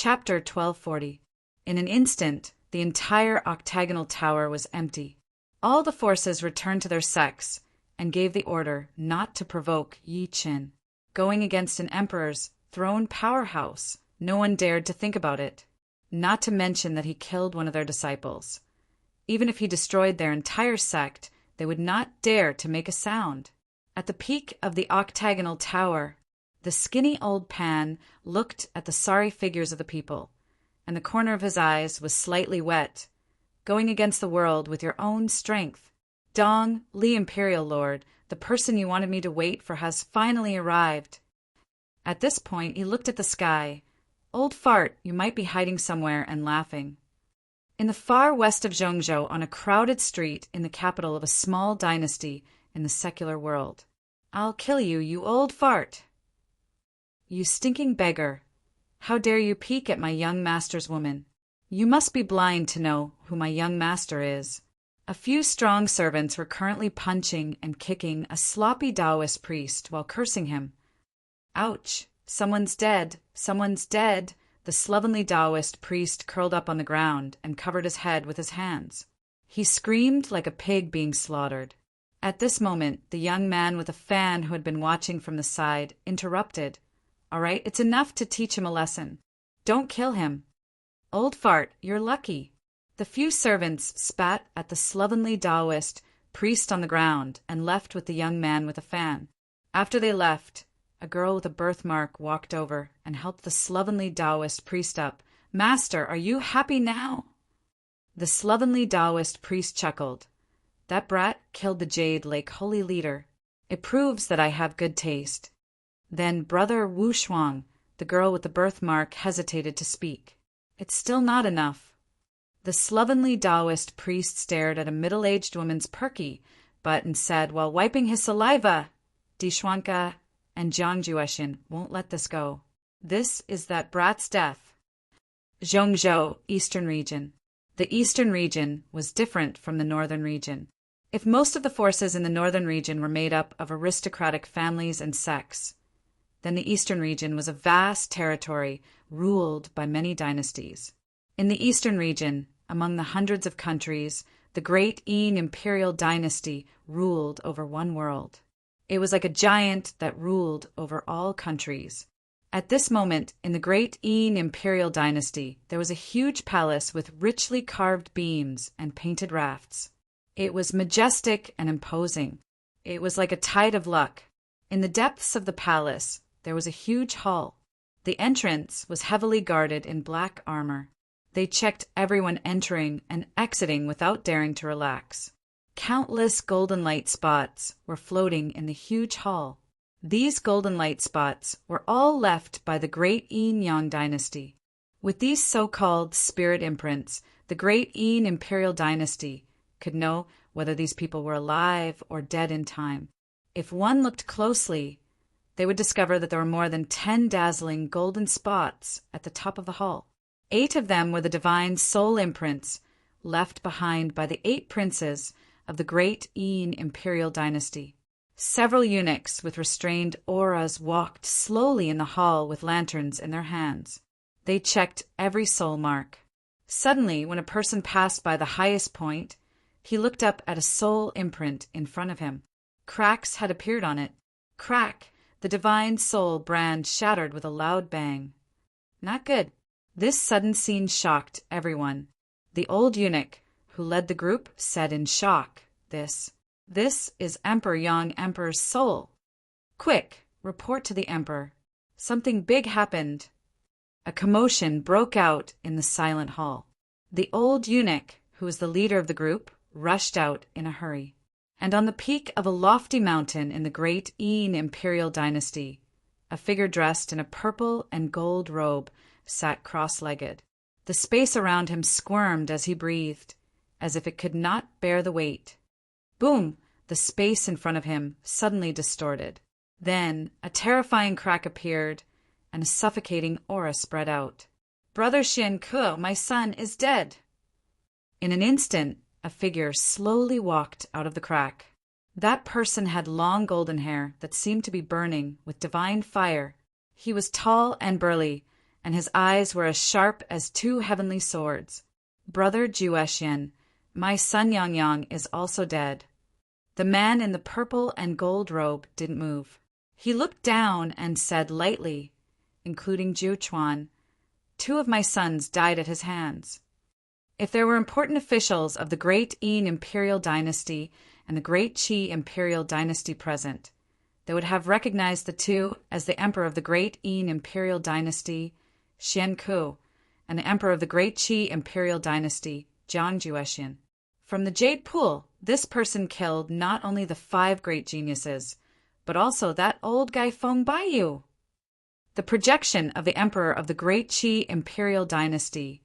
Chapter 1240. In an instant, the entire octagonal tower was empty. All the forces returned to their sects and gave the order not to provoke Yi Qin. Going against an emperor's throne powerhouse, no one dared to think about it, not to mention that he killed one of their disciples. Even if he destroyed their entire sect, they would not dare to make a sound. At the peak of the octagonal tower, the skinny old Pan looked at the sorry figures of the people, and the corner of his eyes was slightly wet. Going against the world with your own strength. Dong, Li Imperial Lord, the person you wanted me to wait for has finally arrived. At this point, he looked at the sky. Old fart, you might be hiding somewhere and laughing. In the far west of Zhongzhou, on a crowded street in the capital of a small dynasty in the secular world. I'll kill you, you old fart. You stinking beggar. How dare you peek at my young master's woman? You must be blind to know who my young master is. A few strong servants were currently punching and kicking a sloppy Taoist priest while cursing him. Ouch! Someone's dead! Someone's dead! The slovenly Taoist priest curled up on the ground and covered his head with his hands. He screamed like a pig being slaughtered. At this moment, the young man with a fan who had been watching from the side interrupted. All right, it's enough to teach him a lesson. Don't kill him. Old fart, you're lucky. The few servants spat at the slovenly Taoist priest on the ground and left with the young man with a fan. After they left, a girl with a birthmark walked over and helped the slovenly Taoist priest up. Master, are you happy now? The slovenly Taoist priest chuckled. That brat killed the Jade Lake holy leader. It proves that I have good taste. Then Brother Wu Shuang, the girl with the birthmark, hesitated to speak. It's still not enough. The slovenly Taoist priest stared at a middle-aged woman's perky butt and said while wiping his saliva, Di Shuanka and Jiang Jueshin won't let this go. This is that brat's death. Zhongzhou, Eastern Region. The Eastern Region was different from the Northern Region. If most of the forces in the Northern Region were made up of aristocratic families and sects, then the Eastern Region was a vast territory ruled by many dynasties. In the Eastern Region, among the hundreds of countries, the great Yin imperial dynasty ruled over one world. It was like a giant that ruled over all countries. At this moment, in the great Yin imperial dynasty, there was a huge palace with richly carved beams and painted rafts. It was majestic and imposing. It was like a tide of luck. In the depths of the palace, there was a huge hall. The entrance was heavily guarded in black armor. They checked everyone entering and exiting without daring to relax. Countless golden light spots were floating in the huge hall. These golden light spots were all left by the great Yin Yang dynasty. With these so-called spirit imprints, the great Yin imperial dynasty could know whether these people were alive or dead in time. If one looked closely, they would discover that there were more than 10 dazzling golden spots at the top of the hall. 8 of them were the divine soul imprints left behind by the 8 princes of the great Yin imperial dynasty. Several eunuchs with restrained auras walked slowly in the hall with lanterns in their hands. They checked every soul mark. Suddenly, when a person passed by the highest point, he looked up at a soul imprint in front of him. Cracks had appeared on it. Crack! The divine soul brand shattered with a loud bang. Not good. This sudden scene shocked everyone. The old eunuch who led the group said in shock, This is Emperor Yang Emperor's soul. Quick, report to the Emperor. Something big happened. A commotion broke out in the silent hall. The old eunuch, who was the leader of the group, rushed out in a hurry. And on the peak of a lofty mountain in the great Yin imperial dynasty, a figure dressed in a purple and gold robe sat cross-legged. The space around him squirmed as he breathed, as if it could not bear the weight. Boom! The space in front of him suddenly distorted. Then a terrifying crack appeared, and a suffocating aura spread out. Brother Xian Ke, my son, is dead. In an instant, a figure slowly walked out of the crack. That person had long golden hair that seemed to be burning with divine fire. He was tall and burly, and his eyes were as sharp as two heavenly swords. "Brother Jueshian, my son Yang is also dead." The man in the purple and gold robe didn't move. He looked down and said lightly, including Juchuan, "Two of my sons died at his hands." If there were important officials of the Great Yin Imperial Dynasty and the Great Qi Imperial Dynasty present, they would have recognized the two as the Emperor of the Great Yin Imperial Dynasty, Xian Ku, and the Emperor of the Great Qi Imperial Dynasty, Jiang Juexian. From the Jade Pool, this person killed not only the 5 great geniuses, but also that old guy Feng Baiyu. The projection of the Emperor of the Great Qi Imperial Dynasty,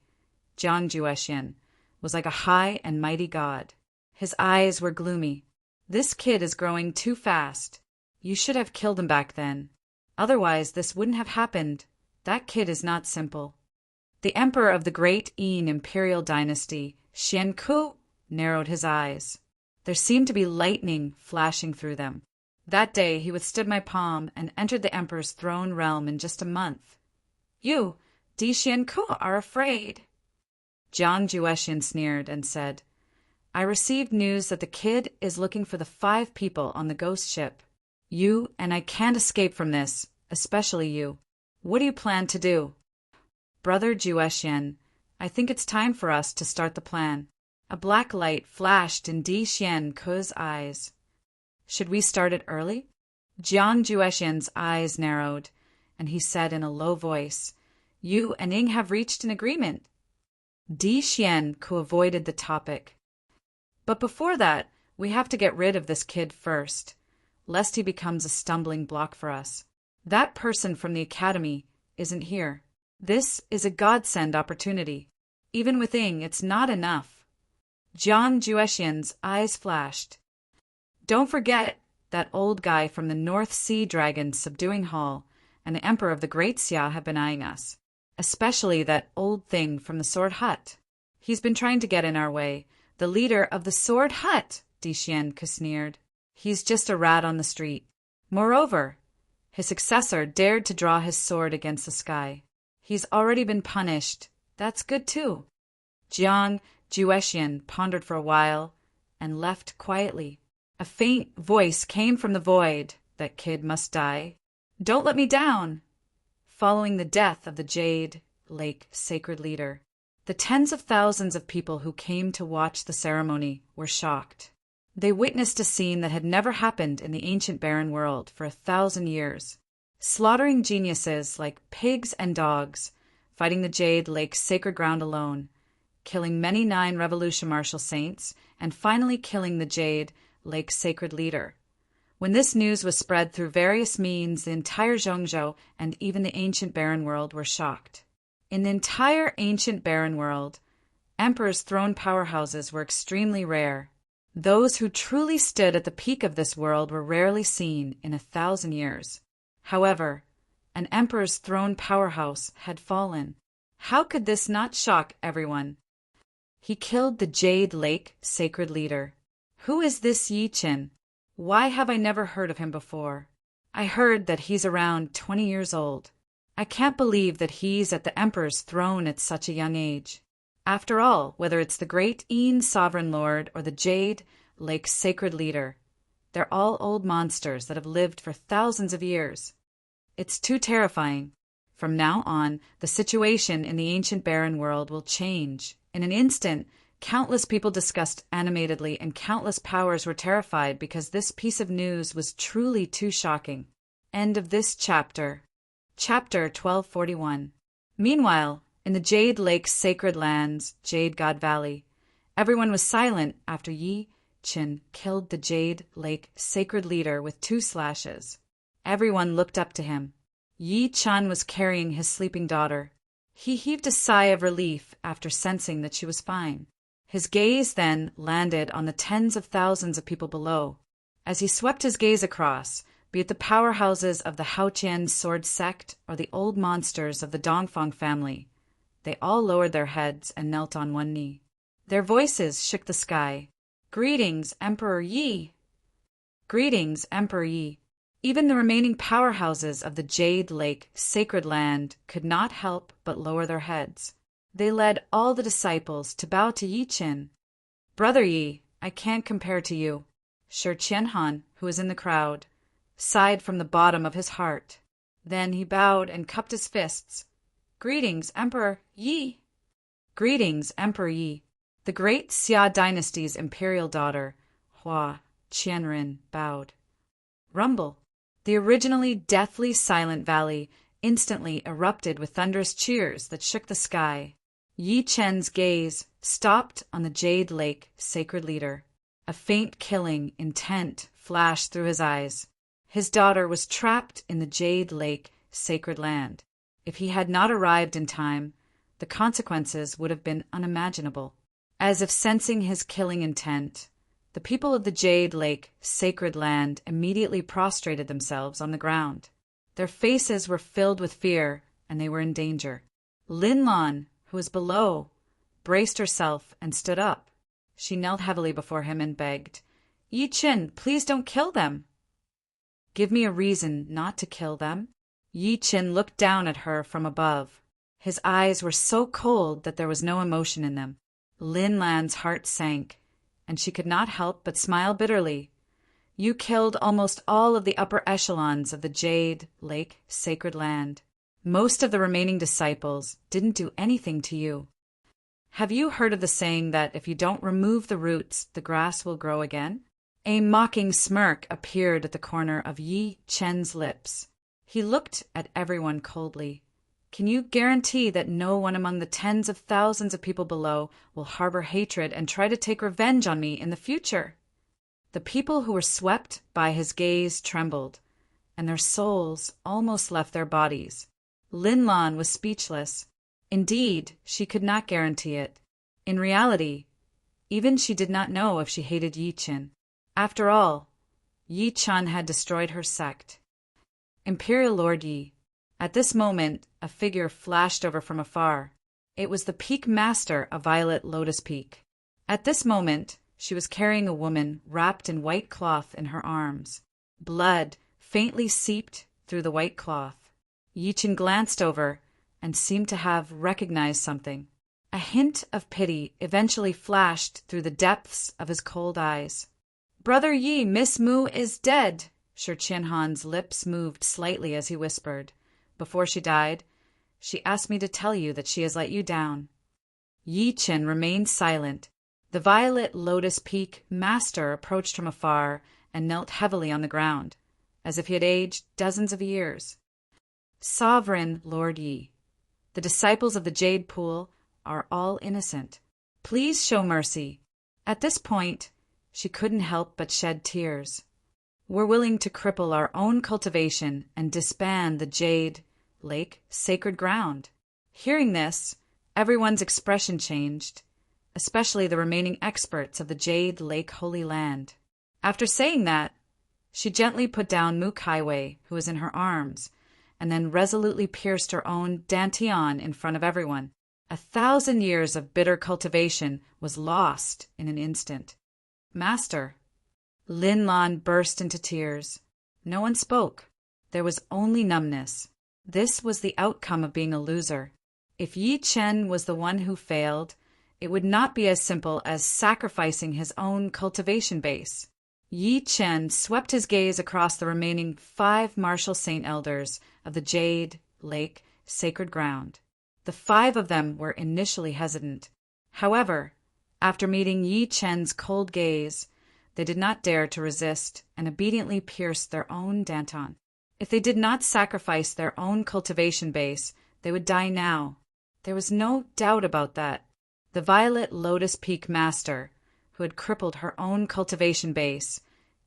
Jiang Juexian, was like a high and mighty god. His eyes were gloomy. "This kid is growing too fast. You should have killed him back then. Otherwise, this wouldn't have happened. That kid is not simple." The Emperor of the Great Yin Imperial Dynasty, Xian Ku, narrowed his eyes. There seemed to be lightning flashing through them. "That day he withstood my palm and entered the Emperor's throne realm in just a month. You, Di Xian Ku, are afraid." Jiang Juexian sneered and said, "I received news that the kid is looking for the 5 people on the ghost ship. You and I can't escape from this, especially you. What do you plan to do?" "Brother Juexian, I think it's time for us to start the plan." A black light flashed in Di Xian Ku's eyes. "Should we start it early?" Jiang Juexian's eyes narrowed, and he said in a low voice, "You and Ying have reached an agreement." Di Xian Ku avoided the topic. "But before that, we have to get rid of this kid first, lest he becomes a stumbling block for us. That person from the academy isn't here. This is a godsend opportunity. Even with Ying, it's not enough." Jiang Juexian's eyes flashed. "Don't forget that old guy from the North Sea Dragon subduing hall and the Emperor of the Great Xia have been eyeing us. Especially that old thing from the Sword Hut. He's been trying to get in our way. The leader of the Sword Hut," Di Xian Ku sneered. "He's just a rat on the street. Moreover, his successor dared to draw his sword against the sky. He's already been punished. That's good too." Jiang Juexian pondered for a while and left quietly. A faint voice came from the void. "That kid must die. Don't let me down." Following the death of the Jade Lake sacred leader, the tens of thousands of people who came to watch the ceremony were shocked. They witnessed a scene that had never happened in the ancient barren world for 1,000 years. Slaughtering geniuses like pigs and dogs, fighting the Jade Lake's sacred ground alone, killing many 9 Revolution Martial saints, and finally killing the Jade Lake's sacred leader. When this news was spread through various means, the entire Zhongzhou and even the ancient barren world were shocked. In the entire ancient barren world, emperors' throne powerhouses were extremely rare. Those who truly stood at the peak of this world were rarely seen in 1,000 years. However, an emperor's throne powerhouse had fallen. How could this not shock everyone? He killed the Jade Lake sacred leader. Who is this Yi Qin? Why have I never heard of him before? I heard that he's around 20 years old. I can't believe that he's at the emperor's throne at such a young age. After all, whether it's the great Yin sovereign lord or the Jade Lake sacred leader, they're all old monsters that have lived for thousands of years. It's too terrifying. From now on, the situation in the ancient barren world will change. In an instant, countless people discussed animatedly, and countless powers were terrified because this piece of news was truly too shocking. End of this chapter. Chapter 1241. Meanwhile, in the Jade Lake's sacred lands, Jade God Valley, everyone was silent after Yi Qin killed the Jade Lake sacred leader with 2 slashes. Everyone looked up to him. Yi Chan was carrying his sleeping daughter. He heaved a sigh of relief after sensing that she was fine. His gaze then landed on the tens of thousands of people below. As he swept his gaze across, be it the powerhouses of the Haotian sword sect or the old monsters of the Dongfang family, they all lowered their heads and knelt on one knee. Their voices shook the sky. "Greetings, Emperor Yi!" "Greetings, Emperor Yi!" Even the remaining powerhouses of the Jade Lake sacred land could not help but lower their heads. They led all the disciples to bow to Yi Qin. "Brother Yi, I can't compare to you." Shi Qianhan, who was in the crowd, sighed from the bottom of his heart. Then he bowed and cupped his fists. "Greetings, Emperor Yi." "Greetings, Emperor Yi." The great Xia dynasty's imperial daughter, Hua Qianren, bowed. Rumble. The originally deathly silent valley instantly erupted with thunderous cheers that shook the sky. Yi Chen's gaze stopped on the Jade Lake sacred leader. A faint killing intent flashed through his eyes. His daughter was trapped in the Jade Lake sacred land. If he had not arrived in time, the consequences would have been unimaginable. As if sensing his killing intent, the people of the Jade Lake sacred land immediately prostrated themselves on the ground. Their faces were filled with fear, and they were in danger. Lin Lan, who was below, braced herself and stood up. She knelt heavily before him and begged, "Yi Qin, please don't kill them." "Give me a reason not to kill them." Yi Qin looked down at her from above. His eyes were so cold that there was no emotion in them. Lin Lan's heart sank, and she could not help but smile bitterly. "You killed almost all of the upper echelons of the Jade Lake sacred land. Most of the remaining disciples didn't do anything to you. Have you heard of the saying that if you don't remove the roots, the grass will grow again?" A mocking smirk appeared at the corner of Yi Chen's lips. He looked at everyone coldly. "Can you guarantee that no one among the tens of thousands of people below will harbor hatred and try to take revenge on me in the future?" The people who were swept by his gaze trembled, and their souls almost left their bodies. Lin Lan was speechless. Indeed, she could not guarantee it. In reality, even she did not know if she hated Yi Qin. After all, Yi Chen had destroyed her sect. Imperial Lord Yi. At this moment, a figure flashed over from afar. It was the Peak Master of Violet Lotus Peak. At this moment, she was carrying a woman wrapped in white cloth in her arms. Blood faintly seeped through the white cloth. Yi Qin glanced over and seemed to have recognized something. A hint of pity eventually flashed through the depths of his cold eyes. "Brother Yi, Miss Mu is dead." Shi Qianhan's lips moved slightly as he whispered. "Before she died, she asked me to tell you that she has let you down." Yi Qin remained silent. The Violet Lotus Peak Master approached from afar and knelt heavily on the ground, as if he had aged dozens of years. "Sovereign Lord Yi, the disciples of the Jade Pool are all innocent. Please show mercy." At this point, she couldn't help but shed tears. "We're willing to cripple our own cultivation and disband the Jade Lake sacred ground." Hearing this, everyone's expression changed, especially the remaining experts of the Jade Lake Holy Land. After saying that, she gently put down Mu Kaiwei, who was in her arms, and then resolutely pierced her own dantian in front of everyone. 1,000 years of bitter cultivation was lost in an instant. "Master." Lin Lan burst into tears. No one spoke. There was only numbness. This was the outcome of being a loser. If Yi Chen was the one who failed, it would not be as simple as sacrificing his own cultivation base. Yi Chen swept his gaze across the remaining 5 martial saint elders of the Jade Lake sacred ground. The 5 of them were initially hesitant. However, after meeting Yi Chen's cold gaze, they did not dare to resist and obediently pierced their own danton. If they did not sacrifice their own cultivation base, they would die now. There was no doubt about that. The Violet Lotus Peak Master, who had crippled her own cultivation base,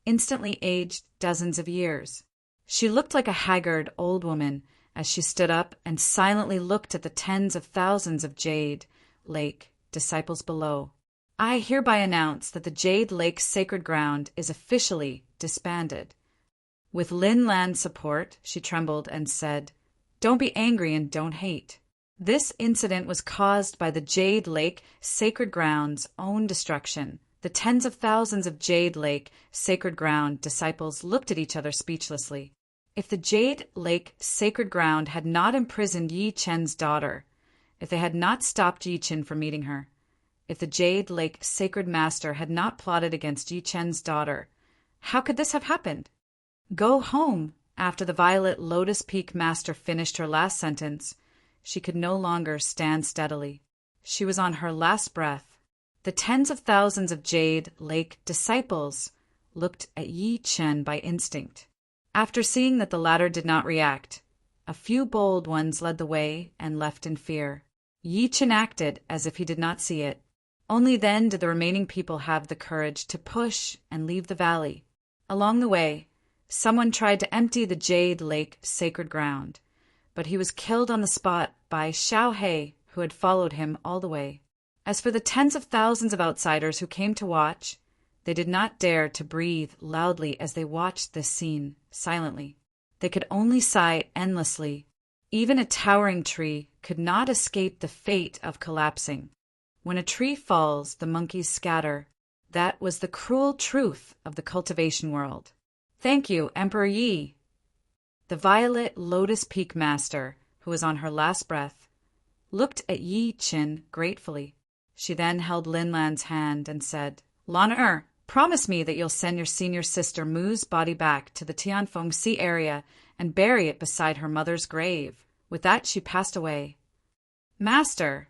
instantly aged dozens of years. She looked like a haggard old woman as she stood up and silently looked at the tens of thousands of Jade Lake disciples below. "I hereby announce that the Jade Lake sacred ground is officially disbanded." With Lin Lan's support, she trembled and said, "Don't be angry and don't hate. This incident was caused by the Jade Lake sacred ground's own destruction. The tens of thousands of Jade Lake, Sacred Ground disciples looked at each other speechlessly. If the Jade Lake, Sacred Ground had not imprisoned Yi Chen's daughter, if they had not stopped Yi Chen from meeting her, if the Jade Lake Sacred Master had not plotted against Yi Chen's daughter, how could this have happened? Go home. After the Violet Lotus Peak Master finished her last sentence, she could no longer stand steadily. She was on her last breath. The tens of thousands of Jade Lake disciples looked at Yi Chen by instinct. After seeing that the latter did not react, a few bold ones led the way and left in fear. Yi Chen acted as if he did not see it. Only then did the remaining people have the courage to push and leave the valley. Along the way, someone tried to empty the Jade Lake Sacred Ground, but he was killed on the spot by Xiao He, who had followed him all the way. As for the tens of thousands of outsiders who came to watch, they did not dare to breathe loudly as they watched this scene silently. They could only sigh endlessly. Even a towering tree could not escape the fate of collapsing. When a tree falls, the monkeys scatter. That was the cruel truth of the cultivation world. Thank you, Emperor Yi. The Violet Lotus Peak Master, who was on her last breath, looked at Yi Chen gratefully. She then held Lin Lan's hand and said, "Lan promise me that you'll send your senior sister Mu's body back to the Tianfeng Sea area and bury it beside her mother's grave." With that, she passed away. "Master!"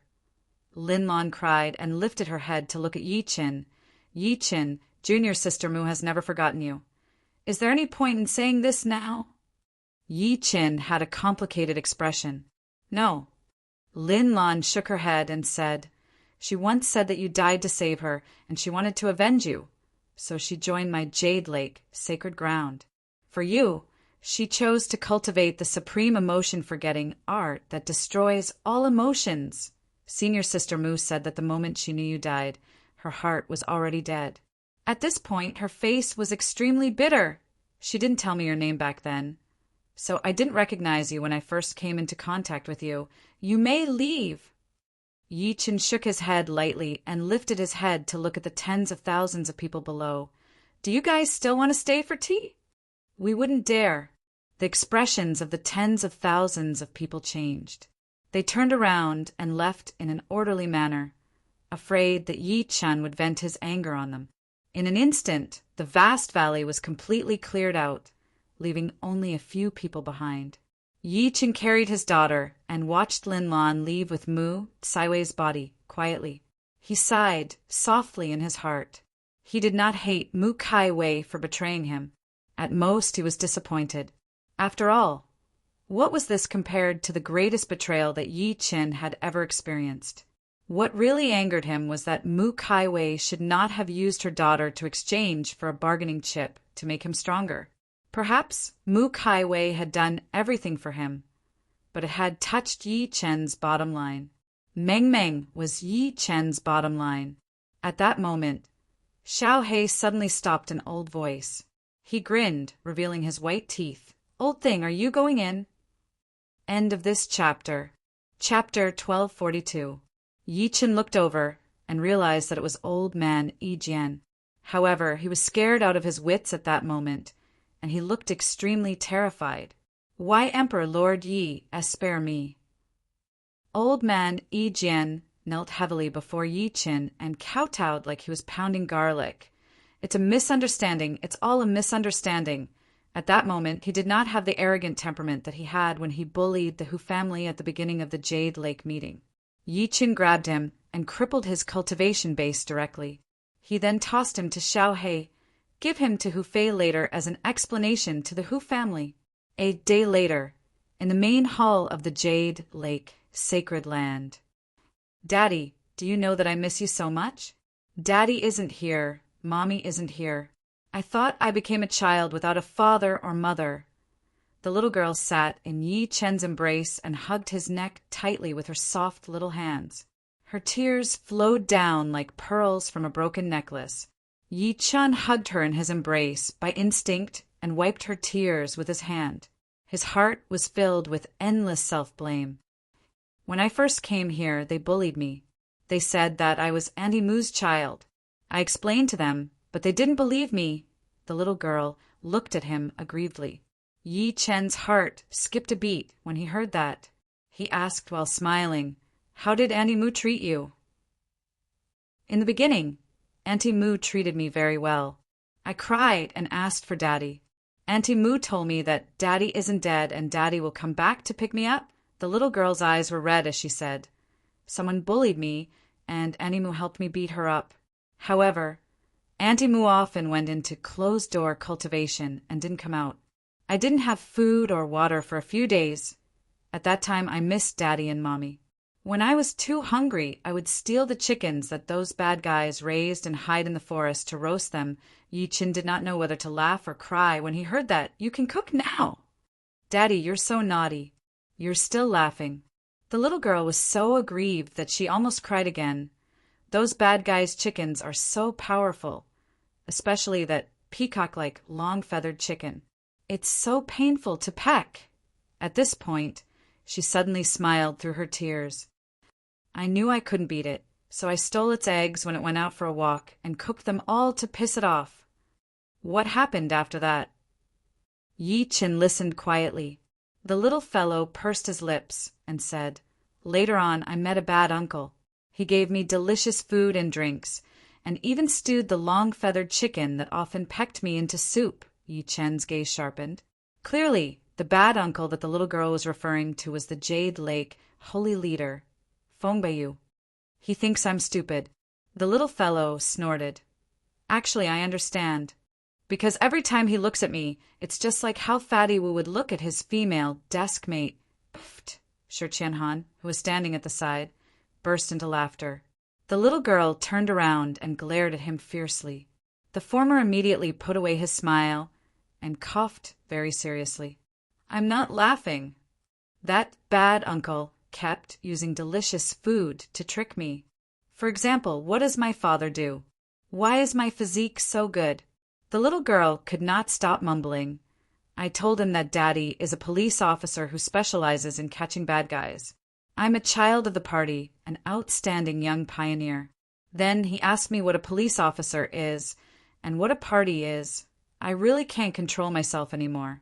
Lin Lan cried and lifted her head to look at Yi Chen. "Yi Chen, junior sister Mu has never forgotten you. Is there any point in saying this now?" Yi Chen had a complicated expression. "No." Lin Lan shook her head and said, "She once said that you died to save her, and she wanted to avenge you. So she joined my Jade Lake, Sacred Ground. For you, she chose to cultivate the supreme emotion-forgetting art that destroys all emotions." Senior Sister Mu said that the moment she knew you died, her heart was already dead. At this point, her face was extremely bitter. "She didn't tell me your name back then, so I didn't recognize you when I first came into contact with you. You may leave." Yi Chen shook his head lightly and lifted his head to look at the tens of thousands of people below. "Do you guys still want to stay for tea?" "We wouldn't dare." The expressions of the tens of thousands of people changed. They turned around and left in an orderly manner, afraid that Yi Chen would vent his anger on them. In an instant, the vast valley was completely cleared out, leaving only a few people behind. Yi Chen carried his daughter and watched Lin Lan leave with Mu Saiwei's body quietly. He sighed softly in his heart. He did not hate Mu Kai Wei for betraying him. At most, he was disappointed. After all, what was this compared to the greatest betrayal that Yi Chen had ever experienced? What really angered him was that Mu Kai Wei should not have used her daughter to exchange for a bargaining chip to make him stronger. Perhaps Mu Kai Wei had done everything for him, but it had touched Yi Chen's bottom line. Meng Meng was Yi Chen's bottom line. At that moment, Xiao He suddenly stopped an old voice. He grinned, revealing his white teeth. "Old thing, are you going in?" End of this chapter. Chapter 1242. Yi Chen looked over and realized that it was old man Yi Jian. However, he was scared out of his wits at that moment, and he looked extremely terrified. "Why, Emperor Lord Yi, spare me." Old man Yi Jian knelt heavily before Yi Chen and kowtowed like he was pounding garlic. "It's a misunderstanding. It's all a misunderstanding." At that moment, he did not have the arrogant temperament that he had when he bullied the Hu family at the beginning of the Jade Lake meeting. Yi Chen grabbed him and crippled his cultivation base directly. He then tossed him to Xiao He. Give him to Hu Fei later as an explanation to the Hu family. A day later, in the main hall of the Jade Lake, Sacred Land. "Daddy, do you know that I miss you so much?" "Daddy isn't here. Mommy isn't here. I thought I became a child without a father or mother." The little girl sat in Yi Chen's embrace and hugged his neck tightly with her soft little hands. Her tears flowed down like pearls from a broken necklace. Yi Chen hugged her in his embrace by instinct and wiped her tears with his hand. His heart was filled with endless self-blame. "When I first came here, they bullied me. They said that I was Auntie Mu's child. I explained to them, but they didn't believe me. The little girl looked at him aggrievedly. Yi Chen's heart skipped a beat when he heard that. He asked while smiling, "How did Auntie Mu treat you?" In the beginning, Auntie Mu treated me very well. I cried and asked for Daddy. Auntie Mu told me that Daddy isn't dead and Daddy will come back to pick me up. The little girl's eyes were red as she said, "Someone bullied me, and Auntie Mu helped me beat her up." However, Auntie Mu often went into closed-door cultivation and didn't come out. I didn't have food or water for a few days. At that time, I missed Daddy and Mommy. When I was too hungry, I would steal the chickens that those bad guys raised and hide in the forest to roast them. Yi Chen did not know whether to laugh or cry when he heard that. "You can cook now." "Daddy, you're so naughty. You're still laughing." The little girl was so aggrieved that she almost cried again. Those bad guys' chickens are so powerful, especially that peacock-like long-feathered chicken. It's so painful to peck. At this point, she suddenly smiled through her tears. I knew I couldn't beat it, so I stole its eggs when it went out for a walk and cooked them all to piss it off. What happened after that? Yi Chen listened quietly. The little fellow pursed his lips and said, "Later on, I met a bad uncle. He gave me delicious food and drinks, and even stewed the long-feathered chicken that often pecked me into soup." Yi Chen's gaze sharpened. Clearly, the bad uncle that the little girl was referring to was the Jade Lake holy leader, Fengbayu. He thinks I'm stupid. The little fellow snorted. Actually, I understand. Because every time he looks at me, it's just like how Fatty Wu would look at his female desk mate. Pfft! Shi Qianhan, who was standing at the side, burst into laughter. The little girl turned around and glared at him fiercely. The former immediately put away his smile and coughed very seriously. "I'm not laughing. That bad uncle kept using delicious food to trick me. For example, what does my father do? Why is my physique so good?" The little girl could not stop mumbling. "I told him that Daddy is a police officer who specializes in catching bad guys. I'm a child of the party, an outstanding young pioneer. Then he asked me what a police officer is and what a party is. I really can't control myself anymore."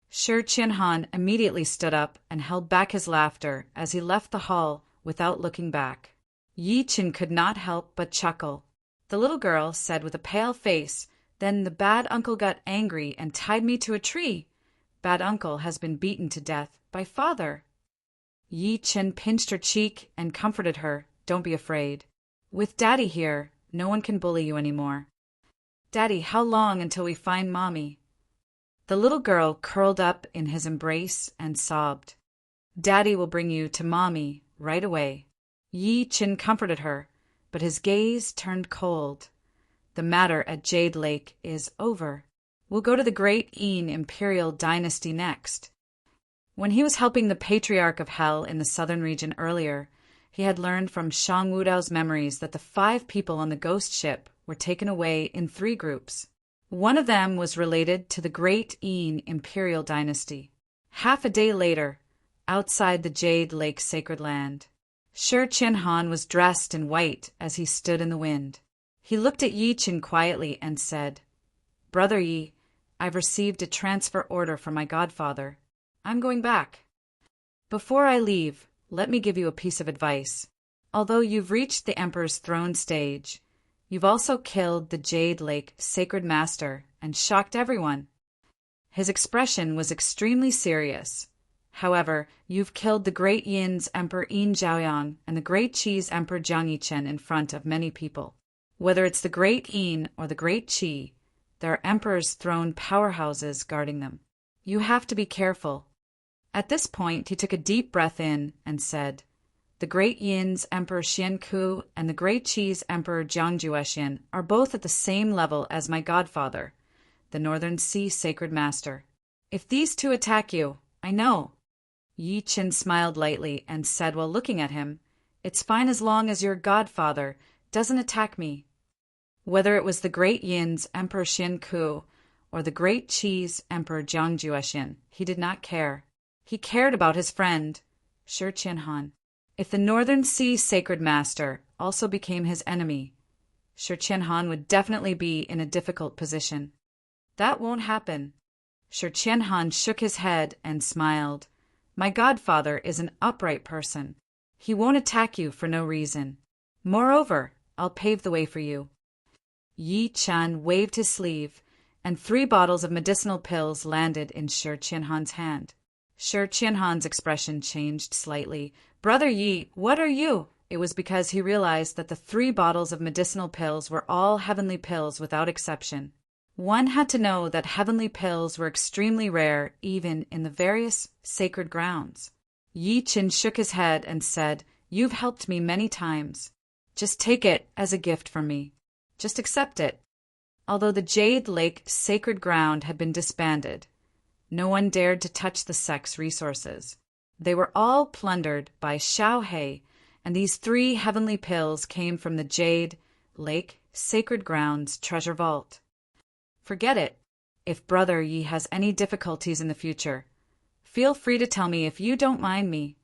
Shi Qianhan immediately stood up and held back his laughter as he left the hall without looking back. Yi Chen could not help but chuckle. The little girl said with a pale face, "Then the bad uncle got angry and tied me to a tree. Bad uncle has been beaten to death by father." Yi Chen pinched her cheek and comforted her. "Don't be afraid. With Daddy here, no one can bully you anymore." "Daddy, how long until we find Mommy?" The little girl curled up in his embrace and sobbed. "Daddy will bring you to Mommy right away." Yi Chen comforted her, but his gaze turned cold. "The matter at Jade Lake is over. We'll go to the Great Yin Imperial Dynasty next." When he was helping the Patriarch of Hell in the southern region earlier, he had learned from Shang Wudao's memories that the 5 people on the ghost ship were taken away in 3 groups. One of them was related to the Great Yin Imperial Dynasty. Half a day later, outside the Jade Lake Sacred Land, Shi Qianhan was dressed in white as he stood in the wind. He looked at Yi Chen quietly and said, "Brother Yi, I've received a transfer order from my godfather. I'm going back. Before I leave, let me give you a piece of advice. Although you've reached the Emperor's throne stage, you've also killed the Jade Lake Sacred Master and shocked everyone." His expression was extremely serious. "However, you've killed the Great Yin's Emperor Yin Zhaoyang and the Great Qi's Emperor Jiang Yichen in front of many people. Whether it's the Great Yin or the Great Qi, there are Emperor's throne powerhouses guarding them. You have to be careful." At this point, he took a deep breath in and said, "The Great Yin's Emperor Xian Ku and the Great Qi's Emperor Jiang Juexian are both at the same level as my godfather, the Northern Sea Sacred Master. If these 2 attack you, I know." Yi Chen smiled lightly and said while looking at him, "It's fine as long as your godfather doesn't attack me." Whether it was the Great Yin's Emperor Xian Ku or the Great Qi's Emperor Jiang Juexian, he did not care. He cared about his friend, Shi Qianhan. If the Northern Sea Sacred Master also became his enemy, Shi Qianhan would definitely be in a difficult position. That won't happen. Shi Qianhan shook his head and smiled. My godfather is an upright person. He won't attack you for no reason. Moreover, I'll pave the way for you. Yi Chen waved his sleeve, and 3 bottles of medicinal pills landed in Shi Qianhan's hand. Shi Qianhan's expression changed slightly. Brother Yi, what are you? It was because he realized that the 3 bottles of medicinal pills were all heavenly pills without exception. One had to know that heavenly pills were extremely rare even in the various sacred grounds. Yi Chen shook his head and said, You've helped me many times. Just take it as a gift from me. Just accept it. Although the Jade Lake sacred ground had been disbanded, no one dared to touch the sect's resources. They were all plundered by Xiao He, and these 3 heavenly pills came from the Jade Lake sacred ground's treasure vault. Forget it. If Brother Yi has any difficulties in the future, feel free to tell me if you don't mind me.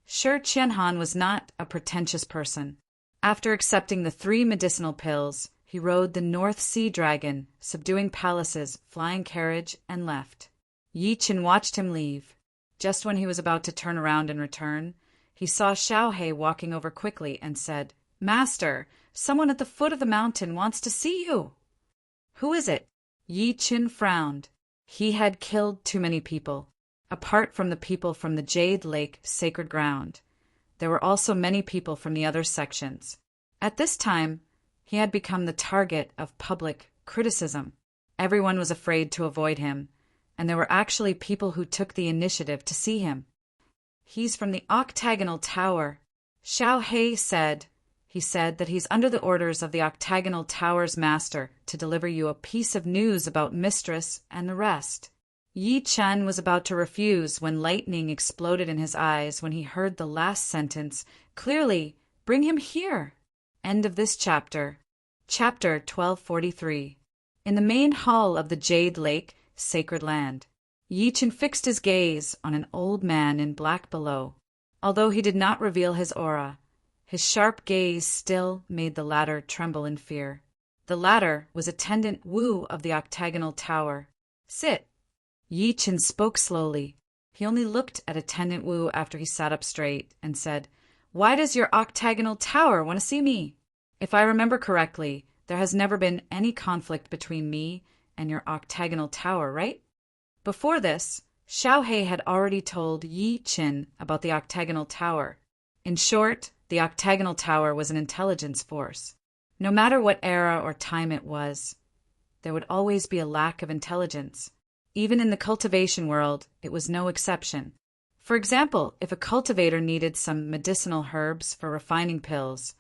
Shi Qianhan was not a pretentious person. After accepting the 3 medicinal pills, he rode the North Sea Dragon, subduing palaces, flying carriage, and left. Yi Chen watched him leave. Just when he was about to turn around and return, he saw Xiao He walking over quickly and said, Master, someone at the foot of the mountain wants to see you. Who is it? Yi Chen frowned. He had killed too many people. Apart from the people from the Jade Lake sacred ground, there were also many people from the other sections. At this time, he had become the target of public criticism. Everyone was afraid to avoid him, and there were actually people who took the initiative to see him. He's from the octagonal tower, Xiao He said. He said that he's under the orders of the octagonal tower's master to deliver you a piece of news about Mistress and the rest. Yi Chen was about to refuse when lightning exploded in his eyes when he heard the last sentence. Clearly, bring him here. End of this chapter. Chapter 1243. In the main hall of the Jade Lake, sacred land, Yi Chen fixed his gaze on an old man in black below. Although he did not reveal his aura, his sharp gaze still made the latter tremble in fear. The latter was Attendant Wu of the octagonal tower. Sit. Yi Chen spoke slowly. He only looked at Attendant Wu after he sat up straight and said, Why does your octagonal tower want to see me? If I remember correctly, there has never been any conflict between me and your octagonal tower, right? Before this, Xiao He had already told Yi Chen about the octagonal tower. In short, the octagonal tower was an intelligence force. No matter what era or time it was, there would always be a lack of intelligence. Even in the cultivation world, it was no exception. For example, if a cultivator needed some medicinal herbs for refining pills,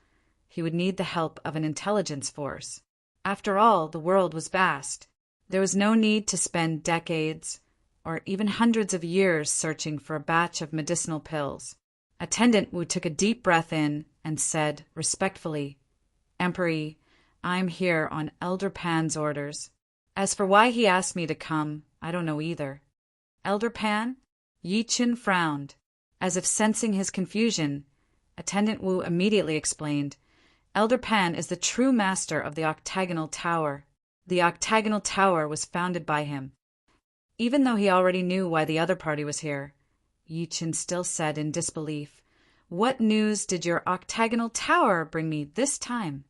he would need the help of an intelligence force. After all, the world was vast. There was no need to spend decades or even hundreds of years searching for a batch of medicinal pills. Attendant Wu took a deep breath in and said respectfully, Emperor Yi, I'm here on Elder Pan's orders. As for why he asked me to come, I don't know either. Elder Pan? Yi Chen frowned. As if sensing his confusion, Attendant Wu immediately explained, Elder Pan is the true master of the octagonal tower. The octagonal tower was founded by him. Even though he already knew why the other party was here, Yi Chen still said in disbelief, What news did your octagonal tower bring me this time?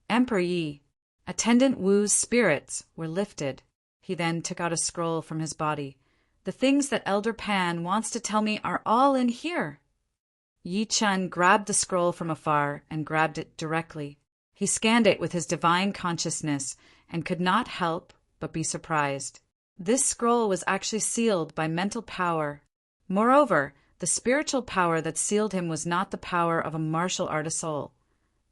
Emperor Yi, Attendant Wu's spirits were lifted. He then took out a scroll from his body. The things that Elder Pan wants to tell me are all in here. Yi Chen grabbed the scroll from afar and grabbed it directly. He scanned it with his divine consciousness and could not help but be surprised. This scroll was actually sealed by mental power. Moreover, the spiritual power that sealed him was not the power of a martial artist soul,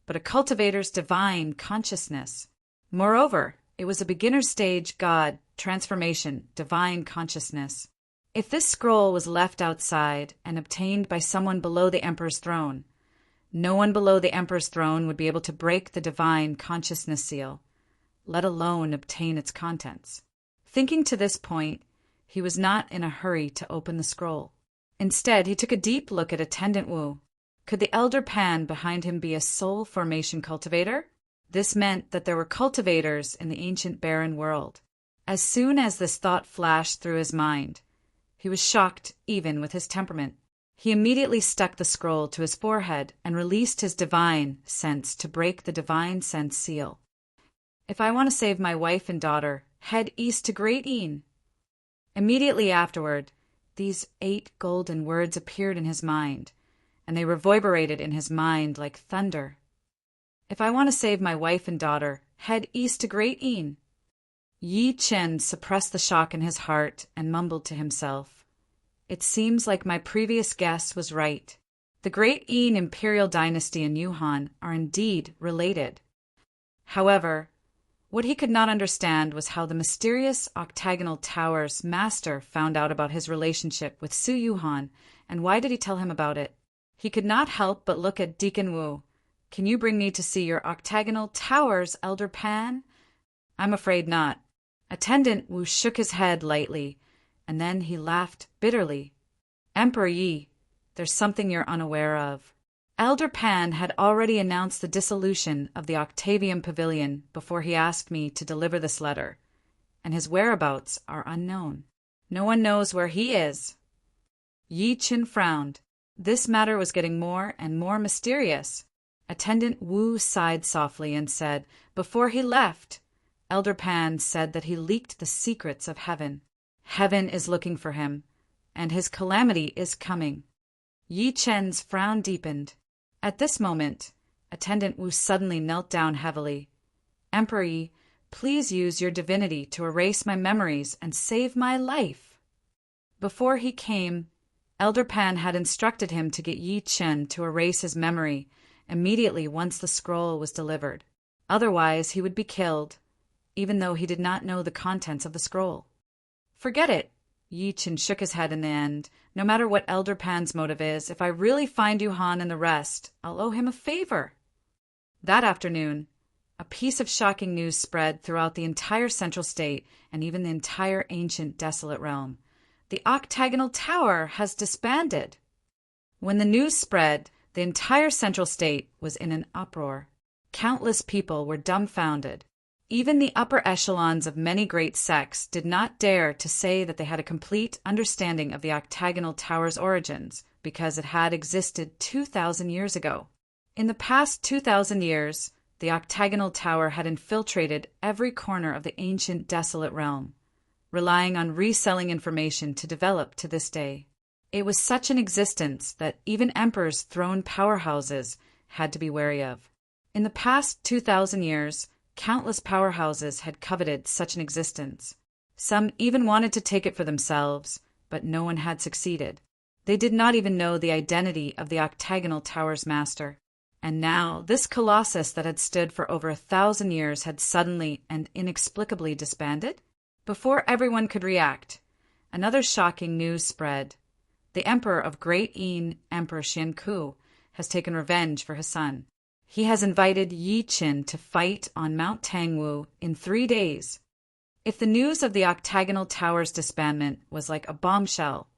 but a cultivator's divine consciousness. Moreover, it was a beginner stage God transformation, divine consciousness. If this scroll was left outside and obtained by someone below the Emperor's throne, no one below the Emperor's throne would be able to break the divine consciousness seal, let alone obtain its contents. Thinking to this point, he was not in a hurry to open the scroll. Instead, he took a deep look at Attendant Wu. Could the Elder Pan behind him be a soul formation cultivator? This meant that there were cultivators in the ancient barren world. As soon as this thought flashed through his mind, he was shocked even with his temperament. He immediately stuck the scroll to his forehead and released his divine sense to break the divine sense seal. If I want to save my wife and daughter, head east to Great Een. Immediately afterward, these 8 golden words appeared in his mind, and they reverberated in his mind like thunder. If I want to save my wife and daughter, head east to Great Een. Yi Chen suppressed the shock in his heart and mumbled to himself, "It seems like my previous guess was right. The Great Een imperial dynasty and Yuhan are indeed related." However, what he could not understand was how the mysterious octagonal tower's master found out about his relationship with Su Yuhan, and why did he tell him about it? He could not help but look at Deacon Wu. "Can you bring me to see your octagonal towers, Elder Pan?" "I'm afraid not." Attendant Wu shook his head lightly, and then he laughed bitterly. "Emperor Yi, there's something you're unaware of. Elder Pan had already announced the dissolution of the Octavian Pavilion before he asked me to deliver this letter, and his whereabouts are unknown. No one knows where he is." Yi Chen frowned. This matter was getting more and more mysterious. Attendant Wu sighed softly and said, "Before he left, Elder Pan said that he leaked the secrets of heaven. Heaven is looking for him, and his calamity is coming." Yi Chen's frown deepened. At this moment, Attendant Wu suddenly knelt down heavily. "Emperor Yi, please use your divinity to erase my memories and save my life." Before he came, Elder Pan had instructed him to get Yi Chen to erase his memory immediately once the scroll was delivered. Otherwise, he would be killed, even though he did not know the contents of the scroll. "Forget it." Yi Chen shook his head in the end. "No matter what Elder Pan's motive is, if I really find Yuhan and the rest, I'll owe him a favor." That afternoon, a piece of shocking news spread throughout the entire Central State and even the entire ancient desolate realm. The octagonal tower has disbanded. When the news spread, the entire Central State was in an uproar. Countless people were dumbfounded. Even the upper echelons of many great sects did not dare to say that they had a complete understanding of the octagonal tower's origins, because it had existed 2,000 years ago. In the past 2,000 years, the octagonal tower had infiltrated every corner of the ancient desolate realm, relying on reselling information to develop to this day. It was such an existence that even emperors' throne powerhouses had to be wary of. In the past 2,000 years, countless powerhouses had coveted such an existence. Some even wanted to take it for themselves, but no one had succeeded. They did not even know the identity of the octagonal tower's master. And now, this colossus that had stood for over 1,000 years had suddenly and inexplicably disbanded? Before everyone could react, another shocking news spread. The Emperor of Great Een, Emperor Xianku, has taken revenge for his son. He has invited Yi Chen to fight on Mount Tangwu in 3 days. If the news of the octagonal tower's disbandment was like a bombshell,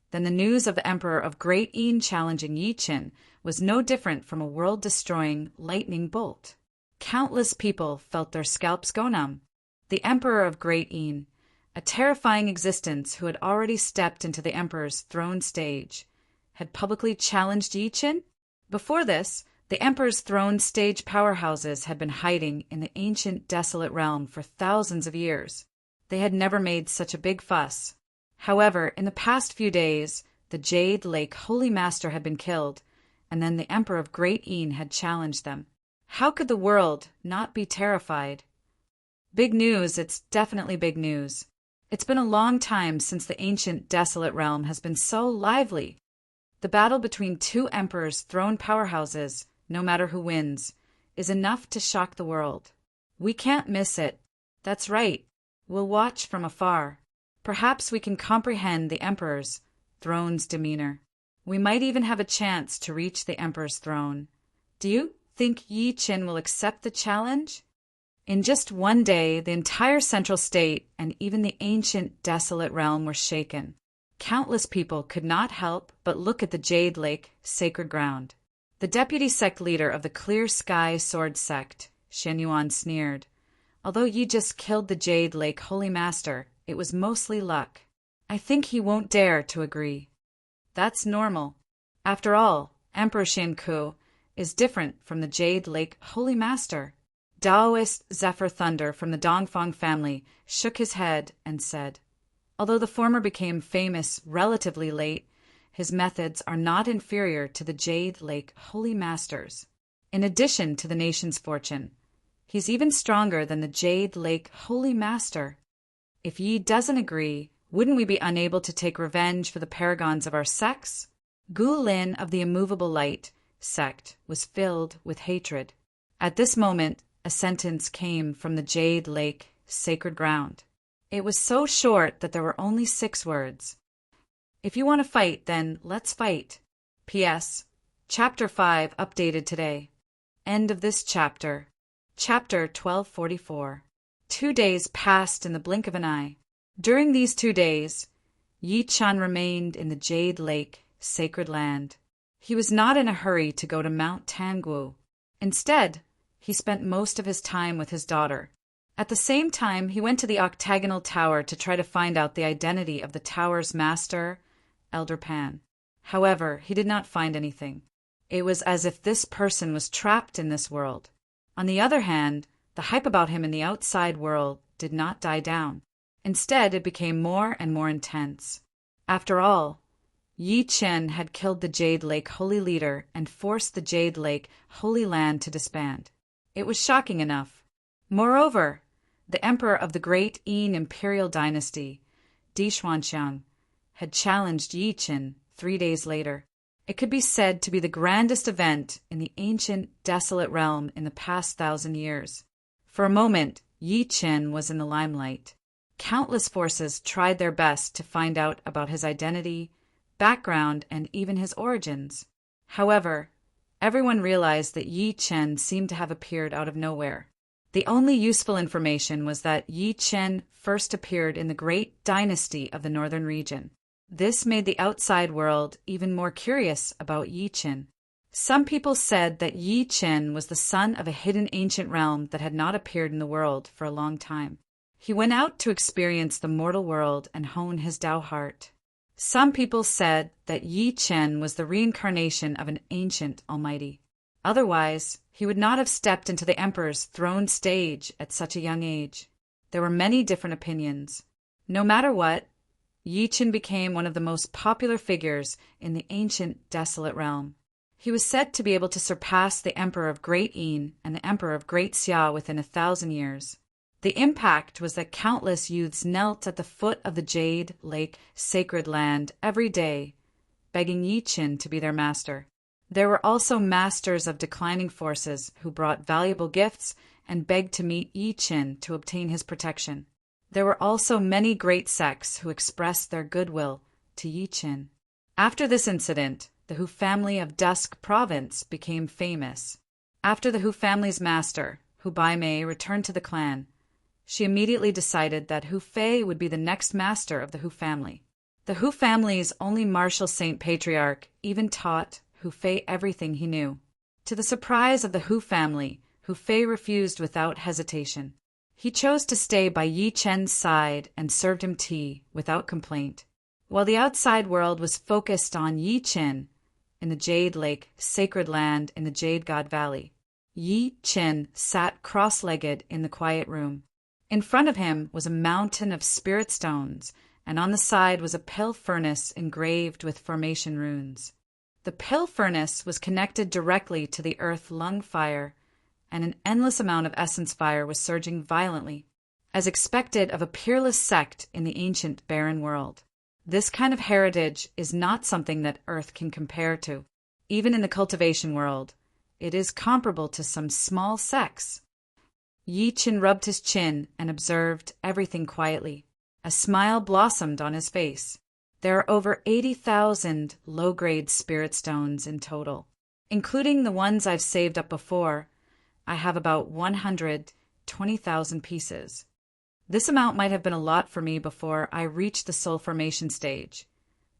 then the news of the Emperor of Great Een challenging Yi Chen was no different from a world-destroying lightning bolt. Countless people felt their scalps go numb. The Emperor of Great Een, a terrifying existence who had already stepped into the Emperor's throne stage, had publicly challenged Yi Chen? Before this, the Emperor's throne stage powerhouses had been hiding in the ancient desolate realm for thousands of years. They had never made such a big fuss. However, in the past few days, the Jade Lake Holy Master had been killed, and then the Emperor of Great Een had challenged them. How could the world not be terrified? Big news, it's definitely big news. It's been a long time since the ancient desolate realm has been so lively. The battle between 2 emperors' throne powerhouses, no matter who wins, is enough to shock the world. We can't miss it. That's right. We'll watch from afar. Perhaps we can comprehend the Emperor's throne's demeanor. We might even have a chance to reach the Emperor's throne. Do you think Yi Chen will accept the challenge? In just 1 day, the entire Central State and even the ancient desolate realm were shaken. Countless people could not help but look at the Jade Lake sacred ground. The deputy sect leader of the Clear Sky Sword sect, Shen Yuan sneered. Although Yi just killed the Jade Lake Holy Master, it was mostly luck. I think he won't dare to agree. That's normal. After all, Emperor Shenku is different from the Jade Lake Holy Master. Daoist Zephyr Thunder from the Dongfang family shook his head and said, although the former became famous relatively late, his methods are not inferior to the Jade Lake Holy Masters. In addition to the nation's fortune, he's even stronger than the Jade Lake Holy Master. If Yi doesn't agree, wouldn't we be unable to take revenge for the paragons of our sex? Gu Lin of the Immovable Light sect was filled with hatred. At this moment, a sentence came from the Jade Lake sacred ground. It was so short that there were only 6 words. If you want to fight, then let's fight. P.S. Chapter 5 updated today. End of this chapter. Chapter 1244. 2 days passed in the blink of an eye. During these 2 days, Yi Chun remained in the Jade Lake sacred land. He was not in a hurry to go to Mount Tangu. Instead, he spent most of his time with his daughter. At the same time, he went to the octagonal tower to try to find out the identity of the tower's master, Elder Pan. However, he did not find anything. It was as if this person was trapped in this world. On the other hand, the hype about him in the outside world did not die down. Instead, it became more and more intense. After all, Yi Chen had killed the Jade Lake Holy Leader and forced the Jade Lake Holy Land to disband. It was shocking enough. Moreover, the emperor of the Great Yin Imperial Dynasty, Di Xuanxiang, had challenged Yi Chen 3 days later. It could be said to be the grandest event in the ancient, desolate realm in the past 1,000 years. For a moment, Yi Chen was in the limelight. Countless forces tried their best to find out about his identity, background, and even his origins. However, everyone realized that Yi Chen seemed to have appeared out of nowhere. The only useful information was that Yi Chen first appeared in the great dynasty of the northern region. This made the outside world even more curious about Yi Chen. Some people said that Yi Chen was the son of a hidden ancient realm that had not appeared in the world for a long time. He went out to experience the mortal world and hone his Tao heart. Some people said that Yi Chen was the reincarnation of an ancient almighty. Otherwise, he would not have stepped into the emperor's throne stage at such a young age. There were many different opinions. No matter what, Yi Chen became one of the most popular figures in the ancient desolate realm. He was said to be able to surpass the emperor of Great Yin and the emperor of Great Xia within 1,000 years. The impact was that countless youths knelt at the foot of the Jade Lake sacred land every day, begging Yi Chen to be their master. There were also masters of declining forces who brought valuable gifts and begged to meet Yi Chen to obtain his protection. There were also many great sects who expressed their goodwill to Yi Chen. After this incident, the Hu family of Dusk Province became famous. After the Hu family's master, Hu Baimei, returned to the clan, she immediately decided that Hu Fei would be the next master of the Hu family. The Hu family's only martial saint patriarch even taught Hu Fei everything he knew. To the surprise of the Hu family, Hu Fei refused without hesitation. He chose to stay by Yi Chen's side and served him tea without complaint. While the outside world was focused on Yi Chen in the Jade Lake sacred land in the Jade God Valley, Yi Chen sat cross-legged in the quiet room. In front of him was a mountain of spirit stones, and on the side was a pill furnace engraved with formation runes. The pill furnace was connected directly to the earth lung fire, and an endless amount of essence fire was surging violently, as expected of a peerless sect in the ancient barren world. This kind of heritage is not something that Earth can compare to. Even in the cultivation world, it is comparable to some small sects. Yi Chen rubbed his chin and observed everything quietly. A smile blossomed on his face. There are over 80,000 low-grade spirit stones in total. Including the ones I've saved up before, I have about 120,000 pieces. This amount might have been a lot for me before I reached the soul formation stage.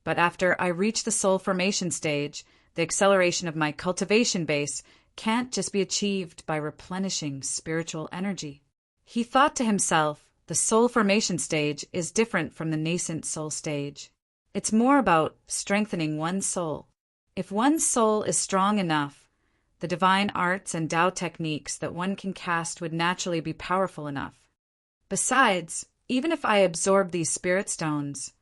But after I reached the soul formation stage, the acceleration of my cultivation base can't just be achieved by replenishing spiritual energy. He thought to himself, the soul formation stage is different from the nascent soul stage. It's more about strengthening one's soul. If one's soul is strong enough, the divine arts and Tao techniques that one can cast would naturally be powerful enough. Besides, even if I absorb these spirit stones,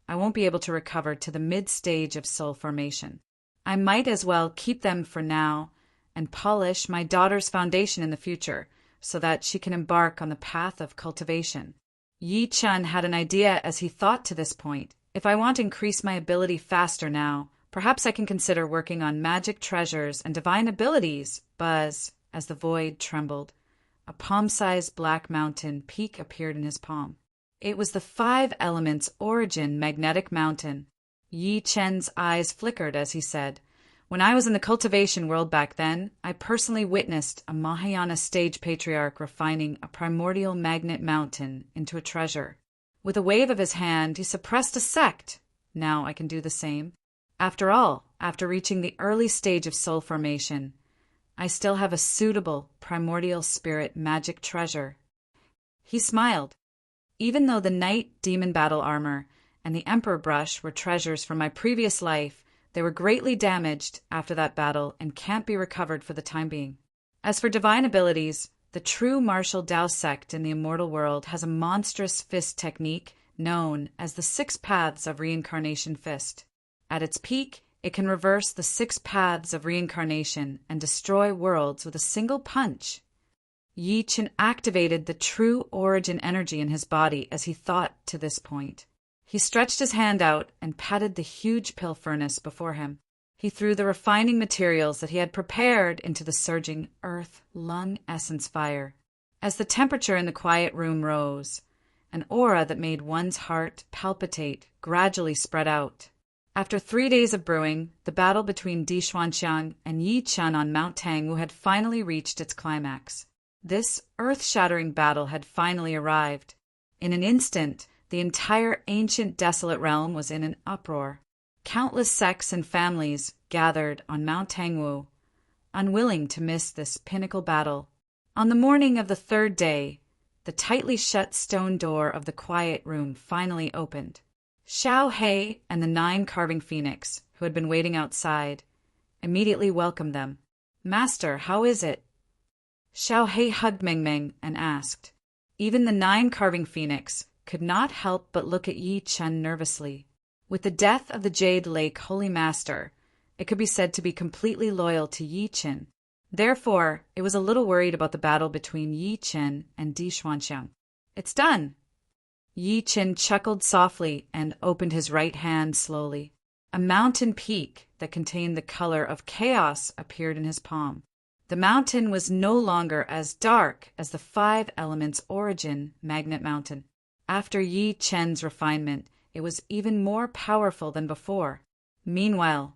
I won't be able to recover to the mid-stage of soul formation. I might as well keep them for now and polish my daughter's foundation in the future so that she can embark on the path of cultivation. Yi Chun had an idea as he thought to this point. If I want to increase my ability faster now, perhaps I can consider working on magic treasures and divine abilities. Buzz, as the void trembled. A palm-sized black mountain peak appeared in his palm. It was the 5 Elements Origin magnetic mountain. Yi Chen's eyes flickered as he said, "When I was in the cultivation world back then, I personally witnessed a Mahayana stage patriarch refining a primordial magnet mountain into a treasure. With a wave of his hand, he suppressed a sect. Now I can do the same. After all, after reaching the early stage of soul formation, I still have a suitable primordial spirit magic treasure." He smiled. "Even though the Knight Demon battle armor and the Emperor brush were treasures from my previous life, they were greatly damaged after that battle and can't be recovered for the time being. As for divine abilities, the true martial Tao sect in the immortal world has a monstrous fist technique known as the 6 Paths of Reincarnation Fist. At its peak, it can reverse the 6 paths of reincarnation and destroy worlds with a single punch." Yi Chen activated the true origin energy in his body as he thought to this point. He stretched his hand out and patted the huge pill furnace before him. He threw the refining materials that he had prepared into the surging earth lung essence fire. As the temperature in the quiet room rose, an aura that made one's heart palpitate gradually spread out. After 3 days of brewing, the battle between Di Xuanxiang and Yi Chun on Mount Tangwu had finally reached its climax. This earth-shattering battle had finally arrived. In an instant, the entire ancient desolate realm was in an uproar. Countless sects and families gathered on Mount Tangwu, unwilling to miss this pinnacle battle. On the morning of the 3rd day, the tightly shut stone door of the quiet room finally opened. Xiao He and the 9 carving phoenix, who had been waiting outside, immediately welcomed them. "Master, how is it?" Xiao He hugged Meng Meng and asked. Even the 9 carving phoenix could not help but look at Yi Chun nervously. With the death of the Jade Lake Holy Master, it could be said to be completely loyal to Yi Chun. Therefore, it was a little worried about the battle between Yi Chun and Di Xuanxiang. "It's done." Yi Chun chuckled softly and opened his right hand slowly. A mountain peak that contained the color of chaos appeared in his palm. The mountain was no longer as dark as the 5 Elements Origin magnet mountain. After Yi Chen's refinement, it was even more powerful than before. Meanwhile,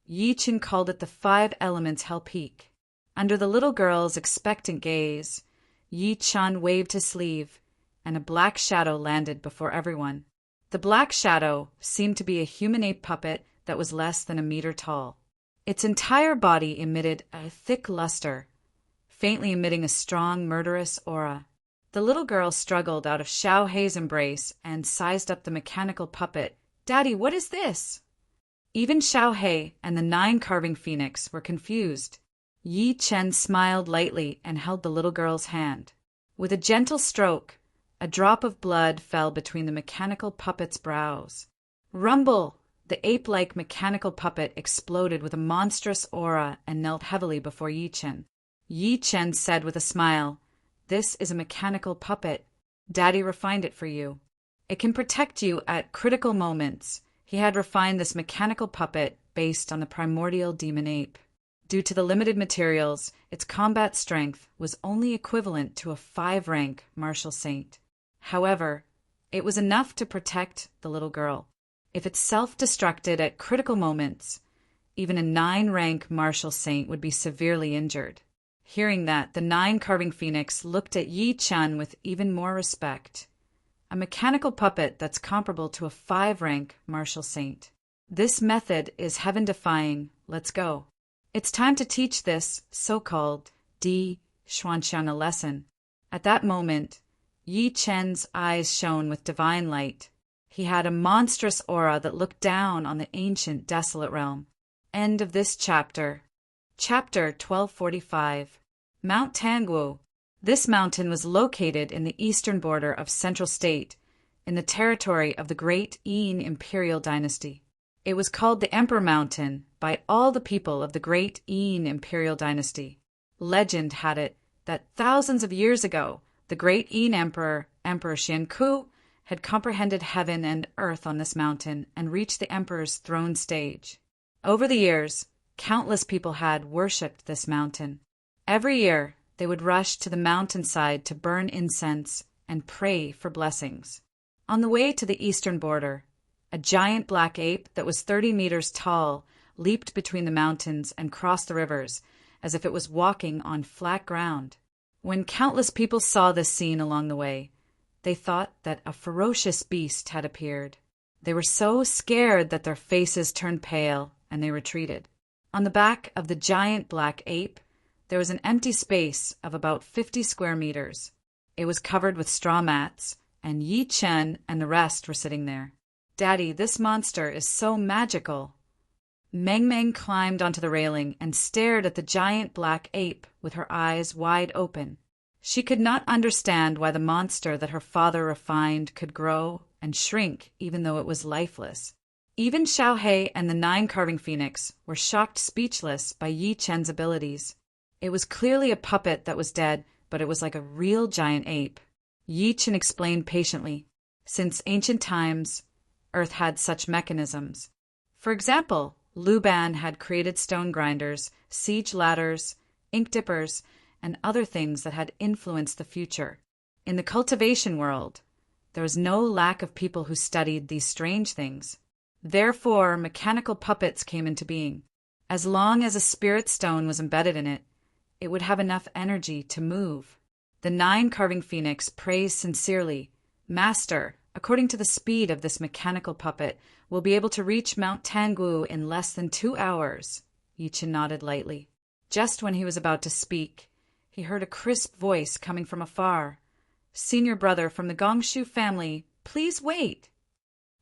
Yi Chen called it the 5 Elements Hell Peak. Under the little girl's expectant gaze, Yi Chun waved his sleeve, and a black shadow landed before everyone. The black shadow seemed to be a human ape puppet that was less than a meter tall. Its entire body emitted a thick luster, faintly emitting a strong, murderous aura. The little girl struggled out of Xiao Hei's embrace and sized up the mechanical puppet. "Daddy, what is this?" Even Xiao Hei and the 9 carving phoenix were confused. Yi Chen smiled lightly and held the little girl's hand. With a gentle stroke, a drop of blood fell between the mechanical puppet's brows. Rumble! The ape-like mechanical puppet exploded with a monstrous aura and knelt heavily before Yi Chen. Yi Chen said with a smile, "This is a mechanical puppet. Daddy refined it for you. It can protect you at critical moments." He had refined this mechanical puppet based on the primordial demon ape. Due to the limited materials, its combat strength was only equivalent to a 5-rank martial saint. However, it was enough to protect the little girl. If it self-destructed at critical moments, even a 9-rank martial saint would be severely injured. Hearing that, the 9 carving phoenix looked at Yi Chun with even more respect. A mechanical puppet that's comparable to a 5-rank martial saint. This method is heaven-defying. Let's go. It's time to teach this so-called Di Xuanxiang a lesson. At that moment, Yi Chen's eyes shone with divine light. He had a monstrous aura that looked down on the ancient, desolate realm. End of this chapter. Chapter 1245. Mount Tanguo. This mountain was located in the eastern border of Central State, in the territory of the Great Yin Imperial Dynasty. It was called the Emperor Mountain by all the people of the Great Yin Imperial Dynasty. Legend had it that thousands of years ago, the Great Yin Emperor, Emperor Xianku, had comprehended heaven and earth on this mountain and reached the emperor's throne stage. Over the years, countless people had worshipped this mountain. Every year, they would rush to the mountainside to burn incense and pray for blessings. On the way to the eastern border, a giant black ape that was 30 meters tall leaped between the mountains and crossed the rivers as if it was walking on flat ground. When countless people saw this scene along the way, they thought that a ferocious beast had appeared. They were so scared that their faces turned pale and they retreated. On the back of the giant black ape, there was an empty space of about 50 square meters. It was covered with straw mats, and Yi Chen and the rest were sitting there. "Daddy, this monster is so magical." Meng Meng climbed onto the railing and stared at the giant black ape with her eyes wide open. She could not understand why the monster that her father refined could grow and shrink even though it was lifeless. Even Xiao He and the 9 carving phoenix were shocked speechless by Yi Chen's abilities. It was clearly a puppet that was dead, but it was like a real giant ape. Yi Chen explained patiently. Since ancient times, Earth had such mechanisms. For example, Lu Ban had created stone grinders, siege ladders, ink dippers, and other things that had influenced the future. In the cultivation world, there was no lack of people who studied these strange things. Therefore, mechanical puppets came into being. As long as a spirit stone was embedded in it, it would have enough energy to move. The 9 carving phoenix praised sincerely, "Master, according to the speed of this mechanical puppet, we'll be able to reach Mount Tangu in less than 2 hours." Yi Chen nodded lightly. Just when he was about to speak, he heard a crisp voice coming from afar. "Senior brother from the Gongshu family, please wait."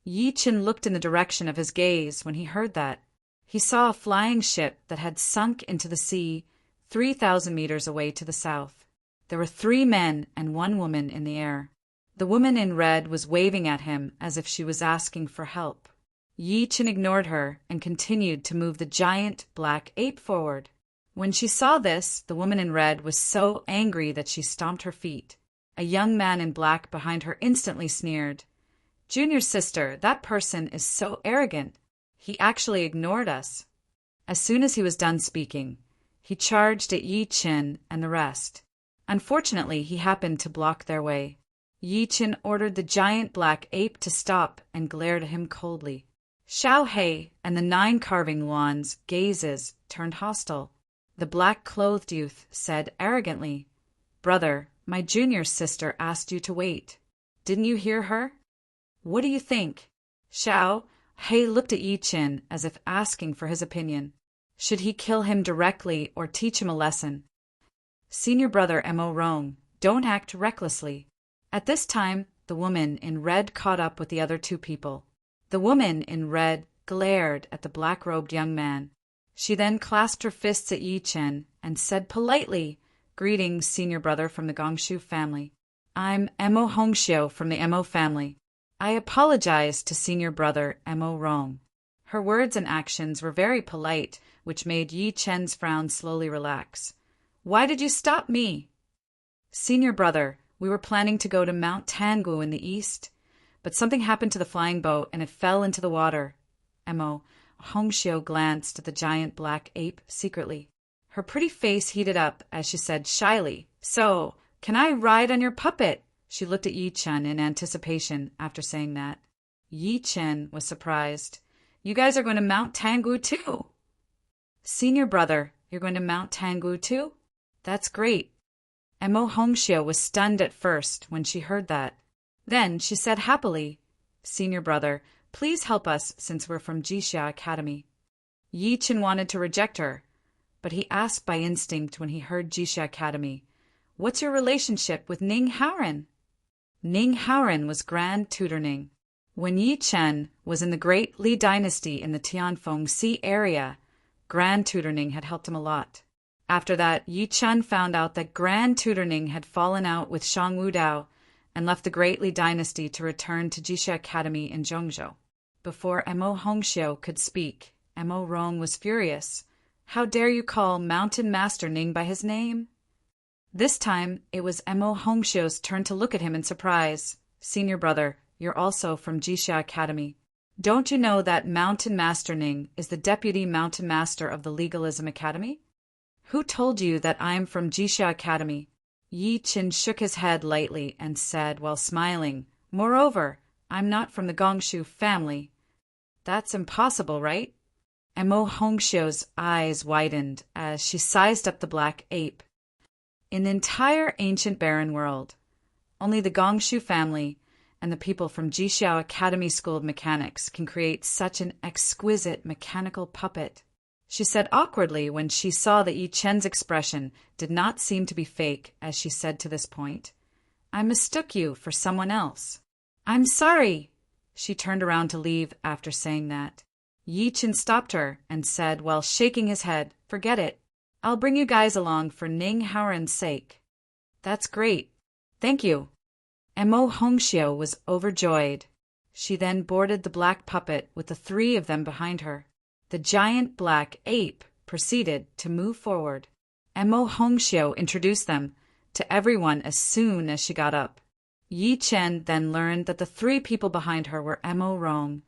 Yi Chen looked in the direction of his gaze when he heard that. He saw a flying ship that had sunk into the sea 3,000 meters away to the south. There were 3 men and 1 woman in the air. The woman in red was waving at him as if she was asking for help. Yi Chen ignored her and continued to move the giant black ape forward. When she saw this, the woman in red was so angry that she stomped her feet. A young man in black behind her instantly sneered. "Junior sister, that person is so arrogant. He actually ignored us." As soon as he was done speaking, he charged at Yi Chen and the rest. Unfortunately, he happened to block their way. Yi Chen ordered the giant black ape to stop and glared at him coldly. Xiao He and the 9 carving wands' gazes turned hostile. The black-clothed youth said arrogantly, "Brother, my junior sister asked you to wait. Didn't you hear her? What do you think?" Xiao He looked at Yi Chen as if asking for his opinion. Should he kill him directly or teach him a lesson? "Senior brother Mo Rong, don't act recklessly." At this time, the woman in red caught up with the other 2 people. The woman in red glared at the black-robed young man. She then clasped her fists at Yi Chen and said politely, "Greetings, senior brother from the Gongshu family. I'm Mo Hongxiu from the Mo family. I apologize to senior brother Mo Rong." Her words and actions were very polite, which made Yi Chen's frown slowly relax. "Why did you stop me?" "Senior brother, we were planning to go to Mount Tangu in the east, but something happened to the flying boat and it fell into the water." Mo Hongxiu glanced at the giant black ape secretly. Her pretty face heated up as she said shyly, "So, can I ride on your puppet?" She looked at Yi Chen in anticipation after saying that. Yi Chen was surprised. "You guys are going to Mount Tangu too?" "Senior brother, you're going to Mount Tangu too? That's great." Mo Hongxiu was stunned at first when she heard that. Then she said happily, "Senior brother, please help us since we're from Jixia Academy." Yi Chen wanted to reject her, but he asked by instinct when he heard Jisha Academy, "What's your relationship with Ning Haoren?" Ning Haoren was Grand Tutor Ning. When Yi Chen was in the Great Li Dynasty in the Tianfeng Sea area, Grand Tutor Ning had helped him a lot. After that, Yi Chen found out that Grand Tutor Ning had fallen out with Shang Wudao and left the Great Li Dynasty to return to Jisha Academy in Zhongzhou. Before Mo Hongxiu could speak, Mo Rong was furious. "How dare you call Mountain Master Ning by his name?" This time, it was Mo Hongxiu's turn to look at him in surprise. "Senior brother, you're also from Jisha Academy. Don't you know that Mountain Master Ning is the Deputy Mountain Master of the Legalism Academy?" "Who told you that I'm from Jisha Academy?" Yi Chen shook his head lightly and said while smiling, "Moreover, I'm not from the Gongshu family." "That's impossible, right?" Mo Hongxiu's eyes widened as she sized up the black ape. In the entire ancient barren world, only the Gongshu family and the people from Jisha Academy School of Mechanics can create such an exquisite mechanical puppet, she said awkwardly when she saw that Yi Chen's expression did not seem to be fake as she said to this point, "I mistook you for someone else." "I'm sorry." She turned around to leave after saying that. Yi Chen stopped her and said while shaking his head, "Forget it. I'll bring you guys along for Ning Haoren's sake." "That's great. Thank you." Mo Hongxiu was overjoyed. She then boarded the black puppet with the three of them behind her. The giant black ape proceeded to move forward. Mo Hongxiu introduced them to everyone as soon as she got up. Yi Chen then learned that the three people behind her were Mo Rong,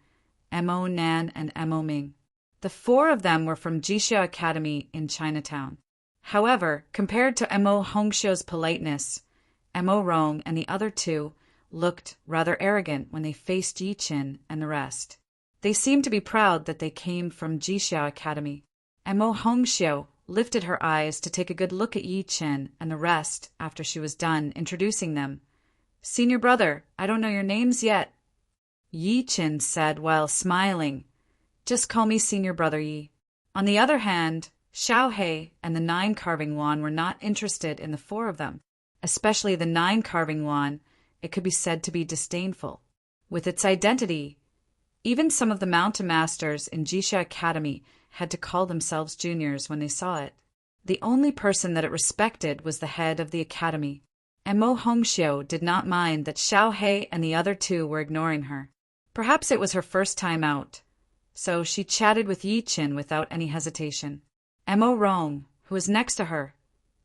Mo Nan, and Mo Ming. The four of them were from Jisha Academy in Chinatown. However, compared to Mo Hongxiu's politeness, Mo Rong and the other two looked rather arrogant when they faced Yi Chen and the rest. They seemed to be proud that they came from Jisha Academy. Mo Hongxiu lifted her eyes to take a good look at Yi Chen and the rest after she was done introducing them. "Senior brother, I don't know your names yet." Yi Chen said while smiling, "Just call me Senior Brother Yi." On the other hand, Xiao He and the 9 carving wand were not interested in the four of them, especially the 9 carving wand. It could be said to be disdainful. With its identity, even some of the mountain masters in Jisha Academy had to call themselves juniors when they saw it. The only person that it respected was the head of the academy. And Mo Hongxiu did not mind that Xiao He and the other two were ignoring her. Perhaps it was her first time out, so she chatted with Yi Chen without any hesitation. Mo Rong, who was next to her,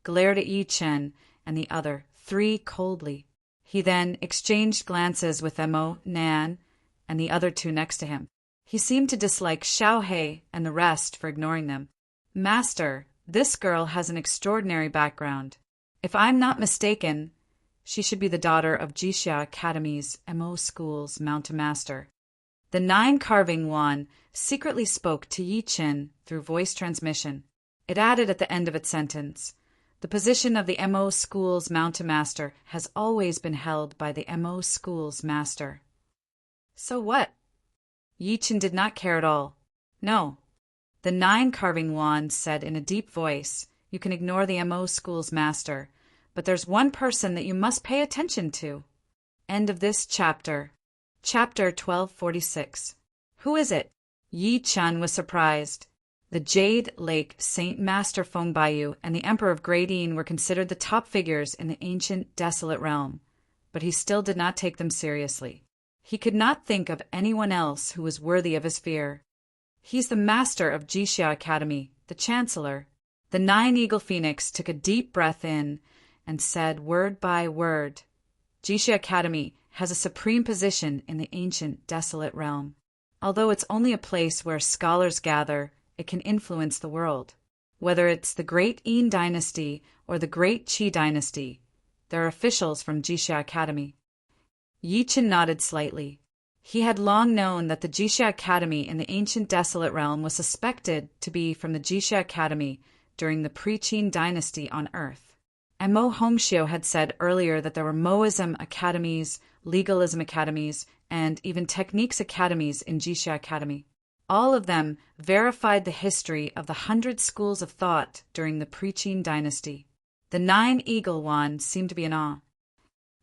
glared at Yi Chen and the other three coldly. He then exchanged glances with Mo Nan and the other two next to him. He seemed to dislike Xiao He and the rest for ignoring them. "Master, this girl has an extraordinary background. If I'm not mistaken, she should be the daughter of Jisha Academy's Mo School's Mountain Master." The 9 carving wand secretly spoke to Yi Chen through voice transmission. It added at the end of its sentence, "The position of the Mo School's Mountain Master has always been held by the Mo School's Master." So what? Yi Chen did not care at all. "No." The 9 carving wand said in a deep voice, "You can ignore the Mo School's Master, but there's one person that you must pay attention to." End of this chapter. Chapter 1246. Who is it? Yi Chen was surprised. The Jade Lake Saint Master Feng Baiyu and the Emperor of Gradine were considered the top figures in the ancient desolate realm, but he still did not take them seriously. He could not think of anyone else who was worthy of his fear. "He's the master of Jisha Academy, the Chancellor." The 9 Eagle Phoenix took a deep breath in and said word by word, "Jisha Academy has a supreme position in the ancient desolate realm. Although it's only a place where scholars gather, it can influence the world. Whether it's the Great Yin Dynasty or the Great Qi Dynasty, there are officials from Jisha Academy." Yi Chen nodded slightly. He had long known that the Jisha Academy in the ancient desolate realm was suspected to be from the Jisha Academy during the pre-Qin dynasty on Earth. And Mo Hongxiu had said earlier that there were Moism academies, legalism academies, and even techniques academies in Jisha Academy. All of them verified the history of the 100 schools of thought during the Preaching Dynasty. The 9-eagle wand seemed to be in awe.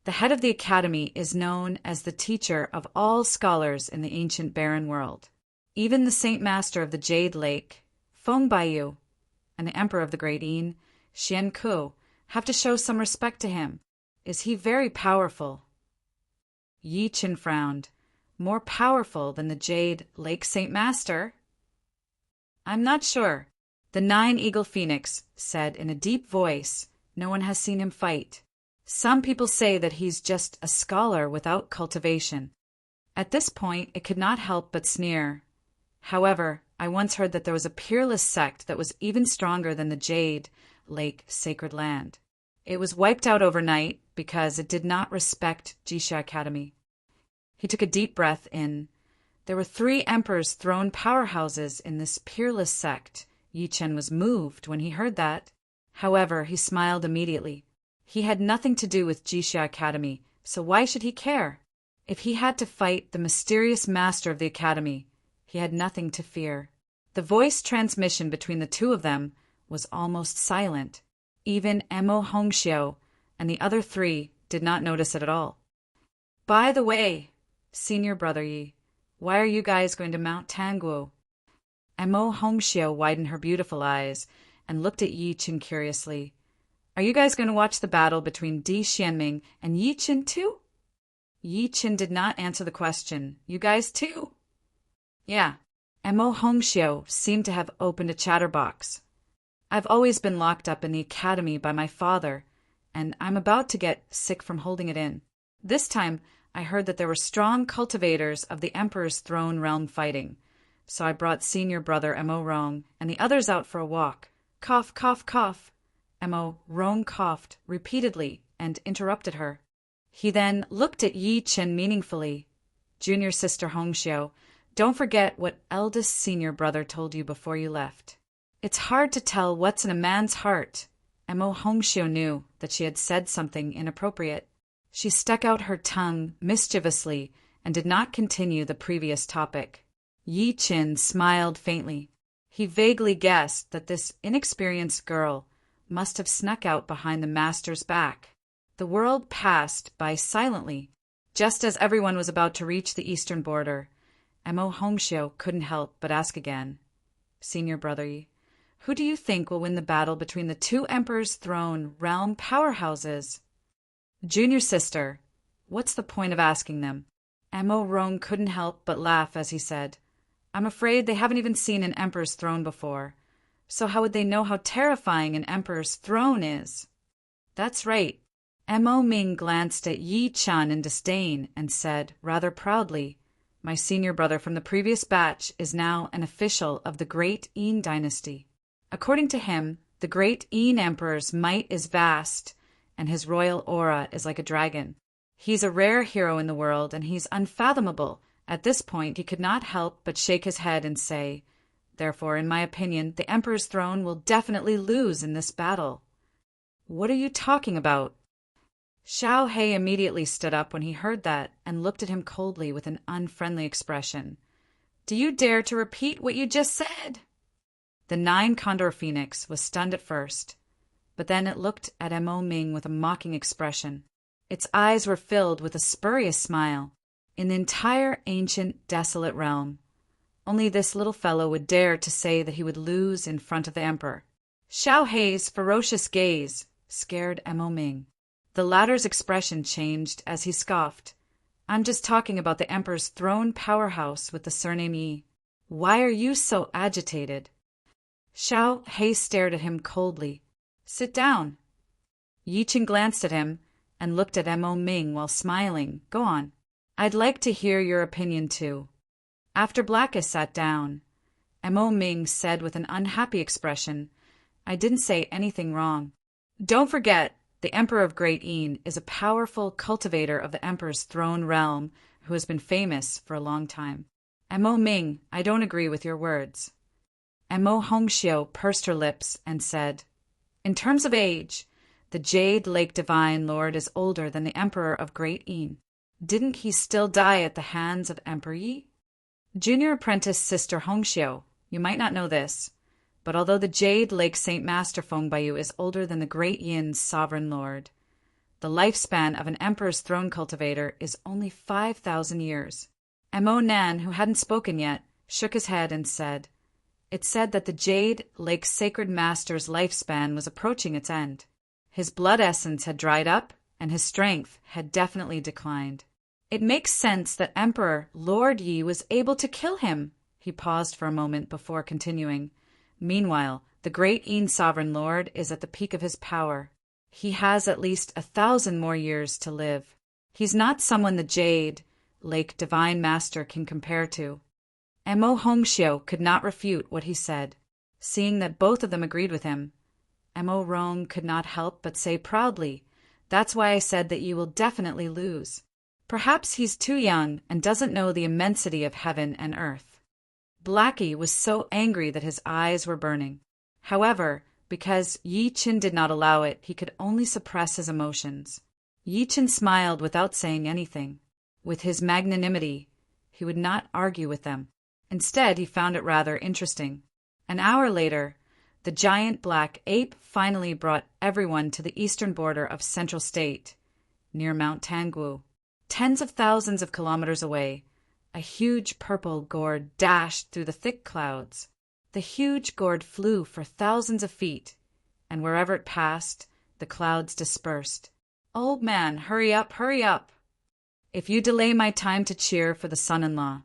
The head of the academy is known as the teacher of all scholars in the ancient barren world. Even the Saint Master of the Jade Lake, Feng Baiyu, and the Emperor of the Great Yin, Xian Ku, have to show some respect to him. Is he very powerful? Yi Qin frowned. More powerful than the Jade Lake Saint Master? I'm not sure. The 9-eagle phoenix said in a deep voice. No one has seen him fight. Some people say that he's just a scholar without cultivation. At this point, it could not help but sneer. However, I once heard that there was a peerless sect that was even stronger than the Jade Lake Sacred Land. It was wiped out overnight because it did not respect Jisha Academy. He took a deep breath in. There were 3 Emperor's Throne powerhouses in this peerless sect. Yi Chen was moved when he heard that. However, he smiled immediately. He had nothing to do with Jisha Academy, so why should he care? If he had to fight the mysterious master of the academy, he had nothing to fear. The voice transmission between the two of them was almost silent. Even Emo Hongxiu and the other 3 did not notice it at all. By the way, Senior Brother Yi, why are you guys going to Mount Tangguo? Emo Hongxiu widened her beautiful eyes and looked at Yi Qin curiously. Are you guys going to watch the battle between Di Xianming and Yi Qin too? Yi Qin did not answer the question. You guys too? Yeah. Emo Hongxiu seemed to have opened a chatterbox. I've always been locked up in the academy by my father, and I'm about to get sick from holding it in. This time, I heard that there were strong cultivators of the Emperor's Throne realm fighting, so I brought Senior Brother Emo Rong and the others out for a walk. Cough, cough, cough. Emo Rong coughed repeatedly and interrupted her. He then looked at Yi Qin meaningfully. Junior Sister Hongxiu, don't forget what eldest Senior Brother told you before you left. It's hard to tell what's in a man's heart. Emo Hongxiu knew that she had said something inappropriate. She stuck out her tongue mischievously and did not continue the previous topic. Yi Qin smiled faintly. He vaguely guessed that this inexperienced girl must have snuck out behind the master's back. The world passed by silently. Just as everyone was about to reach the eastern border, Emo Hongxiu couldn't help but ask again. Senior Brother Yi, who do you think will win the battle between the 2 Emperor's Throne realm powerhouses? Junior Sister, what's the point of asking them? Emo Rong couldn't help but laugh as he said, I'm afraid they haven't even seen an Emperor's Throne before, so how would they know how terrifying an Emperor's Throne is? That's right. Emo Ming glanced at Yi Chan in disdain and said, rather proudly, my senior brother from the previous batch is now an official of the Great Yin Dynasty. According to him, the Great Yin Emperor's might is vast, and his royal aura is like a dragon. He's a rare hero in the world, and he's unfathomable. At this point, he could not help but shake his head and say, therefore, in my opinion, the Emperor's Throne will definitely lose in this battle. What are you talking about? Xiao He immediately stood up when he heard that and looked at him coldly with an unfriendly expression. Do you dare to repeat what you just said? The 9-condor phoenix was stunned at first, but then it looked at Emo Ming with a mocking expression. Its eyes were filled with a spurious smile. In the entire ancient, desolate realm, only this little fellow would dare to say that he would lose in front of the Emperor. Xiao Hei's ferocious gaze scared Emo Ming. The latter's expression changed as he scoffed. I'm just talking about the Emperor's Throne powerhouse with the surname Yi. Why are you so agitated? Xiao Hei stared at him coldly. Sit down. Yi Qin glanced at him and looked at Emo Ming while smiling. Go on. I'd like to hear your opinion too. After Blackus sat down, Emo Ming said with an unhappy expression, I didn't say anything wrong. Don't forget, the Emperor of Great Yin is a powerful cultivator of the Emperor's Throne realm who has been famous for a long time. Emo Ming, I don't agree with your words. Emo Hongxiu pursed her lips and said, in terms of age, the Jade Lake Divine Lord is older than the Emperor of Great Yin. Didn't he still die at the hands of Emperor Yi? Junior apprentice Sister Hongxiu, you might not know this, but although the Jade Lake Saint Master Fengbayu is older than the Great Yin's sovereign lord, the lifespan of an emperor's throne cultivator is only 5,000 years. Mo Nan, who hadn't spoken yet, shook his head and said, "It said that the Jade Lake Sacred Master's lifespan was approaching its end. His blood essence had dried up, and his strength had definitely declined. It makes sense that Emperor Lord Yi was able to kill him." He paused for a moment before continuing. "Meanwhile, the Great Yin Sovereign Lord is at the peak of his power. He has at least 1,000 more years to live. He's not someone the Jade Lake Divine Master can compare to." Mo Hongxiu could not refute what he said. Seeing that both of them agreed with him, Mo Rong could not help but say proudly, "That's why I said that you will definitely lose. Perhaps he's too young and doesn't know the immensity of heaven and earth." Blackie was so angry that his eyes were burning. However, because Yi Qin did not allow it, he could only suppress his emotions. Yi Qin smiled without saying anything. With his magnanimity, he would not argue with them. Instead, he found it rather interesting. An hour later, the giant black ape finally brought everyone to the eastern border of Central State, near Mount Tangu. Tens of thousands of kilometers away, a huge purple gourd dashed through the thick clouds. The huge gourd flew for thousands of feet, and wherever it passed, the clouds dispersed. "Old man, hurry up, hurry up! If you delay my time to cheer for the son-in-law,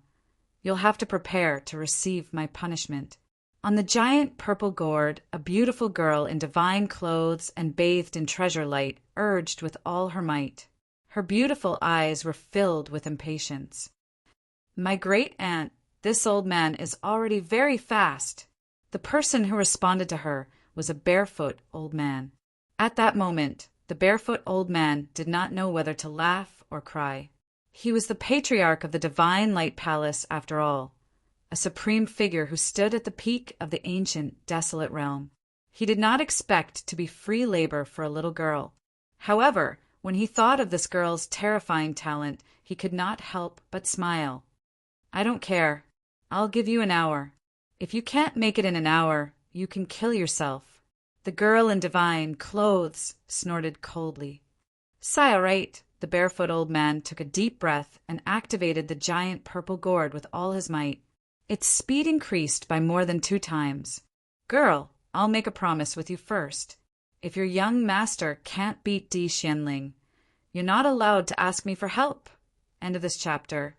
you'll have to prepare to receive my punishment." On the giant purple gourd, a beautiful girl in divine clothes and bathed in treasure light urged with all her might. Her beautiful eyes were filled with impatience. "My great-aunt, this old man is already very fast." The person who responded to her was a barefoot old man. At that moment, the barefoot old man did not know whether to laugh or cry. He was the patriarch of the Divine Light Palace after all, a supreme figure who stood at the peak of the ancient, desolate realm. He did not expect to be free labor for a little girl. However, when he thought of this girl's terrifying talent, he could not help but smile. "I don't care. I'll give you an hour. If you can't make it in an hour, you can kill yourself." The girl in divine clothes snorted coldly. "Say all right." The barefoot old man took a deep breath and activated the giant purple gourd with all his might. Its speed increased by more than 2 times. "Girl, I'll make a promise with you first. If your young master can't beat Di Xianling, you're not allowed to ask me for help." End of this chapter.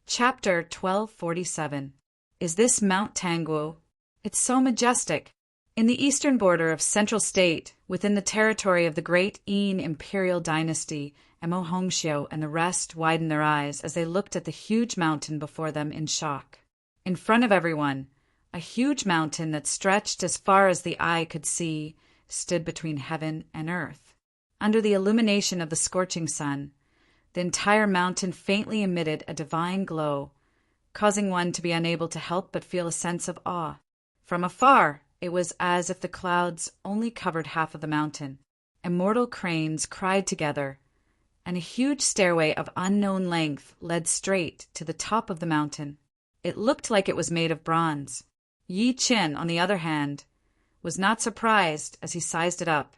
Chapter 1247. Is this Mount Tangu? It's so majestic. In the eastern border of Central State, within the territory of the Great Yin Imperial Dynasty, Mo Hongxiu and the rest widened their eyes as they looked at the huge mountain before them in shock. In front of everyone, a huge mountain that stretched as far as the eye could see stood between heaven and earth. Under the illumination of the scorching sun, the entire mountain faintly emitted a divine glow, causing one to be unable to help but feel a sense of awe. From afar, it was as if the clouds only covered half of the mountain. Immortal cranes cried together, and a huge stairway of unknown length led straight to the top of the mountain. It looked like it was made of bronze. Yi Qin, on the other hand, was not surprised as he sized it up,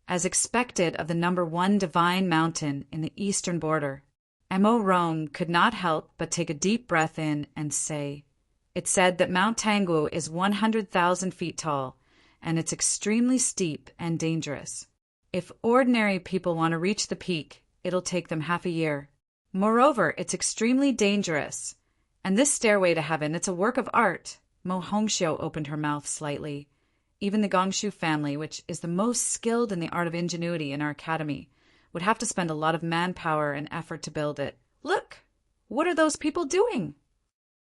as expected of the number 1 divine mountain in the eastern border. Mo Rong could not help but take a deep breath in and say, "It said that Mount Tangu is 100,000 feet tall, and it's extremely steep and dangerous. If ordinary people want to reach the peak, it'll take them half a year. Moreover, it's extremely dangerous. And this stairway to heaven, it's a work of art." Mo Hongxiu opened her mouth slightly. Even the Gongshu family, which is the most skilled in the art of ingenuity in our academy, would have to spend a lot of manpower and effort to build it. "Look! What are those people doing?"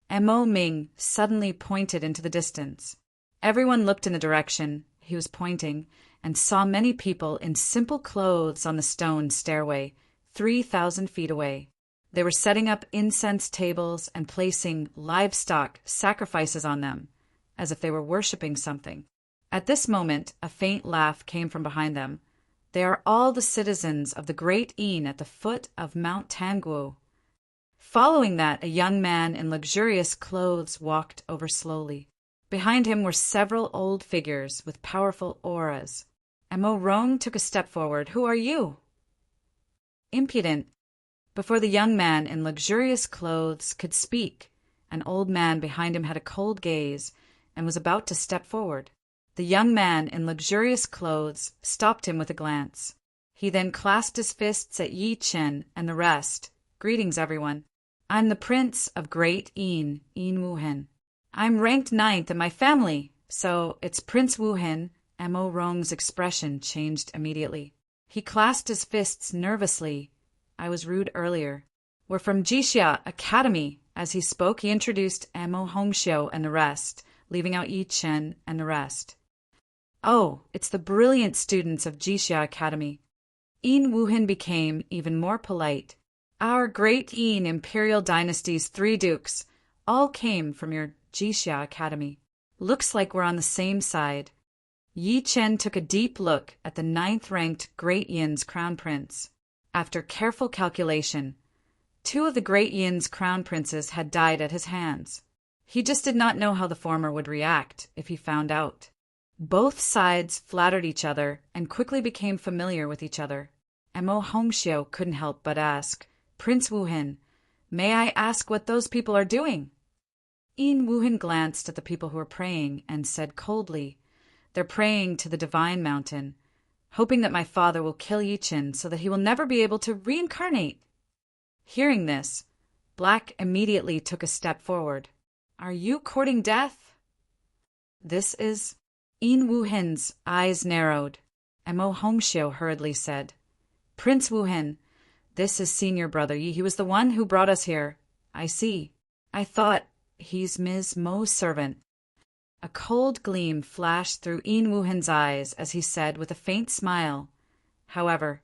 Mo Ming suddenly pointed into the distance. Everyone looked in the direction he was pointing and saw many people in simple clothes on the stone stairway, 3,000 feet away. They were setting up incense tables and placing livestock sacrifices on them, as if they were worshipping something. At this moment, a faint laugh came from behind them. "They are all the citizens of the Great Yin at the foot of Mount Tangu." Following that, a young man in luxurious clothes walked over slowly. Behind him were several old figures with powerful auras. Emo Rong took a step forward. "Who are you?" Impudent. Before the young man in luxurious clothes could speak, an old man behind him had a cold gaze and was about to step forward. The young man in luxurious clothes stopped him with a glance. He then clasped his fists at Yi Chen and the rest. "Greetings, everyone. I'm the Prince of Great Yin, Yin Wuhen. I'm ranked 9th in my family, so it's Prince Wuhen." Emo Rong's expression changed immediately. He clasped his fists nervously. "I was rude earlier. We're from Jixia Academy." As he spoke, he introduced Emo Hongxiu and the rest, leaving out Yi Chen and the rest. "Oh, it's the brilliant students of Jixia Academy." Yin Wuhen became even more polite. "Our great Yin Imperial Dynasty's 3 dukes all came from your Jixia Academy. Looks like we're on the same side." Yi Chen took a deep look at the 9th-ranked Great Yin's crown prince. After careful calculation, 2 of the Great Yin's crown princes had died at his hands. He just did not know how the former would react if he found out. Both sides flattered each other and quickly became familiar with each other. Emo Hongxiu couldn't help but ask, "Prince Wuhen, may I ask what those people are doing?" Yin Wuhen glanced at the people who were praying and said coldly, "They're praying to the divine mountain, hoping that my father will kill Yi Chen so that he will never be able to reincarnate." Hearing this, Black immediately took a step forward. "Are you courting death?" "This is—" Yin Wuhen's eyes narrowed. Emo Hongxiu hurriedly said, "Prince Wuhen, this is senior brother Yi. He was the one who brought us here." "I see. I thought he's Ms. Mo's servant." A cold gleam flashed through Yin Wuhen's eyes as he said with a faint smile, "However,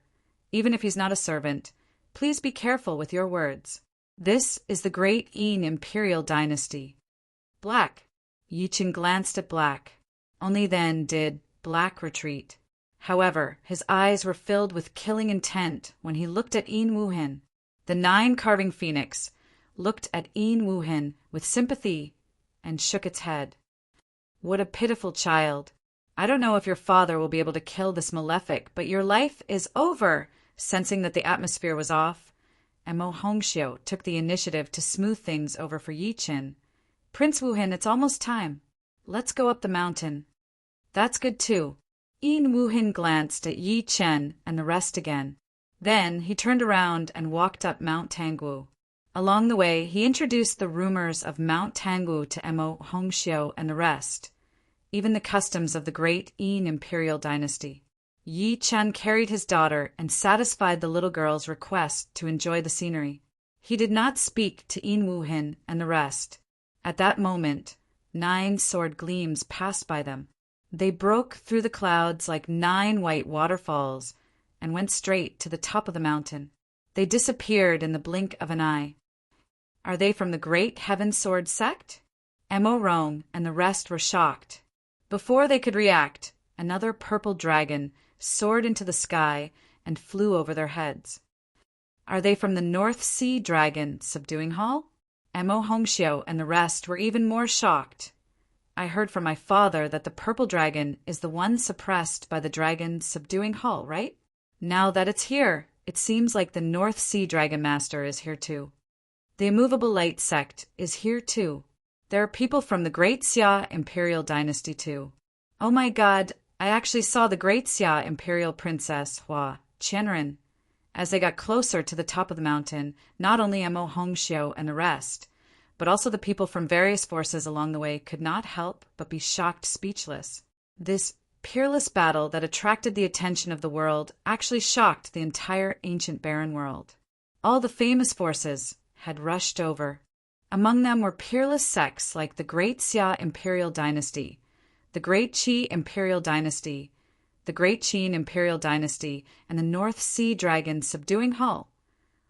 even if he's not a servant, please be careful with your words. This is the Great Yin Imperial Dynasty." "Black." Yi Chen glanced at Black. Only then did Black retreat. However, his eyes were filled with killing intent when he looked at Yin Wuhen. The 9-carving phoenix looked at Yin Wuhen with sympathy and shook its head. "What a pitiful child. I don't know if your father will be able to kill this malefic, but your life is over." Sensing that the atmosphere was off, Emo Hongxiu took the initiative to smooth things over for Yi Chen. "Prince Wuhen, it's almost time. Let's go up the mountain." "That's good too." Yin Wuhen glanced at Yi Chen and the rest again. Then he turned around and walked up Mount Tangwu. Along the way, he introduced the rumors of Mount Tangwu to Emo Hongxiu and the rest, even the customs of the Great Yin Imperial Dynasty. Yi Chen carried his daughter and satisfied the little girl's request to enjoy the scenery. He did not speak to Yin Wuhen and the rest. At that moment, 9 sword gleams passed by them. They broke through the clouds like 9 white waterfalls and went straight to the top of the mountain. They disappeared in the blink of an eye. "Are they from the Great Heaven Sword sect?" Emo Rong and the rest were shocked. Before they could react, another purple dragon soared into the sky and flew over their heads. "Are they from the North Sea Dragon Subduing Hall?" Emo Hongxiu and the rest were even more shocked. "I heard from my father that the purple dragon is the one suppressed by the Dragon Subduing Hall, right? Now that it's here, it seems like the North Sea Dragon Master is here too. The Immovable Light sect is here too. There are people from the Great Xia Imperial Dynasty too. Oh my god, I actually saw the Great Xia Imperial Princess Hua Qianren." As they got closer to the top of the mountain, not only Emo Hongxiu and the rest, but also the people from various forces along the way could not help but be shocked speechless. This peerless battle that attracted the attention of the world actually shocked the entire ancient barren world. All the famous forces had rushed over. Among them were peerless sects like the Great Xia Imperial Dynasty, the Great Qi Imperial Dynasty, the Great Qin Imperial Dynasty, and the North Sea Dragon Subduing Hall.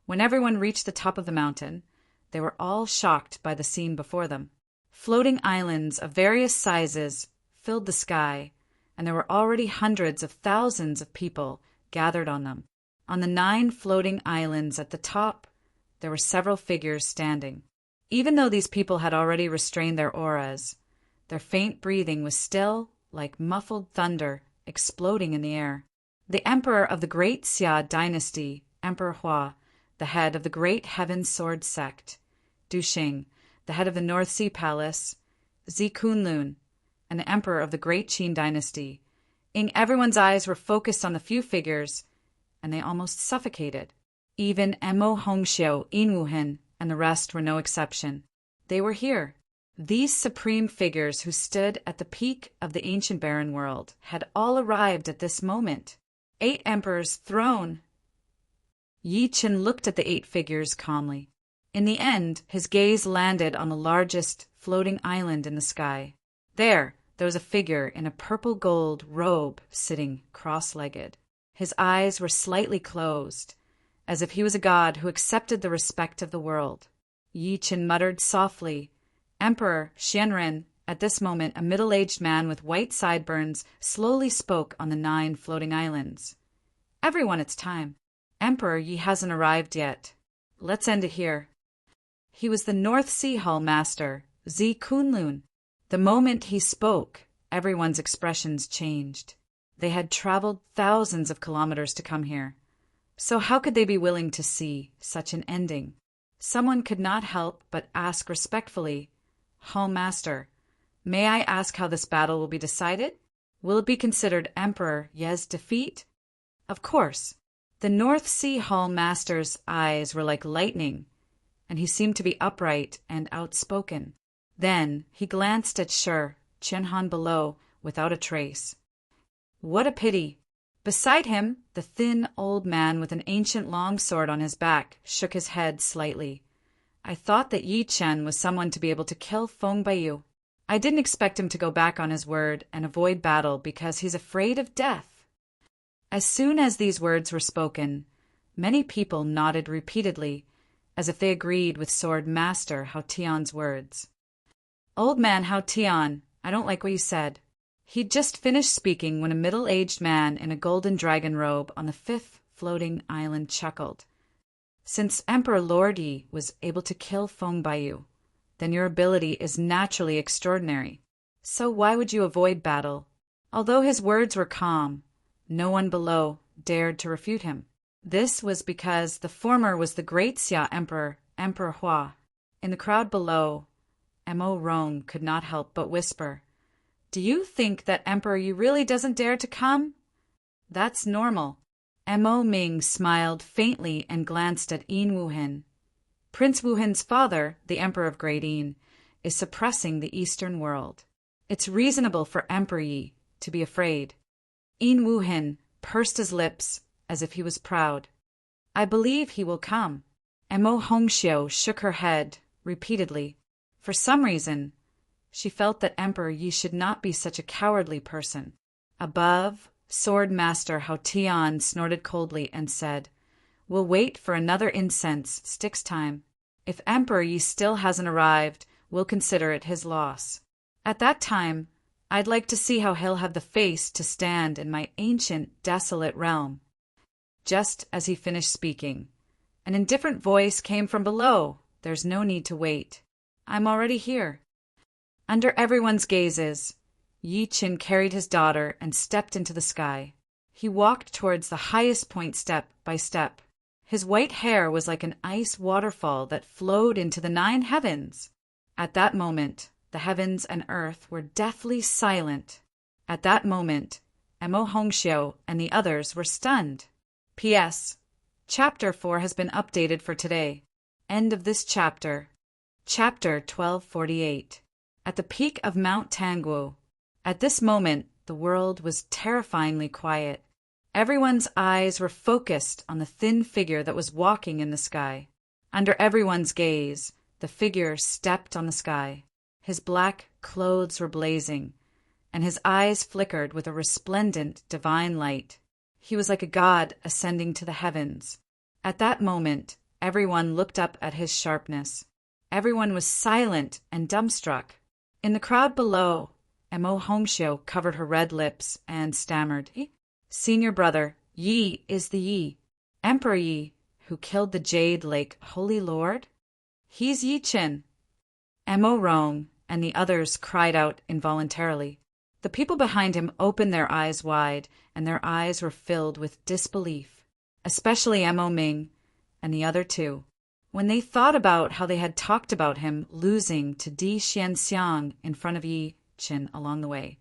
When everyone reached the top of the mountain, they were all shocked by the scene before them. Floating islands of various sizes filled the sky, and there were already hundreds of thousands of people gathered on them. On the 9 floating islands at the top, there were several figures standing. Even though these people had already restrained their auras, their faint breathing was still like muffled thunder exploding in the air. The emperor of the Great Xia dynasty, Emperor Hua, the head of the Great Heaven Sword sect, Du Xing, the head of the North Sea Palace, Zi Kunlun, and the emperor of the Great Qin dynasty. Everyone's eyes were focused on the few figures, and they almost suffocated. Even Mo Hongxiu, Yin Wuhen, and the rest were no exception. They were here. These supreme figures who stood at the peak of the ancient barren world had all arrived at this moment. 8 emperors thrown. Yi Qin looked at the 8 figures calmly. In the end, his gaze landed on the largest floating island in the sky. There was a figure in a purple gold robe sitting cross-legged. His eyes were slightly closed, as if he was a god who accepted the respect of the world. Yi Qin muttered softly. Emperor Xianren, at this moment a middle-aged man with white sideburns, slowly spoke on the 9 floating islands. Everyone, it's time. Emperor Yi hasn't arrived yet. Let's end it here. He was the North Sea Hall Master, Zi Kunlun. The moment he spoke, everyone's expressions changed. They had traveled thousands of kilometers to come here. So how could they be willing to see such an ending? Someone could not help but ask respectfully, Hall Master, may I ask how this battle will be decided? Will it be considered Emperor Ye's defeat? Of course. The North Sea Hall Master's eyes were like lightning, and he seemed to be upright and outspoken. Then he glanced at Qianhan below without a trace. What a pity! Beside him, the thin old man with an ancient long sword on his back shook his head slightly. I thought that Yi Chen was someone to be able to kill Feng Baiyu. I didn't expect him to go back on his word and avoid battle because he's afraid of death. As soon as these words were spoken, many people nodded repeatedly, as if they agreed with Sword Master Hao Tian's words. Old man Hao Tian, I don't like what you said. He'd just finished speaking when a middle-aged man in a golden dragon robe on the 5th floating island chuckled. Since Emperor Lord Yi was able to kill Feng Baiyu, then your ability is naturally extraordinary. So why would you avoid battle? Although his words were calm, no one below dared to refute him. This was because the former was the Great Xia Emperor, Emperor Hua. In the crowd below, Mo Rong could not help but whisper, Do you think that Emperor Yi really doesn't dare to come? That's normal. Mo Ming smiled faintly and glanced at Yin Wuhen. Prince Wuhen's father, the Emperor of Great Yin, is suppressing the Eastern world. It's reasonable for Emperor Yi to be afraid. Yin Wuhen pursed his lips as if he was proud. I believe he will come. Mo Hongxiu shook her head repeatedly. For some reason, she felt that Emperor Yi should not be such a cowardly person. Above, Sword Master Hao Tian snorted coldly and said, We'll wait for another incense stick's time. If Emperor Yi still hasn't arrived, we'll consider it his loss. At that time, I'd like to see how he'll have the face to stand in my ancient, desolate realm. Just as he finished speaking, an indifferent voice came from below. There's no need to wait. I'm already here. Under everyone's gazes, Yi Qin carried his daughter and stepped into the sky. He walked towards the highest point step by step. His white hair was like an ice waterfall that flowed into the 9 heavens. At that moment, the heavens and earth were deathly silent. At that moment, Mo Hongxiu and the others were stunned. P.S. Chapter 4 has been updated for today. End of this chapter. Chapter 1248. At the peak of Mount Tangguo. At this moment, the world was terrifyingly quiet. Everyone's eyes were focused on the thin figure that was walking in the sky. Under everyone's gaze, the figure stepped on the sky. His black clothes were blazing, and his eyes flickered with a resplendent divine light. He was like a god ascending to the heavens. At that moment, everyone looked up at his sharpness. Everyone was silent and dumbstruck. In the crowd below, Mo Hongxiu covered her red lips and stammered, Senior brother, Yi is the Yi. Emperor Yi, who killed the Jade Lake Holy Lord? He's Yi Qin. Mo Rong and the others cried out involuntarily. The people behind him opened their eyes wide, and their eyes were filled with disbelief, especially Mo Ming and the other two, when they thought about how they had talked about him losing to Di Xianxiang in front of Yi Qin along the way.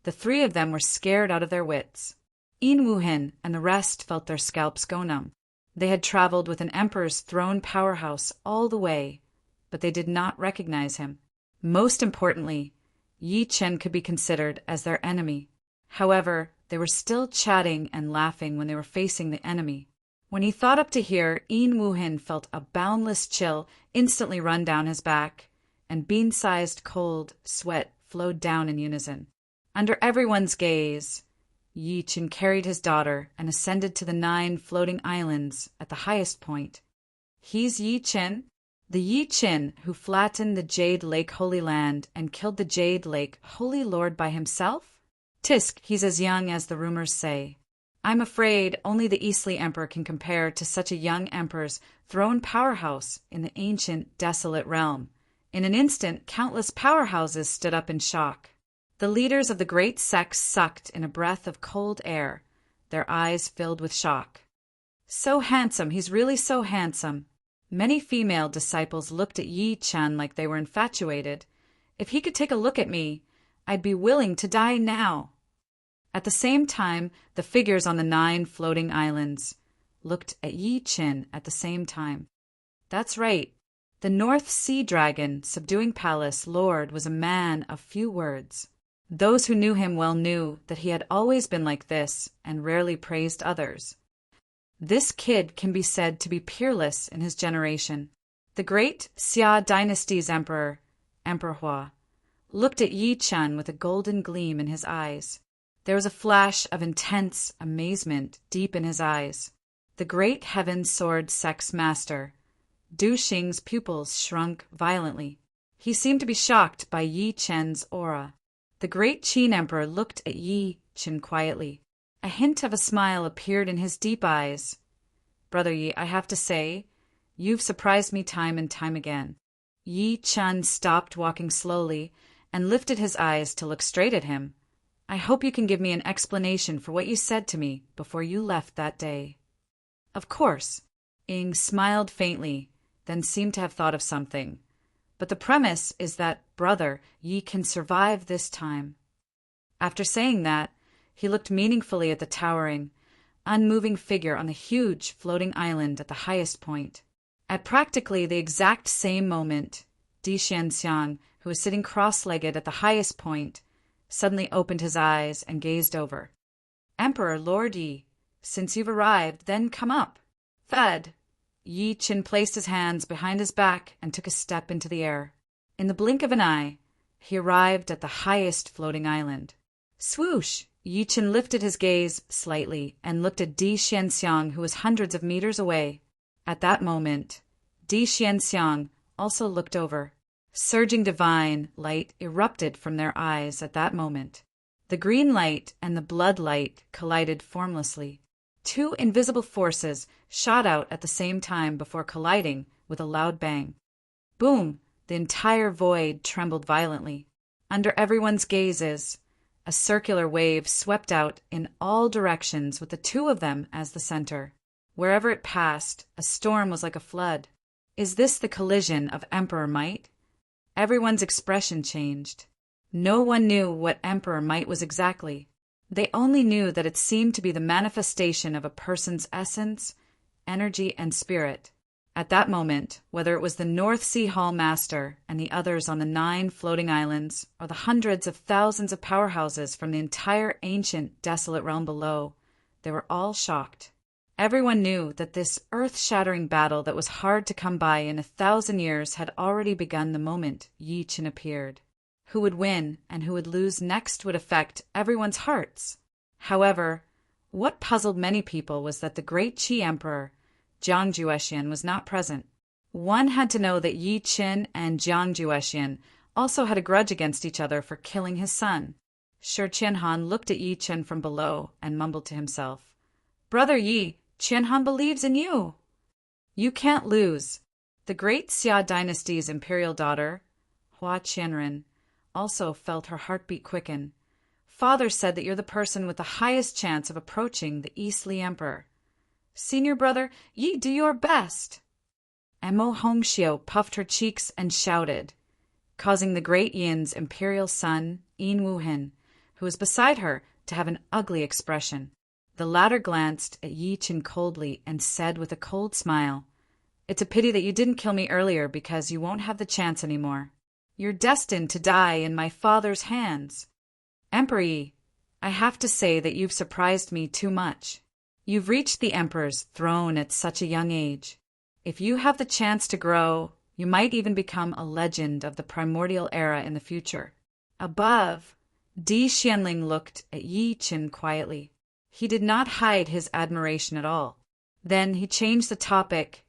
The three of them were scared out of their wits. Yin Wuhin and the rest felt their scalps go numb. They had traveled with an emperor's throne powerhouse all the way, but they did not recognize him. Most importantly, Yi Qin could be considered as their enemy. However, they were still chatting and laughing when they were facing the enemy. When he thought up to here, Yin Wuhin felt a boundless chill instantly run down his back, and bean-sized cold sweat flowed down in unison. Under everyone's gaze, Yi Qin carried his daughter and ascended to the 9 floating islands at the highest point. He's Yi Qin, the Yi Qin who flattened the Jade Lake Holy Land and killed the Jade Lake Holy Lord by himself? Tisk, he's as young as the rumors say. I'm afraid only the Eastly Emperor can compare to such a young emperor's throne powerhouse in the ancient, desolate realm. In an instant, countless powerhouses stood up in shock. The leaders of the great sects sucked in a breath of cold air, their eyes filled with shock. So handsome, he's really so handsome. Many female disciples looked at Yi Qin like they were infatuated. If he could take a look at me, I'd be willing to die now. At the same time, the figures on the 9 floating islands looked at Yi Qin at the same time. That's right. The North Sea Dragon, subduing palace lord, was a man of few words. Those who knew him well knew that he had always been like this and rarely praised others. This kid can be said to be peerless in his generation. The great Xia dynasty's emperor, Emperor Hua, looked at Yi Qin with a golden gleam in his eyes. There was a flash of intense amazement deep in his eyes. The great Heaven Sword Sect's master, Du Xing's pupils shrunk violently. He seemed to be shocked by Yi Qin's aura. The great Qin emperor looked at Yi Qin quietly. A hint of a smile appeared in his deep eyes. Brother Yi, I have to say, you've surprised me time and time again. Yi Qin stopped walking slowly and lifted his eyes to look straight at him. I hope you can give me an explanation for what you said to me before you left that day. Of course. Ying smiled faintly, then seemed to have thought of something. But the premise is that, brother, ye can survive this time. After saying that, he looked meaningfully at the towering, unmoving figure on the huge floating island at the highest point. At practically the exact same moment, Di Xianxiang, who was sitting cross-legged at the highest point, suddenly opened his eyes and gazed over. Emperor Lord Yi, since you've arrived, then come up. Thud. Yi Qin placed his hands behind his back and took a step into the air. In the blink of an eye, he arrived at the highest floating island. Swoosh! Yi Qin lifted his gaze slightly and looked at Di Xianxiang, who was hundreds of meters away. At that moment, Di Xianxiang also looked over. Surging divine light erupted from their eyes at that moment. The green light and the blood light collided formlessly. 2 invisible forces shot out at the same time before colliding with a loud bang. Boom! The entire void trembled violently. Under everyone's gazes, a circular wave swept out in all directions with the 2 of them as the center. Wherever it passed, a storm was like a flood. Is this the collision of Emperor Might? Everyone's expression changed. No one knew what Emperor Might was exactly. They only knew that it seemed to be the manifestation of a person's essence, energy, and spirit. At that moment, whether it was the North Sea Hall Master and the others on the 9 floating islands, or the hundreds of thousands of powerhouses from the entire ancient, desolate realm below, they were all shocked. Everyone knew that this earth-shattering battle that was hard to come by in 1,000 years had already begun the moment Yi Qin appeared. Who would win and who would lose next would affect everyone's hearts. However, what puzzled many people was that the great Qi Emperor, Jiang Juexian, was not present. One had to know that Yi Qin and Jiang Juexian also had a grudge against each other for killing his son. Shi Qianhan looked at Yi Qin from below and mumbled to himself, "Brother Yi, Qianhan believes in you." You can't lose. The great Xia dynasty's imperial daughter, Hua Qianren, also felt her heartbeat quicken. Father said that you're the person with the highest chance of approaching the Eastly Emperor. Senior brother, ye do your best. Emo Hongxiu puffed her cheeks and shouted, causing the great Yin's imperial son, Yin Wuhen, who was beside her, to have an ugly expression. The latter glanced at Yi Qin coldly and said with a cold smile, "It's a pity that you didn't kill me earlier because you won't have the chance anymore. You're destined to die in my father's hands. Emperor Yi, I have to say that you've surprised me too much. You've reached the emperor's throne at such a young age. If you have the chance to grow, you might even become a legend of the primordial era in the future." Above, Di Xianling looked at Yi Qin quietly. He did not hide his admiration at all. Then he changed the topic.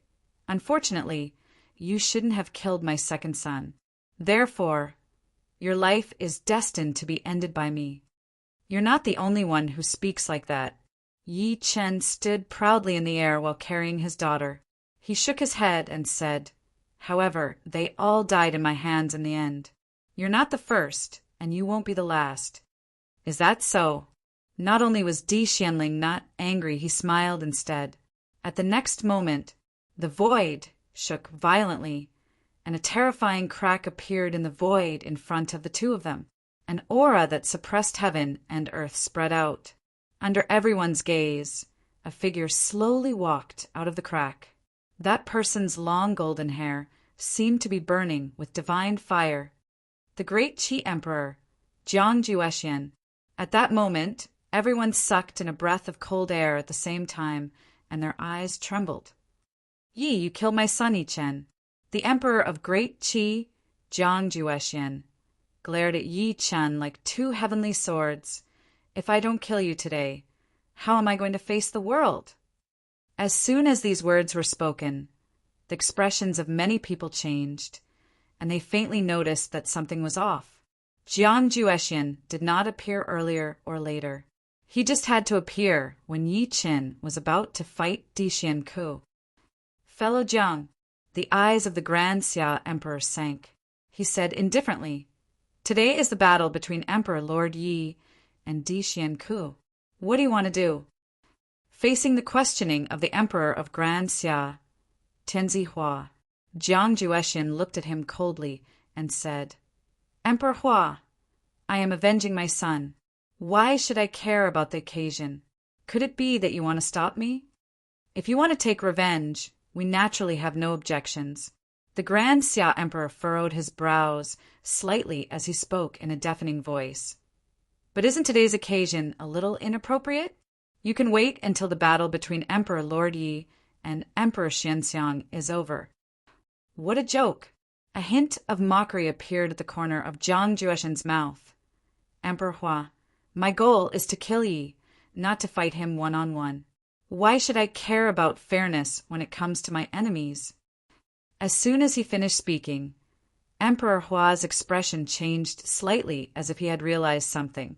"Unfortunately, you shouldn't have killed my second son. Therefore, your life is destined to be ended by me." "You're not the only one who speaks like that." Yi Chen stood proudly in the air while carrying his daughter. He shook his head and said, "However, they all died in my hands in the end. You're not the first, and you won't be the last." "Is that so?" Not only was Di Xianling not angry, he smiled instead. At the next moment, the void shook violently, and a terrifying crack appeared in the void in front of the two of them. An aura that suppressed heaven and earth spread out. Under everyone's gaze, a figure slowly walked out of the crack. That person's long golden hair seemed to be burning with divine fire. The great Qi Emperor, Jiang Juexian. At that moment, everyone sucked in a breath of cold air at the same time, and their eyes trembled. "Yi, you killed my son, Yi Chen." The Emperor of Great Qi, Jiang Juexian, glared at Yi Chen like two heavenly swords. "If I don't kill you today, how am I going to face the world?" As soon as these words were spoken, the expressions of many people changed, and they faintly noticed that something was off. Jiang Juexian did not appear earlier or later. He just had to appear when Yi Qin was about to fight Di Xianku. "Fellow Jiang," the eyes of the Grand Xia Emperor sank. He said indifferently, "Today is the battle between Emperor Lord Yi and Di Xianku. What do you want to do?" Facing the questioning of the Emperor of Grand Xia, Tenzi Hua, Jiang Juexian looked at him coldly and said, "Emperor Hua, I am avenging my son. Why should I care about the occasion? Could it be that you want to stop me? If you want to take revenge, we naturally have no objections." The Grand Xia Emperor furrowed his brows slightly as he spoke in a deafening voice. "But isn't today's occasion a little inappropriate? You can wait until the battle between Emperor Lord Yi and Emperor Xianxiang is over." What a joke! A hint of mockery appeared at the corner of Jiang Juexian's mouth. "Emperor Hua, my goal is to kill Yi, not to fight him one-on-one. Why should I care about fairness when it comes to my enemies?" As soon as he finished speaking, Emperor Hua's expression changed slightly as if he had realized something.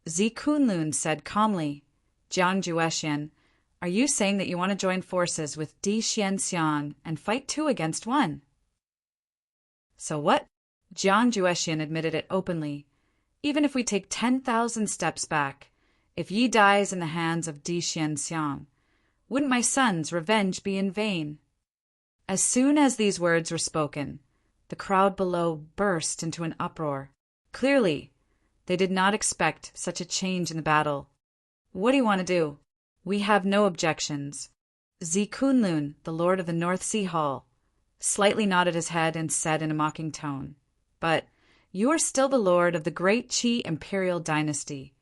Zi Kunlun said calmly, "Jiang Juexian, are you saying that you want to join forces with Di Xianxiang and fight two against one?" "So what?" Jiang Juexian admitted it openly. "Even if we take 10,000 steps back, if Yi dies in the hands of Di Xianxiang, wouldn't my son's revenge be in vain?" As soon as these words were spoken, the crowd below burst into an uproar. Clearly, they did not expect such a change in the battle. "What do you want to do?" "We have no objections." Zi Kunlun, the lord of the North Sea Hall, slightly nodded his head and said in a mocking tone, "But you are still the lord of the great Qi imperial dynasty,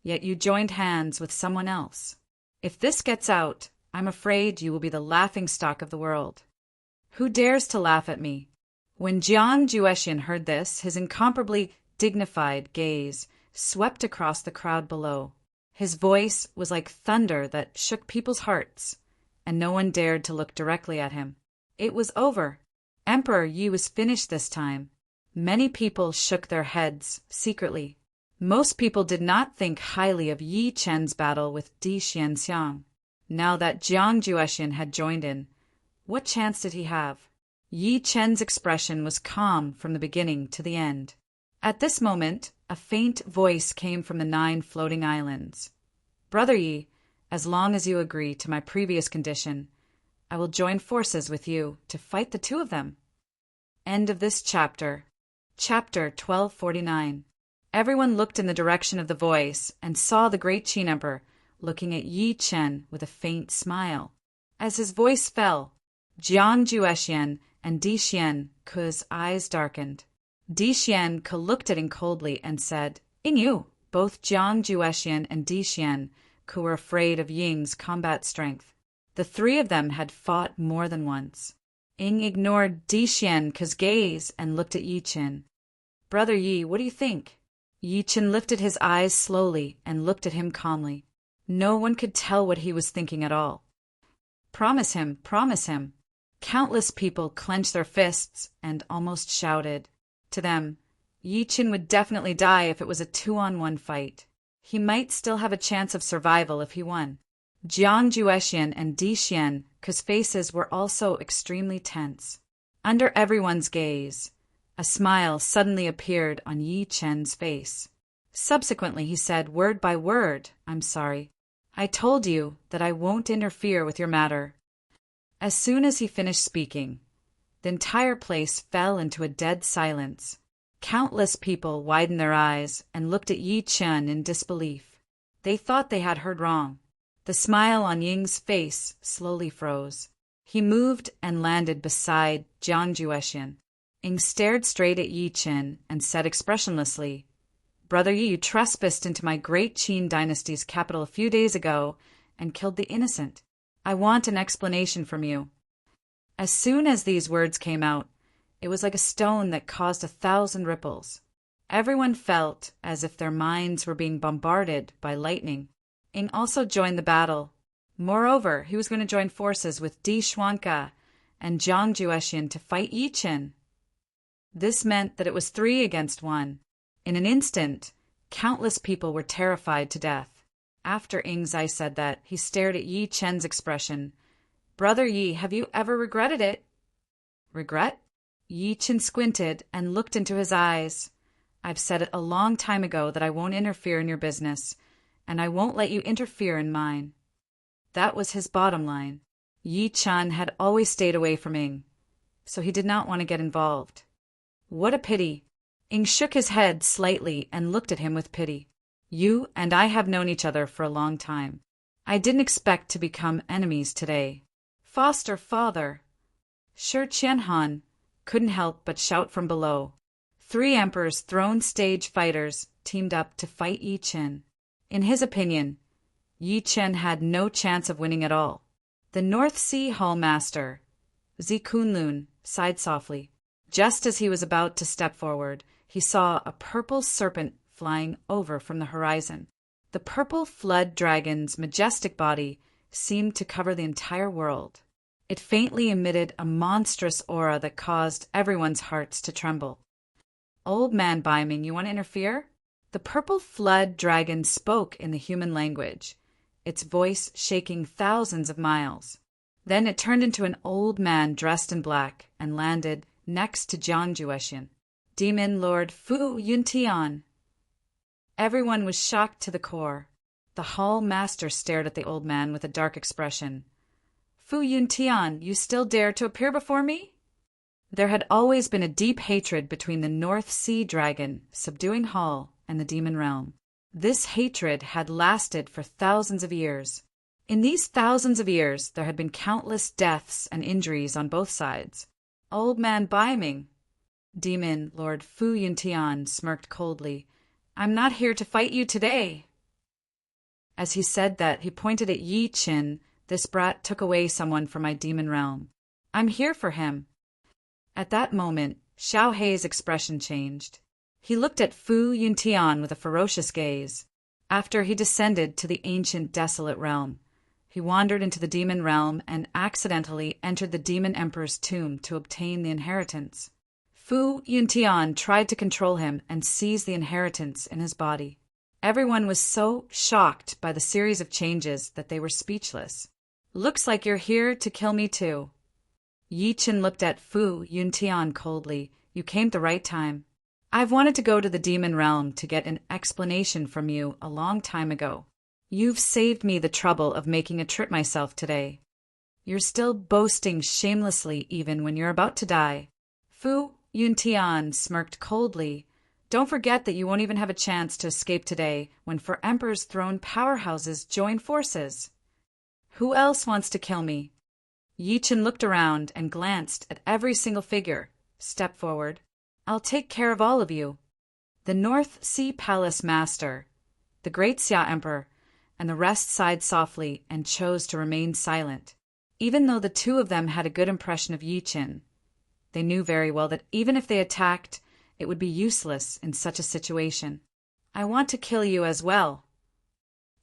yet you joined hands with someone else. If this gets out, I'm afraid you will be the laughingstock of the world. Who dares to laugh at me?" When Jiang Juexian heard this, his incomparably dignified gaze swept across the crowd below. His voice was like thunder that shook people's hearts, and no one dared to look directly at him. It was over. Emperor Yi was finished this time. Many people shook their heads secretly. Most people did not think highly of Yi Chen's battle with Di Xianxiang. Now that Jiang Juexian had joined in, What chance did he have? Yi Chen's expression was calm from the beginning to the end. At this moment, a faint voice came from the 9 floating islands. Brother Yi, as long as you agree to my previous condition, I will join forces with you to fight the 2 of them. End of this chapter. Chapter 1249. Everyone looked in the direction of the voice and saw the great Qin Emperor looking at Yi Chen with a faint smile. As his voice fell, Jiang Juexian and Di Xianke's eyes darkened. Di Xianke looked at him coldly and said, "In you." Both Jiang Juexian and Di Xianke were afraid of Ying's combat strength. The 3 of them had fought more than once. Ying ignored Di Xianke's gaze and looked at Yi Chen. "Brother Yi, what do you think?" Yi Chen lifted his eyes slowly and looked at him calmly. No one could tell what he was thinking at all. Promise him, promise him." Countless people clenched their fists and almost shouted. To them, Yi Chen would definitely die if it was a 2-on-1 fight. He might still have a chance of survival if he won. Jiang Juexian and Di Xianke's faces were also extremely tense. Under everyone's gaze, a smile suddenly appeared on Yi Chen's face. Subsequently, he said word by word, "I'm sorry. I told you that I won't interfere with your matter." As soon as he finished speaking, the entire place fell into a dead silence. Countless people widened their eyes and looked at Yi Chen in disbelief. They thought they had heard wrong. The smile on Ying's face slowly froze. He moved and landed beside Jiang Juexian. Ying stared straight at Yi Chen and said expressionlessly, "Brother Yi, you trespassed into my great Qin dynasty's capital a few days ago and killed the innocent. I want an explanation from you." As soon as these words came out, it was like a stone that caused 1,000 ripples. Everyone felt as if their minds were being bombarded by lightning. Ying also joined the battle. Moreover, he was going to join forces with Di Xianke and Jiang Juexian to fight Yi Chen. This meant that it was 3 against 1. In an instant, countless people were terrified to death. After Ying Zai said that, he stared at Yi Chen's expression. "Brother Yi, have you ever regretted it?" "Regret?" Yi Chen squinted and looked into his eyes. "I've said it a long time ago that I won't interfere in your business, and I won't let you interfere in mine." That was his bottom line. Yi Chen had always stayed away from Ying, so he did not want to get involved. What a pity. Ying shook his head slightly and looked at him with pity. "You and I have known each other for a long time. I didn't expect to become enemies today." "Foster father!" Shi Qianhan couldn't help but shout from below. 3 emperors' throne stage fighters teamed up to fight Yi Chen. In his opinion, Yi Chen had no chance of winning at all. The North Sea Hall Master, Zi Kunlun, sighed softly. Just as he was about to step forward, he saw a purple serpent flying over from the horizon. The purple flood dragon's majestic body seemed to cover the entire world. It faintly emitted a monstrous aura that caused everyone's hearts to tremble. "Old man Baiming, you want to interfere?" The purple flood dragon spoke in the human language, its voice shaking thousands of miles. Then it turned into an old man dressed in black and landed next to Jiang Juexian. "Demon Lord Fu Yuntian." Everyone was shocked to the core. The hall master stared at the old man with a dark expression. "Fu Yuntian, you still dare to appear before me?" There had always been a deep hatred between the North Sea Dragon, subduing Hall, and the demon realm. This hatred had lasted for thousands of years. In these thousands of years, there had been countless deaths and injuries on both sides. "Old man Baiming," Demon Lord Fu Yuntian smirked coldly, "I'm not here to fight you today." As he said that, he pointed at Yi Chen. "This brat took away someone from my demon realm. I'm here for him." At that moment, Xiao Hei's expression changed. He looked at Fu Yuntian with a ferocious gaze. After he descended to the ancient desolate realm, he wandered into the demon realm and accidentally entered the demon emperor's tomb to obtain the inheritance. Fu Yuntian tried to control him and seize the inheritance in his body. Everyone was so shocked by the series of changes that they were speechless. "Looks like you're here to kill me too." Yi Chen looked at Fu Yuntian coldly. You came at the right time. I've wanted to go to the demon realm to get an explanation from you a long time ago. You've saved me the trouble of making a trip myself today. You're still boasting shamelessly even when you're about to die. Fu Yuntian smirked coldly. Don't forget that you won't even have a chance to escape today when four Emperor's throne powerhouses join forces. Who else wants to kill me? Yi Chen looked around and glanced at every single figure. Step forward. I'll take care of all of you. The North Sea Palace Master, the Great Xia Emperor, and the rest sighed softly and chose to remain silent. Even though the two of them had a good impression of Yi Chen, they knew very well that even if they attacked, it would be useless in such a situation. I want to kill you as well.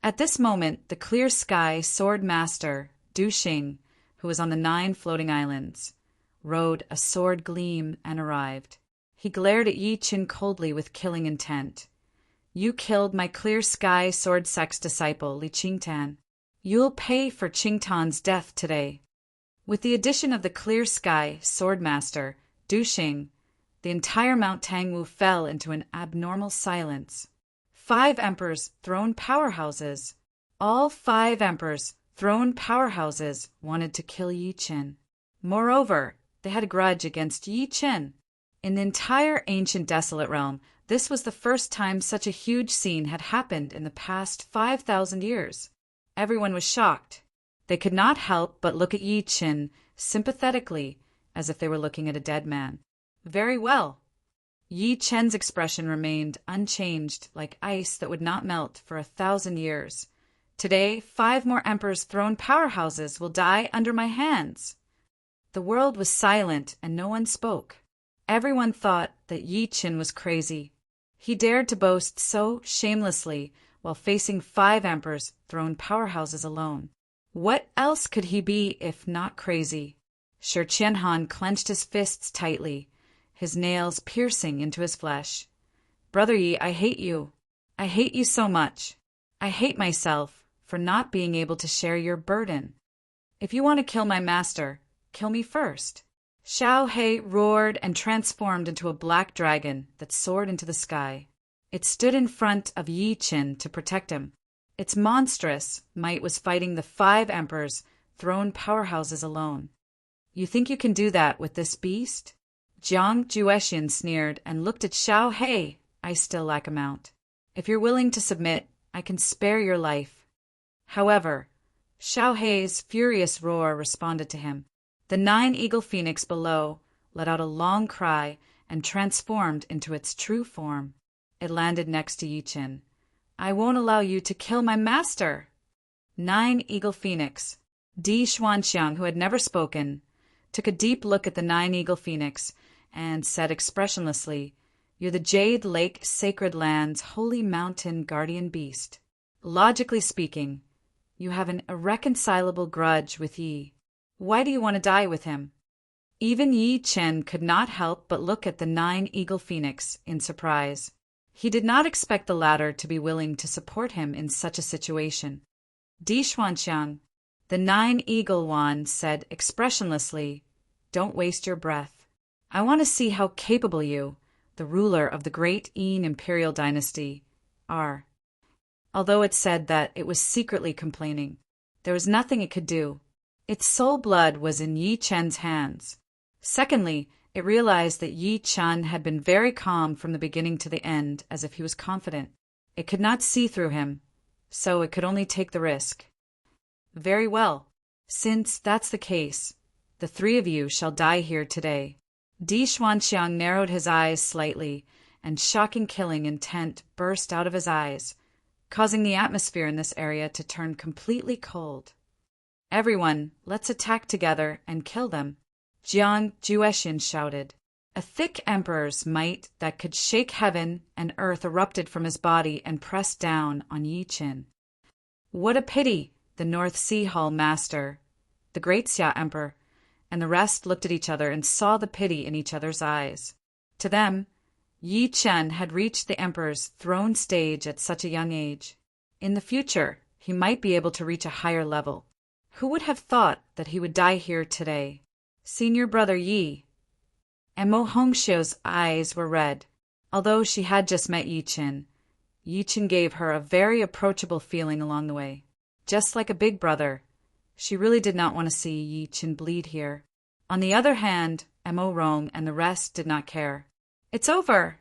At this moment, the Clear Sky Sword Master, Du Xing, who was on the 9 floating islands, rode a sword gleam and arrived. He glared at Yi Chen coldly with killing intent. You killed my Clear Sky Sword Sect's disciple, Li Qingtan. You'll pay for Qingtan's death today. With the addition of the Clear Sky Sword Master, Du Xing, the entire Mount Tangwu fell into an abnormal silence. 5 Emperors' throne powerhouses. All 5 Emperors' throne powerhouses wanted to kill Yi Chen. Moreover, they had a grudge against Yi Chen. In the entire ancient desolate realm, this was the first time such a huge scene had happened in the past 5,000 years. Everyone was shocked. They could not help but look at Yi Chen sympathetically, as if they were looking at a dead man. Very well. Yi Chen's expression remained unchanged, like ice that would not melt for 1,000 years. Today, 5 more Emperor's throne powerhouses will die under my hands. The world was silent and no one spoke. Everyone thought that Yi Chen was crazy. He dared to boast so shamelessly while facing 5 Emperors' throne powerhouses alone. What else could he be if not crazy? Shi Qianhan clenched his fists tightly, his nails piercing into his flesh. Brother Yi, I hate you. I hate you so much. I hate myself for not being able to share your burden. If you want to kill my master, kill me first. Xiao He roared and transformed into a black dragon that soared into the sky. It stood in front of Yi Chen to protect him. Its monstrous might was fighting the 5 Emperors' throne powerhouses alone. You think you can do that with this beast? Jiang Juexian sneered and looked at Xiao He. I still lack a mount. If you're willing to submit, I can spare your life. However, Xiao He's furious roar responded to him. The 9 eagle phoenix below let out a long cry and transformed into its true form. It landed next to Yi Chen. I won't allow you to kill my master. 9 eagle phoenix. Di Xuanxiang, who had never spoken, took a deep look at the 9 eagle phoenix and said expressionlessly, You're the Jade Lake Sacred Land's holy mountain guardian beast. Logically speaking, you have an irreconcilable grudge with Yi. Why do you want to die with him? Even Yi Chen could not help but look at the 9 eagle phoenix in surprise. He did not expect the latter to be willing to support him in such a situation. Di Xuanxiang, the 9 eagle one, said expressionlessly, Don't waste your breath. I want to see how capable you, the ruler of the great Yin imperial dynasty, are. Although it said that it was secretly complaining, there was nothing it could do. Its soul blood was in Yi Chen's hands. Secondly, it realized that Yi Chen had been very calm from the beginning to the end, as if he was confident. It could not see through him, so it could only take the risk. Very well. Since that's the case, the 3 of you shall die here today. Di Xuanxiang narrowed his eyes slightly, and shocking killing intent burst out of his eyes, causing the atmosphere in this area to turn completely cold. Everyone, let's attack together and kill them, Jiang Juexian shouted. A thick emperor's might that could shake heaven and earth erupted from his body and pressed down on Yi Chen. What a pity, the North Sea Hall Master, the Great Xia Emperor, and the rest looked at each other and saw the pity in each other's eyes. To them, Yi Chen had reached the emperor's throne stage at such a young age. In the future, he might be able to reach a higher level. Who would have thought that he would die here today? Senior brother Yi. And Mo Hongxiu's eyes were red. Although she had just met Yi Qin gave her a very approachable feeling along the way. Just like a big brother, she really did not want to see Yi Qin bleed here. On the other hand, Mo Rong and the rest did not care. It's over!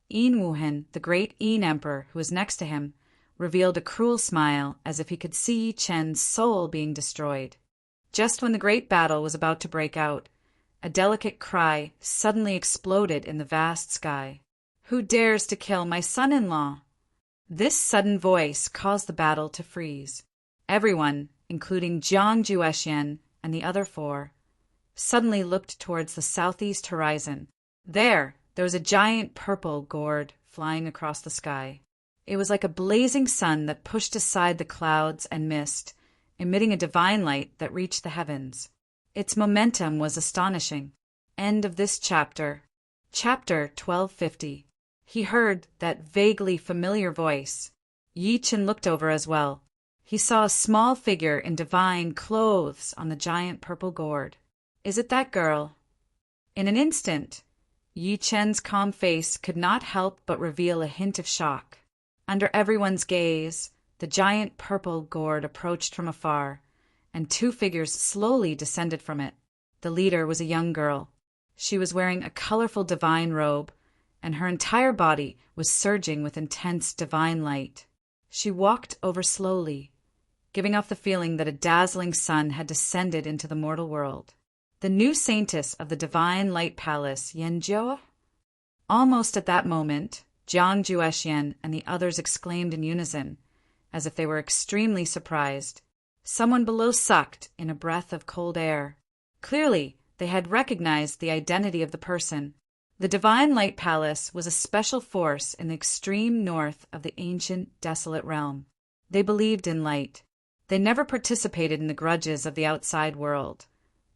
Yin Wuhan, the great Yin emperor who was next to him, revealed a cruel smile as if he could see Yi Qin's soul being destroyed. Just when the great battle was about to break out, a delicate cry suddenly exploded in the vast sky. Who dares to kill my son-in-law? This sudden voice caused the battle to freeze. Everyone, including Jiang Juexian and the other four, suddenly looked towards the southeast horizon. There was a giant purple gourd flying across the sky. It was like a blazing sun that pushed aside the clouds and mist, emitting a divine light that reached the heavens. Its momentum was astonishing. End of this chapter. Chapter 1250. He heard that vaguely familiar voice. Yi Qin looked over as well. He saw a small figure in divine clothes on the giant purple gourd. Is it that girl? In an instant, Yi Qin's calm face could not help but reveal a hint of shock. Under everyone's gaze, the giant purple gourd approached from afar, and two figures slowly descended from it. The leader was a young girl. She was wearing a colorful divine robe, and her entire body was surging with intense divine light. She walked over slowly, giving off the feeling that a dazzling sun had descended into the mortal world. The new saintess of the divine light palace, Yanzhou? Almost at that moment, Jiang Juexian and the others exclaimed in unison, as if they were extremely surprised. Someone below sucked in a breath of cold air. Clearly, they had recognized the identity of the person. The Divine Light Palace was a special force in the extreme north of the ancient, desolate realm. They believed in light. They never participated in the grudges of the outside world,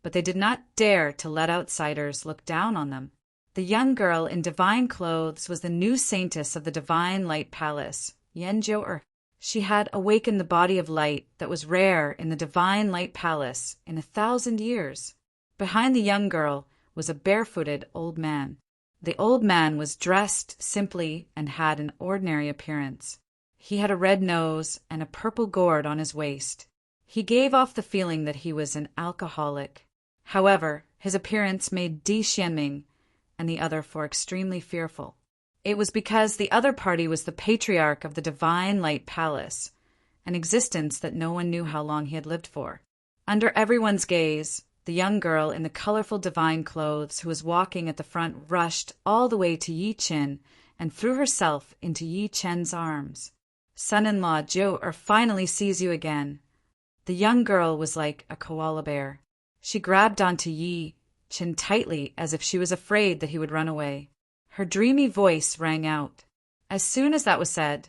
but they did not dare to let outsiders look down on them. The young girl in divine clothes was the new saintess of the Divine Light Palace, Yanzhou. She had awakened the body of light that was rare in the Divine Light Palace in 1,000 years. Behind the young girl was a barefooted old man. The old man was dressed simply and had an ordinary appearance. He had a red nose and a purple gourd on his waist. He gave off the feeling that he was an alcoholic. However, his appearance made Di Xianming and the other four extremely fearful. It was because the other party was the patriarch of the Divine Light Palace, an existence that no one knew how long he had lived for. Under everyone's gaze, the young girl in the colorful divine clothes who was walking at the front rushed all the way to Yi Qin and threw herself into Yi Qin's arms. Son-in-law Zhou finally sees you again. The young girl was like a koala bear. She grabbed onto Yi Qin tightly as if she was afraid that he would run away. Her dreamy voice rang out. As soon as that was said,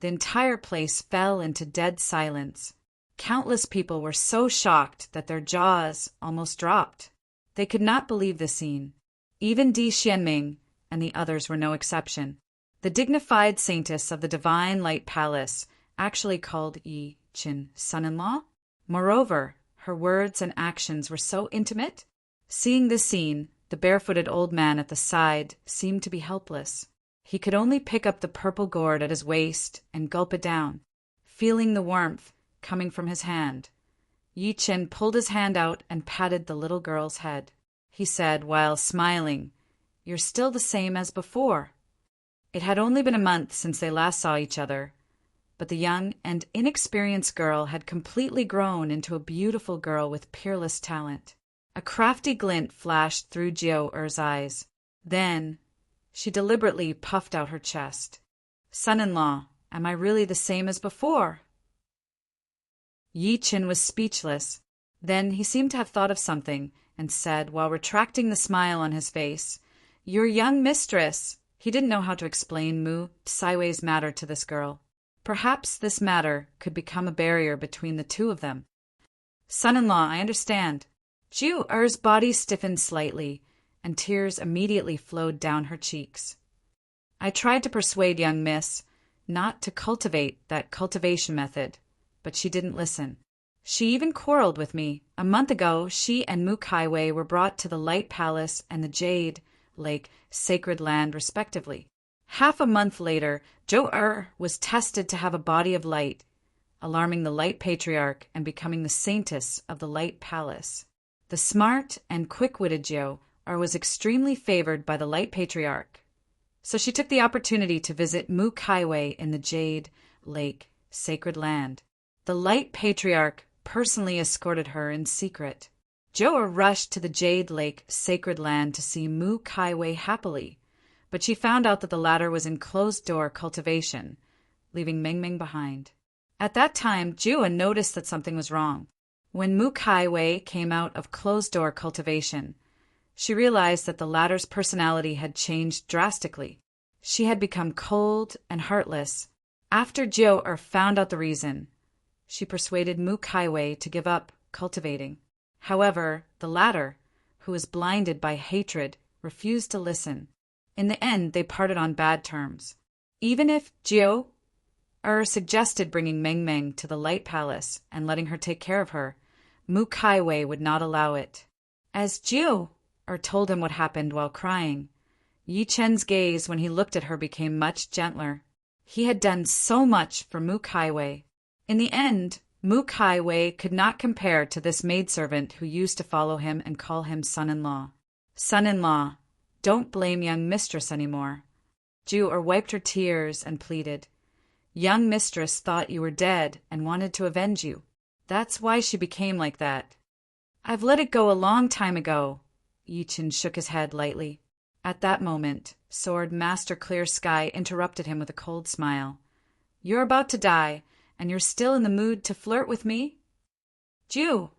the entire place fell into dead silence. Countless people were so shocked that their jaws almost dropped. They could not believe the scene. Even Di Xianming and the others were no exception. The dignified saintess of the Divine Light Palace actually called Yi Qin son-in-law. Moreover, her words and actions were so intimate. Seeing this scene, the barefooted old man at the side seemed to be helpless. He could only pick up the purple gourd at his waist and gulp it down, feeling the warmth coming from his hand. Yi Qin pulled his hand out and patted the little girl's head. He said, while smiling, "You're still the same as before." It had only been a month since they last saw each other, but the young and inexperienced girl had completely grown into a beautiful girl with peerless talent. A crafty glint flashed through Jiao Er's eyes. Then, she deliberately puffed out her chest. "Son-in-law, am I really the same as before?" Yi Qin was speechless. Then he seemed to have thought of something and said, while retracting the smile on his face, "Your young mistress." He didn't know how to explain Mu Saiwei's matter to this girl. Perhaps this matter could become a barrier between the two of them. "Son-in-law, I understand." Jiao Er's body stiffened slightly, and tears immediately flowed down her cheeks. "I tried to persuade young miss not to cultivate that cultivation method, but she didn't listen. She even quarreled with me. A month ago, she and Mukaiwei were brought to the Light Palace and the Jade Lake Sacred Land, respectively. Half a month later, Jo was tested to have a body of light, alarming the Light Patriarch and becoming the saintess of the Light Palace. The smart and quick-witted Jo was extremely favored by the Light Patriarch, so she took the opportunity to visit Mukaiwei in the Jade Lake Sacred Land. The Light Patriarch personally escorted her in secret. Jo rushed to the Jade Lake Sacred Land to see Mukaiwei happily, but she found out that the latter was in closed-door cultivation, leaving Mengmeng behind. At that time, Jua noticed that something was wrong. When Mukaiwei came out of closed-door cultivation, she realized that the latter's personality had changed drastically. She had become cold and heartless. After Jo found out the reason, she persuaded Mukaiwei to give up cultivating. However, the latter, who was blinded by hatred, refused to listen. In the end, they parted on bad terms. Even if Jo suggested bringing Mengmeng to the Light Palace and letting her take care of her, Mukaiwei would not allow it. As Jo told him what happened while crying, Yi Chen's gaze when he looked at her became much gentler. He had done so much for Mukaiwei. In the end, Mukaiwei could not compare to this maidservant who used to follow him and call him son-in-law. Son-in-law, don't blame young mistress anymore. Ju wiped her tears and pleaded. Young mistress thought you were dead and wanted to avenge you. That's why she became like that. I've let it go a long time ago. Yi-Chen shook his head lightly. At that moment, Sword Master Clear Sky interrupted him with a cold smile. You're about to die, and you're still in the mood to flirt with me? Ju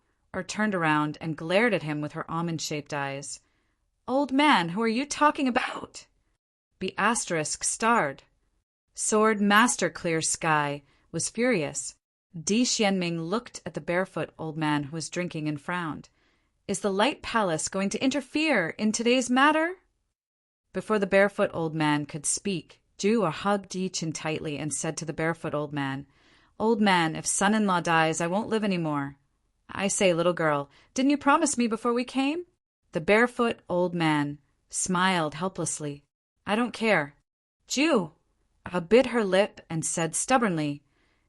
turned around and glared at him with her almond-shaped eyes. Old man, who are you talking about? Be ****. Sword Master Clear Sky was furious. Di Xianming looked at the barefoot old man who was drinking and frowned. Is the Light Palace going to interfere in today's matter? Before the barefoot old man could speak, Ju hugged Yi-Chen tightly and said to the barefoot old man, Old man, if son-in-law dies, I won't live anymore. I say, little girl, didn't you promise me before we came? The barefoot old man smiled helplessly. I don't care. Ju bit her lip and said stubbornly,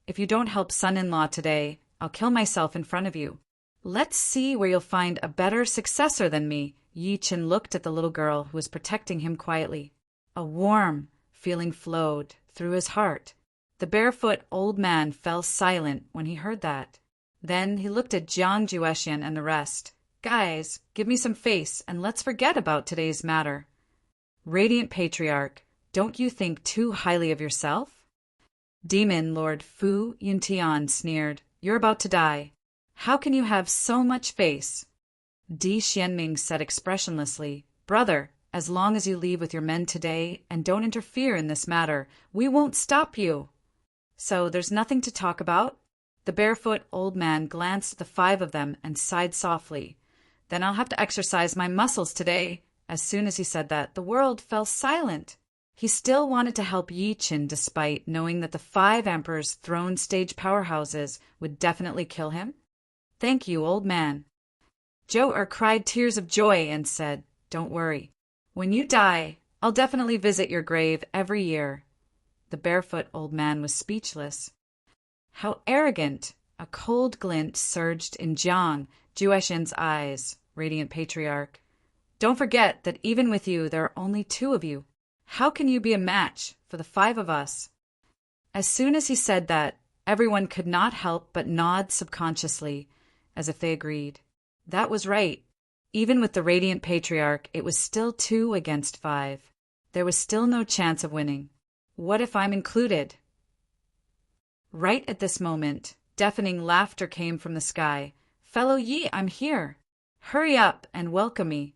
If you don't help son-in-law today, I'll kill myself in front of you. Let's see where you'll find a better successor than me. Yi-Chen looked at the little girl who was protecting him quietly. A warm feeling flowed through his heart. The barefoot old man fell silent when he heard that. Then he looked at Jiang Juexian and the rest. Guys, give me some face and let's forget about today's matter. Radiant Patriarch, don't you think too highly of yourself? Demon Lord Fu Yuntian sneered. You're about to die. How can you have so much face? Di Xianming said expressionlessly, Brother, as long as you leave with your men today and don't interfere in this matter, we won't stop you. So there's nothing to talk about? The barefoot old man glanced at the five of them and sighed softly. Then I'll have to exercise my muscles today. As soon as he said that, the world fell silent. He still wanted to help Yi-Chen despite knowing that the 5 Emperor's throne stage powerhouses would definitely kill him. Thank you, old man. Jo cried tears of joy and said, Don't worry. When you die, I'll definitely visit your grave every year. The barefoot old man was speechless. How arrogant! A cold glint surged in Jiang Juexian's eyes, Radiant Patriarch. Don't forget that even with you, there are only 2 of you. How can you be a match for the 5 of us? As soon as he said that, everyone could not help but nod subconsciously, as if they agreed. That was right. Even with the Radiant Patriarch, it was still 2 against 5. There was still no chance of winning. What if I'm included? Right at this moment, deafening laughter came from the sky. Fellow Yi, I'm here. Hurry up and welcome me.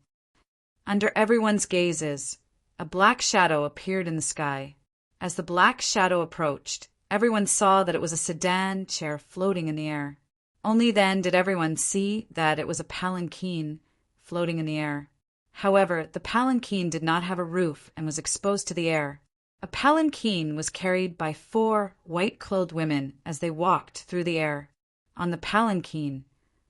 Under everyone's gazes, a black shadow appeared in the sky. As the black shadow approached, everyone saw that it was a sedan chair floating in the air. Only then did everyone see that it was a palanquin floating in the air. However, the palanquin did not have a roof and was exposed to the air. A palanquin was carried by 4 white-clothed women as they walked through the air. On the palanquin,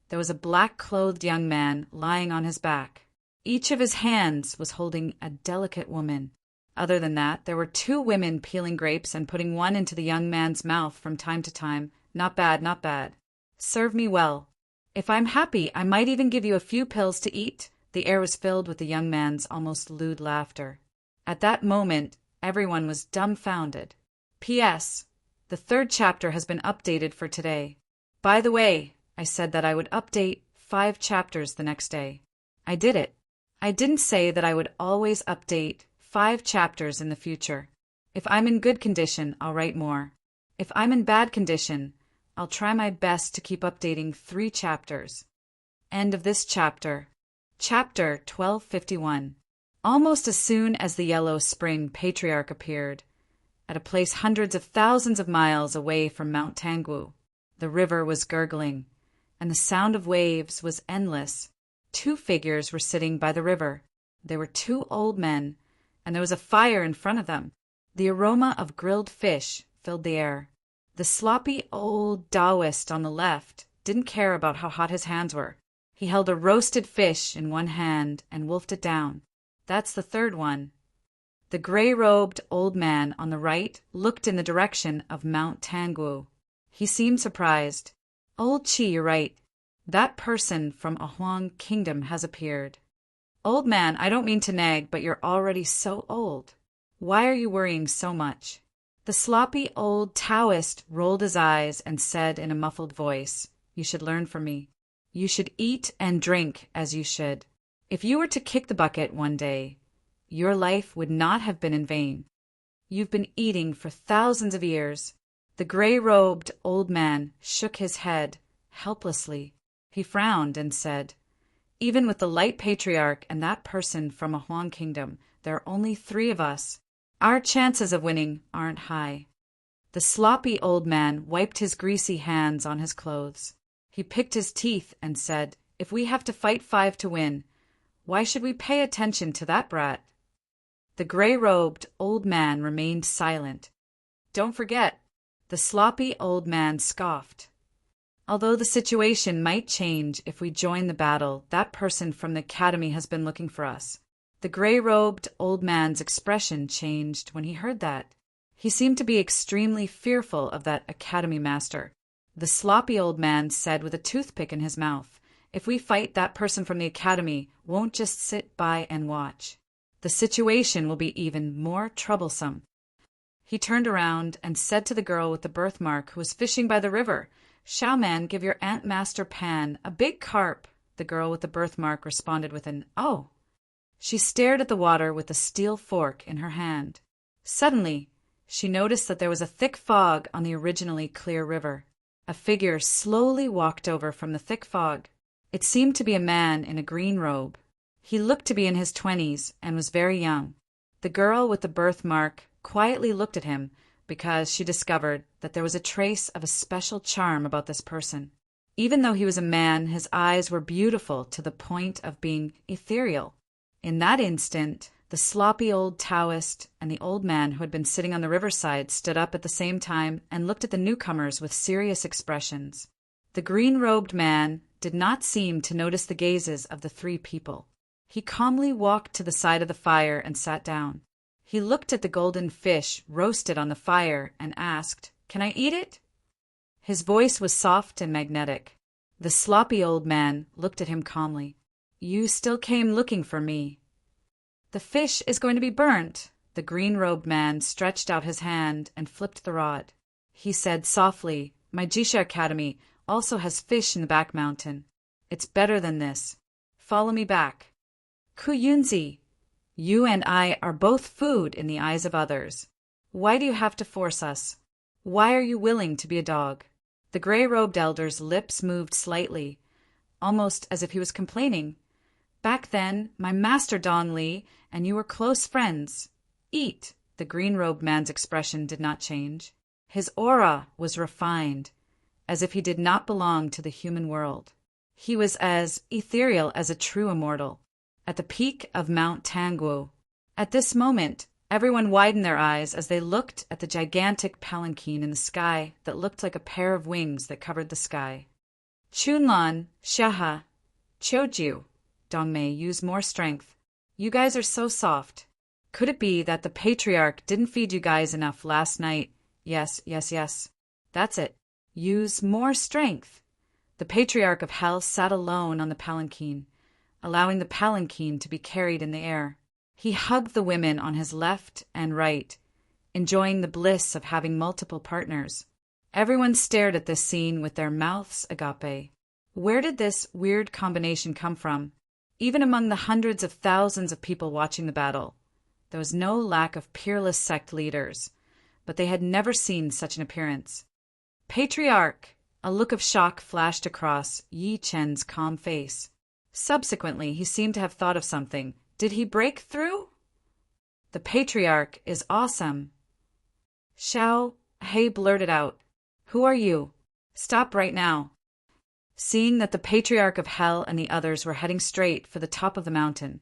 there was a black-clothed young man lying on his back. Each of his hands was holding a delicate woman. Other than that, there were 2 women peeling grapes and putting one into the young man's mouth from time to time. Not bad, not bad. Serve me well. If I'm happy, I might even give you a few pills to eat. The air was filled with the young man's almost lewd laughter. At that moment, everyone was dumbfounded. P.S. The 3rd chapter has been updated for today. By the way, I said that I would update 5 chapters the next day. I did it. I didn't say that I would always update 5 chapters in the future. If I'm in good condition, I'll write more. If I'm in bad condition, I'll try my best to keep updating 3 chapters. End of this chapter. Chapter 1251. Almost as soon as the Yellow Spring Patriarch appeared, at a place hundreds of thousands of miles away from Mount Tangwu, the river was gurgling, and the sound of waves was endless. 2 figures were sitting by the river. They were 2 old men, and there was a fire in front of them. The aroma of grilled fish filled the air. The sloppy old Taoist on the left didn't care about how hot his hands were. He held a roasted fish in one hand and wolfed it down. That's the 3rd one. The gray-robed old man on the right looked in the direction of Mount Tangwu. He seemed surprised. Old Chi, you're right. That person from a Huang kingdom has appeared. Old man, I don't mean to nag, but you're already so old. Why are you worrying so much? The sloppy old Taoist rolled his eyes and said in a muffled voice, You should learn from me. You should eat and drink as you should. If you were to kick the bucket one day, your life would not have been in vain. You've been eating for thousands of years. The gray-robed old man shook his head helplessly. He frowned and said, Even with the light patriarch and that person from a Huang kingdom, there are only 3 of us. Our chances of winning aren't high. The sloppy old man wiped his greasy hands on his clothes. He picked his teeth and said, If we have to fight 5 to win, why should we pay attention to that brat? The gray-robed old man remained silent. Don't forget, the sloppy old man scoffed. Although the situation might change if we join the battle, that person from the academy has been looking for us. The gray-robed old man's expression changed when he heard that. He seemed to be extremely fearful of that academy master. The sloppy old man said with a toothpick in his mouth, If we fight, that person from the academy won't just sit by and watch. The situation will be even more troublesome. He turned around and said to the girl with the birthmark who was fishing by the river, Shaoman, give your Aunt Master Pan a big carp. The girl with the birthmark responded with an, Oh. She stared at the water with a steel fork in her hand. Suddenly, she noticed that there was a thick fog on the originally clear river. A figure slowly walked over from the thick fog. It seemed to be a man in a green robe. He looked to be in his 20s and was very young. The girl with the birthmark quietly looked at him because she discovered that there was a trace of a special charm about this person. Even though he was a man, his eyes were beautiful to the point of being ethereal. In that instant, the sloppy old Taoist and the old man who had been sitting on the riverside stood up at the same time and looked at the newcomers with serious expressions. The green-robed man did not seem to notice the gazes of the 3 people. He calmly walked to the side of the fire and sat down. He looked at the golden fish roasted on the fire and asked, Can I eat it? His voice was soft and magnetic. The sloppy old man looked at him calmly. You still came looking for me. The fish is going to be burnt. The green-robed man stretched out his hand and flipped the rod. He said softly, My Jisha Academy also has fish in the back mountain. It's better than this. Follow me back. Ku Yunzi, you and I are both food in the eyes of others. Why do you have to force us? Why are you willing to be a dog? The gray-robed elder's lips moved slightly, almost as if he was complaining. Back then, my master Don Li and you were close friends. Eat. The green-robed man's expression did not change. His aura was refined, as if he did not belong to the human world. He was as ethereal as a true immortal. At the peak of Mount Tangwu. At this moment, everyone widened their eyes as they looked at the gigantic palanquin in the sky that looked like a pair of wings that covered the sky. Chunlan, Shaha, Choju, Dongmei, use more strength. You guys are so soft. Could it be that the patriarch didn't feed you guys enough last night? Yes, yes, yes. That's it. Use more strength. The patriarch of hell sat alone on the palanquin, allowing the palanquin to be carried in the air. He hugged the women on his left and right, enjoying the bliss of having multiple partners. Everyone stared at this scene with their mouths agape. Where did this weird combination come from? Even among the hundreds of thousands of people watching the battle, there was no lack of peerless sect leaders, but they had never seen such an appearance. Patriarch! A look of shock flashed across Yi Chen's calm face. Subsequently, he seemed to have thought of something. Did he break through? The patriarch is awesome. Xiao He blurted out. Who are you? Stop right now. Seeing that the patriarch of hell and the others were heading straight for the top of the mountain,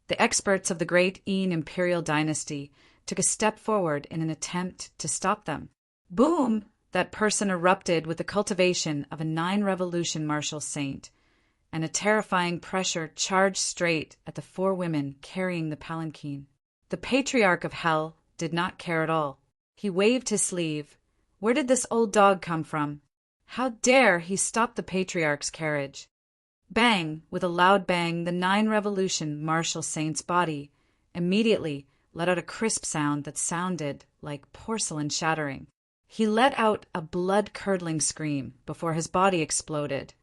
the experts of the great Yin imperial dynasty took a step forward in an attempt to stop them. Boom! That person erupted with the cultivation of a 9-revolution martial saint, and a terrifying pressure charged straight at the 4 women carrying the palanquin. The patriarch of hell did not care at all. He waved his sleeve. Where did this old dog come from? How dare he stop the patriarch's carriage? Bang! With a loud bang, the 9-revolution martial saint's body immediately let out a crisp sound that sounded like porcelain shattering. He let out a blood-curdling scream before his body exploded,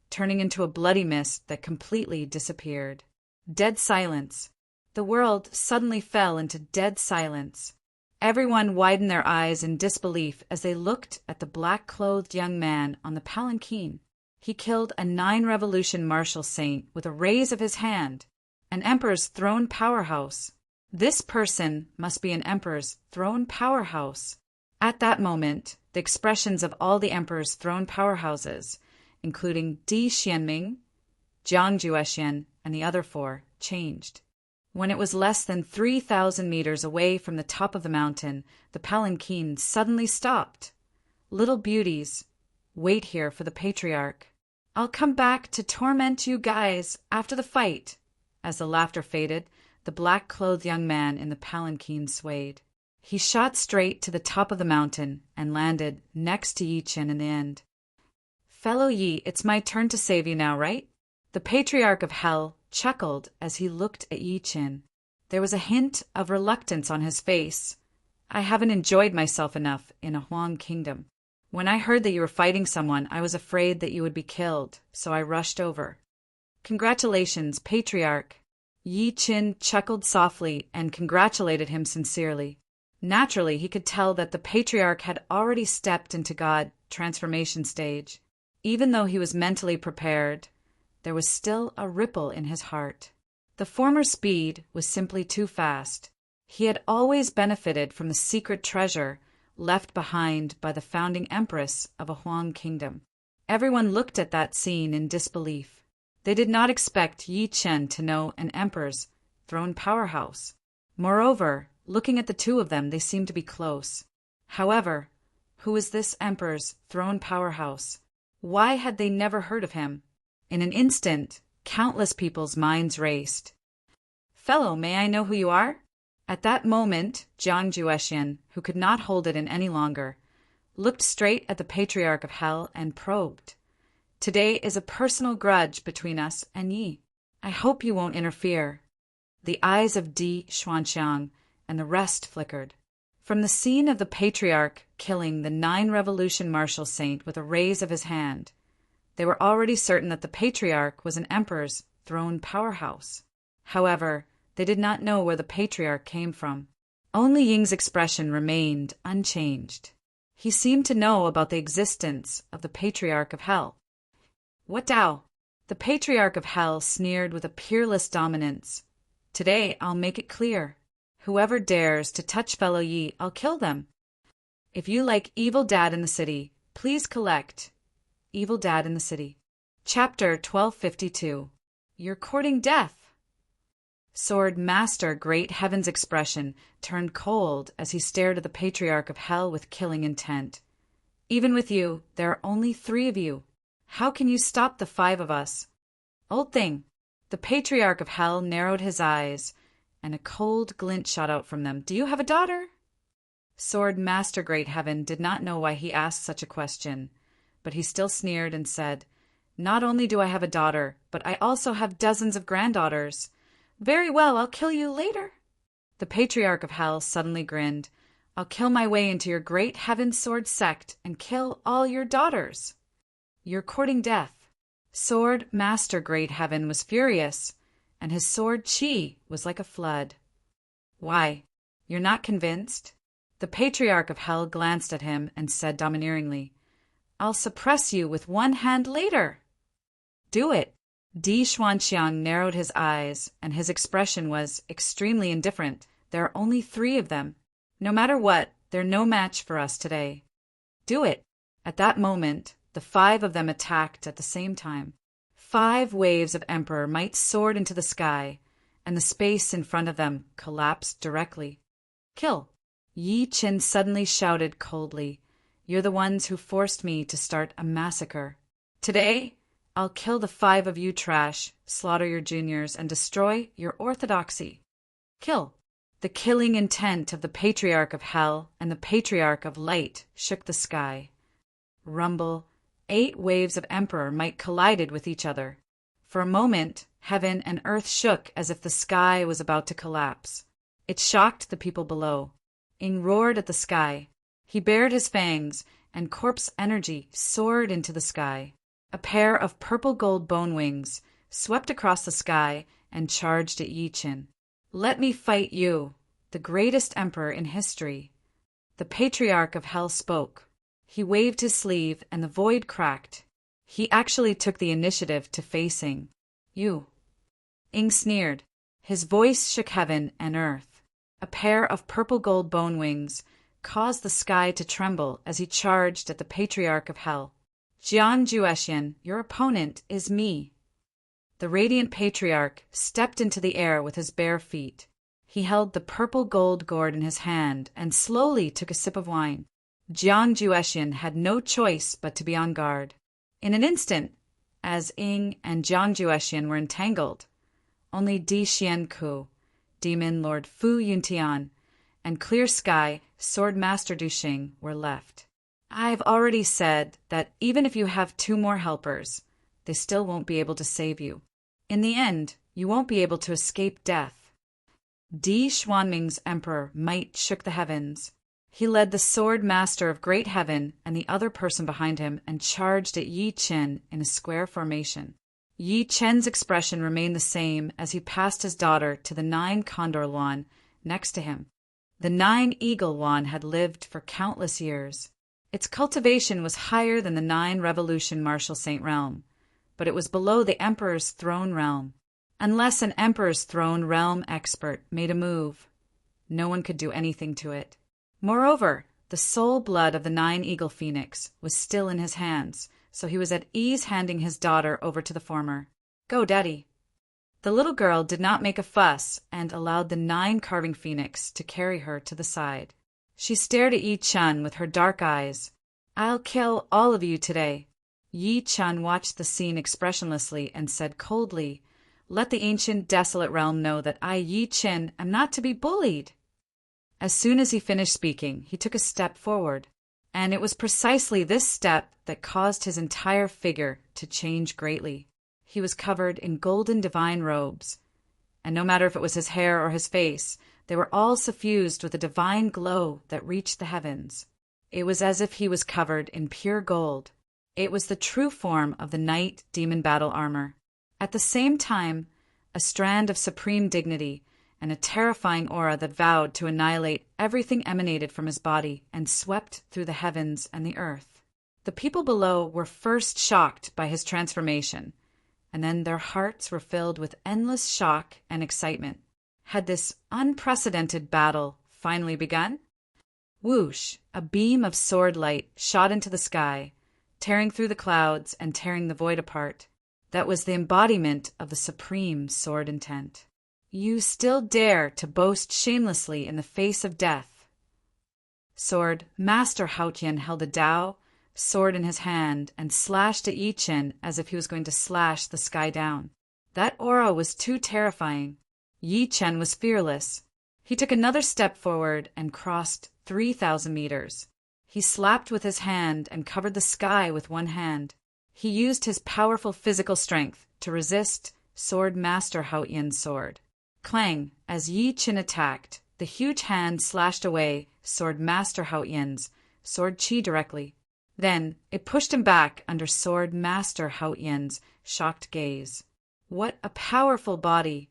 turning into a bloody mist that completely disappeared. Dead silence. The world suddenly fell into dead silence. Everyone widened their eyes in disbelief as they looked at the black-clothed young man on the palanquin. He killed a 9-revolution martial saint with a raise of his hand, an emperor's throne powerhouse. This person must be an emperor's throne powerhouse. At that moment, the expressions of all the emperor's throne powerhouses, including Di Xianming, Jiang Juexian, and the other 4, changed. When it was less than 3,000 meters away from the top of the mountain, the palanquin suddenly stopped. Little beauties, wait here for the patriarch. I'll come back to torment you guys after the fight. As the laughter faded, the black-clothed young man in the palanquin swayed. He shot straight to the top of the mountain and landed next to Yi Chen in the end. Fellow Yi, it's my turn to save you now, right? The patriarch of hell chuckled as he looked at Yi Chen. There was a hint of reluctance on his face. I haven't enjoyed myself enough in a Huang kingdom. When I heard that you were fighting someone, I was afraid that you would be killed, so I rushed over. Congratulations, patriarch. Yi Chen chuckled softly and congratulated him sincerely. Naturally, he could tell that the patriarch had already stepped into God transformation stage. Even though he was mentally prepared, there was still a ripple in his heart. The former speed was simply too fast. He had always benefited from the secret treasure left behind by the founding empress of a Huang kingdom. Everyone looked at that scene in disbelief. They did not expect Yi Chen to know an emperor's throne powerhouse. Moreover, looking at the 2 of them, they seemed to be close. However, who is this emperor's throne powerhouse? Why had they never heard of him? In an instant, countless people's minds raced. Fellow, may I know who you are? At that moment, Jiang Juexian, who could not hold it in any longer, looked straight at the patriarch of hell and probed. Today is a personal grudge between us and Yi. I hope you won't interfere. The eyes of Di Xuanxiang and the rest flickered. From the scene of the patriarch killing the 9-revolution martial saint with a raise of his hand, they were already certain that the patriarch was an emperor's throne powerhouse. However, they did not know where the patriarch came from. Only Ying's expression remained unchanged. He seemed to know about the existence of the patriarch of hell. What Dao? The patriarch of hell sneered with a peerless dominance. Today I'll make it clear. Whoever dares to touch fellow Yi, I'll kill them. If you like Evil Dad in the City, please collect Evil Dad in the City. Chapter 1252. You're courting death. Sword Master Great Heaven's expression turned cold as he stared at the patriarch of hell with killing intent. Even with you, there are only 3 of you. How can you stop the 5 of us? Old thing. The Patriarch of Hell narrowed his eyes, and a cold glint shot out from them. Do you have a daughter? Sword Master Great Heaven did not know why he asked such a question, but he still sneered and said, Not only do I have a daughter, but I also have dozens of granddaughters. Very well, I'll kill you later. The Patriarch of Hell suddenly grinned. I'll kill my way into your great heaven sword sect and kill all your daughters. You're courting death. Sword Master Great Heaven was furious, and his sword chi was like a flood. Why, you're not convinced? The Patriarch of Hell glanced at him and said domineeringly, I'll suppress you with one hand later. Do it. Di Xuanqiang narrowed his eyes, and his expression was extremely indifferent. There are only 3 of them. No matter what, they're no match for us today. Do it. At that moment, the 5 of them attacked at the same time. 5 waves of Emperor might soared into the sky, and the space in front of them collapsed directly. Kill. Yi Qin suddenly shouted coldly, You're the ones who forced me to start a massacre. Today, I'll kill the 5 of you trash, slaughter your juniors, and destroy your orthodoxy. Kill. The killing intent of the Patriarch of Hell and the Patriarch of Light shook the sky. Rumble. 8 waves of Emperor might collided with each other. For a moment, heaven and earth shook as if the sky was about to collapse. It shocked the people below. Ing roared at the sky. He bared his fangs, and corpse energy soared into the sky. A pair of purple-gold bone wings swept across the sky and charged at Yi Qin. Let me fight you, the greatest emperor in history. The Patriarch of Hell spoke. He waved his sleeve, and the void cracked. He actually took the initiative to facing you. Ing sneered. His voice shook heaven and earth. A pair of purple-gold bone wings caused the sky to tremble as he charged at the Patriarch of Hell. Jian Juexian, your opponent is me. The radiant Patriarch stepped into the air with his bare feet. He held the purple-gold gourd in his hand and slowly took a sip of wine. Jiang Juexian had no choice but to be on guard. In an instant, as Ing and Jiang Juexian were entangled, only Di Xianku, Demon Lord Fu Yuntian, and Clear Sky, Sword Master Duxing were left. I've already said that even if you have 2 more helpers, they still won't be able to save you. In the end, you won't be able to escape death. Di Xuanming's emperor might shook the heavens. He led the Sword Master of Great Heaven and the other person behind him and charged at Yi Qin in a square formation. Yi Qin's expression remained the same as he passed his daughter to the 9 Condor Yuan next to him. The 9 Eagle Yuan had lived for countless years. Its cultivation was higher than the 9 Revolution Martial Saint realm, but it was below the Emperor's throne realm. Unless an Emperor's throne realm expert made a move, no one could do anything to it. Moreover, the soul blood of the 9 Eagle Phoenix was still in his hands, so he was at ease handing his daughter over to the former. Go, Daddy. The little girl did not make a fuss and allowed the 9 Carving Phoenix to carry her to the side. She stared at Yi Chun with her dark eyes. I'll kill all of you today. Yi Chun watched the scene expressionlessly and said coldly, Let the ancient desolate realm know that I, Yi Qin, am not to be bullied. As soon as he finished speaking, he took a step forward, and it was precisely this step that caused his entire figure to change greatly. He was covered in golden divine robes, and no matter if it was his hair or his face, they were all suffused with a divine glow that reached the heavens. It was as if he was covered in pure gold. It was the true form of the knight demon battle armor. At the same time, a strand of supreme dignity and a terrifying aura that vowed to annihilate everything emanated from his body and swept through the heavens and the earth. The people below were first shocked by his transformation, and then their hearts were filled with endless shock and excitement. Had this unprecedented battle finally begun? Whoosh! A beam of sword light shot into the sky, tearing through the clouds and tearing the void apart. That was the embodiment of the supreme sword intent. You still dare to boast shamelessly in the face of death. Sword Master Haotian held a Tao, sword in his hand, and slashed at Yi Chen as if he was going to slash the sky down. That aura was too terrifying. Yi Chen was fearless. He took another step forward and crossed 3,000 meters. He slapped with his hand and covered the sky with one hand. He used his powerful physical strength to resist Sword Master Hao Yin's sword. Clang! As Yi Chen attacked, the huge hand slashed away Sword Master Hao Yin's sword chi directly. Then it pushed him back under Sword Master Hao Yin's shocked gaze. What a powerful body!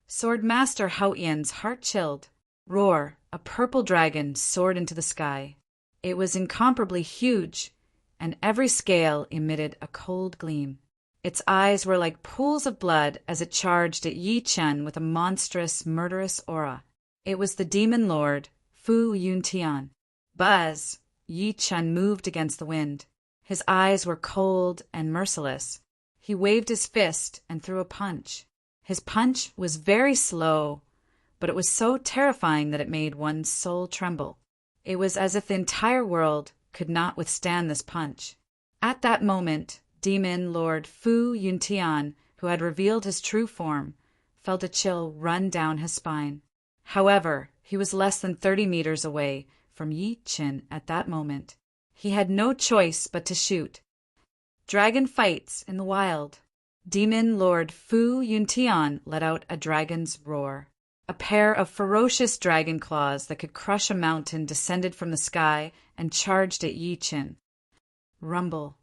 Sword Master Hao Yin's heart chilled. Roar! A purple dragon soared into the sky. It was incomparably huge, and every scale emitted a cold gleam. Its eyes were like pools of blood as it charged at Yi Chen with a monstrous, murderous aura. It was the demon lord, Fu Yuntian. Buzz! Yi Chen moved against the wind. His eyes were cold and merciless. He waved his fist and threw a punch. His punch was very slow, but it was so terrifying that it made one's soul tremble. It was as if the entire world could not withstand this punch. At that moment, Demon Lord Fu Yuntian, who had revealed his true form, felt a chill run down his spine. However, he was less than 30 meters away from Yi Chen at that moment. He had no choice but to shoot. Dragon fights in the wild. Demon Lord Fu Yuntian let out a dragon's roar. A pair of ferocious dragon claws that could crush a mountain descended from the sky and charged at Yi Chen. Rumble.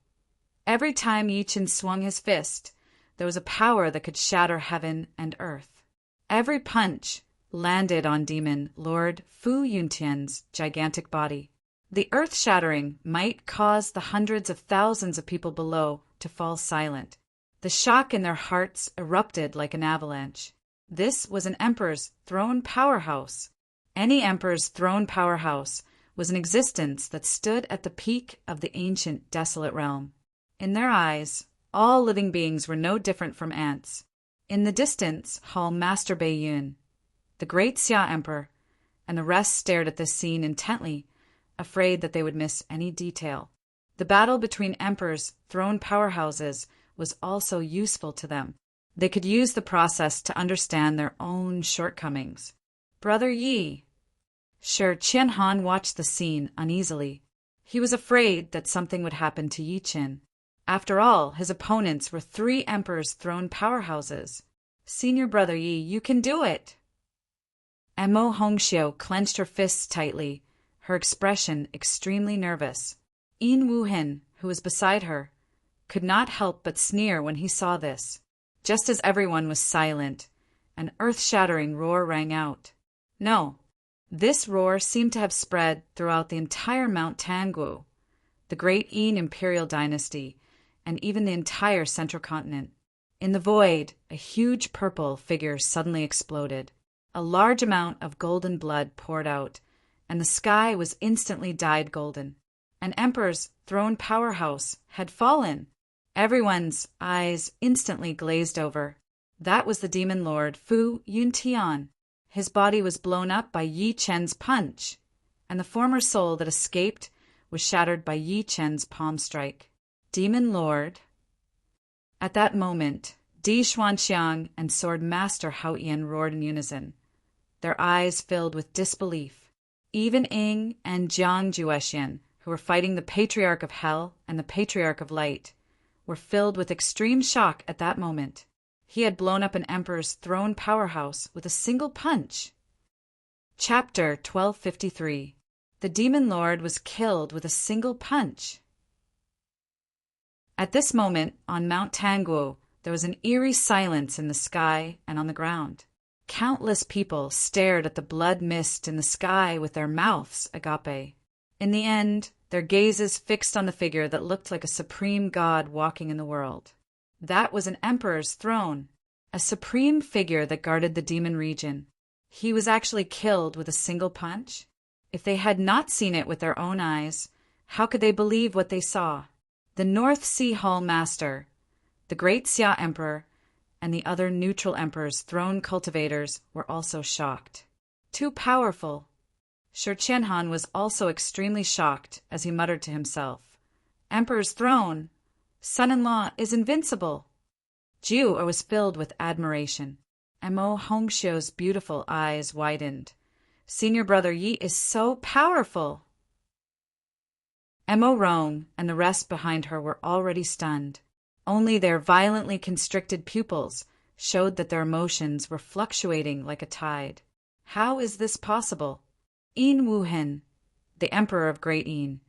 Every time Yi Chen swung his fist, there was a power that could shatter heaven and earth. Every punch landed on Demon Lord Fu Yuntian's gigantic body. The earth-shattering might cause the hundreds of thousands of people below to fall silent. The shock in their hearts erupted like an avalanche. This was an Emperor's throne powerhouse. Any Emperor's throne powerhouse was an existence that stood at the peak of the ancient desolate realm. In their eyes, all living beings were no different from ants. In the distance hauled Master Beiyun, the great Xia Emperor, and the rest stared at this scene intently, afraid that they would miss any detail. The battle between Emperors' throne powerhouses was also useful to them. They could use the process to understand their own shortcomings. Brother Yi. Shi Qianhan watched the scene uneasily. He was afraid that something would happen to Yi Chen. After all, his opponents were 3 Emperors' throne powerhouses. Senior Brother Yi, you can do it! Emo Hongxiu clenched her fists tightly, her expression extremely nervous. Yin Wuhen, who was beside her, could not help but sneer when he saw this. Just as everyone was silent, an earth-shattering roar rang out. No, this roar seemed to have spread throughout the entire Mount Tanguo, the great Yin imperial dynasty, and even the entire central continent. In the void, a huge purple figure suddenly exploded. A large amount of golden blood poured out, and the sky was instantly dyed golden. An Emperor's throne powerhouse had fallen. Everyone's eyes instantly glazed over. That was the Demon Lord Fu Yuntian. His body was blown up by Yi Chen's punch, and the former soul that escaped was shattered by Yi Chen's palm strike. Demon Lord. At that moment, Di Xuanxiang and Sword Master Hao Yin roared in unison, their eyes filled with disbelief. Even Ying and Jiang Juexian, who were fighting the Patriarch of Hell and the Patriarch of Light, were filled with extreme shock at that moment. He had blown up an Emperor's throne powerhouse with a single punch. Chapter 1253. The Demon Lord was killed with a single punch. At this moment, on Mount Tanguo, there was an eerie silence in the sky and on the ground. Countless people stared at the blood mist in the sky with their mouths agape. In the end, their gazes fixed on the figure that looked like a supreme god walking in the world. That was an Emperor's throne, a supreme figure that guarded the demon region. He was actually killed with a single punch? If they had not seen it with their own eyes, how could they believe what they saw? The North Sea Hall Master, the great Xia Emperor, and the other neutral emperors' throne cultivators were also shocked. Too powerful. Shi Qianhan was also extremely shocked as he muttered to himself, Emperor's throne. Son-in-law is invincible. Jiu was filled with admiration. Mo Hongxiu's beautiful eyes widened. Senior brother Yi is so powerful. Mo Rong and the rest behind her were already stunned. Only their violently constricted pupils showed that their emotions were fluctuating like a tide. How is this possible? Yin Wuhen, the emperor of Great Yin,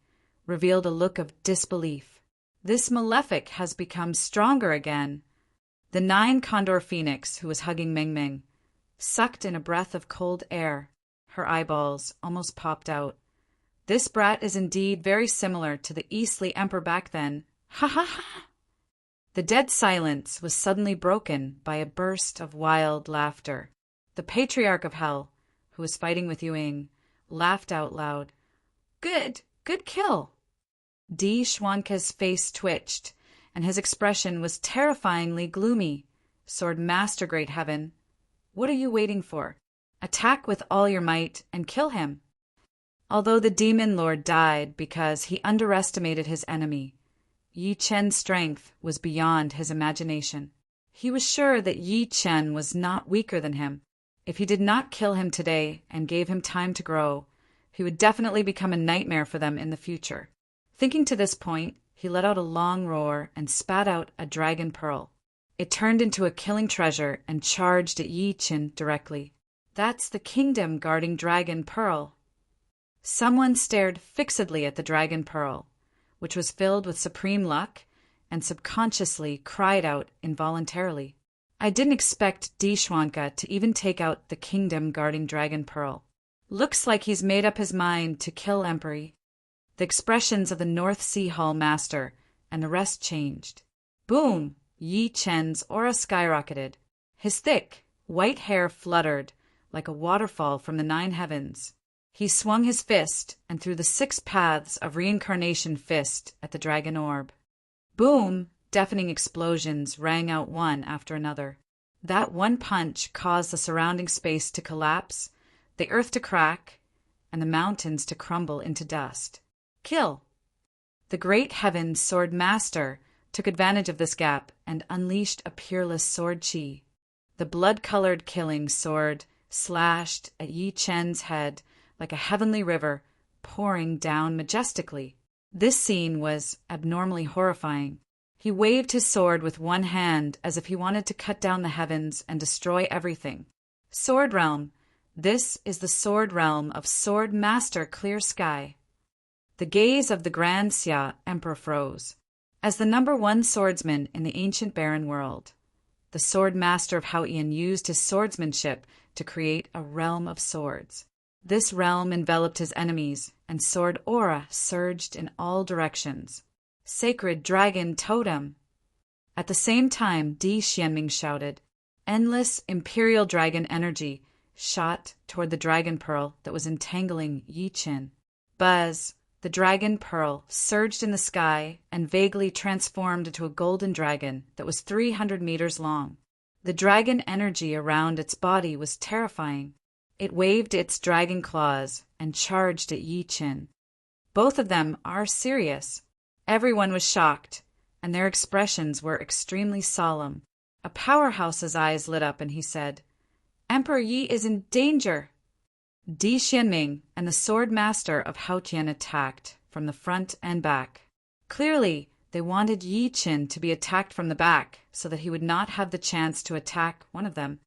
revealed a look of disbelief. This malefic has become stronger again. The 9 Condor Phoenix, who was hugging Ming Ming, sucked in a breath of cold air. Her eyeballs almost popped out. This brat is indeed very similar to the Eastly Emperor back then. Ha ha ha! The dead silence was suddenly broken by a burst of wild laughter. The Patriarch of Hell, who was fighting with Yuing, laughed out loud. Good kill! Di Xuanke's face twitched, and his expression was terrifyingly gloomy. Sword Master, great heaven, what are you waiting for? Attack with all your might and kill him. Although the demon lord died because he underestimated his enemy, Yi Chen's strength was beyond his imagination. He was sure that Yi Chen was not weaker than him. If he did not kill him today and gave him time to grow, he would definitely become a nightmare for them in the future. Thinking to this point, he let out a long roar and spat out a dragon pearl. It turned into a killing treasure and charged at Yi Chen directly. That's the kingdom-guarding dragon pearl. Someone stared fixedly at the dragon pearl, which was filled with supreme luck, and subconsciously cried out involuntarily. I didn't expect Di Xuanke to even take out the kingdom-guarding dragon pearl. Looks like he's made up his mind to kill Emperor. The expressions of the North Sea Hall master and the rest changed. Boom! Yi Chen's aura skyrocketed. His thick, white hair fluttered like a waterfall from the 9 heavens. He swung his fist and threw the 6 paths of reincarnation fist at the dragon orb. Boom! Deafening explosions rang out one after another. That one punch caused the surrounding space to collapse, the earth to crack, and the mountains to crumble into dust. Kill! The great heaven's sword master took advantage of this gap and unleashed a peerless sword chi. The blood-colored killing sword slashed at Yi Chen's head like a heavenly river pouring down majestically. This scene was abnormally horrifying. He waved his sword with one hand as if he wanted to cut down the heavens and destroy everything. Sword Realm. This is the sword realm of Sword Master Clear Sky. The gaze of the Grand Xia Emperor froze. As the #1 swordsman in the ancient barren world, the Sword Master of Haotian used his swordsmanship to create a realm of swords. This realm enveloped his enemies, and sword aura surged in all directions. Sacred Dragon Totem! At the same time, Di Xianming shouted. Endless Imperial Dragon energy shot toward the dragon pearl that was entangling Yi Chen. Buzz! The dragon pearl surged in the sky and vaguely transformed into a golden dragon that was 300 meters long. The dragon energy around its body was terrifying. It waved its dragon claws and charged at Yi Chen. Both of them are serious. Everyone was shocked, and their expressions were extremely solemn. A powerhouse's eyes lit up, and he said, Emperor Yi is in danger. Di Xianming and the sword master of Haotian attacked from the front and back. Clearly, they wanted Yi Chen to be attacked from the back so that he would not have the chance to attack one of them.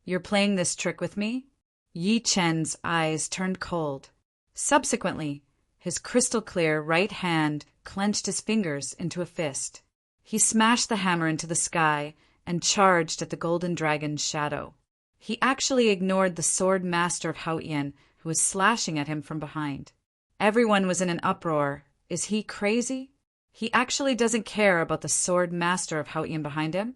You're playing this trick with me? Yi Chen's eyes turned cold. Subsequently, his crystal-clear right hand clenched his fingers into a fist. He smashed the hammer into the sky and charged at the golden dragon's shadow. He actually ignored the sword master of Haotian, who was slashing at him from behind. Everyone was in an uproar. Is he crazy? He actually doesn't care about the sword master of Haotian behind him?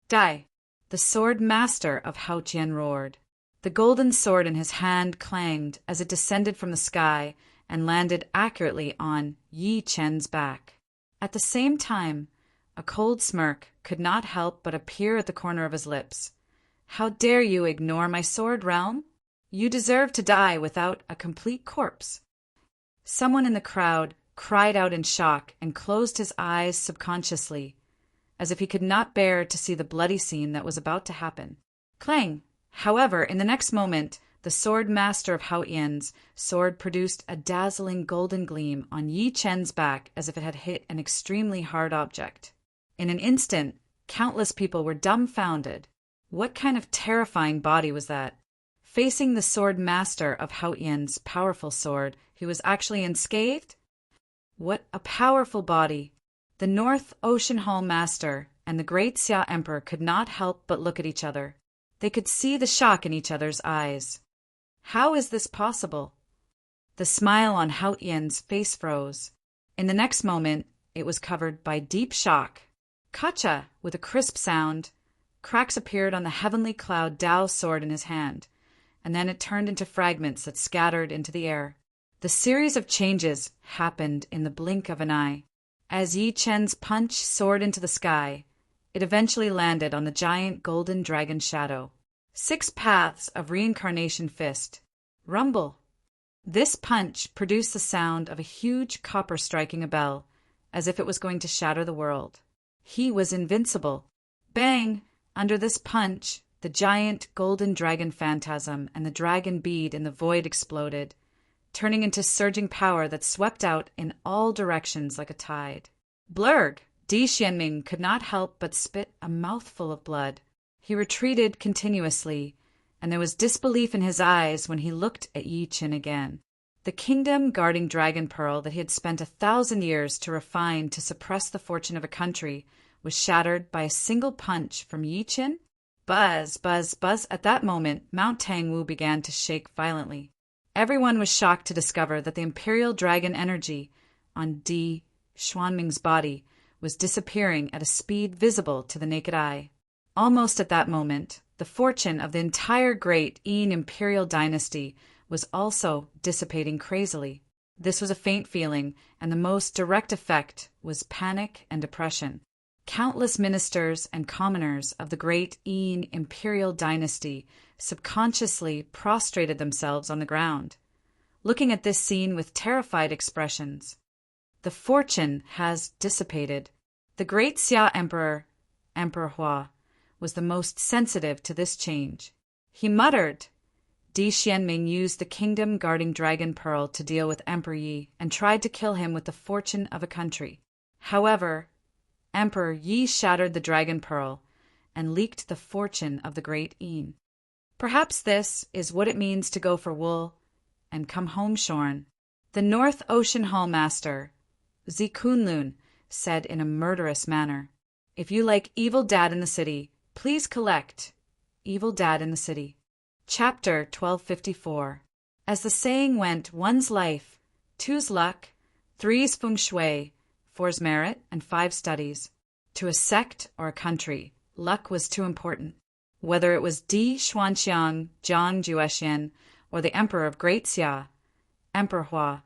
Die! The sword master of Haotian roared. The golden sword in his hand clanged as it descended from the sky and landed accurately on Yi Chen's back. At the same time, a cold smirk could not help but appear at the corner of his lips. How dare you ignore my sword realm? You deserve to die without a complete corpse. Someone in the crowd cried out in shock, and closed his eyes subconsciously, as if he could not bear to see the bloody scene that was about to happen. Clang! However, in the next moment, the sword master of Hao Yan's sword produced a dazzling golden gleam on Yi Chen's back as if it had hit an extremely hard object. In an instant, countless people were dumbfounded. What kind of terrifying body was that? Facing the sword master of Hao Yan's powerful sword, he was actually unscathed? What a powerful body! The North Ocean Hall master and the great Xia Emperor could not help but look at each other. They could see the shock in each other's eyes. How is this possible? The smile on Hao Yan's face froze. In the next moment, it was covered by deep shock. Kacha, with a crisp sound, cracks appeared on the heavenly cloud Dao's sword in his hand, and then it turned into fragments that scattered into the air. The series of changes happened in the blink of an eye. As Yi Chen's punch soared into the sky, it eventually landed on the giant golden dragon shadow. 6 paths of reincarnation fist. Rumble. This punch produced the sound of a huge copper striking a bell, as if it was going to shatter the world. He was invincible. Bang! Under this punch, the giant golden dragon phantasm and the dragon bead in the void exploded, turning into surging power that swept out in all directions like a tide. Blurg! Di Xianming could not help but spit a mouthful of blood. He retreated continuously, and there was disbelief in his eyes when he looked at Yi Chen again. The kingdom guarding dragon pearl that he had spent 1,000 years to refine to suppress the fortune of a country was shattered by a single punch from Yi Chen. Buzz, buzz, buzz. At that moment, Mount Tangwu began to shake violently. Everyone was shocked to discover that the imperial dragon energy on Di Xuanming's body was disappearing at a speed visible to the naked eye. Almost at that moment, the fortune of the entire great Yin imperial dynasty was also dissipating crazily. This was a faint feeling, and the most direct effect was panic and depression. Countless ministers and commoners of the great Yin imperial dynasty subconsciously prostrated themselves on the ground, looking at this scene with terrified expressions. The fortune has dissipated. The great Xia Emperor, Emperor Hua, was the most sensitive to this change. He muttered. Di Xianming used the kingdom-guarding dragon pearl to deal with Emperor Yi and tried to kill him with the fortune of a country. However, Emperor Yi shattered the dragon pearl and leaked the fortune of the great Yin. Perhaps this is what it means to go for wool and come home shorn. The North Ocean Hall master, Zi Kunlun, said in a murderous manner, "If you like Evil Dad in the City, please collect Evil Dad in the City." Chapter 1254. As the saying went, 1's life, 2's luck, 3's feng shui, 4's merit, and 5's studies. To a sect or a country, luck was too important. Whether it was Di Xuanxiang, Jiang Juexian, or the Emperor of Great Xia, Emperor Hua,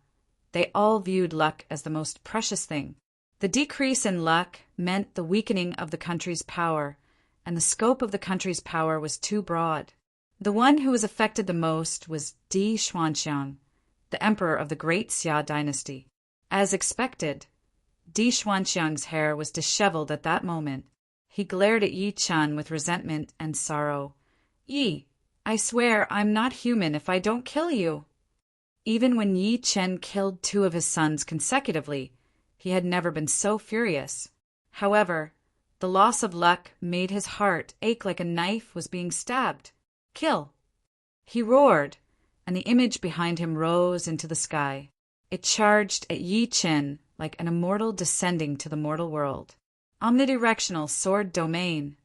they all viewed luck as the most precious thing. The decrease in luck meant the weakening of the country's power, and the scope of the country's power was too broad. The one who was affected the most was Di Xuanxiang, the emperor of the Great Xia dynasty. As expected, Di Xuanxiang's hair was disheveled at that moment. He glared at Yi Chen with resentment and sorrow. "Yi, I swear I'm not human if I don't kill you." Even when Yi Chen killed 2 of his sons consecutively, he had never been so furious. However, the loss of luck made his heart ache like a knife was being stabbed. "Kill!" He roared, and the image behind him rose into the sky. It charged at Yi Chen like an immortal descending to the mortal world. Omnidirectional sword domain.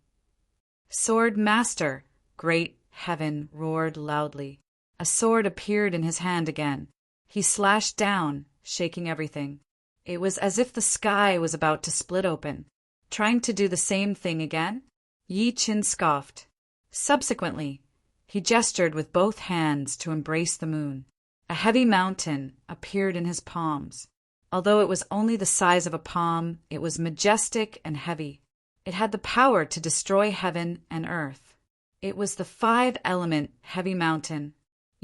Sword master, great heaven roared loudly. A sword appeared in his hand again. He slashed down, shaking everything. It was as if the sky was about to split open. Trying to do the same thing again? Yi Chen scoffed. Subsequently, he gestured with both hands to embrace the moon. A heavy mountain appeared in his palms. Although it was only the size of a palm, it was majestic and heavy. It had the power to destroy heaven and earth. It was the 5-element heavy mountain.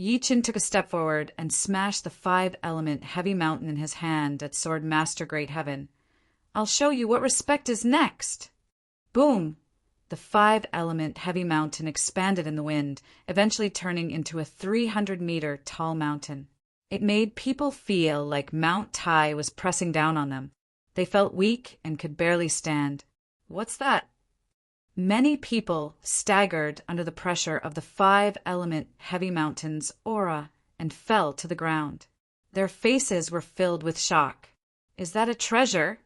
Yi Qin took a step forward and smashed the 5-element heavy mountain in his hand at Sword Master Great Heaven. "I'll show you what respect is next." Boom! The 5-element heavy mountain expanded in the wind, eventually turning into a 300-meter tall mountain. It made people feel like Mount Tai was pressing down on them. They felt weak and could barely stand. "What's that?" Many people staggered under the pressure of the 5-element heavy mountain's aura and fell to the ground. Their faces were filled with shock. "Is that a treasure?"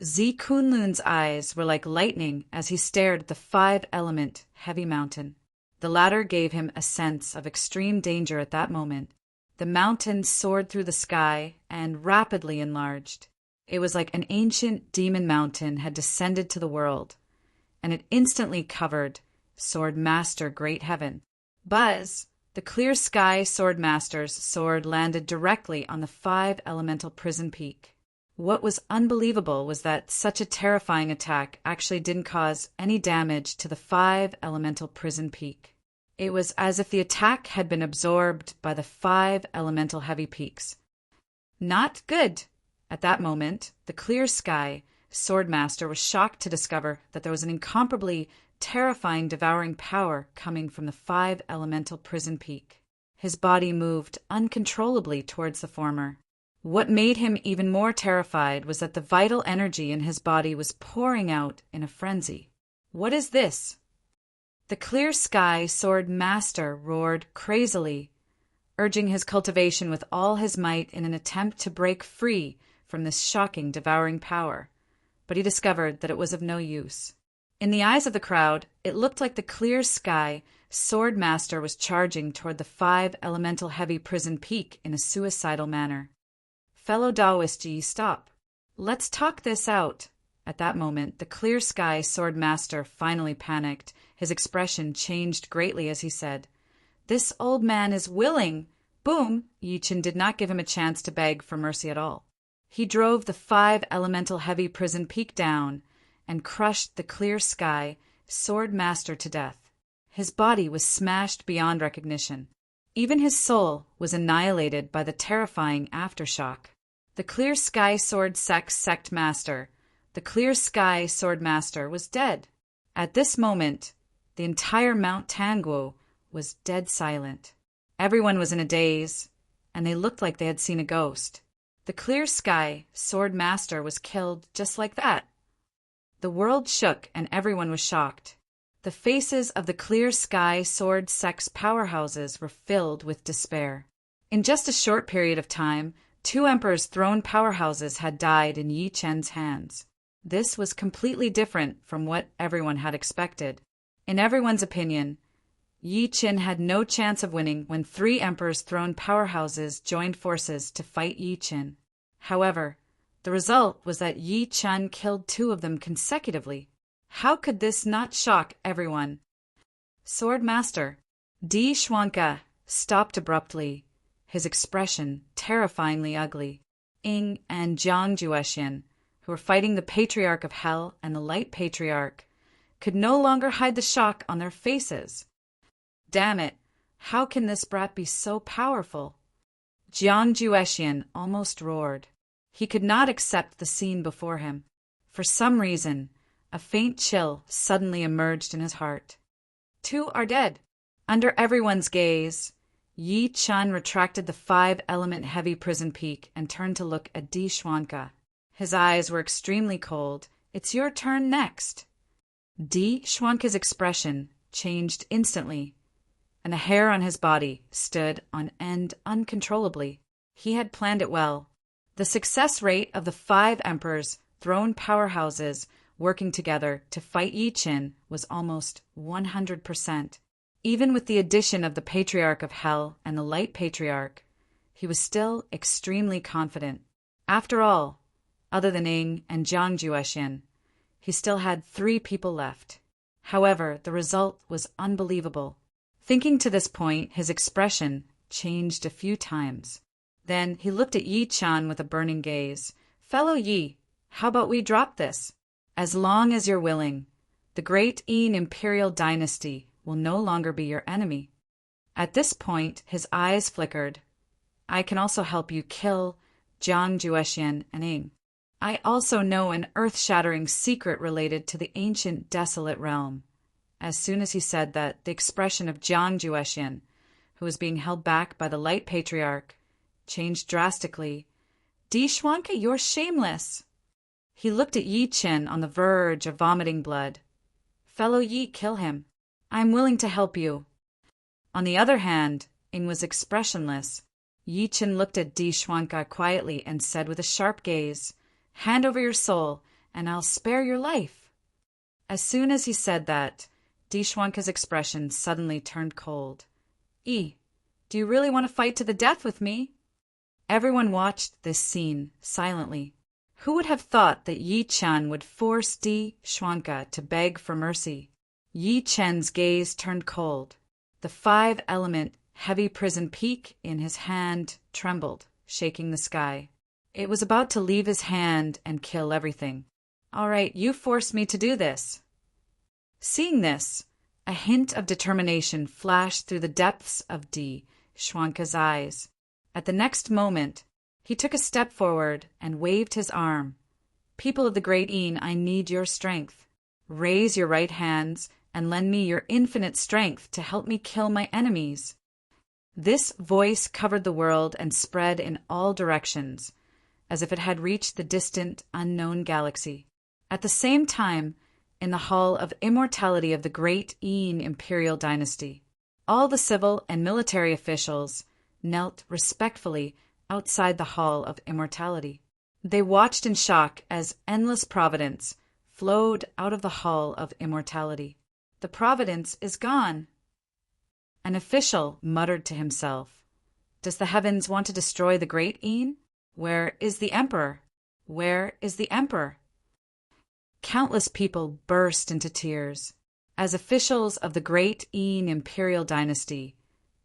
Zi Kunlun's eyes were like lightning as he stared at the 5-element heavy mountain. The latter gave him a sense of extreme danger at that moment. The mountain soared through the sky and rapidly enlarged. It was like an ancient demon mountain had descended to the world, and it instantly covered Sword Master Great Heaven. Buzz! The clear sky Sword Master's sword landed directly on the 5-elemental prison peak. What was unbelievable was that such a terrifying attack actually didn't cause any damage to the 5-elemental prison peak. It was as if the attack had been absorbed by the 5-elemental heavy peaks. Not good! At that moment, the clear sky Swordmaster was shocked to discover that there was an incomparably terrifying devouring power coming from the 5-elemental prison peak. His body moved uncontrollably towards the former. What made him even more terrified was that the vital energy in his body was pouring out in a frenzy. "What is this?" The clear sky Sword Master roared crazily, urging his cultivation with all his might in an attempt to break free from this shocking devouring power. But he discovered that it was of no use. In the eyes of the crowd, it looked like the clear sky Sword Master was charging toward the 5-elemental heavy prison peak in a suicidal manner. "Fellow Taoist Yi, stop. Let's talk this out." At that moment, the clear sky Sword Master finally panicked. His expression changed greatly as he said, "This old man is willing." Boom! Yi Qin did not give him a chance to beg for mercy at all. He drove the 5-elemental heavy prison peak down and crushed the clear sky Sword Master to death. His body was smashed beyond recognition. Even his soul was annihilated by the terrifying aftershock. The clear sky Sword Sect Master, the clear sky Sword Master was dead. At this moment, the entire Mount Tanguo was dead silent. Everyone was in a daze, and they looked like they had seen a ghost. The clear sky Sword Master was killed just like that. The world shook and everyone was shocked. The faces of the clear sky Sword Sect's powerhouses were filled with despair. In just a short period of time, 2 Emperor's throne powerhouses had died in Yi Chen's hands. This was completely different from what everyone had expected. In everyone's opinion, Yi Qin had no chance of winning when 3 Emperor's throne powerhouses joined forces to fight Yi Qin. However, the result was that Yi Qin killed 2 of them consecutively. How could this not shock everyone? Sword Master Di Xuanke stopped abruptly, his expression terrifyingly ugly. Ying and Jiang Juexian, who were fighting the Patriarch of Hell and the Light Patriarch, could no longer hide the shock on their faces. Damn it, how can this brat be so powerful? Jiang Juexian almost roared. He could not accept the scene before him. For some reason, a faint chill suddenly emerged in his heart. 2 are dead. Under everyone's gaze, Yi Qin retracted the 5-element heavy prison peak and turned to look at Di Xuanke. His eyes were extremely cold. "It's your turn next." Di Xuanke's expression changed instantly, and the hair on his body stood on end uncontrollably. He had planned it well. The success rate of the 5 Emperors' throne powerhouses working together to fight Yi Qin was almost 100%. Even with the addition of the Patriarch of Hell and the Light Patriarch, he was still extremely confident. After all, other than Ying and Jiang Juexian, he still had 3 people left. However, the result was unbelievable. Thinking to this point, his expression changed a few times. Then he looked at Yi Qin with a burning gaze. "Fellow Yi, how about we drop this? As long as you're willing, the great Yin Imperial Dynasty will no longer be your enemy." At this point, his eyes flickered. I can also help you kill Jiang Juexian and Ing. I also know an earth-shattering secret related to the ancient desolate realm. As soon as he said that, the expression of Jiang Juexian, who was being held back by the Light Patriarch, changed drastically. Di Xuanke, you're shameless! He looked at Yi Qin on the verge of vomiting blood. Fellow Yi, kill him. I'm willing to help you. On the other hand, Ing was expressionless. Yi Qin looked at Di Xuanke quietly and said with a sharp gaze, Hand over your soul, and I'll spare your life. As soon as he said that, Di Xuanke's expression suddenly turned cold. Yi, do you really want to fight to the death with me? Everyone watched this scene silently. Who would have thought that Yi Chen would force Di Xuanke to beg for mercy? Yi Chen's gaze turned cold. The 5-element heavy prison peak in his hand trembled, shaking the sky. It was about to leave his hand and kill everything. All right, you forced me to do this. Seeing this, a hint of determination flashed through the depths of Di Xuanke's eyes. At the next moment, he took a step forward and waved his arm. People of the Great Yin, I need your strength. Raise your right hands and lend me your infinite strength to help me kill my enemies. This voice covered the world and spread in all directions, as if it had reached the distant, unknown galaxy. At the same time, in the Hall of Immortality of the Great Yin Imperial Dynasty, all the civil and military officials knelt respectfully outside the Hall of Immortality. They watched in shock as endless providence flowed out of the Hall of Immortality. The providence is gone. An official muttered to himself, Does the heavens want to destroy the Great Yin? Where is the Emperor? Where is the Emperor? Countless people burst into tears. As officials of the Great Yin Imperial Dynasty,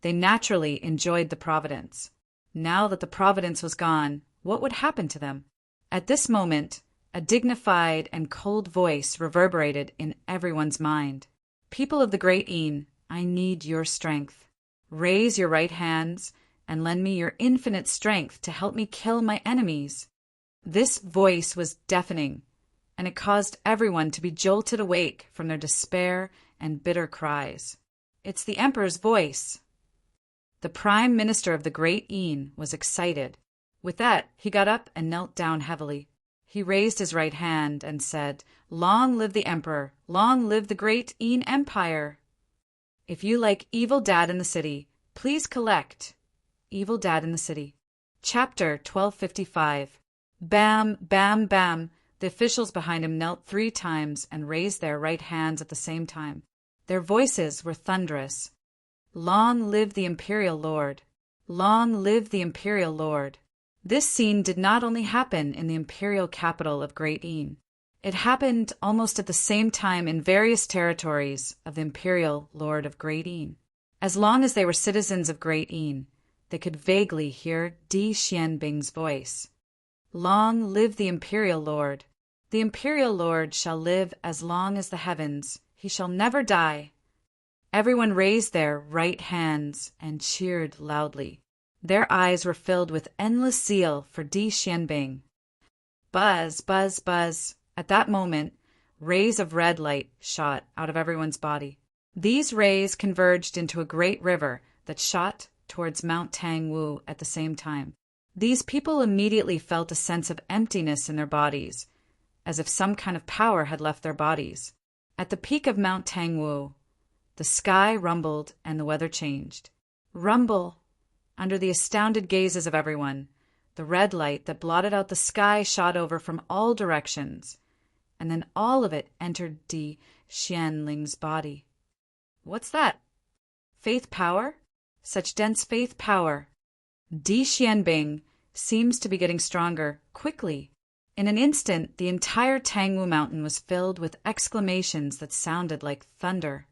they naturally enjoyed the providence. Now that the providence was gone, what would happen to them? At this moment, a dignified and cold voice reverberated in everyone's mind. People of the Great Yin, I need your strength. Raise your right hands and lend me your infinite strength to help me kill my enemies. This voice was deafening, and it caused everyone to be jolted awake from their despair and bitter cries. It's the Emperor's voice. The Prime Minister of the Great Yin was excited. With that, he got up and knelt down heavily. He raised his right hand and said, Long live the Emperor! Long live the Great Yin Empire! If you like Evil Dad in the City, please collect Evil Dad in the City. Chapter 1255. Bam, bam, bam. The officials behind him knelt 3 times and raised their right hands at the same time. Their voices were thunderous. Long live the Imperial Lord! Long live the Imperial Lord! This scene did not only happen in the imperial capital of Great Yin. It happened almost at the same time in various territories of the Imperial Lord of Great Yin. As long as they were citizens of Great Yin, they could vaguely hear Di Xianbing's voice. Long live the Imperial Lord! The Imperial Lord shall live as long as the heavens. He shall never die. Everyone raised their right hands and cheered loudly. Their eyes were filled with endless zeal for Di Xianbing. Buzz, buzz, buzz. At that moment, rays of red light shot out of everyone's body. These rays converged into a great river that shot towards Mount Tangwu at the same time. These people immediately felt a sense of emptiness in their bodies, as if some kind of power had left their bodies. At the peak of Mount Tangwu, the sky rumbled and the weather changed. Rumble! Under the astounded gazes of everyone, the red light that blotted out the sky shot over from all directions, and then all of it entered Di Xianling's body. What's that? Faith power? Such dense faith power. Di Xianbing seems to be getting stronger, quickly. In an instant, the entire Tangwu mountain was filled with exclamations that sounded like thunder.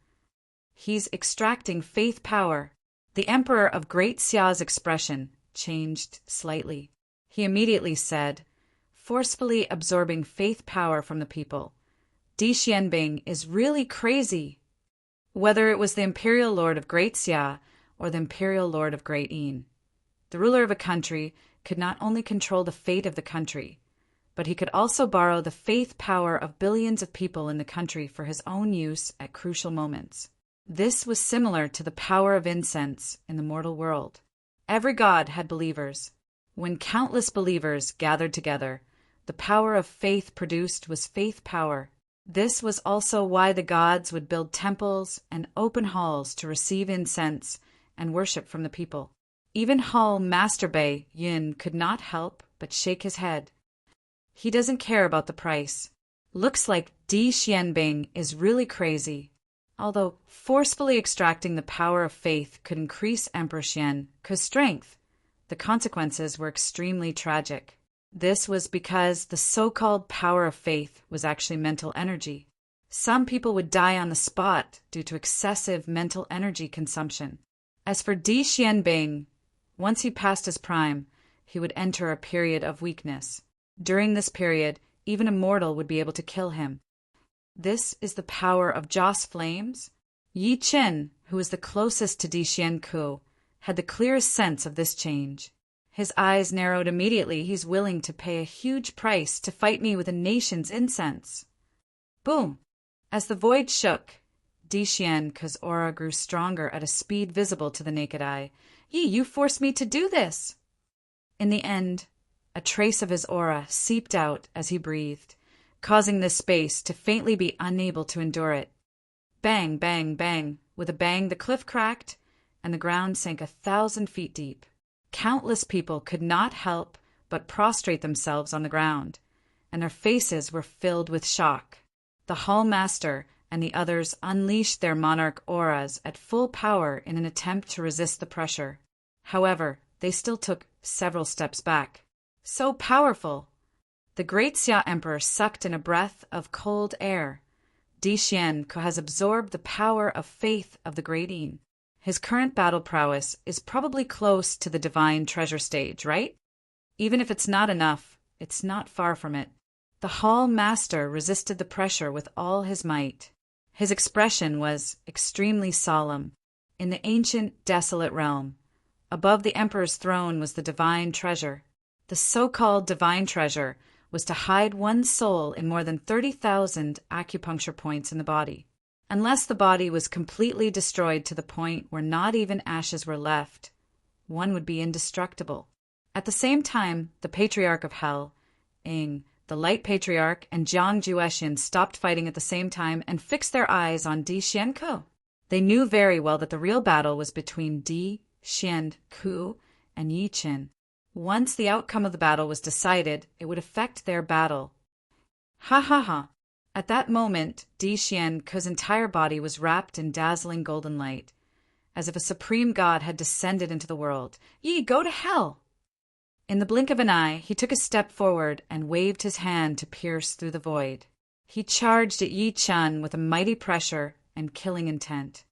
He's extracting faith power. The Emperor of Great Xia's expression changed slightly. He immediately said, forcefully absorbing faith power from the people, Di Xianbing is really crazy. Whether it was the Imperial Lord of Great Xia or the imperial lord of Great Een. The ruler of a country could not only control the fate of the country, but he could also borrow the faith power of billions of people in the country for his own use at crucial moments. This was similar to the power of incense in the mortal world. Every god had believers. When countless believers gathered together, the power of faith produced was faith power. This was also why the gods would build temples and open halls to receive incense and worship from the people. Even Hall Master Bei Yin could not help but shake his head. He doesn't care about the price. Looks like Di Xianbing is really crazy. Although forcefully extracting the power of faith could increase Emperor Xian's strength, the consequences were extremely tragic. This was because the so-called power of faith was actually mental energy. Some people would die on the spot due to excessive mental energy consumption. As for Di Xianbing, once he passed his prime, he would enter a period of weakness. During this period, even a mortal would be able to kill him. This is the power of Joss flames. Yi Chen, who was the closest to Di Xianku, had the clearest sense of this change. His eyes narrowed immediately. He's willing to pay a huge price to fight me with a nation's incense. Boom! As the void shook, Di Xianku's aura grew stronger at a speed visible to the naked eye. Yi, you forced me to do this! In the end, a trace of his aura seeped out as he breathed, causing this space to faintly be unable to endure it. Bang, bang, bang. With a bang, the cliff cracked, and the ground sank 1,000 feet deep. Countless people could not help but prostrate themselves on the ground, and their faces were filled with shock. The Hall Master and the others unleashed their monarch auras at full power in an attempt to resist the pressure. However, they still took several steps back. So powerful! The great Xia Emperor sucked in a breath of cold air. Di Xianku has absorbed the power of faith of the Great Een. His current battle prowess is probably close to the divine treasure stage, right? Even if it's not enough, it's not far from it. The Hall Master resisted the pressure with all his might. His expression was extremely solemn. In the ancient, desolate realm, above the Emperor's throne was the divine treasure. The so-called divine treasure was to hide one's soul in more than 30,000 acupuncture points in the body. Unless the body was completely destroyed to the point where not even ashes were left, one would be indestructible. At the same time, the Patriarch of Hell, Ing, the Light Patriarch, and Jiang Juexian stopped fighting at the same time and fixed their eyes on Di Xianku. They knew very well that the real battle was between Di Xianku and Yi Chen. Once the outcome of the battle was decided, it would affect their battle. Ha ha ha! At that moment, Di Xianku's entire body was wrapped in dazzling golden light, as if a supreme god had descended into the world. Yi, go to hell! In the blink of an eye, he took a step forward and waved his hand to pierce through the void. He charged at Yi Chen with a mighty pressure and killing intent.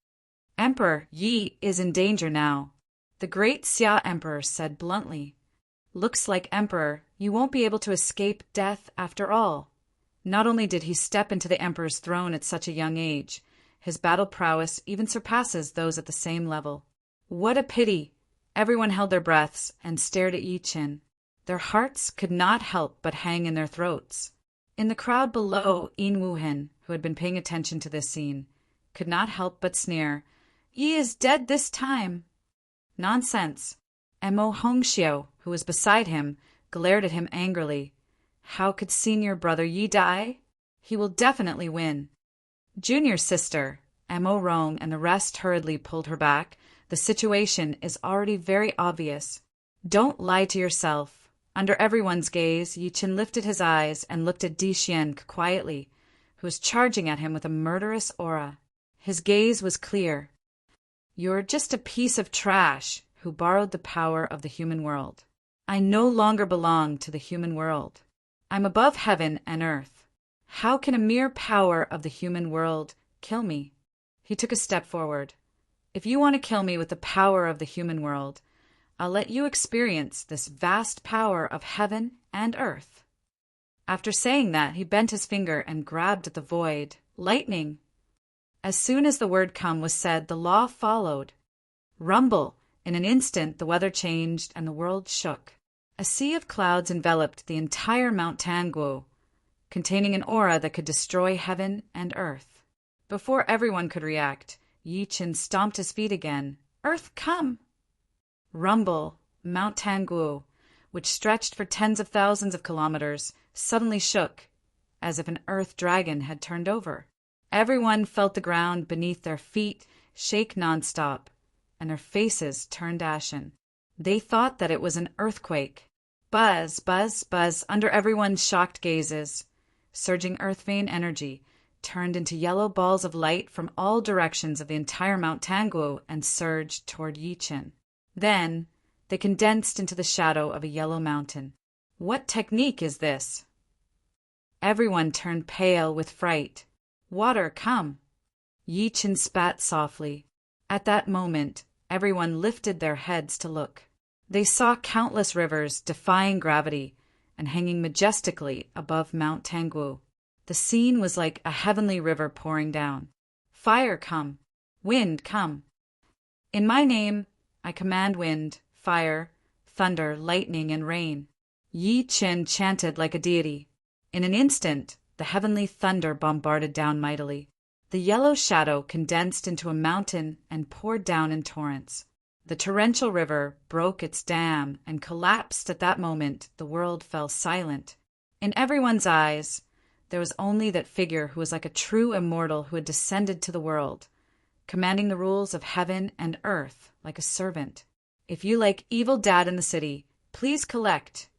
Emperor, Yi is in danger now. The great Xia Emperor said bluntly. Looks like, Emperor, you won't be able to escape death after all. Not only did he step into the Emperor's throne at such a young age, his battle prowess even surpasses those at the same level. What a pity! Everyone held their breaths and stared at Yi Chen. Their hearts could not help but hang in their throats. In the crowd below, Yin Wuhen, who had been paying attention to this scene, could not help but sneer. Yi is dead this time. Nonsense. Mo Hongxiu, who was beside him, glared at him angrily. How could senior brother Yi die? He will definitely win. Junior sister, Mo Rong, and the rest hurriedly pulled her back. The situation is already very obvious. Don't lie to yourself. Under everyone's gaze, Yi Chen lifted his eyes and looked at Di Xianku quietly, who was charging at him with a murderous aura. His gaze was clear. You're just a piece of trash who borrowed the power of the human world. I no longer belong to the human world. I'm above heaven and earth. How can a mere power of the human world kill me? He took a step forward. If you want to kill me with the power of the human world, I'll let you experience this vast power of heaven and earth. After saying that, he bent his finger and grabbed at the void. Lightning! As soon as the word "come" was said, the law followed. Rumble! In an instant the weather changed and the world shook. A sea of clouds enveloped the entire Mount Tanguo, containing an aura that could destroy heaven and earth. Before everyone could react, Yi Qin stomped his feet again. Earth, come! Rumble! Mount Tanguo, which stretched for tens of thousands of kilometers, suddenly shook, as if an earth dragon had turned over. Everyone felt the ground beneath their feet shake nonstop, and their faces turned ashen. They thought that it was an earthquake. Buzz, buzz, buzz under everyone's shocked gazes. Surging earth vein energy turned into yellow balls of light from all directions of the entire Mount Tanguo and surged toward Yi Qin. Then they condensed into the shadow of a yellow mountain. What technique is this? Everyone turned pale with fright. Water, come! Yi Qin spat softly. At that moment, everyone lifted their heads to look. They saw countless rivers defying gravity and hanging majestically above Mount Tanguo. The scene was like a heavenly river pouring down. Fire, come! Wind, come! In my name, I command wind, fire, thunder, lightning, and rain. Yi Qin chanted like a deity. In an instant, the heavenly thunder bombarded down mightily. The yellow shadow condensed into a mountain and poured down in torrents. The torrential river broke its dam and collapsed. At that moment, the world fell silent. In everyone's eyes, there was only that figure who was like a true immortal who had descended to the world, commanding the rules of heaven and earth like a servant. If you like Evil Dad in the City, please collect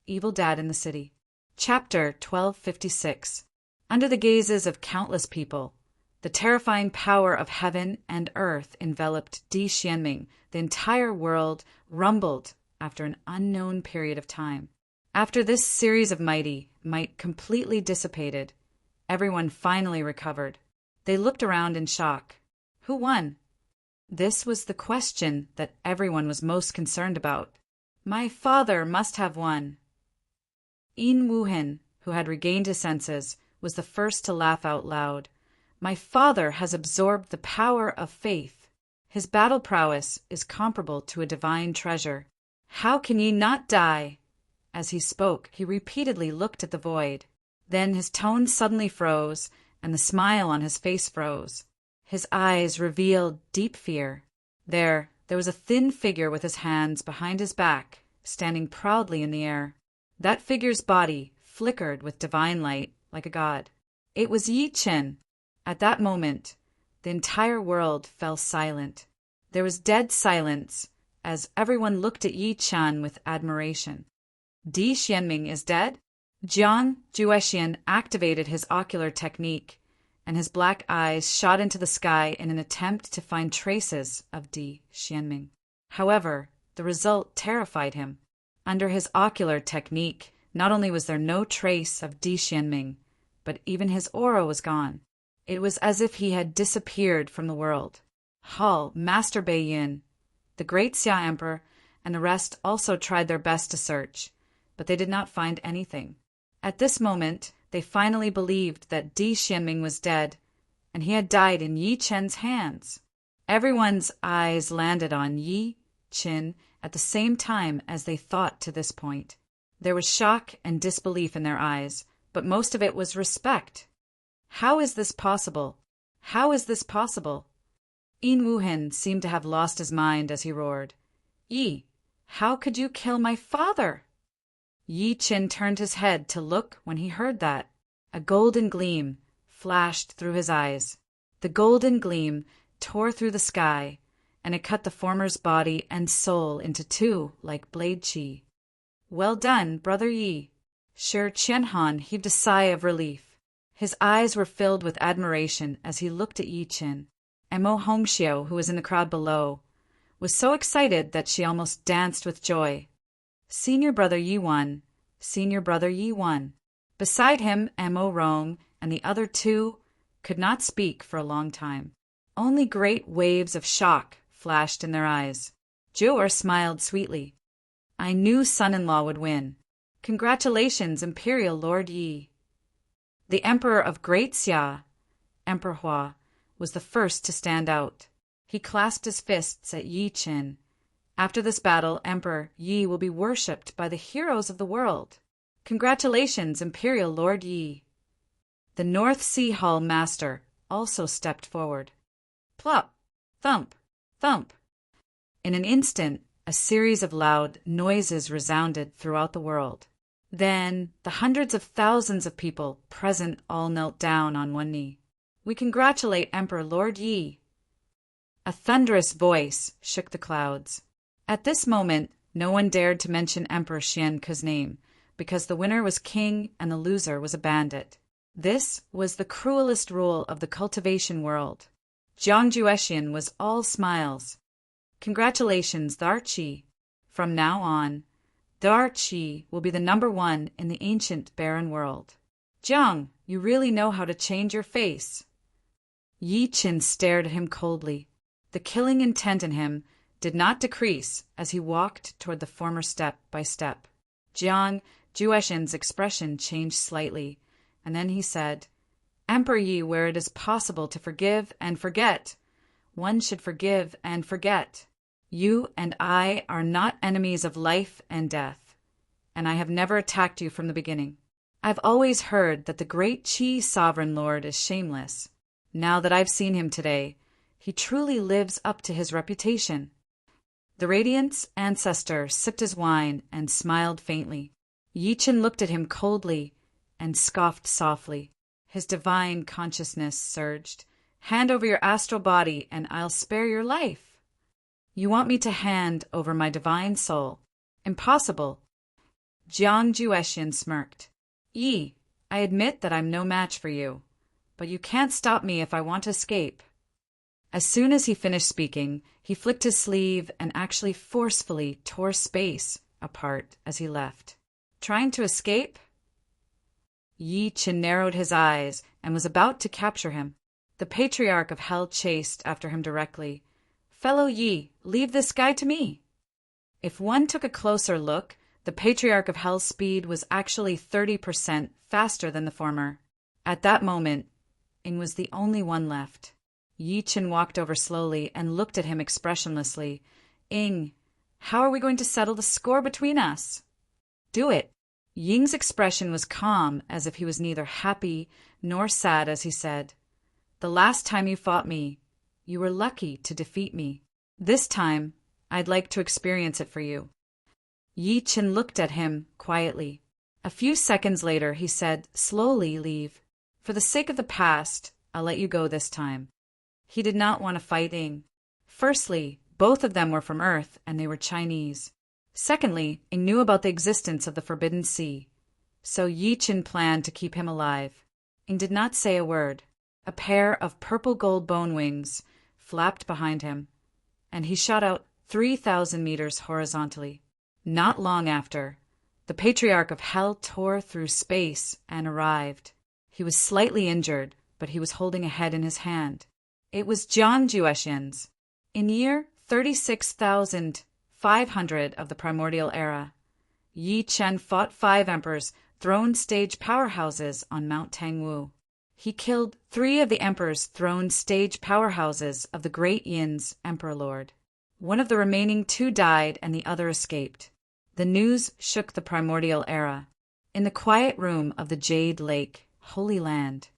Evil Dad in the City. Chapter 1256. Under the gazes of countless people, the terrifying power of heaven and earth enveloped Di Xianming. The entire world rumbled after an unknown period of time. After this series of might completely dissipated, everyone finally recovered. They looked around in shock. Who won? This was the question that everyone was most concerned about. My father must have won. Yin Wuhen, who had regained his senses, was the first to laugh out loud. My father has absorbed the power of faith. His battle prowess is comparable to a divine treasure. How can ye not die? As he spoke, he repeatedly looked at the void. Then his tone suddenly froze, and the smile on his face froze. His eyes revealed deep fear. There was a thin figure with his hands behind his back, standing proudly in the air. That figure's body flickered with divine light, like a god. It was Yi Qin. At that moment, the entire world fell silent. There was dead silence as everyone looked at Yi Qin with admiration. Di Xianming is dead? Jiang Juexian activated his ocular technique, and his black eyes shot into the sky in an attempt to find traces of Di Xianming. However, the result terrified him. Under his ocular technique, not only was there no trace of Di Xianming, but even his aura was gone. It was as if he had disappeared from the world. Hall, Master Beiyin, the great Xia Emperor, and the rest also tried their best to search, but they did not find anything. At this moment, they finally believed that Di Xianming was dead, and he had died in Yi Qin's hands. Everyone's eyes landed on Yi Qin at the same time as they thought to this point. There was shock and disbelief in their eyes, but most of it was respect. How is this possible? How is this possible? Yin Wuhen seemed to have lost his mind as he roared. Yi, how could you kill my father? Yi Qin turned his head to look when he heard that. A golden gleam flashed through his eyes. The golden gleam tore through the sky, and it cut the former's body and soul into two like blade qi. Well done, Brother Yi. Shi Qianhan heaved a sigh of relief. His eyes were filled with admiration as he looked at Yi Qin. And Mo Hongxiu, who was in the crowd below, was so excited that she almost danced with joy. Senior Brother Yi won. Senior Brother Yi won. Beside him, Mo Rong and the other two could not speak for a long time. Only great waves of shock flashed in their eyes. Zhu'er smiled sweetly. I knew son-in-law would win. Congratulations, Imperial Lord Yi. The Emperor of Great Xia, Emperor Hua, was the first to stand out. He clasped his fists at Yi Qin. After this battle, Emperor Yi will be worshipped by the heroes of the world. Congratulations, Imperial Lord Yi. The North Sea Hall Master also stepped forward. Plop! Thump! Thump! In an instant, a series of loud noises resounded throughout the world. Then, the hundreds of thousands of people present all knelt down on one knee. We congratulate Emperor Lord Yi. A thunderous voice shook the clouds. At this moment, no one dared to mention Emperor Xianke's name, because the winner was king and the loser was a bandit. This was the cruelest rule of the cultivation world. Jiang Juexian was all smiles. Congratulations, Darchi. From now on, Darchi will be the #1 in the ancient barren world. Jiang, you really know how to change your face. Yi Qin stared at him coldly. The killing intent in him did not decrease as he walked toward the former step by step. Jiang Juexian's expression changed slightly, and then he said, Emperor Yi, where it is possible to forgive and forget, one should forgive and forget. You and I are not enemies of life and death, and I have never attacked you from the beginning. I've always heard that the great Qi sovereign lord is shameless. Now that I've seen him today, he truly lives up to his reputation. The Radiant's ancestor sipped his wine and smiled faintly. Yi Qin looked at him coldly and scoffed softly. His divine consciousness surged. Hand over your astral body and I'll spare your life. You want me to hand over my divine soul? Impossible. Jiang Juexian smirked. Yi, I admit that I'm no match for you, but you can't stop me if I want to escape. As soon as he finished speaking, he flicked his sleeve and actually forcefully tore space apart as he left. Trying to escape? Yi Qin narrowed his eyes and was about to capture him. The Patriarch of Hell chased after him directly. Fellow Yi, leave this guy to me. If one took a closer look, the Patriarch of Hell's speed was actually 30% faster than the former. At that moment, Ing was the only one left. Yi Qin walked over slowly and looked at him expressionlessly. Ing, how are we going to settle the score between us? Do it. Ying's expression was calm, as if he was neither happy nor sad as he said, The last time you fought me, you were lucky to defeat me. This time, I'd like to experience it for you. Yi Qin looked at him quietly. A few seconds later, he said, Slowly leave. For the sake of the past, I'll let you go this time. He did not want to fight Ing. Firstly, both of them were from Earth, and they were Chinese. Secondly, Ing knew about the existence of the Forbidden Sea, so Yi Qin planned to keep him alive. Ing did not say a word. A pair of purple gold bone wings flapped behind him, and he shot out 3,000 meters horizontally. Not long after, the Patriarch of Hell tore through space and arrived. He was slightly injured, but he was holding a head in his hand. It was Jiang Juexian's. In year 36,500 of the primordial era, Yi Chen fought 5 emperors, throne stage powerhouses on Mount Tangwu. He killed 3 of the emperors' throne stage powerhouses of the Great Yin's Emperor Lord. One of the remaining 2 died and the other escaped. The news shook the primordial era. In the quiet room of the Jade Lake, Holy Land,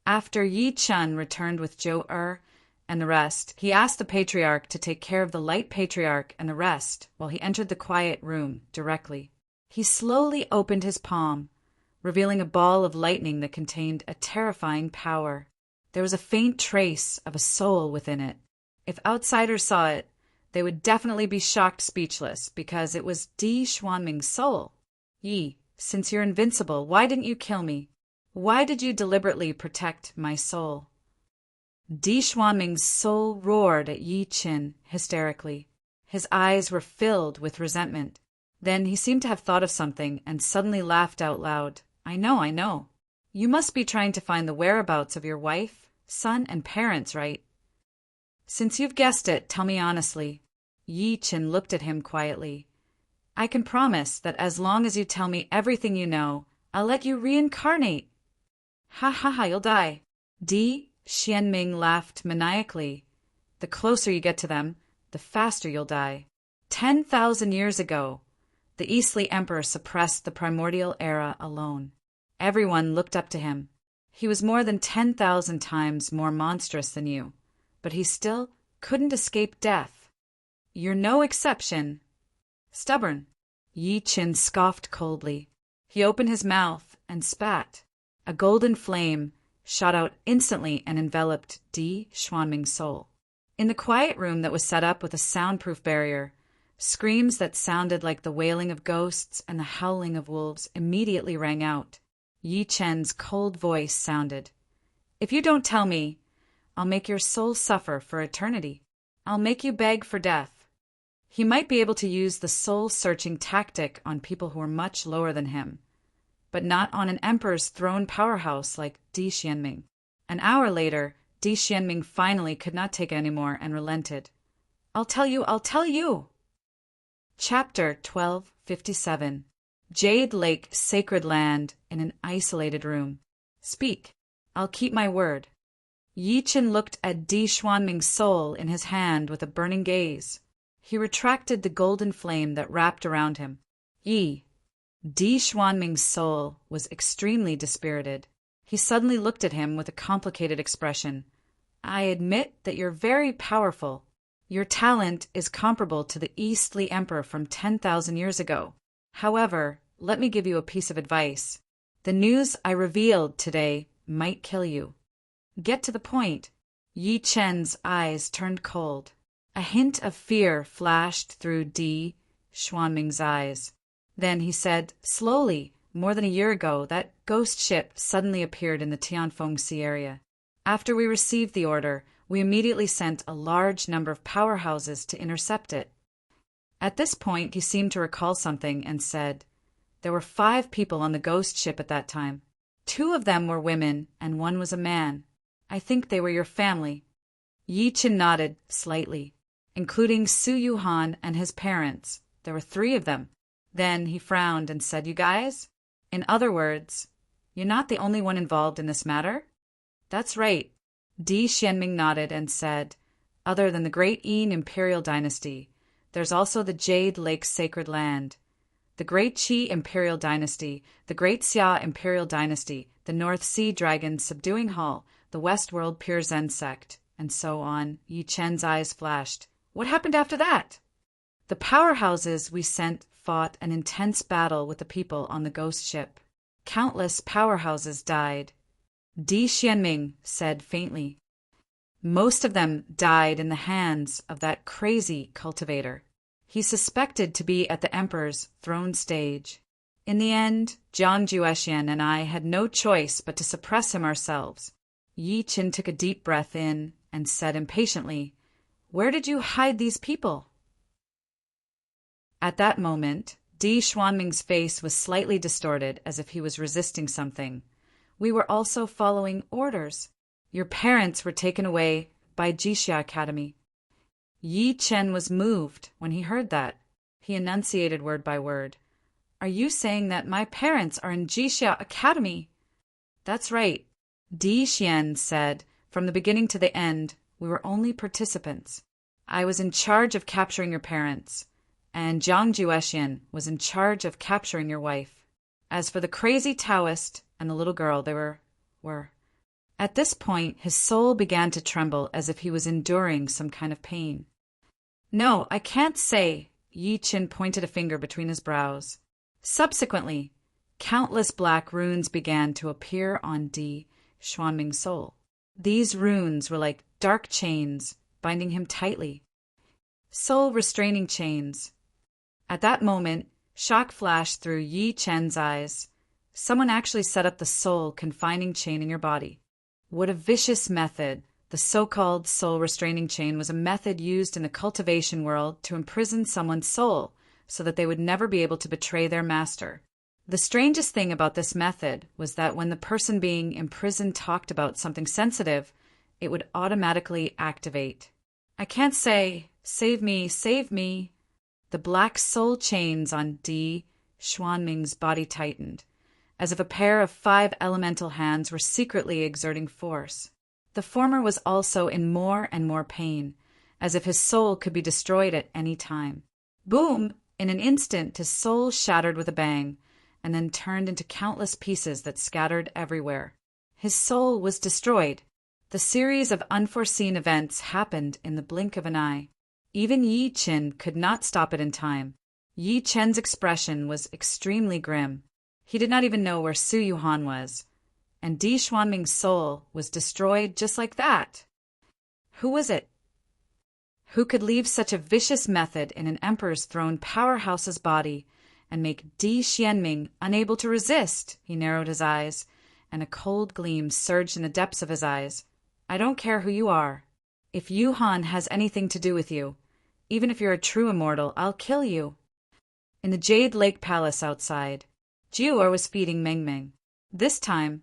after Yi Chen returned with Zhou and the rest, he asked the Patriarch to take care of the Light Patriarch and the rest while he entered the quiet room directly. He slowly opened his palm, revealing a ball of lightning that contained a terrifying power. There was a faint trace of a soul within it. If outsiders saw it, they would definitely be shocked speechless, because it was Di Xuanming's soul. Yi, since you're invincible, why didn't you kill me? Why did you deliberately protect my soul? Di Xuanming's soul roared at Yi Qin hysterically. His eyes were filled with resentment. Then he seemed to have thought of something and suddenly laughed out loud. I know. You must be trying to find the whereabouts of your wife, son, and parents, right? Since you've guessed it, tell me honestly. Yi Qin looked at him quietly. I can promise that as long as you tell me everything you know, I'll let you reincarnate. Ha, you'll die. Di Xianming laughed maniacally. The closer you get to them, the faster you'll die. 10,000 years ago, the Eastly Emperor suppressed the primordial era alone. Everyone looked up to him. He was more than 10,000 times more monstrous than you, but he still couldn't escape death. You're no exception. Stubborn. Yi Qin scoffed coldly. He opened his mouth and spat. A golden flame shot out instantly and enveloped Di Xuanming's soul. In the quiet room that was set up with a soundproof barrier, screams that sounded like the wailing of ghosts and the howling of wolves immediately rang out. Yi Chen's cold voice sounded. If you don't tell me, I'll make your soul suffer for eternity. I'll make you beg for death. He might be able to use the soul-searching tactic on people who were much lower than him, but not on an emperor's throne powerhouse like Di Xianming. An hour later, Di Xianming finally could not take it anymore and relented. I'll tell you! Chapter 1257. Jade Lake Sacred Land in an isolated room. Speak. I'll keep my word. Yi Qin looked at Di Xuanming's soul in his hand with a burning gaze. He retracted the golden flame that wrapped around him. Di Xuanming's soul was extremely dispirited. He suddenly looked at him with a complicated expression. I admit that you're very powerful. Your talent is comparable to the Eastly Emperor from 10,000 years ago. However, let me give you a piece of advice. The news I revealed today might kill you. Get to the point. Yi Chen's eyes turned cold. A hint of fear flashed through Di Xuanming's eyes. Then he said, slowly, more than a year ago, that ghost ship suddenly appeared in the Tianfeng Sea area. After we received the order, we immediately sent a large number of powerhouses to intercept it. At this point, he seemed to recall something and said, there were 5 people on the ghost ship at that time. 2 of them were women and 1 was a man. I think they were your family. Yi Qin nodded slightly. Including Su Yuhan and his parents. There were 3 of them. Then he frowned and said, you guys? In other words, you're not the only one involved in this matter? That's right. Di Xianming nodded and said, other than the Great Yin Imperial Dynasty, there's also the Jade Lake Sacred Land, the Great Qi Imperial Dynasty, the Great Xia Imperial Dynasty, the North Sea Dragon Subduing Hall, the Westworld Pure Zen Sect, and so on. Yi Chen's eyes flashed. What happened after that? The powerhouses we sent fought an intense battle with the people on the ghost ship. Countless powerhouses died. Di Xianming said faintly. Most of them died in the hands of that crazy cultivator. He suspected to be at the emperor's throne stage. In the end, Jiang Juexian and I had no choice but to suppress him ourselves. Yi Qin took a deep breath in and said impatiently, where did you hide these people? At that moment, Di Xuanming's face was slightly distorted as if he was resisting something. We were also following orders. Your parents were taken away by Jixia Academy. Yi Chen was moved when he heard that. He enunciated word by word. Are you saying that my parents are in Jixia Academy? That's right. Di Xian said, from the beginning to the end, we were only participants. I was in charge of capturing your parents, and Jiang Juexian was in charge of capturing your wife. As for the crazy Taoist and the little girl, they were... At this point, his soul began to tremble as if he was enduring some kind of pain. No, I can't say. Yi Qin pointed a finger between his brows. Subsequently, countless black runes began to appear on Di Xuanming's soul. These runes were like dark chains, binding him tightly. Soul-restraining chains. At that moment, shock flashed through Yi Chen's eyes. Someone actually set up the soul-confining chain in your body. What a vicious method. The so-called soul-restraining chain was a method used in the cultivation world to imprison someone's soul so that they would never be able to betray their master. The strangest thing about this method was that when the person being imprisoned talked about something sensitive, it would automatically activate. I can't say, save me, save me. The black soul chains on Di Xuanming's body tightened, as if a pair of 5 elemental hands were secretly exerting force. The former was also in more and more pain, as if his soul could be destroyed at any time. Boom! In an instant, his soul shattered with a bang, and then turned into countless pieces that scattered everywhere. His soul was destroyed. The series of unforeseen events happened in the blink of an eye. Even Yi Qin could not stop it in time. Yi Chen's expression was extremely grim. He did not even know where Su Yuhan was. And Di Xuanming's soul was destroyed just like that. Who was it? Who could leave such a vicious method in an emperor's throned powerhouse's body and make Di Xianming unable to resist? He narrowed his eyes, and a cold gleam surged in the depths of his eyes. I don't care who you are. If Yuhan has anything to do with you, even if you're a true immortal, I'll kill you. In the Jade Lake Palace outside, Jiu'er was feeding Meng Meng. This time,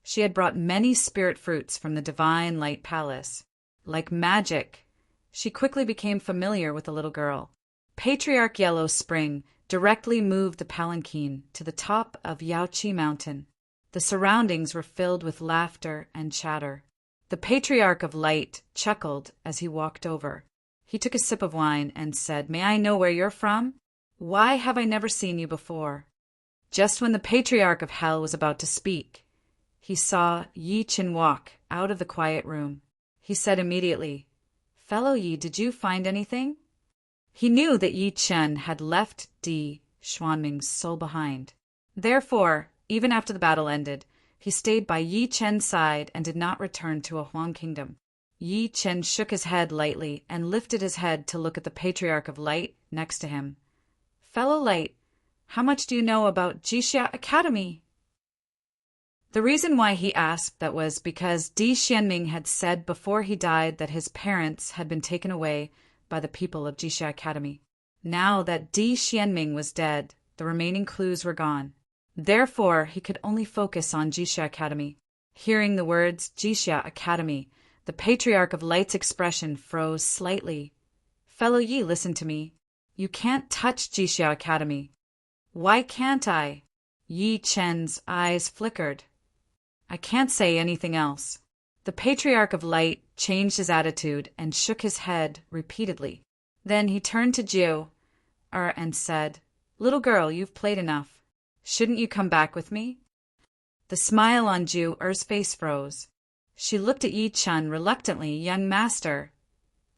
she had brought many spirit fruits from the Divine Light Palace. Like magic, she quickly became familiar with the little girl. Patriarch Yellow Spring directly moved the palanquin to the top of Yaoqi Mountain. The surroundings were filled with laughter and chatter. The Patriarch of Light chuckled as he walked over. He took a sip of wine and said, May I know where you're from? Why have I never seen you before? Just when the Patriarch of Hell was about to speak, he saw Yi Qin walk out of the quiet room. He said immediately, Fellow Yi, did you find anything? He knew that Yi Chen had left Di Xuanming's soul behind. Therefore, even after the battle ended, he stayed by Yi Chen's side and did not return to a Huang kingdom. Yi Chen shook his head lightly and lifted his head to look at the Patriarch of Light next to him. Fellow Light, how much do you know about Jixia Academy? The reason why he asked that was because Di Xianming had said before he died that his parents had been taken away by the people of Jixia Academy. Now that Di Xianming was dead, the remaining clues were gone. Therefore, he could only focus on Jixia Academy. Hearing the words Jixia Academy, the Patriarch of Light's expression froze slightly. Fellow Yi, listen to me. You can't touch Jixia Academy. Why can't I? Yi Chen's eyes flickered. I can't say anything else. The Patriarch of Light changed his attitude and shook his head repeatedly. Then he turned to Jiu'er and said, Little girl, you've played enough. Shouldn't you come back with me? The smile on Jiu'er's face froze. She looked at Yi Chen reluctantly. Young master.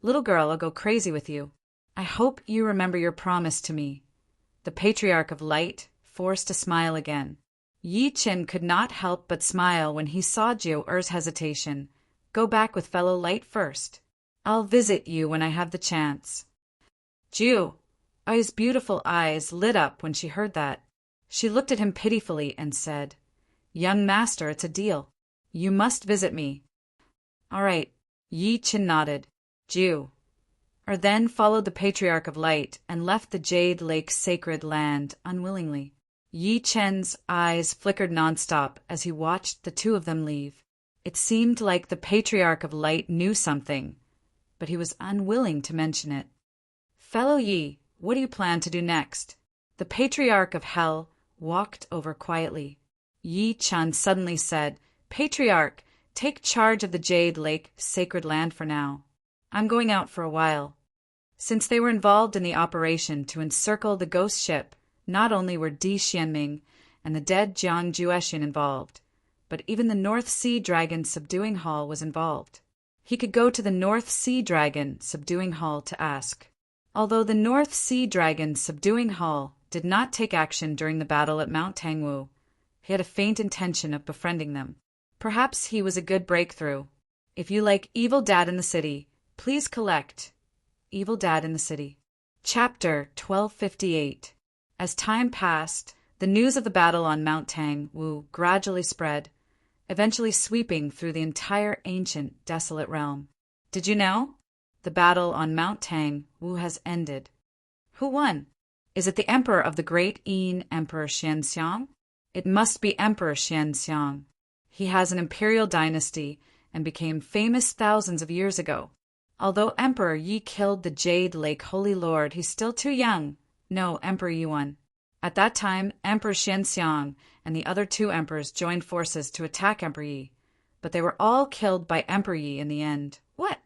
Little girl, I'll go crazy with you. I hope you remember your promise to me. The Patriarch of Light forced a smile again. Yi Chen could not help but smile when he saw Jiu'er's hesitation. Go back with fellow Light first. I'll visit you when I have the chance. Jiu'er's beautiful eyes lit up when she heard that. She looked at him pitifully and said, Young master, it's a deal. You must visit me. All right. Yi Chen nodded. Jiu'er then followed the Patriarch of Light and left the Jade Lake sacred land unwillingly. Yi Chen's eyes flickered nonstop as he watched the two of them leave. It seemed like the Patriarch of Light knew something, but he was unwilling to mention it. Fellow Yi, what do you plan to do next? The Patriarch of Hell walked over quietly. Yi Chen suddenly said, Patriarch, take charge of the Jade Lake sacred land for now. I'm going out for a while. Since they were involved in the operation to encircle the ghost ship, not only were Di Xianming and the dead Jiang Juexian involved, but even the North Sea Dragon Subduing Hall was involved. He could go to the North Sea Dragon Subduing Hall to ask. Although the North Sea Dragon Subduing Hall did not take action during the battle at Mount Tangwu, he had a faint intention of befriending them. Perhaps he was a good breakthrough. If you like Evil Dad in the City, please collect Evil Dad in the City. Chapter 1258. As time passed, the news of the battle on Mount Tangwu gradually spread, eventually sweeping through the entire ancient, desolate realm. Did you know? The battle on Mount Tangwu has ended. Who won? Is it the emperor of the great Yin, Emperor Xianxiang? It must be Emperor Xianxiang. He has an imperial dynasty and became famous thousands of years ago. Although Emperor Yi killed the Jade Lake Holy Lord, he's still too young. No, Emperor Yi won. At that time, Emperor Xianxiang and the other two emperors joined forces to attack Emperor Yi, but they were all killed by Emperor Yi in the end. What?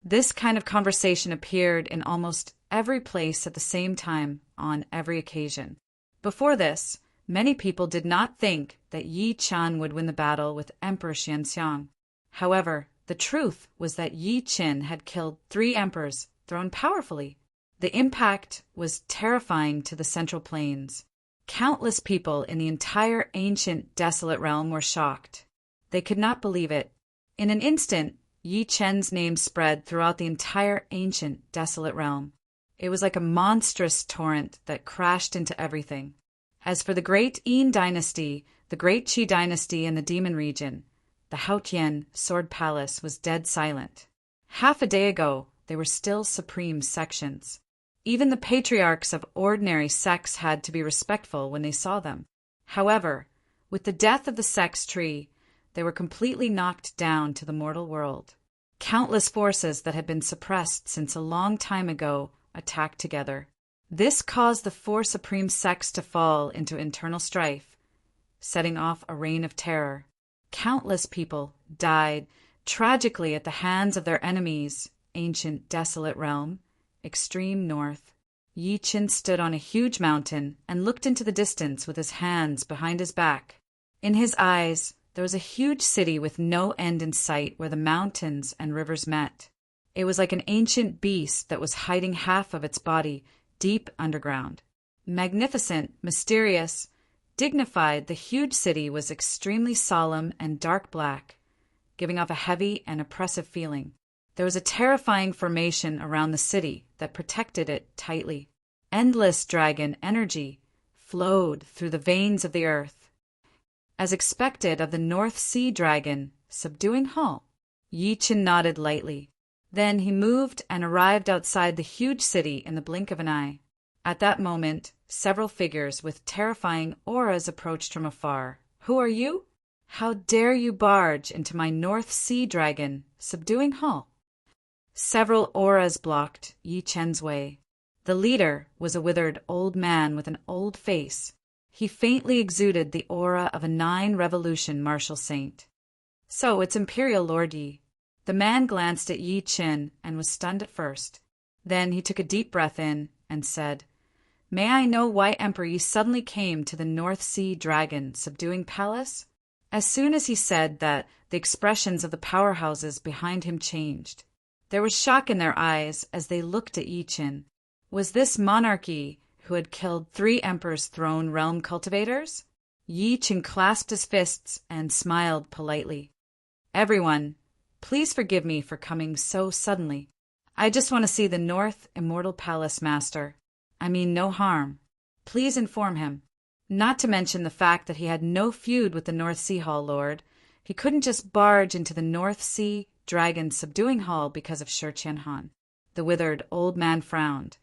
This kind of conversation appeared in almost every place at the same time on every occasion. Before this, many people did not think that Yi Qian would win the battle with Emperor Xianxiang. However, the truth was that Yi Qin had killed 3 emperors thrown powerfully. The impact was terrifying to the Central Plains. Countless people in the entire ancient desolate realm were shocked. They could not believe it. In an instant, Yi Chen's name spread throughout the entire ancient desolate realm. It was like a monstrous torrent that crashed into everything. As for the great Yin dynasty, the great Qi dynasty in the Demon region, the Haotian Sword Palace was dead silent. Half a day ago, they were still supreme sections. Even the patriarchs of ordinary sects had to be respectful when they saw them. However, with the death of the sex tree, they were completely knocked down to the mortal world. Countless forces that had been suppressed since a long time ago attacked together. This caused the 4 supreme sects to fall into internal strife, setting off a reign of terror. Countless people died tragically at the hands of their enemies, ancient desolate realm, extreme north. Yi Qin stood on a huge mountain and looked into the distance with his hands behind his back. In his eyes, there was a huge city with no end in sight where the mountains and rivers met. It was like an ancient beast that was hiding half of its body deep underground. Magnificent, mysterious, dignified, the huge city was extremely solemn and dark black, giving off a heavy and oppressive feeling. There was a terrifying formation around the city that protected it tightly. Endless dragon energy flowed through the veins of the earth. As expected of the North Sea dragon subduing Hall, Yi Qin nodded lightly. Then he moved and arrived outside the huge city in the blink of an eye. At that moment, several figures with terrifying auras approached from afar. "Who are you? How dare you barge into my North Sea dragon subduing Hall?" Several auras blocked Yi Chen's way. The leader was a withered old man with an old face. He faintly exuded the aura of a 9-revolution martial saint. "So it's Imperial Lord Yi." The man glanced at Yi Qin and was stunned at first. Then he took a deep breath in and said, "May I know why Emperor Yi suddenly came to the North Sea Dragon subduing palace?" As soon as he said that, the expressions of the powerhouses behind him changed. There was shock in their eyes as they looked at Yi Qin. Was this monarchy who had killed 3 emperors throne realm cultivators? Yi Qin clasped his fists and smiled politely. "Everyone, please forgive me for coming so suddenly. I just want to see the North Immortal Palace Master. I mean no harm. Please inform him. Not to mention the fact that he had no feud with the North Sea Hall Lord. He couldn't just barge into the North Sea Dragon subduing hall because of Shi Qianhan." The withered old man frowned,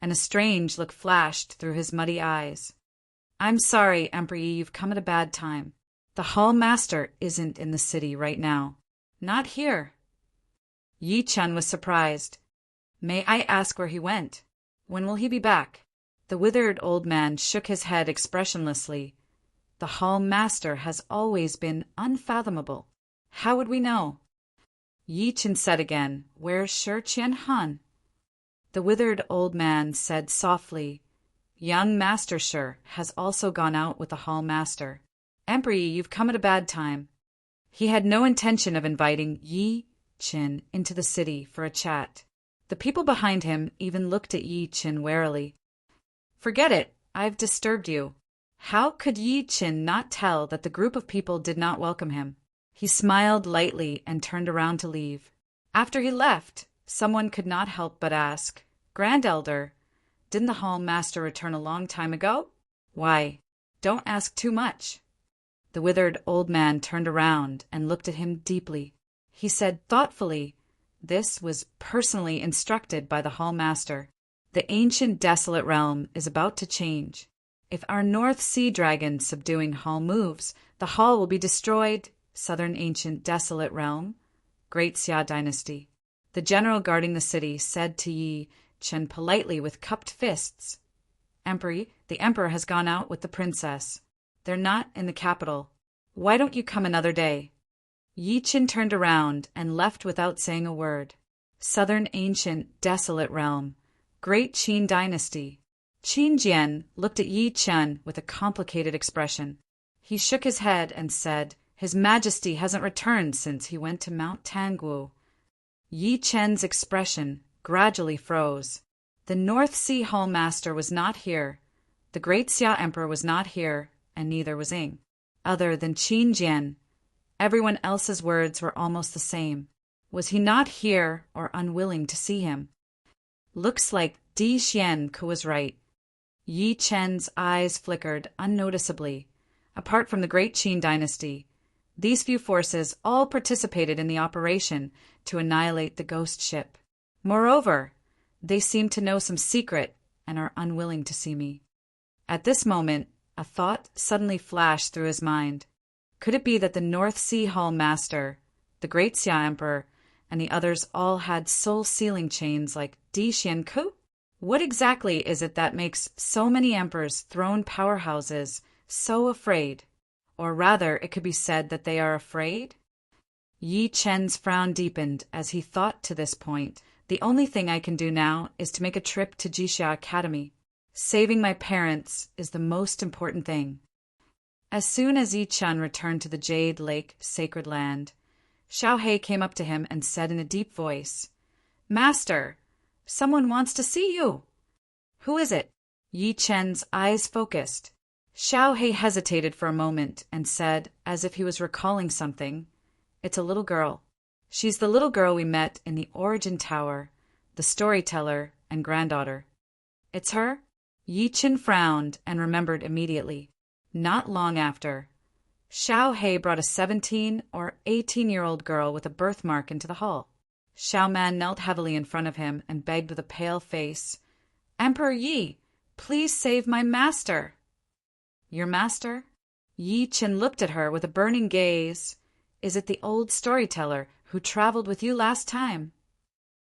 and a strange look flashed through his muddy eyes. "I'm sorry, Emperor Yi, you've come at a bad time. The Hall Master isn't in the city right now. Not here." Yi Chen was surprised. "May I ask where he went? When will he be back?" The withered old man shook his head expressionlessly. "The Hall Master has always been unfathomable. How would we know?" Yi Chen said again, "Where's Shi Qianhan?" The withered old man said softly, "Young Master Shi has also gone out with the Hall Master. Emperor Yi, you've come at a bad time." He had no intention of inviting Yi Chen into the city for a chat. The people behind him even looked at Yi Chen warily. "Forget it, I've disturbed you." How could Yi Chen not tell that the group of people did not welcome him? He smiled lightly and turned around to leave. After he left, someone could not help but ask, "Grand Elder, didn't the Hall Master return a long time ago?" "Why, don't ask too much." The withered old man turned around and looked at him deeply. He said thoughtfully, "This was personally instructed by the Hall Master. The ancient desolate realm is about to change. If our North Sea Dragon subduing hall moves, the hall will be destroyed. Southern ancient desolate realm, Great Xia dynasty." The general guarding the city said to Yi Chen politely with cupped fists, "Emperor, the emperor has gone out with the princess. They're not in the capital. Why don't you come another day?" Yi Chen turned around and left without saying a word. Southern ancient, desolate realm. Great Qin dynasty. Qin Jian looked at Yi Chen with a complicated expression. He shook his head and said, His Majesty hasn't returned since he went to Mount Tangguo. Yi Chen's expression gradually froze. The North Sea Hall Master was not here. The Great Xia Emperor was not here, and neither was Ying. Other than Qin Jian, everyone else's words were almost the same. Was he not here or unwilling to see him? Looks like Di Xianke was right. Yi Chen's eyes flickered unnoticeably. Apart from the Great Qin dynasty, these few forces all participated in the operation to annihilate the ghost ship. Moreover, they seem to know some secret and are unwilling to see me. At this moment, a thought suddenly flashed through his mind. Could it be that the North Sea Hall Master, the Great Xia Emperor, and the others all had soul sealing chains like Di Xianke? What exactly is it that makes so many emperors, throne powerhouses, so afraid? Or rather, it could be said that they are afraid? Yi Chen's frown deepened as he thought to this point. The only thing I can do now is to make a trip to Jixia Academy. Saving my parents is the most important thing. As soon as Yi Chen returned to the Jade Lake sacred land, Xiao He came up to him and said in a deep voice, Master, someone wants to see you. Who is it? Yi Chen's eyes focused. Xiao He hesitated for a moment and said, as if he was recalling something, It's a little girl. She's the little girl we met in the Origin Tower, the storyteller and granddaughter. It's her? Yi Chen frowned and remembered immediately. Not long after, Xiao He brought a 17 or 18-year-old girl with a birthmark into the hall. Xiao Man knelt heavily in front of him and begged with a pale face, Emperor Yi, please save my master. Your master? Yi Chen looked at her with a burning gaze. Is it the old storyteller who traveled with you last time?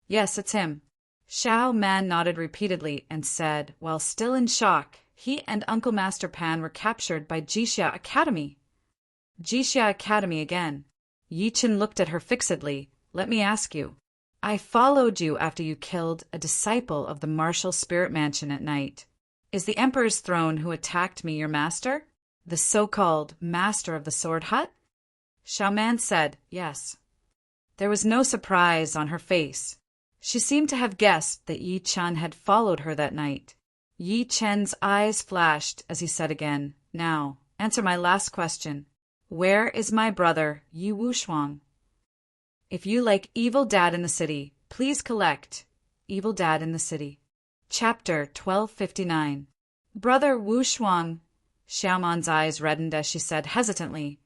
Yes, it's him. Xiao Man nodded repeatedly and said, while still in shock, he and Uncle Master Pan were captured by Jixia Academy. Jixia Academy again. Yi Chen looked at her fixedly. Let me ask you. I followed you after you killed a disciple of the martial spirit mansion at night. Is the Emperor's throne who attacked me your master? The so-called Master of the Sword Hut? Xiao Man said, yes. There was no surprise on her face. She seemed to have guessed that Yi Chen had followed her that night. Yi Chen's eyes flashed as he said again, Now, answer my last question. Where is my brother, Yi Wushuang? If you like Evil Dad in the City, please collect Evil Dad in the City. Chapter 1259. Brother Wushuang. Xiaoman's eyes reddened as she said hesitantly.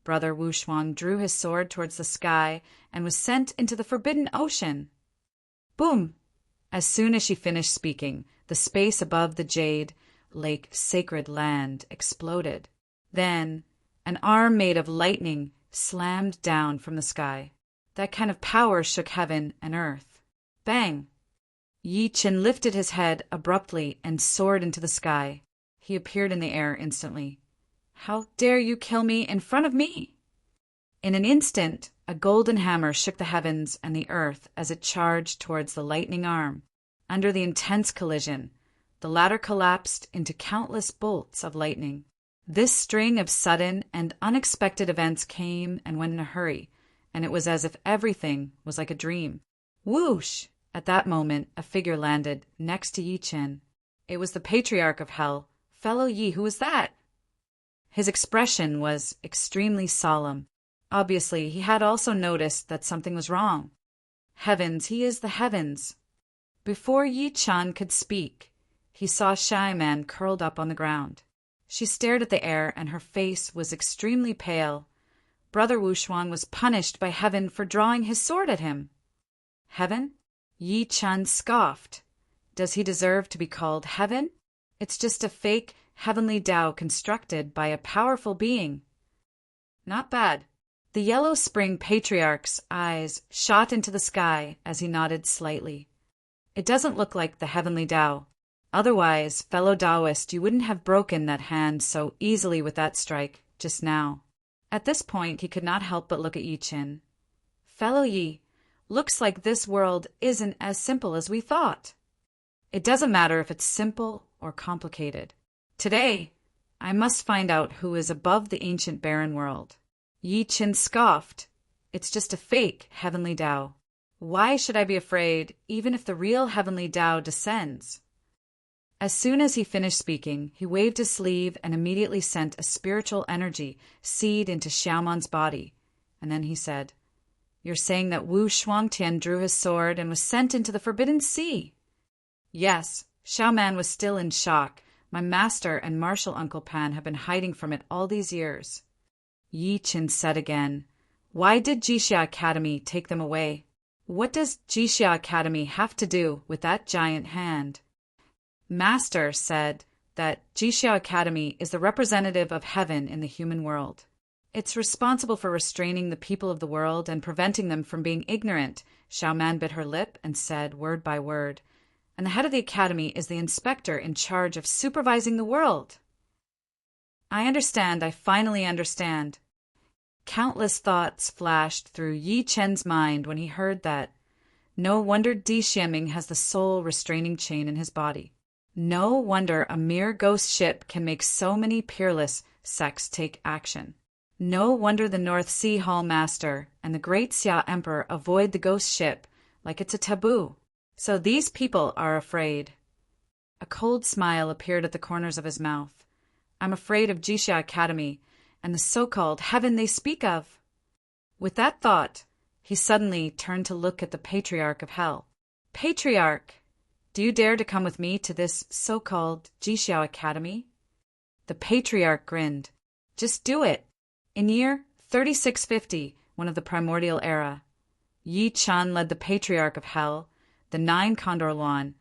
Brother Wushuang drew his sword towards the sky and was sent into the forbidden ocean. Boom! As soon as she finished speaking, the space above the Jade Lake sacred land exploded. Then, an arm made of lightning slammed down from the sky. That kind of power shook heaven and earth. Bang! Yi Chen lifted his head abruptly and soared into the sky. He appeared in the air instantly. How dare you kill me in front of me? In an instant, a golden hammer shook the heavens and the earth as it charged towards the lightning arm. Under the intense collision, the latter collapsed into countless bolts of lightning. This string of sudden and unexpected events came and went in a hurry, and it was as if everything was like a dream. Whoosh! At that moment, a figure landed next to Yi Chen. It was the Patriarch of Hell. Fellow Yi, who was that? His expression was extremely solemn. Obviously, he had also noticed that something was wrong. Heavens, he is the heavens. Before Yi Chen could speak, he saw Xiao Man curled up on the ground. She stared at the air, and her face was extremely pale. Brother Wushuang was punished by heaven for drawing his sword at him. Heaven? Yi Chen scoffed. Does he deserve to be called heaven? It's just a fake heavenly Tao constructed by a powerful being. Not bad. The Yellow Spring Patriarch's eyes shot into the sky as he nodded slightly. It doesn't look like the heavenly Tao. Otherwise, fellow Taoist, you wouldn't have broken that hand so easily with that strike just now. At this point, he could not help but look at Yi Chen. Fellow Yi, Looks like this world isn't as simple as we thought. It doesn't matter if it's simple or complicated. Today, I must find out who is above the ancient barren world. Yi Qin scoffed. It's just a fake heavenly Tao. Why should I be afraid, even if the real heavenly Tao descends? As soon as he finished speaking, he waved his sleeve and immediately sent a spiritual energy seed into Xiaoman's body. And then he said, "You're saying that Wu Shuangtian drew his sword and was sent into the Forbidden Sea?" Yes, Xiaoman was still in shock. My master and martial Uncle Pan have been hiding from it all these years. Yi Qin said again, "Why did Jixia Academy take them away? What does Jixia Academy have to do with that giant hand?" Master said that Jixia Academy is the representative of heaven in the human world. It's responsible for restraining the people of the world and preventing them from being ignorant. Xiaoman bit her lip and said word by word, "And the head of the academy is the inspector in charge of supervising the world." I understand, I finally understand. Countless thoughts flashed through Yi Chen's mind when he heard that. No wonder Di Xiaming has the sole restraining chain in his body. No wonder a mere ghost ship can make so many peerless sects take action. No wonder the North Sea Hall Master and the Great Xia Emperor avoid the ghost ship like it's a taboo. So these people are afraid. A cold smile appeared at the corners of his mouth. I'm afraid of Jixia Academy and the so-called heaven they speak of. With that thought, he suddenly turned to look at the Patriarch of Hell. Patriarch, do you dare to come with me to this so-called Jixia Academy? The Patriarch grinned. Just do it. In year 3650, one of the primordial era, Yi Chan led the Patriarch of Hell, the 9 Condor Luan,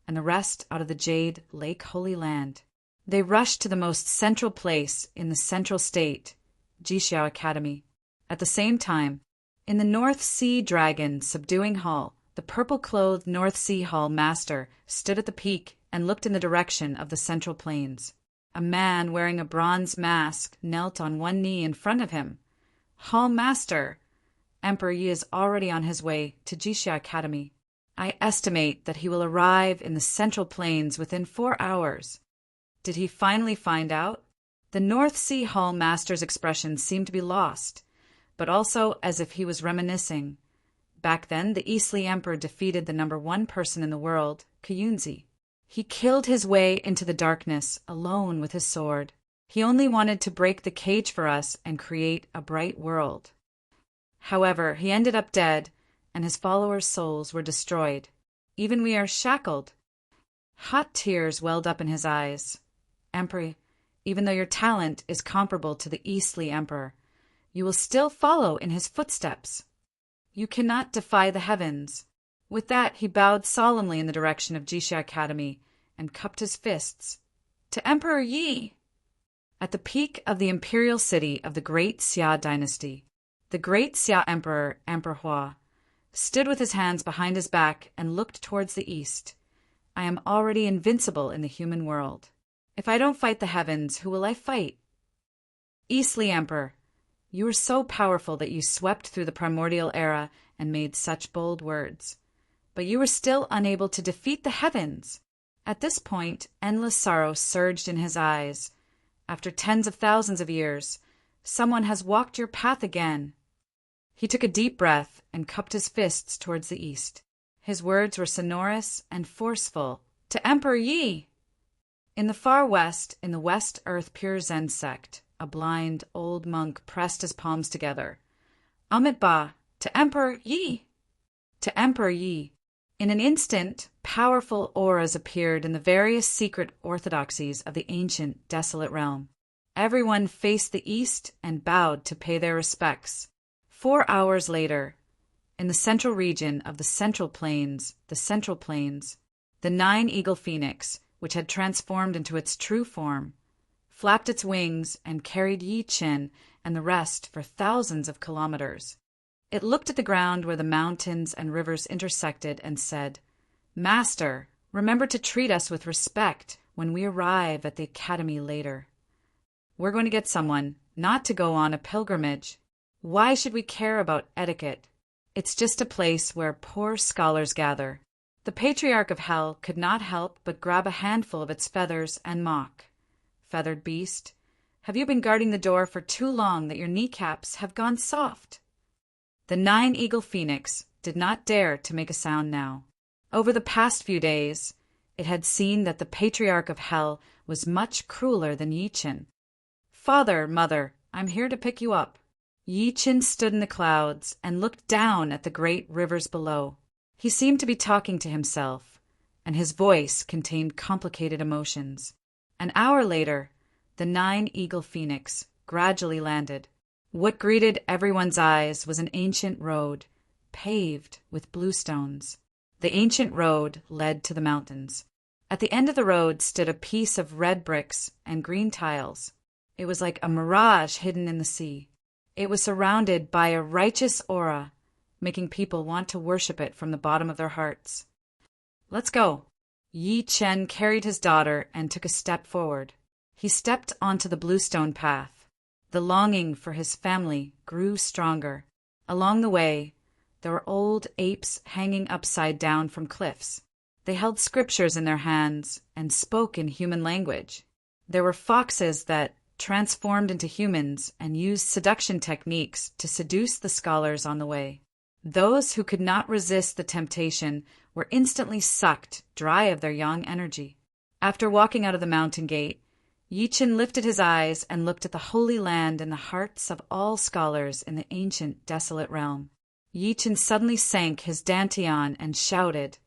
and the rest out of the Jade Lake Holy Land. They rushed to the most central place in the central state, Jixia Academy. At the same time, in the North Sea Dragon subduing hall, the purple-clothed North Sea Hall Master stood at the peak and looked in the direction of the central plains. A man wearing a bronze mask knelt on one knee in front of him. Hall Master, Emperor Yi is already on his way to Jixia Academy. I estimate that he will arrive in the central plains within 4 hours. Did he finally find out? The North Sea Hall Master's expression seemed to be lost, but also as if he was reminiscing. Back then, the Eastli Emperor defeated the #1 person in the world, Kuyunzi. He killed his way into the darkness, alone with his sword. He only wanted to break the cage for us and create a bright world. However, he ended up dead, and his followers' souls were destroyed. Even we are shackled. Hot tears welled up in his eyes. Emperor, even though your talent is comparable to the Eastli Emperor, you will still follow in his footsteps. You cannot defy the heavens. With that, he bowed solemnly in the direction of Jixia Academy and cupped his fists. To Emperor Yi! At the peak of the imperial city of the Great Xia dynasty, the Great Xia Emperor, Emperor Hua, stood with his hands behind his back and looked towards the east. I am already invincible in the human world. If I don't fight the heavens, who will I fight? Eastli Emperor, you were so powerful that you swept through the primordial era and made such bold words. But you were still unable to defeat the heavens. At this point, endless sorrow surged in his eyes. After tens of thousands of years, someone has walked your path again. He took a deep breath and cupped his fists towards the east. His words were sonorous and forceful. To Emperor Yi! In the far west, in the West Earth Pure Zen sect, a blind old monk pressed his palms together. Amit Ba, to Emperor Yi! To Emperor Yi! In an instant, powerful auras appeared in the various secret orthodoxies of the ancient, desolate realm. Everyone faced the east and bowed to pay their respects. 4 hours later, in the central region of the Central Plains, the 9 Eagle Phoenix, which had transformed into its true form, flapped its wings and carried Yi Qin and the rest for thousands of kilometers. It looked at the ground where the mountains and rivers intersected and said, Master, remember to treat us with respect when we arrive at the academy later. We're going to get someone not to go on a pilgrimage. Why should we care about etiquette? It's just a place where poor scholars gather. The Patriarch of Hell could not help but grab a handful of its feathers and mock. Feathered beast, have you been guarding the door for too long that your kneecaps have gone soft? The nine-eagle phoenix did not dare to make a sound now. Over the past few days, it had seen that the Patriarch of Hell was much crueler than Yi-Chin. Father, mother, I'm here to pick you up. Yi-Chin stood in the clouds and looked down at the great rivers below. He seemed to be talking to himself, and his voice contained complicated emotions. An hour later, the nine-eagle phoenix gradually landed. What greeted everyone's eyes was an ancient road, paved with bluestones. The ancient road led to the mountains. At the end of the road stood a piece of red bricks and green tiles. It was like a mirage hidden in the sea. It was surrounded by a righteous aura, making people want to worship it from the bottom of their hearts. Let's go. Yi-Chen carried his daughter and took a step forward. He stepped onto the bluestone path. The longing for his family grew stronger. Along the way, there were old apes hanging upside down from cliffs. They held scriptures in their hands and spoke in human language. There were foxes that transformed into humans and used seduction techniques to seduce the scholars on the way. Those who could not resist the temptation were instantly sucked dry of their young energy. After walking out of the mountain gate, Yi-Chin lifted his eyes and looked at the holy land in the hearts of all scholars in the ancient, desolate realm. Yi-Chin suddenly sank his dantian and shouted,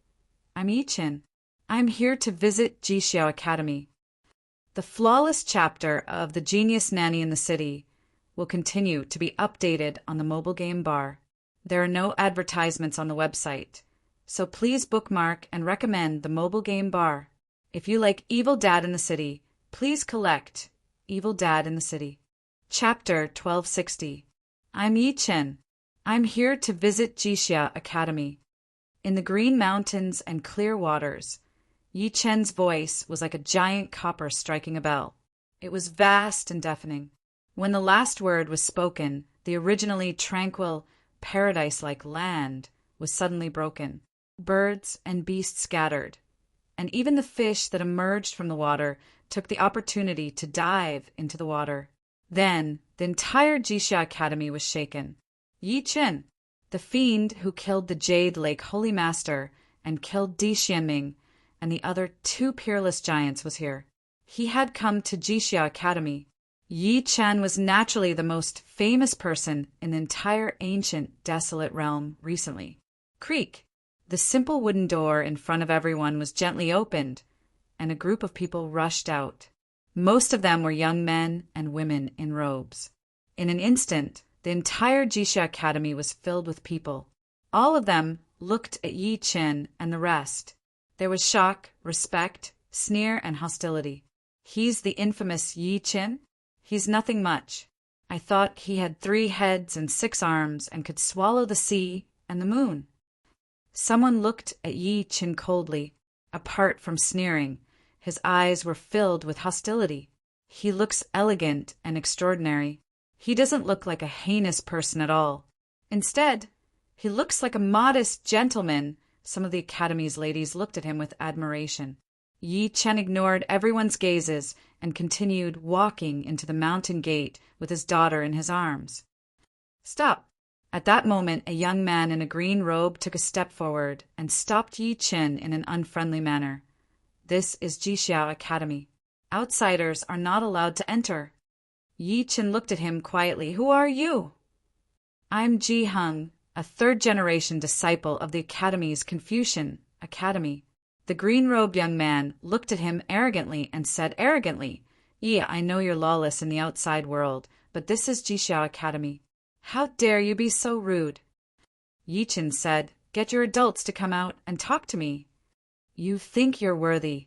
I'm Yi-Chin. I'm here to visit Jixiao Academy. The flawless chapter of The Genius Nanny in the City will continue to be updated on the mobile game bar. There are no advertisements on the website, so please bookmark and recommend the mobile game bar. If you like Evil Dad in the City, please collect Evil Dad in the City. Chapter 1260. I'm Yi-Chen. I'm here to visit Jixia Academy. In the green mountains and clear waters, Yi-Chen's voice was like a giant copper striking a bell. It was vast and deafening. When the last word was spoken, the originally tranquil, paradise-like land was suddenly broken. Birds and beasts scattered, and even the fish that emerged from the water took the opportunity to dive into the water. Then the entire Jixia Academy was shaken. Yi-Chen, the fiend who killed the Jade Lake Holy Master and killed Di Xianming and the other two peerless giants, was here. He had come to Jixia Academy. Yi-Chen was naturally the most famous person in the entire ancient, desolate realm recently. Creak! The simple wooden door in front of everyone was gently opened, and a group of people rushed out. Most of them were young men and women in robes. In an instant, the entire Jixia Academy was filled with people. All of them looked at Yi-Chen and the rest. There was shock, respect, sneer, and hostility. He's the infamous Yi-Chen? He's nothing much. I thought he had 3 heads and 6 arms and could swallow the sea and the moon. Someone looked at Yi-Chen coldly. Apart from sneering, his eyes were filled with hostility. He looks elegant and extraordinary. He doesn't look like a heinous person at all. Instead, he looks like a modest gentleman. Some of the Academy's ladies looked at him with admiration. Yi-Chen ignored everyone's gazes and continued walking into the mountain gate with his daughter in his arms. Stop! At that moment, a young man in a green robe took a step forward and stopped Yi-Chen in an unfriendly manner. This is Jixia Academy. Outsiders are not allowed to enter. Yi-Chen looked at him quietly. Who are you? I'm Ji Hung, a 3rd-generation disciple of the Academy's Confucian Academy. The green-robed young man looked at him arrogantly and said arrogantly, Yeah, I know you're lawless in the outside world, but this is Jixia Academy. How dare you be so rude? Yi-Chen said, Get your adults to come out and talk to me. You think you're worthy.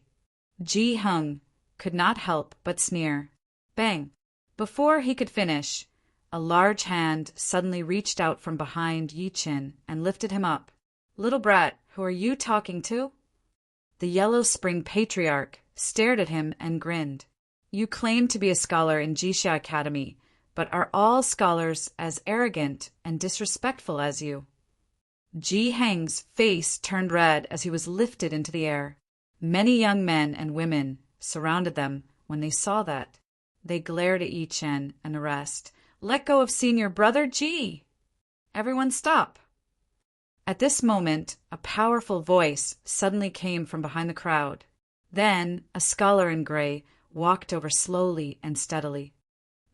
Ji Hung could not help but sneer. Bang! Before he could finish, a large hand suddenly reached out from behind Yi-Chen and lifted him up. Little brat, who are you talking to? The Yellow Spring Patriarch stared at him and grinned. You claim to be a scholar in Jixia Academy, but are all scholars as arrogant and disrespectful as you? Ji Heng's face turned red as he was lifted into the air. Many young men and women surrounded them when they saw that. They glared at Yi Chen and arrest. "Let go of senior brother Ji! Everyone stop!" At this moment, a powerful voice suddenly came from behind the crowd. Then, a scholar in gray walked over slowly and steadily.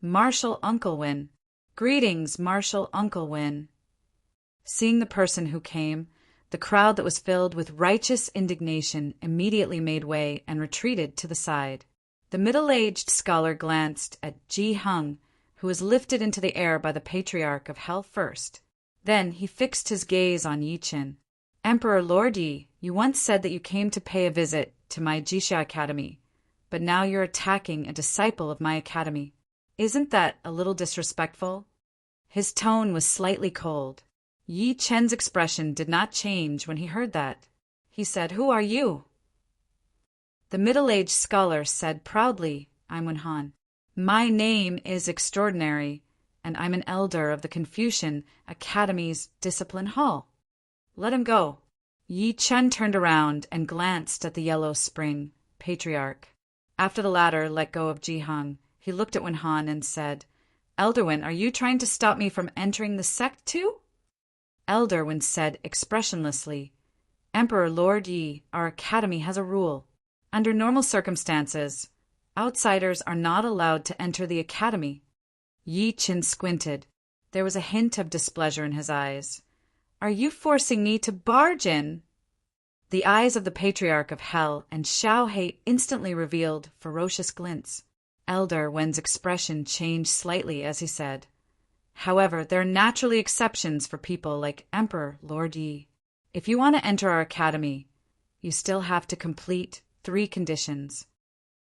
"Marshal Uncle Win. Greetings, Marshal Uncle Win." Seeing the person who came, the crowd that was filled with righteous indignation immediately made way and retreated to the side. The middle-aged scholar glanced at Ji Heng, who was lifted into the air by the Patriarch of Hell first. Then he fixed his gaze on Yi Chen. "Emperor Lord Yi, you once said that you came to pay a visit to my Jixia Academy, but now you're attacking a disciple of my academy. Isn't that a little disrespectful?" His tone was slightly cold. Yi Chen's expression did not change when he heard that. He said, "Who are you?" The middle-aged scholar said proudly, "I'm Wenhan. My name is Extraordinary, and I'm an elder of the Confucian Academy's Discipline Hall. Let him go." Yi Chen turned around and glanced at the Yellow Spring Patriarch. After the latter let go of Ji Heng, he looked at Wenhan and said, "Elder Wen, are you trying to stop me from entering the sect too?" Elder Wen said expressionlessly, "Emperor Lord Yi, our academy has a rule. Under normal circumstances, outsiders are not allowed to enter the academy." Yi Chen squinted. There was a hint of displeasure in his eyes. "Are you forcing me to barge in?" The eyes of the Patriarch of Hell and Xiao He instantly revealed ferocious glints. Elder Wen's expression changed slightly as he said, "However, there are naturally exceptions for people like Emperor Lord Yi. If you want to enter our academy, you still have to complete 3 conditions."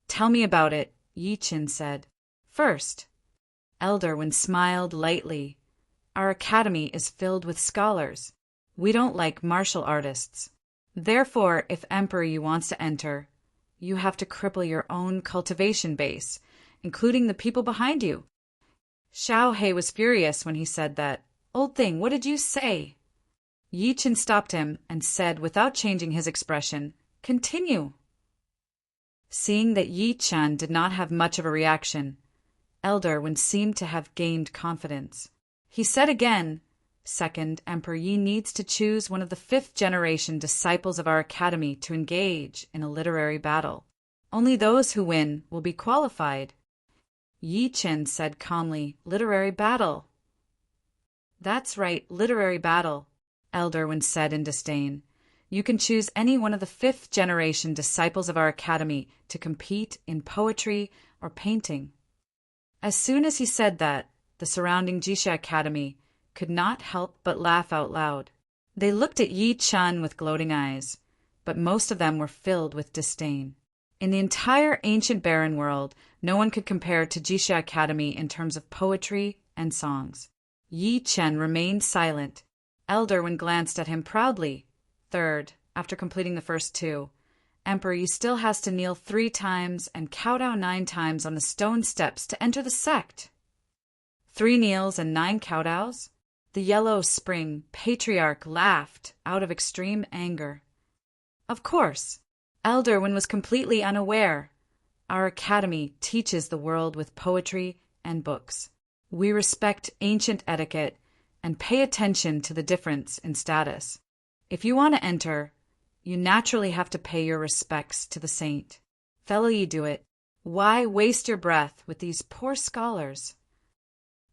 "Tell me about it," Yi Chen said. "First," Elder Wen smiled lightly, "our academy is filled with scholars. We don't like martial artists. Therefore, if Emperor Yi wants to enter, you have to cripple your own cultivation base, including the people behind you." Xiao He was furious when he said that. "Old thing, what did you say?" Yi Chen stopped him and said without changing his expression, "Continue." Seeing that Yi Chen did not have much of a reaction, Elder Wen seemed to have gained confidence. He said again, "Second, Emperor Yi needs to choose one of the 5th-generation disciples of our academy to engage in a literary battle. Only those who win will be qualified." Yi Chen said calmly, "Literary battle." "That's right, literary battle," Elder Wen said in disdain. "You can choose any one of the 5th-generation disciples of our academy to compete in poetry or painting." As soon as he said that, the surrounding Jixia Academy could not help but laugh out loud. They looked at Yi Chen with gloating eyes, but most of them were filled with disdain. In the entire ancient barren world, no one could compare to Jixia Academy in terms of poetry and songs. Yi Chen remained silent. Elder Wen glanced at him proudly. "Third, after completing the first 2, Emperor Yi still has to kneel 3 times and kowtow 9 times on the stone steps to enter the sect." 3 kneels and 9 kowtows? The Yellow Spring Patriarch laughed out of extreme anger. "Of course." Elder Wen was completely unaware. "Our academy teaches the world with poetry and books. We respect ancient etiquette and pay attention to the difference in status. If you want to enter, you naturally have to pay your respects to the saint. Fellow Yi do it. Why waste your breath with these poor scholars?"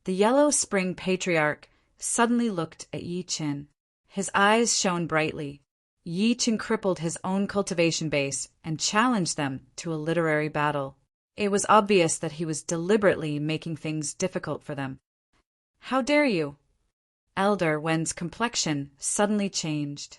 The Yellow Spring Patriarch suddenly looked at Yi Chen. His eyes shone brightly. Yi Chen crippled his own cultivation base and challenged them to a literary battle. It was obvious that he was deliberately making things difficult for them. "How dare you?" Elder Wen's complexion suddenly changed.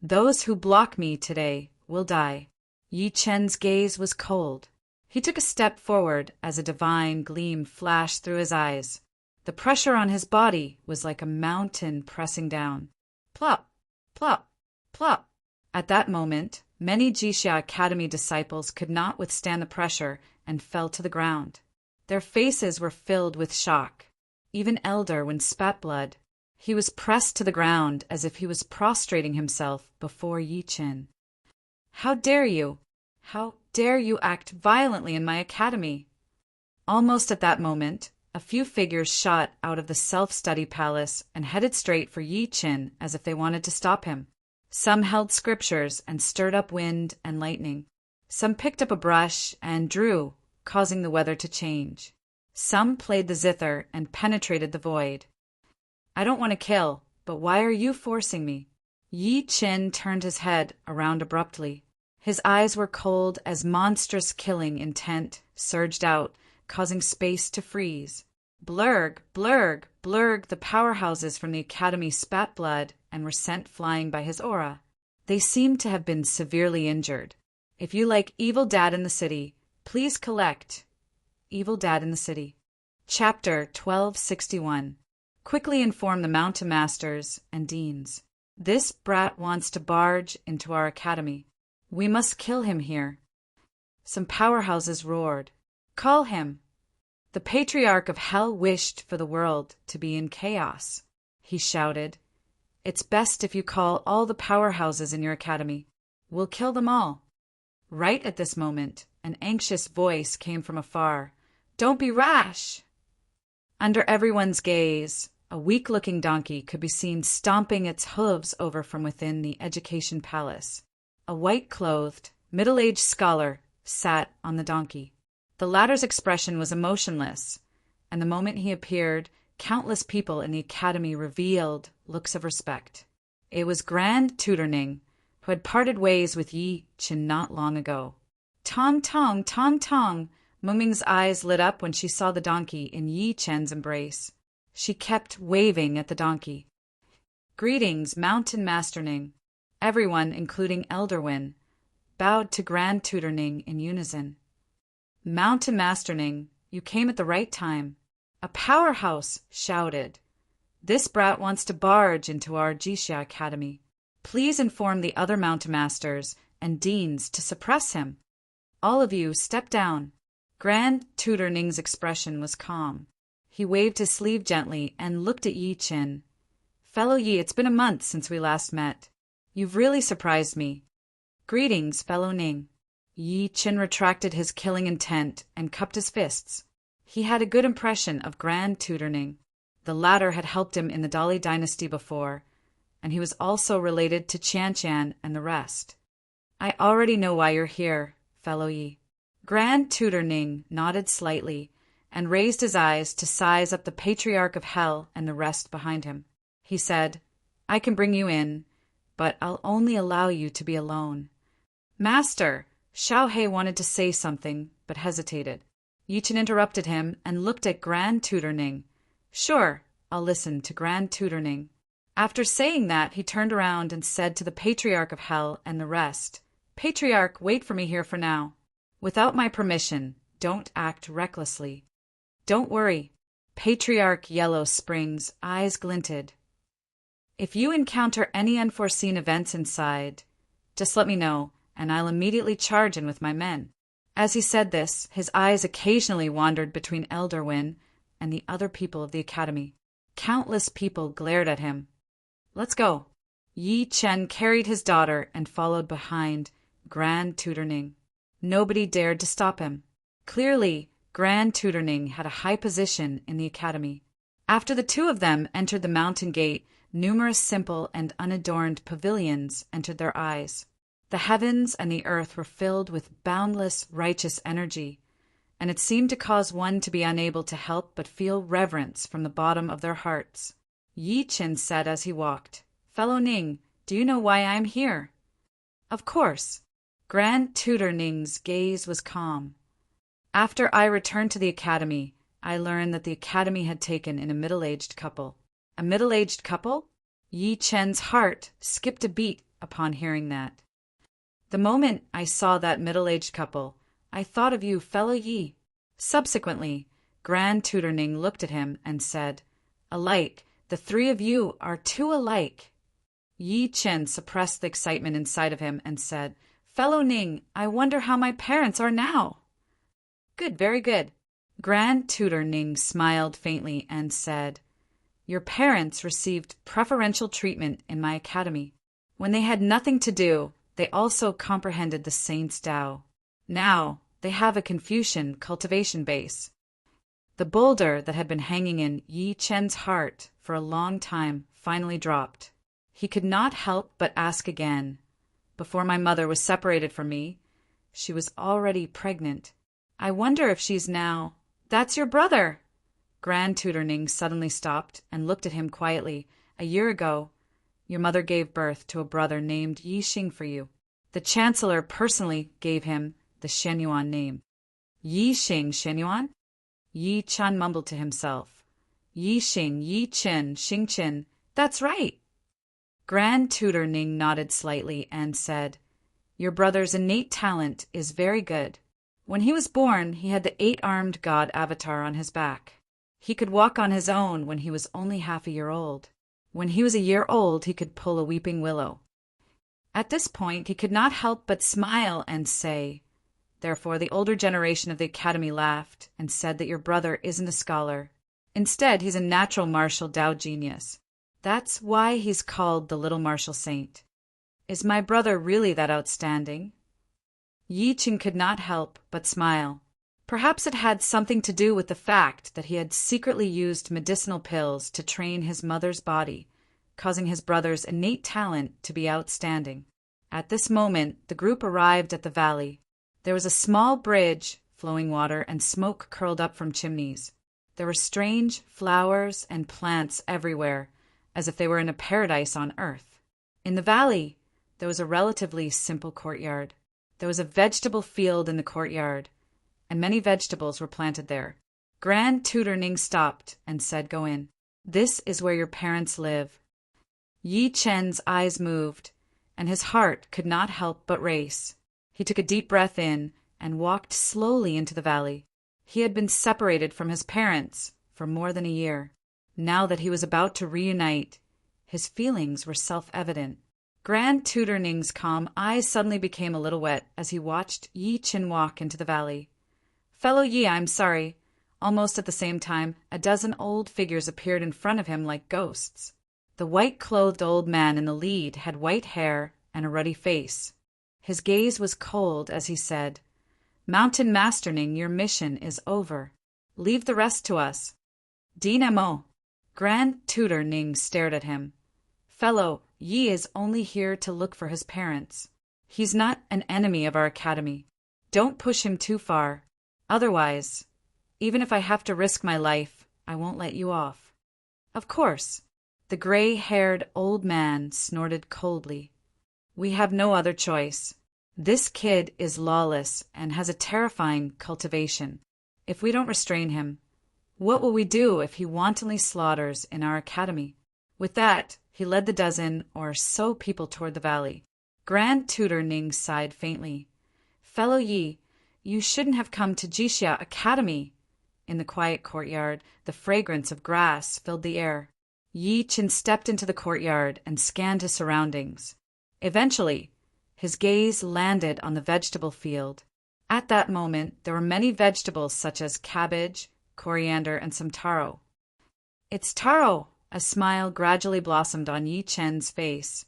"Those who block me today will die." Yi Chen's gaze was cold. He took a step forward as a divine gleam flashed through his eyes. The pressure on his body was like a mountain pressing down. Plop, plop, plop. At that moment, many Jixia Academy disciples could not withstand the pressure and fell to the ground. Their faces were filled with shock. Even Elder Wen spat blood. He was pressed to the ground as if he was prostrating himself before Yi Qin. "How dare you? How dare you act violently in my academy?" Almost at that moment, a few figures shot out of the self-study palace and headed straight for Yi Qin as if they wanted to stop him. Some held scriptures and stirred up wind and lightning. Some picked up a brush and drew, causing the weather to change. Some played the zither and penetrated the void. "I don't want to kill, but why are you forcing me?" Yi Qin turned his head around abruptly. His eyes were cold as monstrous killing intent surged out, causing space to freeze. Blurg, blurg, blurg, the powerhouses from the academy spat blood and were sent flying by his aura. They seemed to have been severely injured. "If you like Evil Dad in the City, please collect." Evil Dad in the City. Chapter 1261. Quickly inform the Mountain Masters and Deans. This brat wants to barge into our academy. We must kill him here. Some powerhouses roared. "Call him." The Patriarch of Hell wished for the world to be in chaos. He shouted, "It's best if you call all the powerhouses in your academy. We'll kill them all." Right at this moment, an anxious voice came from afar. "Don't be rash!" Under everyone's gaze, a weak-looking donkey could be seen stomping its hooves over from within the Education Palace. A white-clothed, middle-aged scholar sat on the donkey. The latter's expression was emotionless, and the moment he appeared, countless people in the academy revealed looks of respect. It was Grand Tutor Ning, who had parted ways with Yi Qin not long ago. "Tong tong, tong tong!" Muming's eyes lit up when she saw the donkey in Yi Chen's embrace. She kept waving at the donkey. "Greetings, Mountain Master Ning." Everyone, including Elderwin, bowed to Grand Tutor Ning in unison. "Mountain Master Ning, you came at the right time." A powerhouse shouted, "This brat wants to barge into our Jixia Academy. Please inform the other Mountain Masters and Deans to suppress him. All of you step down." Grand Tutor Ning's expression was calm. He waved his sleeve gently and looked at Yi Qin. "Fellow Yi, it's been a month since we last met. You've really surprised me." "Greetings, Fellow Ning." Yi Qin retracted his killing intent and cupped his fists. He had a good impression of Grand Tutor Ning. The latter had helped him in the Dali dynasty before, and he was also related to Qian and the rest. "I already know why you're here, Fellow Yi." Grand Tutor Ning nodded slightly and raised his eyes to size up the Patriarch of Hell and the rest behind him. He said, "I can bring you in, but I'll only allow you to be alone." "Master!" Xiaohei wanted to say something, but hesitated. Yi Qin interrupted him and looked at Grand Tutor Ning. "Sure, I'll listen to Grand Tutor Ning." After saying that, he turned around and said to the Patriarch of Hell and the rest, "Patriarch, wait for me here for now. Without my permission, don't act recklessly." "Don't worry." Patriarch Yellow Spring's eyes glinted. "If you encounter any unforeseen events inside, just let me know, and I'll immediately charge in with my men." As he said this, his eyes occasionally wandered between Elderwin and the other people of the academy. Countless people glared at him. "Let's go." Yi Chen carried his daughter and followed behind Grand Tutor Ning. Nobody dared to stop him. Clearly, Grand Tutor Ning had a high position in the academy. After the two of them entered the mountain gate, numerous simple and unadorned pavilions entered their eyes. The heavens and the earth were filled with boundless righteous energy, and it seemed to cause one to be unable to help but feel reverence from the bottom of their hearts. Yi Qin said as he walked, "Fellow Ning, do you know why I'm here?" "Of course." Grand Tutor Ning's gaze was calm. "After I returned to the academy, I learned that the academy had taken in a middle-aged couple." "A middle-aged couple?" Yi Chen's heart skipped a beat upon hearing that. "The moment I saw that middle-aged couple, I thought of you, Fellow Yi." Subsequently, Grand Tutor Ning looked at him and said, "Alike, the three of you are too alike." Yi Chen suppressed the excitement inside of him and said, "Fellow Ning, I wonder how my parents are now." "Good, very good." Grand Tutor Ning smiled faintly and said, Your parents received preferential treatment in my academy. When they had nothing to do, they also comprehended the Saint's Tao. Now, they have a Confucian cultivation base. The boulder that had been hanging in Yi Chen's heart for a long time finally dropped. He could not help but ask again. Before my mother was separated from me, she was already pregnant. I wonder if she's now— That's your brother! Grand Tutor Ning suddenly stopped and looked at him quietly. A year ago, your mother gave birth to a brother named Yi Xing for you. The Chancellor personally gave him the Shenyuan name. Yi Xing Shenyuan? Yi Chen mumbled to himself. Yi Xing, Yi Chen, Xing Chen. That's right. Grand Tutor Ning nodded slightly and said, Your brother's innate talent is very good. When he was born, he had the 8-armed god avatar on his back. He could walk on his own when he was only half a year old. When he was a year old, he could pull a weeping willow. At this point, he could not help but smile and say, Therefore, the older generation of the academy laughed and said that your brother isn't a scholar. Instead, he's a natural martial Tao genius. That's why he's called the Little Martial Saint. Is my brother really that outstanding? Yi Qin could not help but smile. Perhaps it had something to do with the fact that he had secretly used medicinal pills to train his mother's body, causing his brother's innate talent to be outstanding. At this moment, the group arrived at the valley. There was a small bridge, flowing water, and smoke curled up from chimneys. There were strange flowers and plants everywhere, as if they were in a paradise on earth. In the valley, there was a relatively simple courtyard. There was a vegetable field in the courtyard, and many vegetables were planted there. Grand Tutor Ning stopped and said, Go in. This is where your parents live. Yi Chen's eyes moved, and his heart could not help but race. He took a deep breath in and walked slowly into the valley. He had been separated from his parents for more than a year. Now that he was about to reunite, his feelings were self-evident. Grand Tutor Ning's calm eyes suddenly became a little wet as he watched Yi Chen walk into the valley. Fellow Yi, I'm sorry. Almost at the same time, a dozen old figures appeared in front of him like ghosts. The white-clothed old man in the lead had white hair and a ruddy face. His gaze was cold as he said, Mountain Master Ning, your mission is over. Leave the rest to us. Dinamo. Grand Tutor Ning stared at him. Fellow, Yi is only here to look for his parents. He's not an enemy of our academy. Don't push him too far. Otherwise, even if I have to risk my life, I won't let you off. Of course. The gray-haired old man snorted coldly. We have no other choice. This kid is lawless and has a terrifying cultivation. If we don't restrain him, what will we do if he wantonly slaughters in our academy? With that, he led the dozen or so people toward the valley. Grand Tutor Ning sighed faintly. Fellow Yi, you shouldn't have come to Jixia Academy. In the quiet courtyard, the fragrance of grass filled the air. Yi Chen stepped into the courtyard and scanned his surroundings. Eventually, his gaze landed on the vegetable field. At that moment, there were many vegetables such as cabbage, coriander, and some taro. It's taro! A smile gradually blossomed on Yi Chen's face.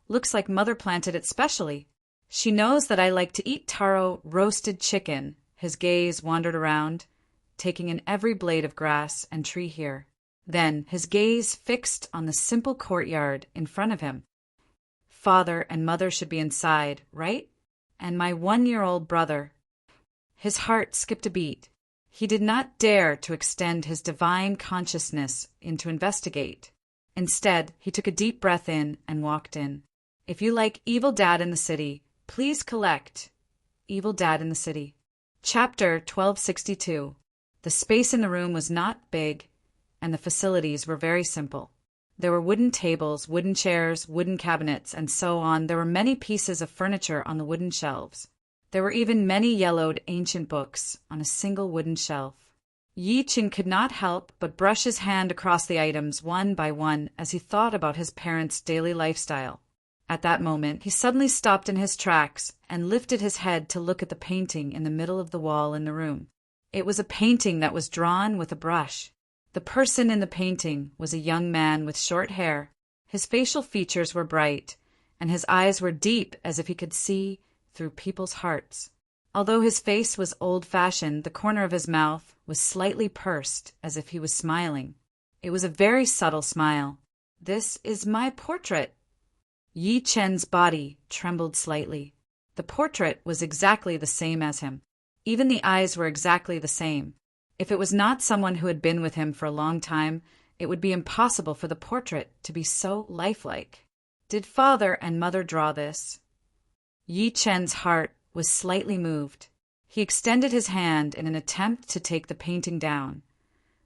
Looks like Mother planted it specially. She knows that I like to eat taro roasted chicken. His gaze wandered around, taking in every blade of grass and tree here. Then his gaze fixed on the simple courtyard in front of him. Father and Mother should be inside, right? And my 1-year-old brother. His heart skipped a beat. He did not dare to extend his divine consciousness in to investigate. Instead, he took a deep breath in and walked in. If you like Evil Dad in the City, please collect Evil Dad in the City. Chapter 1262. The space in the room was not big, and the facilities were very simple. There were wooden tables, wooden chairs, wooden cabinets, and so on. There were many pieces of furniture on the wooden shelves. There were even many yellowed ancient books on a single wooden shelf. Yi Chen could not help but brush his hand across the items one by one as he thought about his parents' daily lifestyle. At that moment, he suddenly stopped in his tracks and lifted his head to look at the painting in the middle of the wall in the room. It was a painting that was drawn with a brush. The person in the painting was a young man with short hair. His facial features were bright, and his eyes were deep as if he could see through people's hearts. Although his face was old-fashioned, the corner of his mouth was slightly pursed as if he was smiling. It was a very subtle smile. "This is my portrait." Yi Chen's body trembled slightly. The portrait was exactly the same as him. Even the eyes were exactly the same. If it was not someone who had been with him for a long time, it would be impossible for the portrait to be so lifelike. Did father and mother draw this? Yi Chen's heart was slightly moved. He extended his hand in an attempt to take the painting down,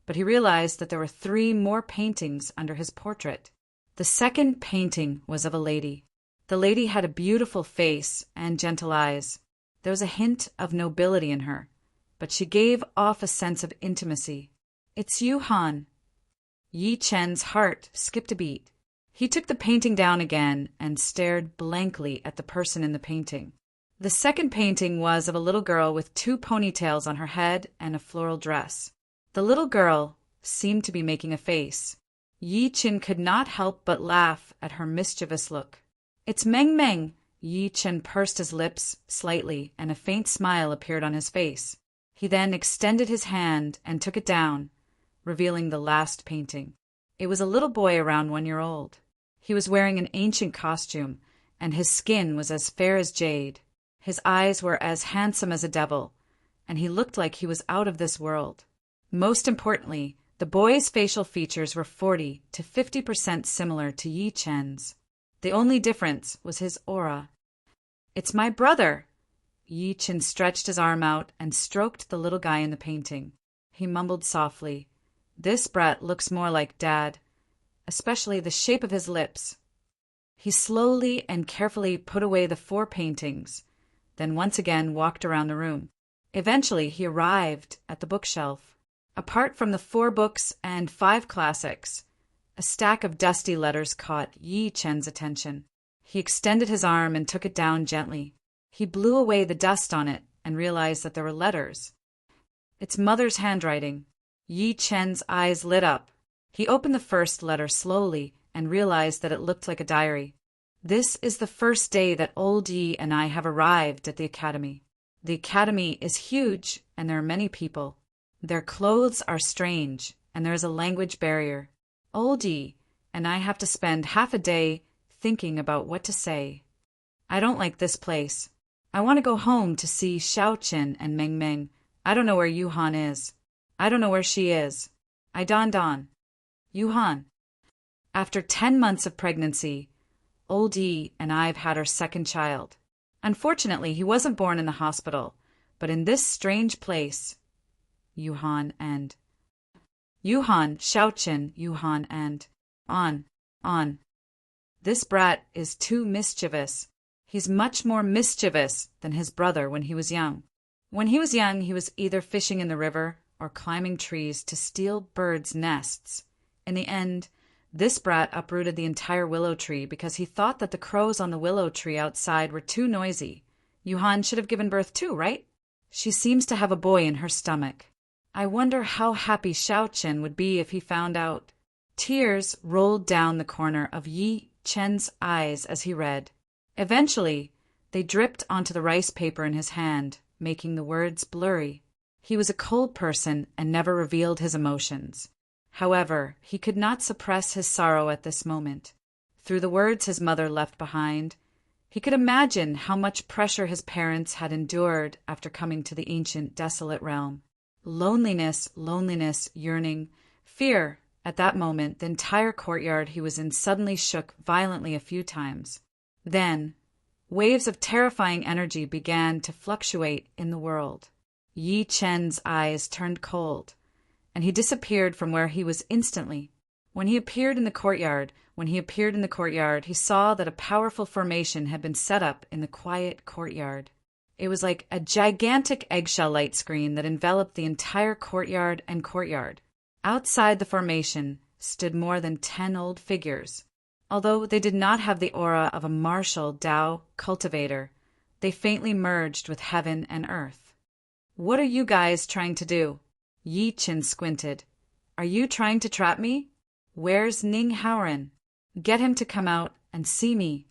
but he realized that there were 3 more paintings under his portrait. The second painting was of a lady. The lady had a beautiful face and gentle eyes. There was a hint of nobility in her, but she gave off a sense of intimacy. "It's you, Han." Yi Chen's heart skipped a beat. He took the painting down again and stared blankly at the person in the painting. The second painting was of a little girl with 2 ponytails on her head and a floral dress. The little girl seemed to be making a face. Yi Chen could not help but laugh at her mischievous look. "It's Meng Meng." Yi Chen pursed his lips slightly, and a faint smile appeared on his face. He then extended his hand and took it down, revealing the last painting. It was a little boy around 1 year old. He was wearing an ancient costume, and his skin was as fair as jade. His eyes were as handsome as a devil, and he looked like he was out of this world. Most importantly, the boy's facial features were 40 to 50% similar to Yi Chen's. The only difference was his aura. "It's my brother." Yi Chen stretched his arm out and stroked the little guy in the painting. He mumbled softly, "This brat looks more like Dad, especially the shape of his lips." He slowly and carefully put away the 4 paintings, then once again walked around the room. Eventually, he arrived at the bookshelf. Apart from the 4 books and 5 classics, a stack of dusty letters caught Yi Chen's attention. He extended his arm and took it down gently. He blew away the dust on it and realized that there were letters. It's Mother's handwriting. Yi Chen's eyes lit up. He opened the first letter slowly and realized that it looked like a diary. "This is the first day that old Yi and I have arrived at the academy. The academy is huge and there are many people. Their clothes are strange and there is a language barrier. Old Yi and I have to spend half a day thinking about what to say. I don't like this place. I want to go home to see Xiaoqin and Meng Meng. I don't know where Yuhan is. I don't know where she is. I don. Yuhan." After 10 months of pregnancy, old Yi and I have had our second child. Unfortunately, he wasn't born in the hospital, but in this strange place. Yuhan, Xiaoqin, Yuhan, and on. This brat is too mischievous. He's much more mischievous than his brother when he was young. When he was young, he was either fishing in the river or climbing trees to steal birds' nests. In the end, this brat uprooted the entire willow tree because he thought that the crows on the willow tree outside were too noisy. Yuhan should have given birth too, right? She seems to have a boy in her stomach. I wonder how happy Xiaoqin would be if he found out. Tears rolled down the corner of Yi Chen's eyes as he read. Eventually, they dripped onto the rice paper in his hand, making the words blurry. He was a cold person and never revealed his emotions. However, he could not suppress his sorrow at this moment. Through the words his mother left behind, he could imagine how much pressure his parents had endured after coming to the ancient, desolate realm. Loneliness, yearning, fear. At that moment, the entire courtyard he was in suddenly shook violently a few times. Then, waves of terrifying energy began to fluctuate in the world. Yi Chen's eyes turned cold, and he disappeared from where he was instantly. When he appeared in the courtyard, he saw that a powerful formation had been set up in the quiet courtyard. It was like a gigantic eggshell light screen that enveloped the entire courtyard. Outside the formation stood more than 10 old figures. Although they did not have the aura of a martial Tao cultivator, they faintly merged with heaven and earth. "What are you guys trying to do?" Yi Chen squinted. Are you trying to trap me? Where's Ning Haoren? Get him to come out and see me.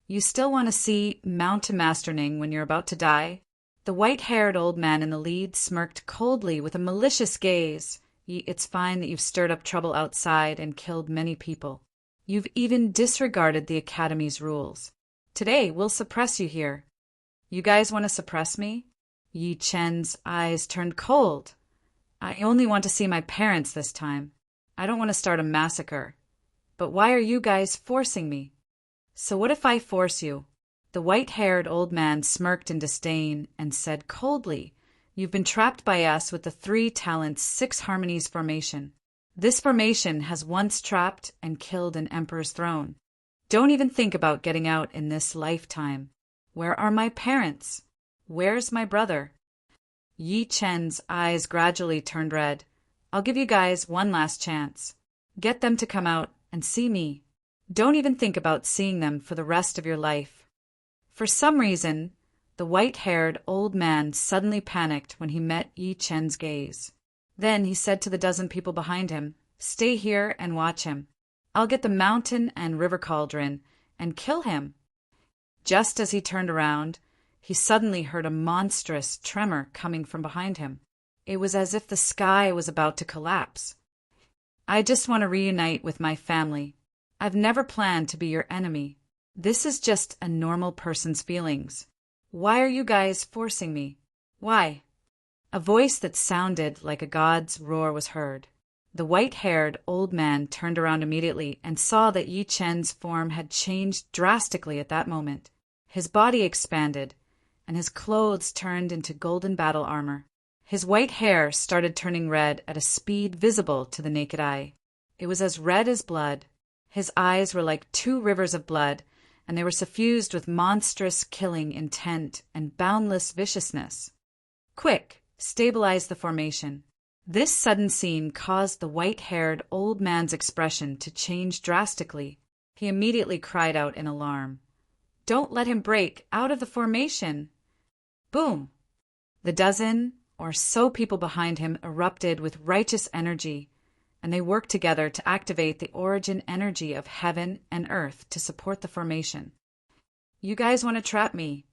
You still want to see Mountain Master Ning when you're about to die? The white-haired old man in the lead smirked coldly with a malicious gaze. It's fine that you've stirred up trouble outside and killed many people. You've even disregarded the Academy's rules. Today, we'll suppress you here. You guys want to suppress me? Yi Chen's eyes turned cold. I only want to see my parents this time. I don't want to start a massacre. But why are you guys forcing me? So what if I force you? The white-haired old man smirked in disdain and said coldly, You've been trapped by us with the 3 talents 6 harmonies formation. This formation has once trapped and killed an emperor's throne. Don't even think about getting out in this lifetime. Where are my parents? Where's my brother? Yi Chen's eyes gradually turned red. I'll give you guys one last chance. Get them to come out and see me. Don't even think about seeing them for the rest of your life. For some reason, the white-haired old man suddenly panicked when he met Yi Chen's gaze. Then he said to the dozen people behind him, Stay here and watch him. I'll get the mountain and river cauldron and kill him. Just as he turned around, he suddenly heard a monstrous tremor coming from behind him. It was as if the sky was about to collapse. I just want to reunite with my family. I've never planned to be your enemy. This is just a normal person's feelings. Why are you guys forcing me? Why? A voice that sounded like a god's roar was heard. The white-haired old man turned around immediately and saw that Yi Chen's form had changed drastically at that moment. His body expanded, and his clothes turned into golden battle armor. His white hair started turning red at a speed visible to the naked eye. It was as red as blood. His eyes were like 2 rivers of blood, and they were suffused with monstrous killing intent and boundless viciousness. Quick, stabilize the formation. This sudden scene caused the white-haired old man's expression to change drastically. He immediately cried out in alarm. Don't let him break out of the formation. Boom! The dozen or so people behind him erupted with righteous energy, and they worked together to activate the origin energy of heaven and earth to support the formation. You guys want to trap me?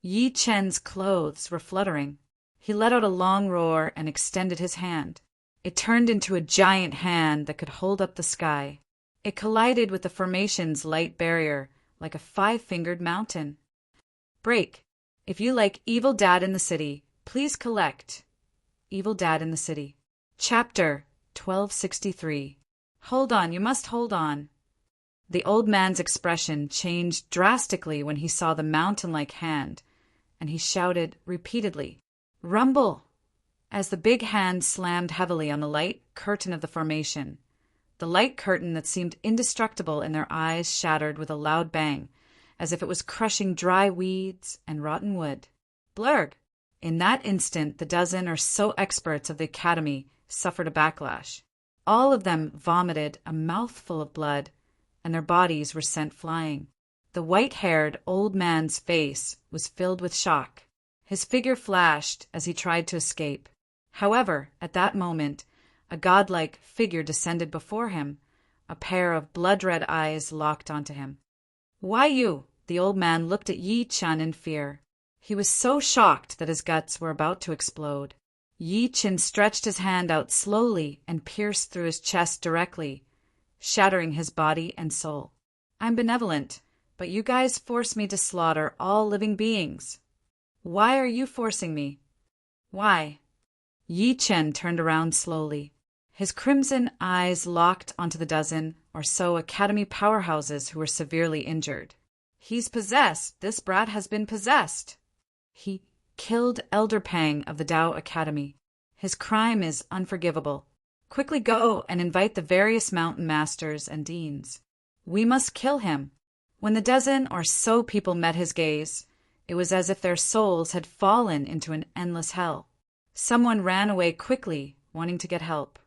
Yi Chen's clothes were fluttering. He let out a long roar and extended his hand. It turned into a giant hand that could hold up the sky. It collided with the formation's light barrier like a 5-fingered mountain. Break. If you like Evil Dad in the City, please collect. Evil Dad in the City. Chapter 1263. Hold on, you must hold on. The old man's expression changed drastically when he saw the mountain-like hand, and he shouted repeatedly, Rumble! As the big hand slammed heavily on the light curtain of the formation. The light curtain that seemed indestructible in their eyes shattered with a loud bang, as if it was crushing dry weeds and rotten wood. Blurg! In that instant, the dozen or so experts of the Academy suffered a backlash. All of them vomited a mouthful of blood, and their bodies were sent flying. The white-haired old man's face was filled with shock. His figure flashed as he tried to escape. However, at that moment, a godlike figure descended before him. A pair of blood-red eyes locked onto him. Why you? The old man looked at Yi Chen in fear. He was so shocked that his guts were about to explode. Yi Chen stretched his hand out slowly and pierced through his chest directly, shattering his body and soul. I'm benevolent, but you guys force me to slaughter all living beings. Why are you forcing me? Why? Yi Chen turned around slowly. His crimson eyes locked onto the dozen or so Academy powerhouses who were severely injured. He's possessed. This brat has been possessed. He killed Elder Pang of the Dao Academy. His crime is unforgivable. Quickly go and invite the various mountain masters and deans. We must kill him. When the dozen or so people met his gaze, it was as if their souls had fallen into an endless hell. Someone ran away quickly, wanting to get help.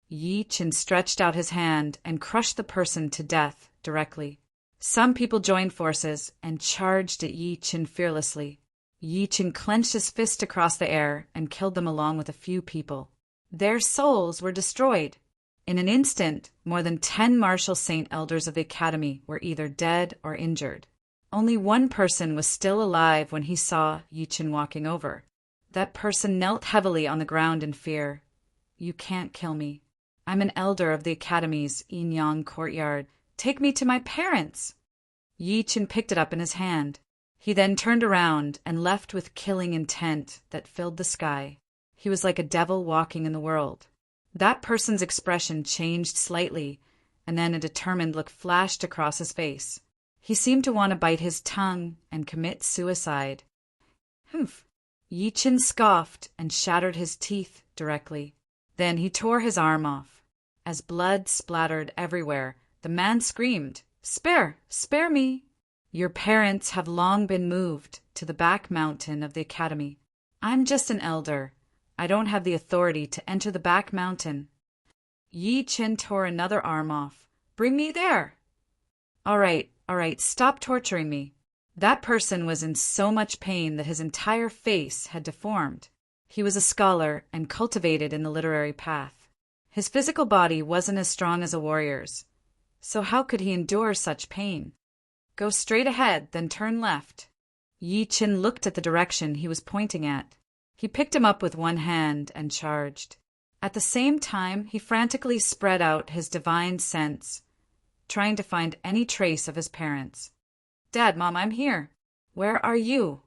Yi Chen stretched out his hand and crushed the person to death directly. Some people joined forces and charged at Yi Chen fearlessly. Yi Chen clenched his fist across the air and killed them along with a few people. Their souls were destroyed. In an instant, more than 10 Martial Saint Elders of the Academy were either dead or injured. Only one person was still alive when he saw Yi-Chin walking over. That person knelt heavily on the ground in fear. "You can't kill me. I'm an elder of the Academy's Yin-Yang courtyard. Take me to my parents!" Yi-Chin picked it up in his hand. He then turned around and left with killing intent that filled the sky. He was like a devil walking in the world. That person's expression changed slightly, and then a determined look flashed across his face. He seemed to want to bite his tongue and commit suicide. "Humph!" Yi-Chin scoffed and shattered his teeth directly. Then he tore his arm off. As blood splattered everywhere, the man screamed, "Spare! Spare me! Your parents have long been moved to the back mountain of the Academy. I'm just an elder. I don't have the authority to enter the back mountain." Yi-Chin tore another arm off. "Bring me there!" All right, stop torturing me." That person was in so much pain that his entire face had deformed. He was a scholar and cultivated in the literary path. His physical body wasn't as strong as a warrior's, so how could he endure such pain? "Go straight ahead, then turn left." Yi-Chin looked at the direction he was pointing at. He picked him up with one hand and charged. At the same time, he frantically spread out his divine sense, trying to find any trace of his parents. "Dad, Mom, I'm here. Where are you?"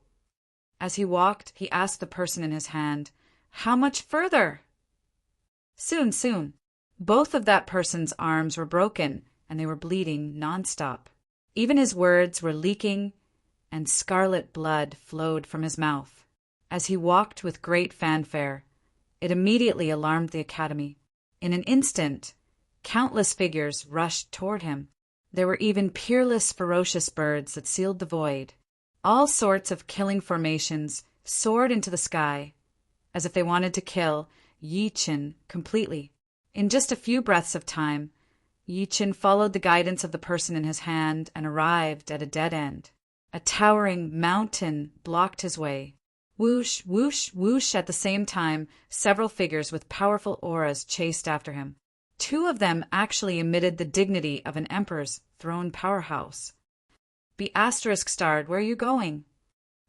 As he walked, he asked the person in his hand, "How much further?" "Soon, soon." Both of that person's arms were broken, and they were bleeding nonstop. Even his words were leaking, and scarlet blood flowed from his mouth. As he walked with great fanfare, it immediately alarmed the Academy. In an instant, countless figures rushed toward him. There were even peerless, ferocious birds that sealed the void. All sorts of killing formations soared into the sky, as if they wanted to kill Yi-Chin completely. In just a few breaths of time, Yi-Chin followed the guidance of the person in his hand and arrived at a dead end. A towering mountain blocked his way. Whoosh, whoosh, whoosh. At the same time, several figures with powerful auras chased after him. 2 of them actually emitted the dignity of an emperor's throne powerhouse. "Be **starred, where are you going?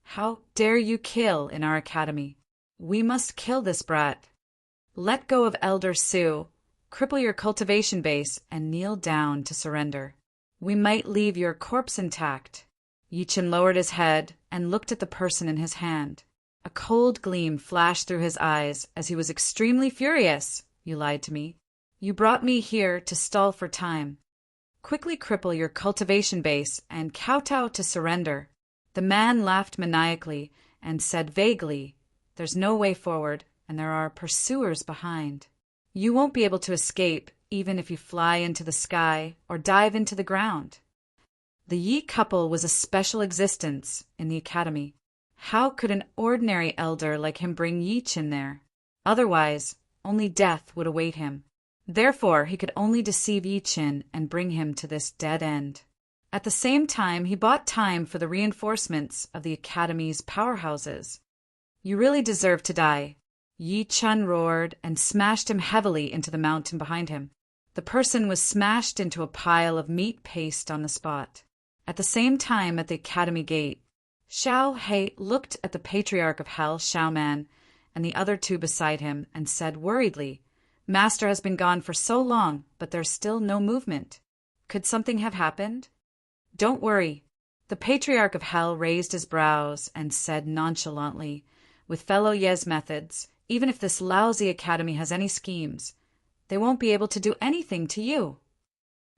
How dare you kill in our Academy? We must kill this brat. Let go of Elder Sue, cripple your cultivation base, and kneel down to surrender. We might leave your corpse intact." Yi-Chin lowered his head and looked at the person in his hand. A cold gleam flashed through his eyes as he was extremely furious. "You lied to me. You brought me here to stall for time. Quickly cripple your cultivation base and kowtow to surrender." The man laughed maniacally and said vaguely, "There's no way forward, and there are pursuers behind. You won't be able to escape even if you fly into the sky or dive into the ground." The Yi couple was a special existence in the Academy. How could an ordinary elder like him bring Yi-Chin there? Otherwise, only death would await him. Therefore, he could only deceive Yi-Chin and bring him to this dead end. At the same time, he bought time for the reinforcements of the Academy's powerhouses. "You really deserve to die." Yi-Chin roared and smashed him heavily into the mountain behind him. The person was smashed into a pile of meat paste on the spot. At the same time, at the Academy gate, Xiao He looked at the Patriarch of Hell, Xiaoman, and the other 2 beside him, and said worriedly, "Master has been gone for so long, but there's still no movement. Could something have happened?" "Don't worry." The Patriarch of Hell raised his brows and said nonchalantly, "With fellow Yez methods, even if this lousy Academy has any schemes, they won't be able to do anything to you."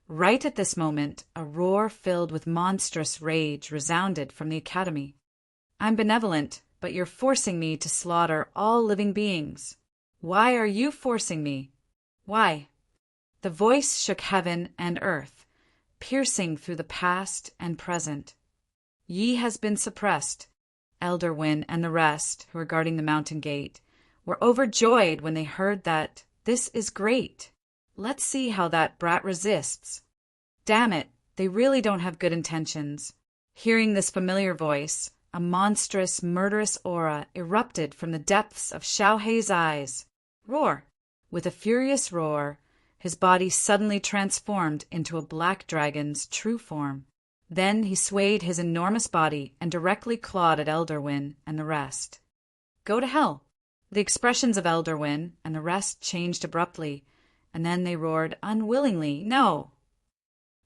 Right at this moment, a roar filled with monstrous rage resounded from the Academy. "I'm benevolent, but you're forcing me to slaughter all living beings. Why are you forcing me? Why?" The voice shook heaven and earth, piercing through the past and present. "Yi has been suppressed." Elder Win and the rest, who were guarding the mountain gate, were overjoyed when they heard that. "This is great. Let's see how that brat resists. Damn it, they really don't have good intentions." Hearing this familiar voice, a monstrous, murderous aura erupted from the depths of Xiao Hei's eyes. "Roar! With a furious roar, his body suddenly transformed into a black dragon's true form. Then he swayed his enormous body and directly clawed at Elderwin and the rest. "Go to hell!" The expressions of Elderwin and the rest changed abruptly, and then they roared unwillingly, "No!"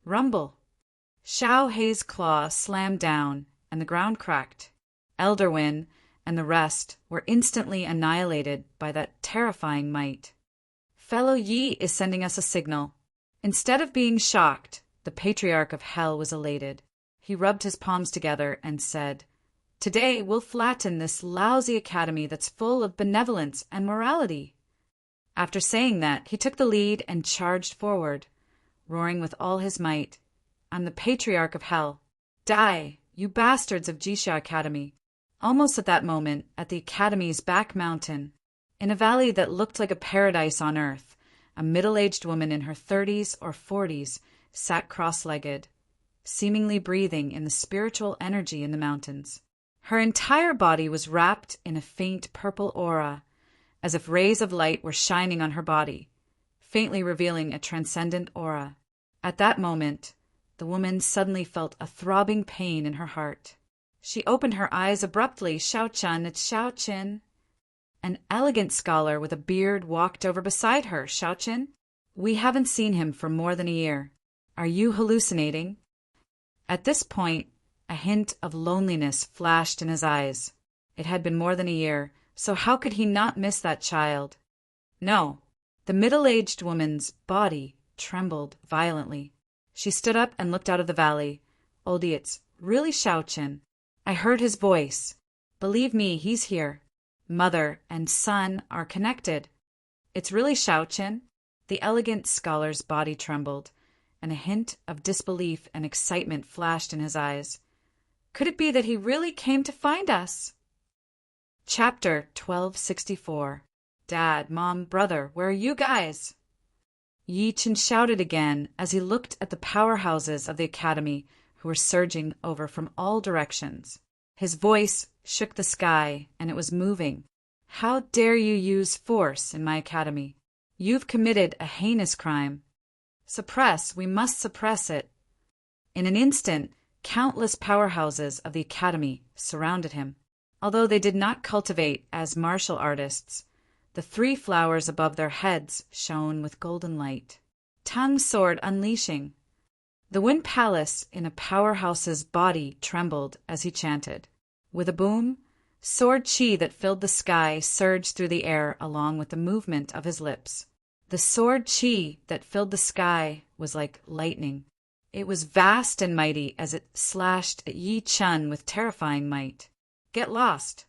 Rumble! Xiao Hei's claw slammed down, and the ground cracked. Elderwin and the rest were instantly annihilated by that terrifying might. Fellow Yi is sending us a signal. Instead of being shocked, the Patriarch of Hell was elated. He rubbed his palms together and said, "Today we'll flatten this lousy academy that's full of benevolence and morality." After saying that, he took the lead and charged forward, roaring with all his might, "I'm the Patriarch of Hell. Die, you bastards of Jisha Academy." Almost at that moment, at the Academy's back mountain, in a valley that looked like a paradise on earth, a middle-aged woman in her 30s or 40s sat cross-legged, seemingly breathing in the spiritual energy in the mountains. Her entire body was wrapped in a faint purple aura, as if rays of light were shining on her body, faintly revealing a transcendent aura. At that moment, the woman suddenly felt a throbbing pain in her heart. She opened her eyes abruptly. "Xiao-Chun, it's Xiao-Chin." An elegant scholar with a beard walked over beside her. "Xiao-Chin, we haven't seen him for more than a year. Are you hallucinating?" At this point, a hint of loneliness flashed in his eyes. It had been more than a year, so how could he not miss that child? No. The middle-aged woman's body trembled violently. She stood up and looked out of the valley. "Oldie, it's really Xiao-Chin. I heard his voice. Believe me, he's here. Mother and son are connected. It's really Xiao-Chin." The elegant scholar's body trembled, and a hint of disbelief and excitement flashed in his eyes. Could it be that he really came to find us? Chapter 1264. "Dad, Mom, Brother, where are you guys?" Yi-Chin shouted again as he looked at the powerhouses of the academy who were surging over from all directions. His voice shook the sky, and it was moving. "How dare you use force in my academy? You've committed a heinous crime. Suppress, we must suppress it." In an instant, countless powerhouses of the academy surrounded him. Although they did not cultivate as martial artists, the 3 flowers above their heads shone with golden light. Tongue sword unleashing. The Wind Palace in a powerhouse's body trembled as he chanted. With a boom, sword chi that filled the sky surged through the air along with the movement of his lips. The sword chi that filled the sky was like lightning. It was vast and mighty as it slashed at Yi-Chun with terrifying might. "Get lost!"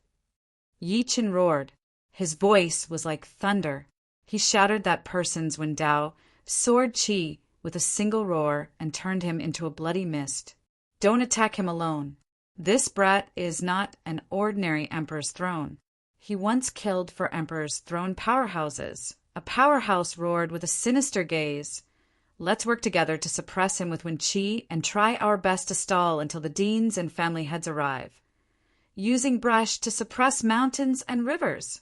Yi-Chin roared. His voice was like thunder. He shattered that person's Wendao sword chi with a single roar and turned him into a bloody mist. "Don't attack him alone. This brat is not an ordinary emperor's throne. He once killed for emperor's throne powerhouses." A powerhouse roared with a sinister gaze. "Let's work together to suppress him with Wind Chi and try our best to stall until the deans and family heads arrive. Using brush to suppress mountains and rivers.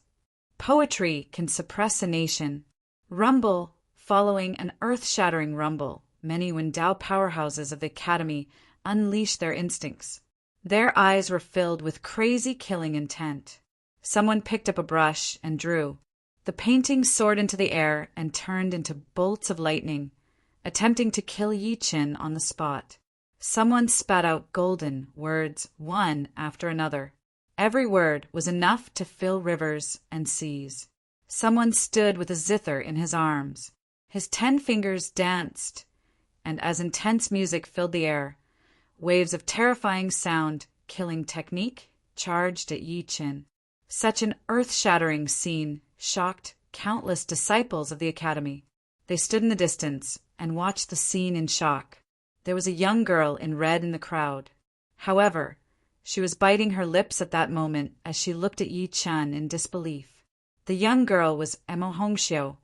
Poetry can suppress a nation." Rumble, following an earth-shattering rumble, many Wendao powerhouses of the academy unleashed their instincts. Their eyes were filled with crazy killing intent. Someone picked up a brush and drew. The painting soared into the air and turned into bolts of lightning, attempting to kill Yi-Chin on the spot. Someone spat out golden words, one after another. Every word was enough to fill rivers and seas. Someone stood with a zither in his arms. His 10 fingers danced, and as intense music filled the air, waves of terrifying sound, killing technique, charged at Yi-Chin. Such an earth-shattering scene shocked countless disciples of the academy. They stood in the distance and watched the scene in shock. There was a young girl in red in the crowd. However, she was biting her lips at that moment as she looked at Yi-Chin in disbelief. The young girl was Emo Hongxiu.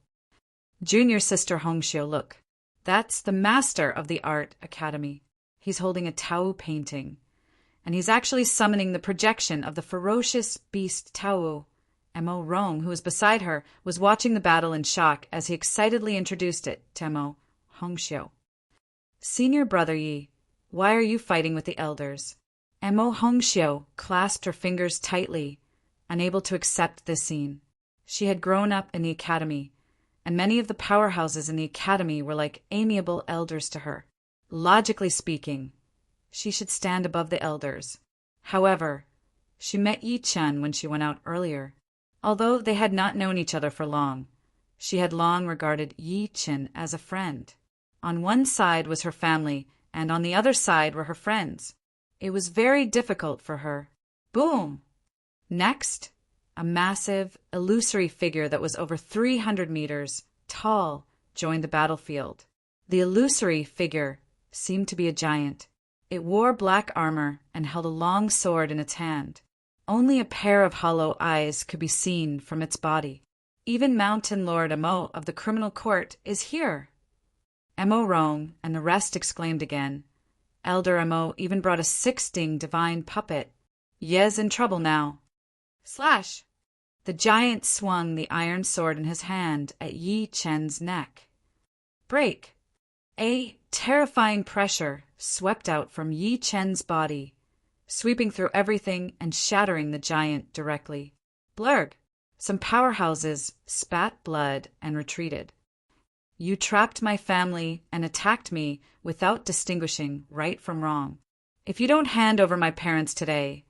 Junior sister Hongxiu, look. That's the master of the art academy. He's holding a Tao painting, and he's actually summoning the projection of the ferocious beast Tao Mo Rong, who was beside her, was watching the battle in shock as he excitedly introduced it to Mo Hongxiu. Senior brother Yi, why are you fighting with the elders? Mo Hongxiu clasped her fingers tightly, unable to accept this scene. She had grown up in the academy, and many of the powerhouses in the academy were like amiable elders to her. Logically speaking, she should stand above the elders. However, she met Yi Chen when she went out earlier. Although they had not known each other for long, she had long regarded Yi Chen as a friend. On one side was her family, and on the other side were her friends. It was very difficult for her. Boom! Next, a massive, illusory figure that was over 300 meters tall joined the battlefield. The illusory figure seemed to be a giant. It wore black armor and held a long sword in its hand. Only a pair of hollow eyes could be seen from its body. Even Mountain Lord Amo of the criminal court is here. Mo Rong and the rest exclaimed again. Elder Amo even brought a 6-ding divine puppet. Ye's in trouble now. Slash! The giant swung the iron sword in his hand at Yi Chen's neck. Break! A terrifying pressure swept out from Yi Chen's body, sweeping through everything and shattering the giant directly. Blurg! Some powerhouses spat blood and retreated. You trapped my family and attacked me without distinguishing right from wrong. If you don't hand over my parents today,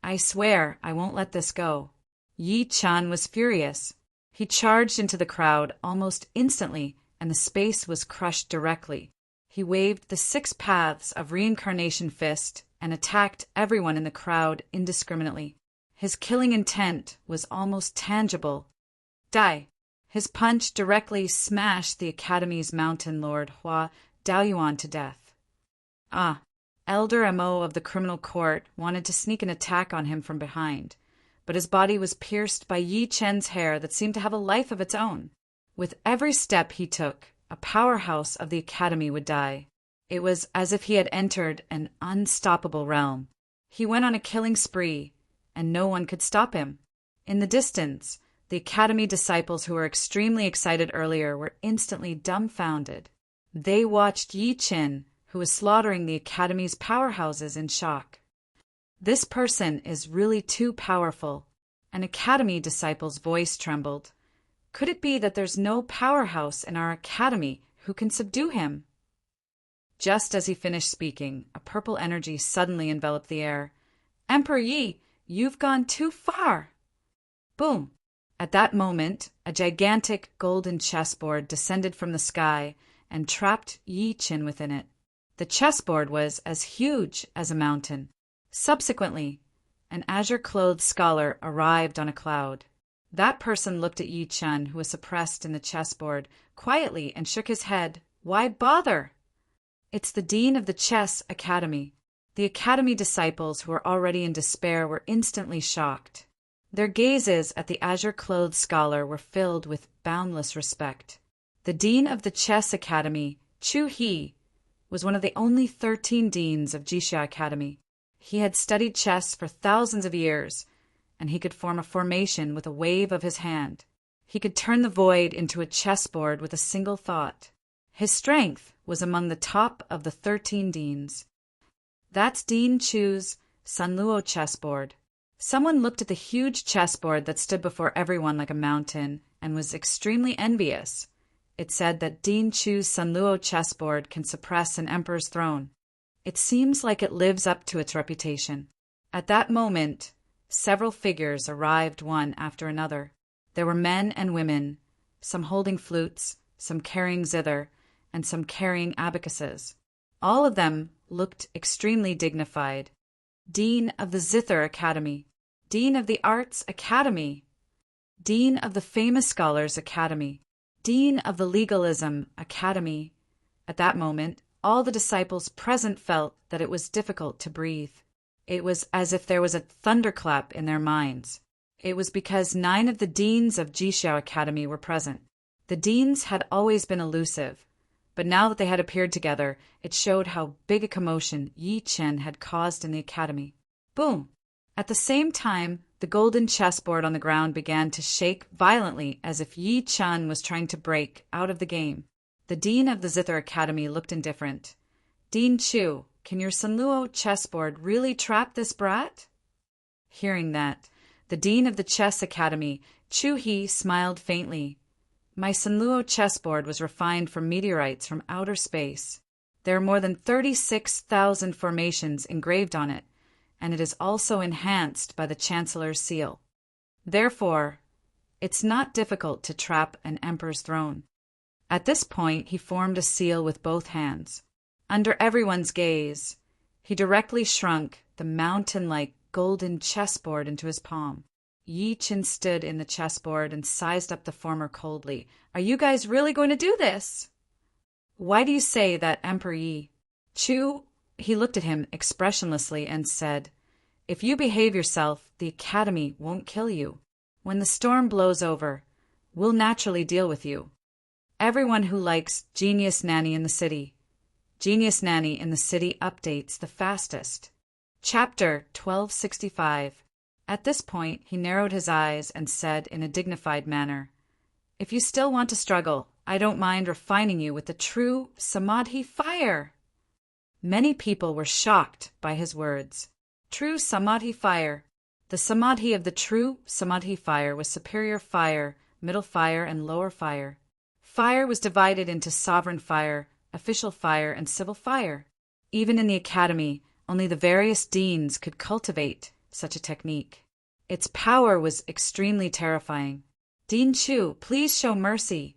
I swear I won't let this go. Yi Chen was furious. He charged into the crowd almost instantly, and the space was crushed directly. He waved the 6 paths of reincarnation fist and attacked everyone in the crowd indiscriminately. His killing intent was almost tangible. Die! His punch directly smashed the Academy's Mountain Lord Hua Daoyuan to death. Elder Mo of the criminal court wanted to sneak an attack on him from behind, but his body was pierced by Yi Chen's hair that seemed to have a life of its own. With every step he took, a powerhouse of the Academy would die. It was as if he had entered an unstoppable realm. He went on a killing spree, and no one could stop him. In the distance, the Academy disciples who were extremely excited earlier were instantly dumbfounded. They watched Yi Chen, who was slaughtering the Academy's powerhouses, in shock. This person is really too powerful. An Academy disciple's voice trembled. Could it be that there's no powerhouse in our Academy who can subdue him? Just as he finished speaking, a purple energy suddenly enveloped the air. Emperor Yi, you've gone too far! Boom! At that moment, a gigantic golden chessboard descended from the sky and trapped Yi Chen within it. The chessboard was as huge as a mountain. Subsequently, an azure-clothed scholar arrived on a cloud. That person looked at Yi Chen, who was suppressed in the chessboard, quietly and shook his head. Why bother? It's the dean of the Chess Academy. The Academy disciples, who were already in despair, were instantly shocked. Their gazes at the azure-clothed scholar were filled with boundless respect. The dean of the Chess Academy, Chu He, was one of the only 13 deans of Jixia Academy. He had studied chess for thousands of years, and he could form a formation with a wave of his hand. He could turn the void into a chessboard with a single thought. His strength was among the top of the 13 deans. That's Dean Chu's Sunluo chessboard. Someone looked at the huge chessboard that stood before everyone like a mountain and was extremely envious. It said that Dean Chu's Sunluo chessboard can suppress an emperor's throne. It seems like it lives up to its reputation. At that moment, several figures arrived one after another. There were men and women, some holding flutes, some carrying zither, and some carrying abacuses. All of them looked extremely dignified. Dean of the Zither Academy, Dean of the Arts Academy, Dean of the Famous Scholars Academy, Dean of the Legalism Academy. At that moment, all the disciples present felt that it was difficult to breathe. It was as if there was a thunderclap in their minds. It was because 9 of the deans of Jixia Academy were present. The deans had always been elusive, but now that they had appeared together, it showed how big a commotion Yi Chen had caused in the academy. Boom! At the same time, the golden chessboard on the ground began to shake violently as if Yi Chun was trying to break out of the game. The dean of the Zither Academy looked indifferent. "Dean Chu, can your Sunluo chessboard really trap this brat?" Hearing that, the dean of the chess academy, Chu He, smiled faintly. "My Sunluo chessboard was refined from meteorites from outer space. There are more than 36,000 formations engraved on it, and it is also enhanced by the Chancellor's seal. Therefore, it's not difficult to trap an emperor's throne." At this point, he formed a seal with both hands. Under everyone's gaze, he directly shrunk the mountain-like golden chessboard into his palm. Yi Chin stood in the chessboard and sized up the former coldly. "Are you guys really going to do this?" "Why do you say that, Emperor Yi?" Chu, he looked at him expressionlessly and said, "If you behave yourself, the academy won't kill you. When the storm blows over, we'll naturally deal with you. Everyone who likes Genius Nanny in the city. Genius Nanny in the city updates the fastest." Chapter 1265. At this point, he narrowed his eyes and said in a dignified manner, "If you still want to struggle, I don't mind refining you with the true Samadhi fire." Many people were shocked by his words. True Samadhi fire. The Samadhi of the true Samadhi fire was superior fire, middle fire, and lower fire. Fire was divided into sovereign fire, official fire, and civil fire. Even in the academy, only the various deans could cultivate such a technique. Its power was extremely terrifying. "Dean Chu, please show mercy."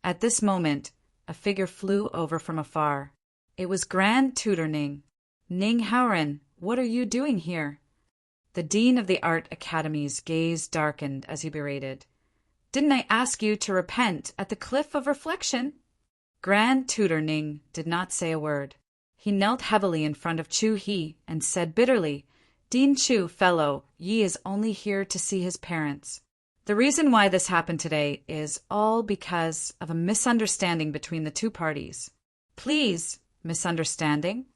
At this moment, a figure flew over from afar. It was Grand Tutor Ning. "Ning Haoren, what are you doing here?" The dean of the art academy's gaze darkened as he berated. "Didn't I ask you to repent at the cliff of reflection?" Grand Tutor Ning did not say a word. He knelt heavily in front of Chu He and said bitterly, "Dean Chu, fellow, Yi is only here to see his parents. The reason why this happened today is all because of a misunderstanding between the two parties." "Please, misunderstanding?"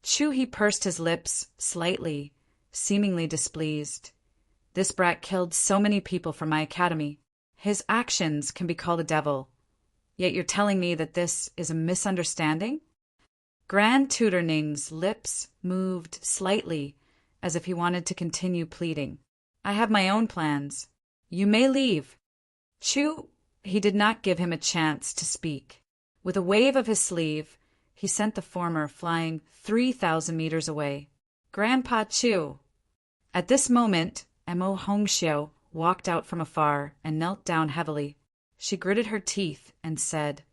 Chu He pursed his lips slightly, seemingly displeased. "This brat killed so many people from my academy. His actions can be called a devil. Yet you're telling me that this is a misunderstanding?" Grand Tutor Ning's lips moved slightly, as if he wanted to continue pleading. "I have my own plans. You may leave." Chu, he did not give him a chance to speak. With a wave of his sleeve, he sent the former flying 3,000 meters away. "Grandpa Chu." At this moment, Mo Hongxiu walked out from afar and knelt down heavily. She gritted her teeth and said,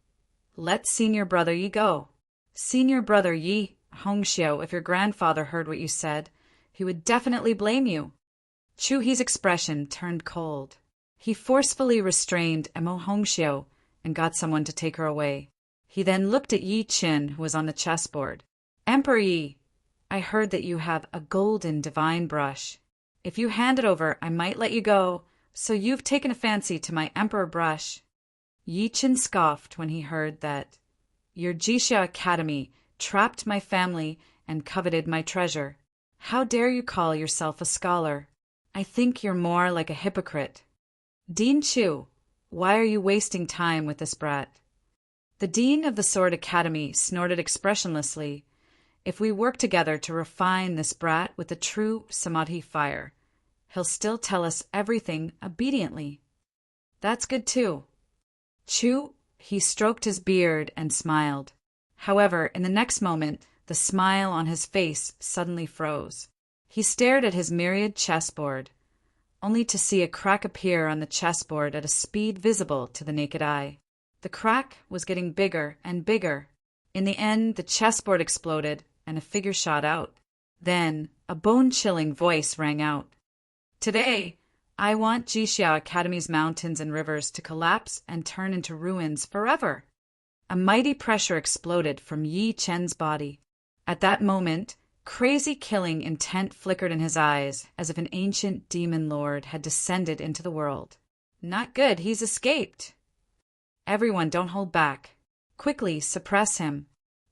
"Let senior brother Yi go." "Senior brother Yi, Hongxiu, if your grandfather heard what you said, he would definitely blame you." Chu He's expression turned cold. He forcefully restrained Mo Hongxiu and got someone to take her away. He then looked at Yi Qin, who was on the chessboard. "Emperor Yi, I heard that you have a golden divine brush. If you hand it over, I might let you go, so you've taken a fancy to my emperor brush." Yi Qin scoffed when he heard that. "Your Jixia Academy trapped my family and coveted my treasure. How dare you call yourself a scholar? I think you're more like a hypocrite." "Dean Chu, why are you wasting time with this brat?" The dean of the Sword Academy snorted expressionlessly. "If we work together to refine this brat with the true Samadhi fire, he'll still tell us everything obediently." "That's good too." Chu, he stroked his beard and smiled. However, in the next moment, the smile on his face suddenly froze. He stared at his myriad chessboard, only to see a crack appear on the chessboard at a speed visible to the naked eye. The crack was getting bigger and bigger. In the end, the chessboard exploded and a figure shot out. Then, a bone-chilling voice rang out. "Today, I want Jixia Academy's mountains and rivers to collapse and turn into ruins forever." A mighty pressure exploded from Yi Chen's body. At that moment, crazy killing intent flickered in his eyes, as if an ancient demon lord had descended into the world. "Not good, he's escaped." "Everyone, don't hold back. Quickly suppress him."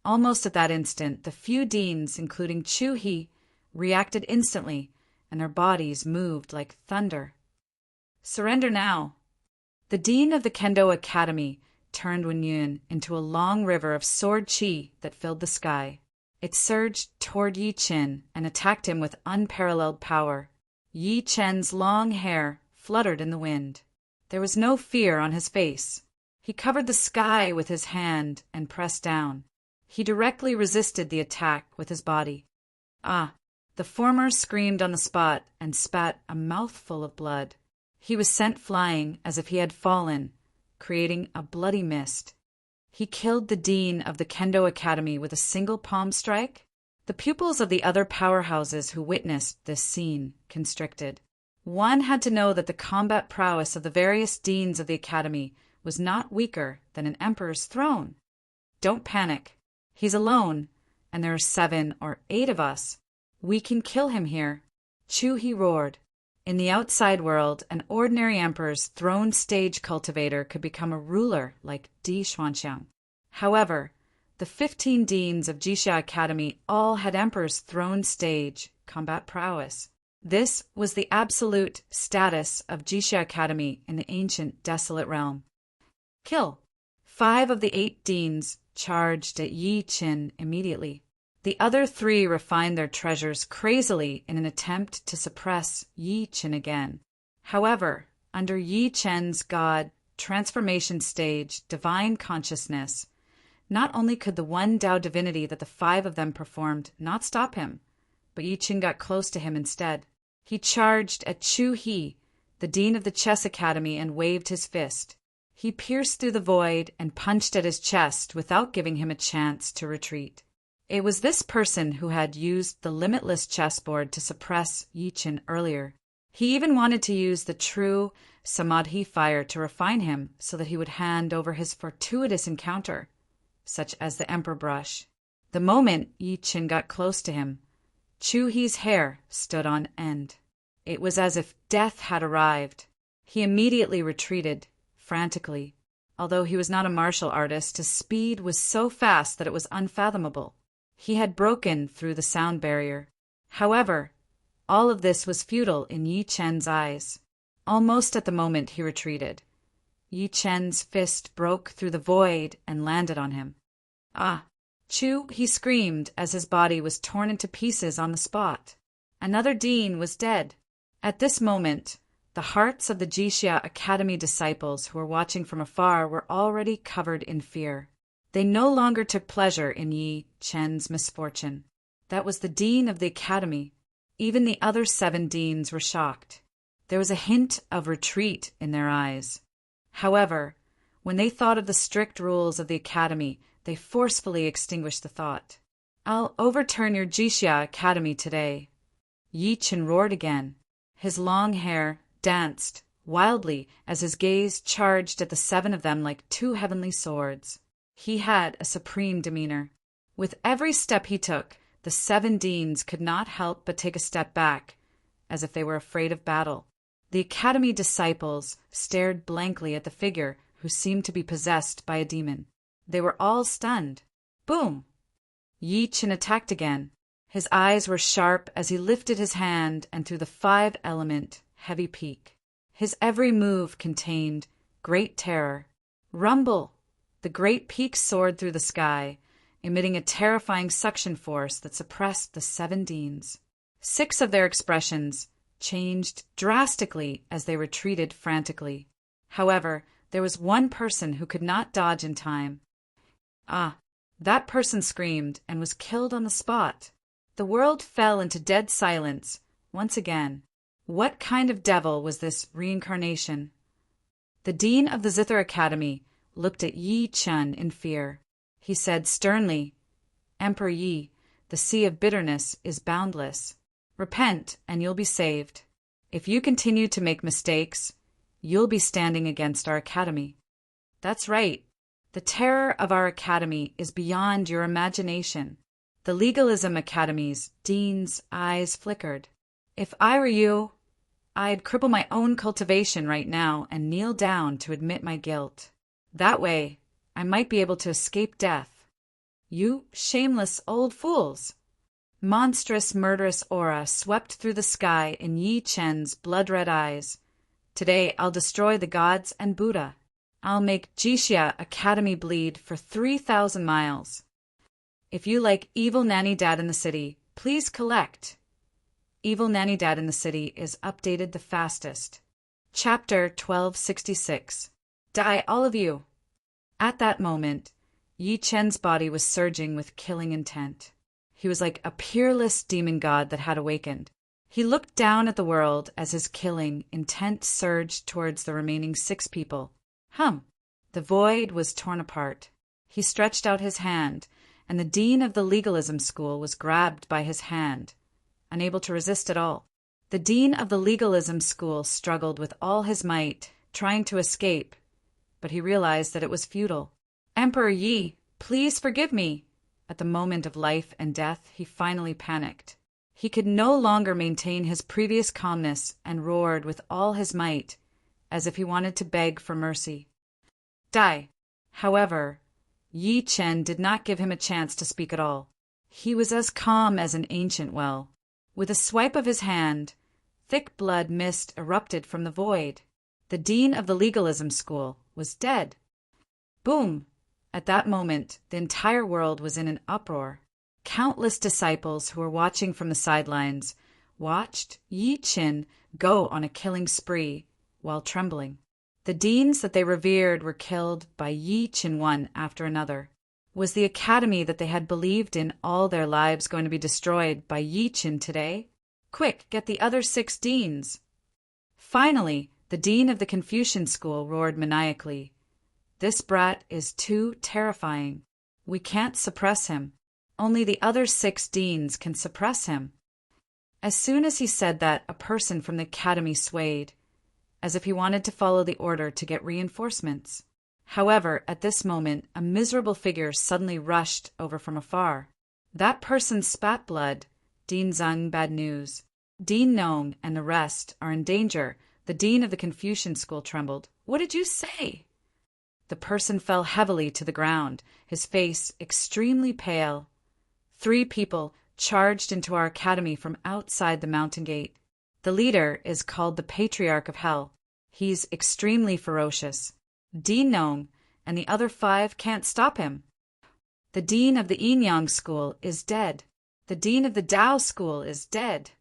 Almost at that instant, the few deans, including Chu He, reacted instantly and their bodies moved like thunder. Surrender now. The dean of the Kendo Academy turned Wenyuan into a long river of sword chi that filled the sky. It surged toward Yi Chen and attacked him with unparalleled power. Yi Chen's long hair fluttered in the wind. There was no fear on his face. He covered the sky with his hand and pressed down. He directly resisted the attack with his body. Ah! The former screamed on the spot and spat a mouthful of blood. He was sent flying as if he had fallen, creating a bloody mist. He killed the dean of the Kendo Academy with a single palm strike. The pupils of the other powerhouses who witnessed this scene constricted. One had to know that the combat prowess of the various deans of the academy was not weaker than an emperor's throne. Don't panic. He's alone, and there are 7 or 8 of us. We can kill him here. Chu, he roared. In the outside world, an ordinary emperor's throne stage cultivator could become a ruler like Di Xuanxiang. However, the 15 deans of Jixia Academy all had emperor's throne stage combat prowess. This was the absolute status of Jixia Academy in the ancient desolate realm. Kill. 5 of the 8 deans charged at Yi Chen immediately. The other 3 refined their treasures crazily in an attempt to suppress Yi Chen again. However, under Yi Chen's God transformation stage, divine consciousness, not only could the one Tao divinity that the 5 of them performed not stop him, but Yi Chen got close to him instead. He charged at Chu He, the dean of the Chess Academy, and waved his fist. He pierced through the void and punched at his chest without giving him a chance to retreat. It was this person who had used the limitless chessboard to suppress Yi Chen earlier. He even wanted to use the true Samadhi fire to refine him so that he would hand over his fortuitous encounter, such as the Emperor Brush. The moment Yi Chen got close to him, Chu He's hair stood on end. It was as if death had arrived. He immediately retreated, frantically. Although he was not a martial artist, his speed was so fast that it was unfathomable. He had broken through the sound barrier. However, all of this was futile in Yi Chen's eyes. Almost at the moment he retreated, Yi Chen's fist broke through the void and landed on him. Ah! Chu, he screamed as his body was torn into pieces on the spot. Another dean was dead. At this moment, the hearts of the Jixia Academy disciples who were watching from afar were already covered in fear. They no longer took pleasure in Yi Chen's misfortune. That was the dean of the academy. Even the other 7 deans were shocked. There was a hint of retreat in their eyes. However, when they thought of the strict rules of the academy, they forcefully extinguished the thought. I'll overturn your Jixia Academy today. Yi Chen roared again. His long hair danced wildly as his gaze charged at the 7 of them like 2 heavenly swords. He had a supreme demeanor. With every step he took, the 7 deans could not help but take a step back, as if they were afraid of battle. The academy disciples stared blankly at the figure who seemed to be possessed by a demon. They were all stunned. Boom! Yi Chen attacked again. His eyes were sharp as he lifted his hand and threw the 5-element heavy peak. His every move contained great terror. Rumble! The great peak soared through the sky, emitting a terrifying suction force that suppressed the 7 deans. 6 of their expressions changed drastically as they retreated frantically. However, there was one person who could not dodge in time. Ah, that person screamed and was killed on the spot. The world fell into dead silence once again. What kind of devil was this reincarnation? The dean of the Zither Academy looked at Yi Chen in fear. He said sternly, Emperor Yi, the sea of bitterness is boundless. Repent and you'll be saved. If you continue to make mistakes, you'll be standing against our academy. That's right. The terror of our academy is beyond your imagination. The Legalism Academy's dean's eyes flickered. If I were you, I'd cripple my own cultivation right now and kneel down to admit my guilt. That way, I might be able to escape death. You shameless old fools! Monstrous, murderous aura swept through the sky in Yi Chen's blood-red eyes. Today I'll destroy the gods and Buddha. I'll make Jixia Academy bleed for 3,000 miles. If you like Evil Nanny Dad in the City, please collect. Evil Nanny Dad in the City is updated the fastest. Chapter 1266. Die, all of you! At that moment, Yi Chen's body was surging with killing intent. He was like a peerless demon god that had awakened. He looked down at the world as his killing intent surged towards the remaining 6 people. The void was torn apart. He stretched out his hand, and the dean of the legalism school was grabbed by his hand, unable to resist at all. The dean of the legalism school struggled with all his might, trying to escape, but he realized that it was futile. Emperor Yi, please forgive me. At the moment of life and death, he finally panicked. He could no longer maintain his previous calmness and roared with all his might, as if he wanted to beg for mercy. Die! However, Yi Chen did not give him a chance to speak at all. He was as calm as an ancient well. With a swipe of his hand, thick blood mist erupted from the void. The dean of the legalism school was dead. Boom! At that moment, the entire world was in an uproar. Countless disciples who were watching from the sidelines watched Yi Chen go on a killing spree while trembling. The deans that they revered were killed by Yi Chen one after another. Was the academy that they had believed in all their lives going to be destroyed by Yi Chen today? Quick, get the other 6 deans! Finally, the dean of the Confucian school roared maniacally. This brat is too terrifying. We can't suppress him. Only the other 6 deans can suppress him. As soon as he said that, a person from the academy swayed, as if he wanted to follow the order to get reinforcements. However, at this moment, a miserable figure suddenly rushed over from afar. That person spat blood. Dean Zhang, bad news. Dean Nong and the rest are in danger. The dean of the Confucian school trembled. What did you say? The person fell heavily to the ground, his face extremely pale. 3 people charged into our academy from outside the mountain gate. The leader is called the Patriarch of Hell. He's extremely ferocious. Dean Nong and the other 5 can't stop him. The dean of the Yin-Yang school is dead. The dean of the Dao school is dead.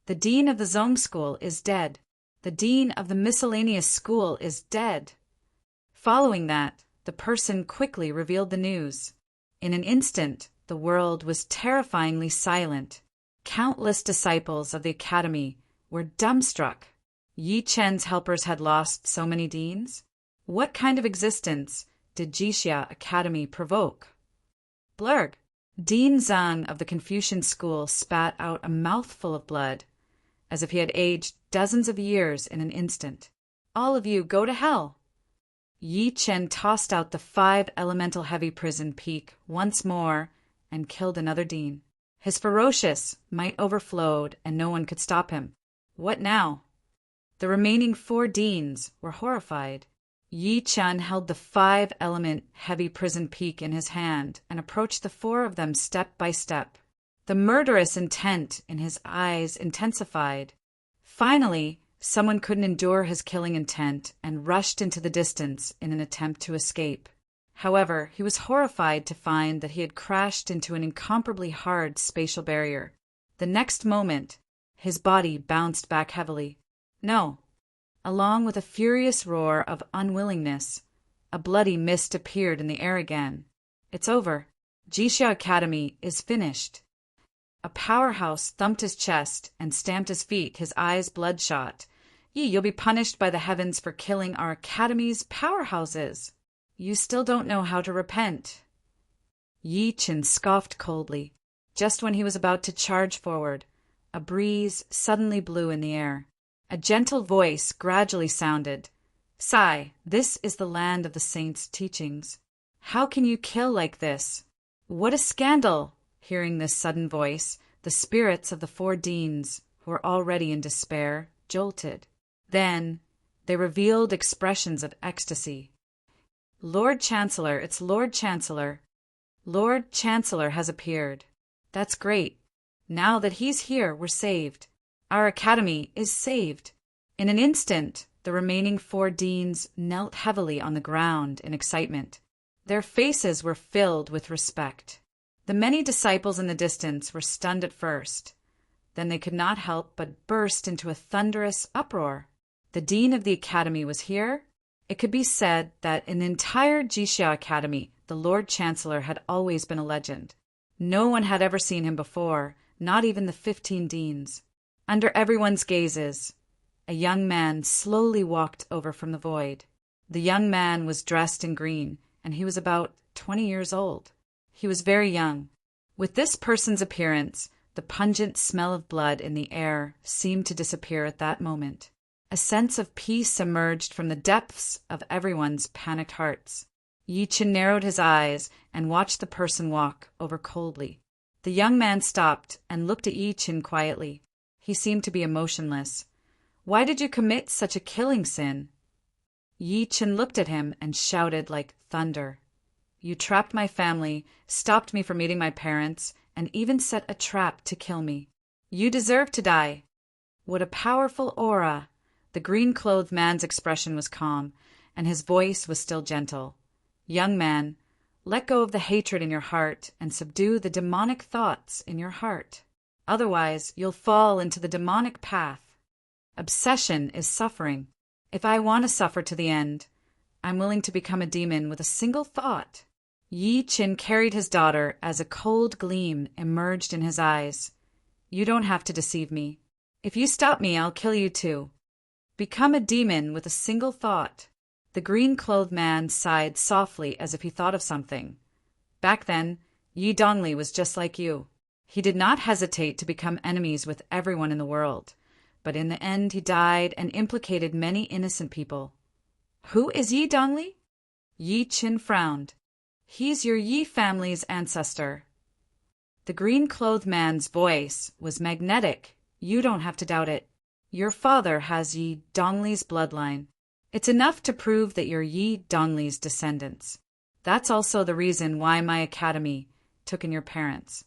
The dean of the Zong school is dead. The dean of the miscellaneous school is dead. Following that, the person quickly revealed the news. In an instant, the world was terrifyingly silent. Countless disciples of the academy were dumbstruck. Yi Chen's helpers had lost so many deans? What kind of existence did Jixia Academy provoke? Blurg! Dean Zhang of the Confucian school spat out a mouthful of blood, as if he had aged dozens of years in an instant. All of you go to hell! Yi Chen tossed out the 5 elemental heavy prison peak once more and killed another dean. His ferocious might overflowed and no one could stop him. What now? The remaining 4 deans were horrified. Yi Chen held the 5-element heavy prison peak in his hand and approached the 4 of them step by step. The murderous intent in his eyes intensified. Finally, someone couldn't endure his killing intent and rushed into the distance in an attempt to escape. However, he was horrified to find that he had crashed into an incomparably hard spatial barrier. The next moment, his body bounced back heavily. No. Along with a furious roar of unwillingness, a bloody mist appeared in the air again. It's over. Jixia Academy is finished. A powerhouse thumped his chest and stamped his feet, his eyes bloodshot. You'll be punished by the heavens for killing our academy's powerhouses. You still don't know how to repent. Yi Chen scoffed coldly. Just when he was about to charge forward, a breeze suddenly blew in the air. A gentle voice gradually sounded. Sai, this is the land of the saints' teachings. How can you kill like this? What a scandal! Hearing this sudden voice, the spirits of the 4 deans, who were already in despair, jolted. Then they revealed expressions of ecstasy. Lord Chancellor, it's Lord Chancellor. Lord Chancellor has appeared. That's great. Now that he's here, we're saved. Our academy is saved. In an instant, the remaining 4 deans knelt heavily on the ground in excitement. Their faces were filled with respect. The many disciples in the distance were stunned at first. Then they could not help but burst into a thunderous uproar. The dean of the academy was here. It could be said that in the entire Jixia Academy, the Lord Chancellor had always been a legend. No one had ever seen him before, not even the 15 deans. Under everyone's gazes, a young man slowly walked over from the void. The young man was dressed in green, and he was about 20 years old. He was very young. With this person's appearance, the pungent smell of blood in the air seemed to disappear at that moment. A sense of peace emerged from the depths of everyone's panicked hearts. Yi Chen narrowed his eyes and watched the person walk over coldly. The young man stopped and looked at Yi Chen quietly. He seemed to be emotionless. "Why did you commit such a killing sin?" Yi Chen looked at him and shouted like thunder. "You trapped my family, stopped me from meeting my parents, and even set a trap to kill me. You deserve to die." What a powerful aura! The green-clothed man's expression was calm, and his voice was still gentle. "Young man, let go of the hatred in your heart and subdue the demonic thoughts in your heart. Otherwise, you'll fall into the demonic path. Obsession is suffering. If I want to suffer to the end, I'm willing to become a demon with a single thought." Yi Chen carried his daughter as a cold gleam emerged in his eyes. "You don't have to deceive me. If you stop me, I'll kill you too. Become a demon with a single thought." The green-clothed man sighed softly as if he thought of something. Back then, Yi Dongli was just like you. He did not hesitate to become enemies with everyone in the world, but in the end he died and implicated many innocent people. "Who is Yi Dongli?" Yi Chen frowned. "He's your Yi family's ancestor." The green-clothed man's voice was magnetic. "You don't have to doubt it. Your father has Yi Dongli's bloodline. It's enough to prove that you're Yi Dongli's descendants. That's also the reason why my academy took in your parents."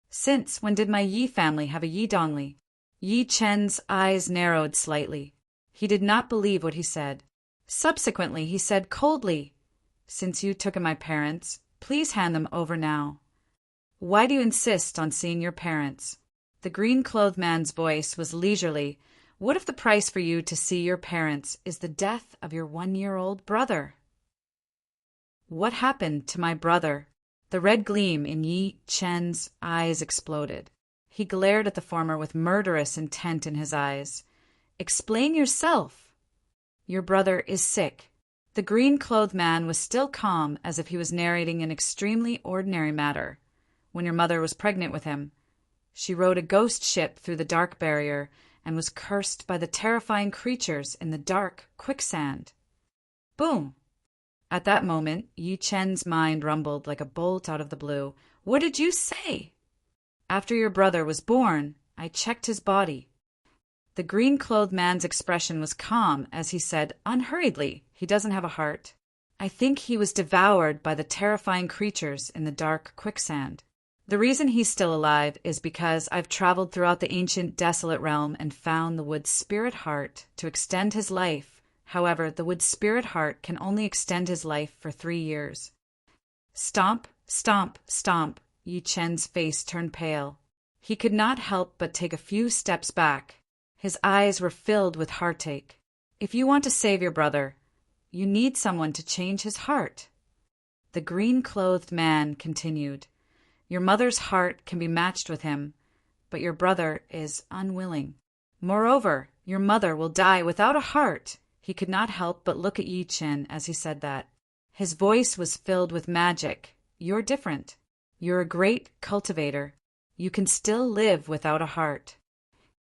"Since when did my Yi family have a Yi Dongli?" Yi Chen's eyes narrowed slightly. He did not believe what he said. Subsequently, he said coldly, "Since you took in my parents, please hand them over now." "Why do you insist on seeing your parents?" The green-clothed man's voice was leisurely. "What if the price for you to see your parents is the death of your 1-year-old brother?" "What happened to my brother?" The red gleam in Yi Chen's eyes exploded. He glared at the former with murderous intent in his eyes. "Explain yourself." "Your brother is sick." The green-clothed man was still calm, as if he was narrating an extremely ordinary matter. "When your mother was pregnant with him, she rode a ghost ship through the dark barrier and was cursed by the terrifying creatures in the dark quicksand." Boom! At that moment, Yi Chen's mind rumbled like a bolt out of the blue. "What did you say?" "After your brother was born, I checked his body." The green-clothed man's expression was calm as he said unhurriedly, "He doesn't have a heart. I think he was devoured by the terrifying creatures in the dark quicksand. The reason he's still alive is because I've traveled throughout the ancient desolate realm and found the wood's spirit heart to extend his life. However, the wood's spirit heart can only extend his life for 3 years." Stomp, stomp, stomp. Yi Chen's face turned pale. He could not help but take a few steps back. His eyes were filled with heartache. "If you want to save your brother, you need someone to change his heart." The green-clothed man continued, "Your mother's heart can be matched with him, but your brother is unwilling. Moreover, your mother will die without a heart." He could not help but look at Yi Chen as he said that. His voice was filled with magic. "You're different. You're a great cultivator. You can still live without a heart."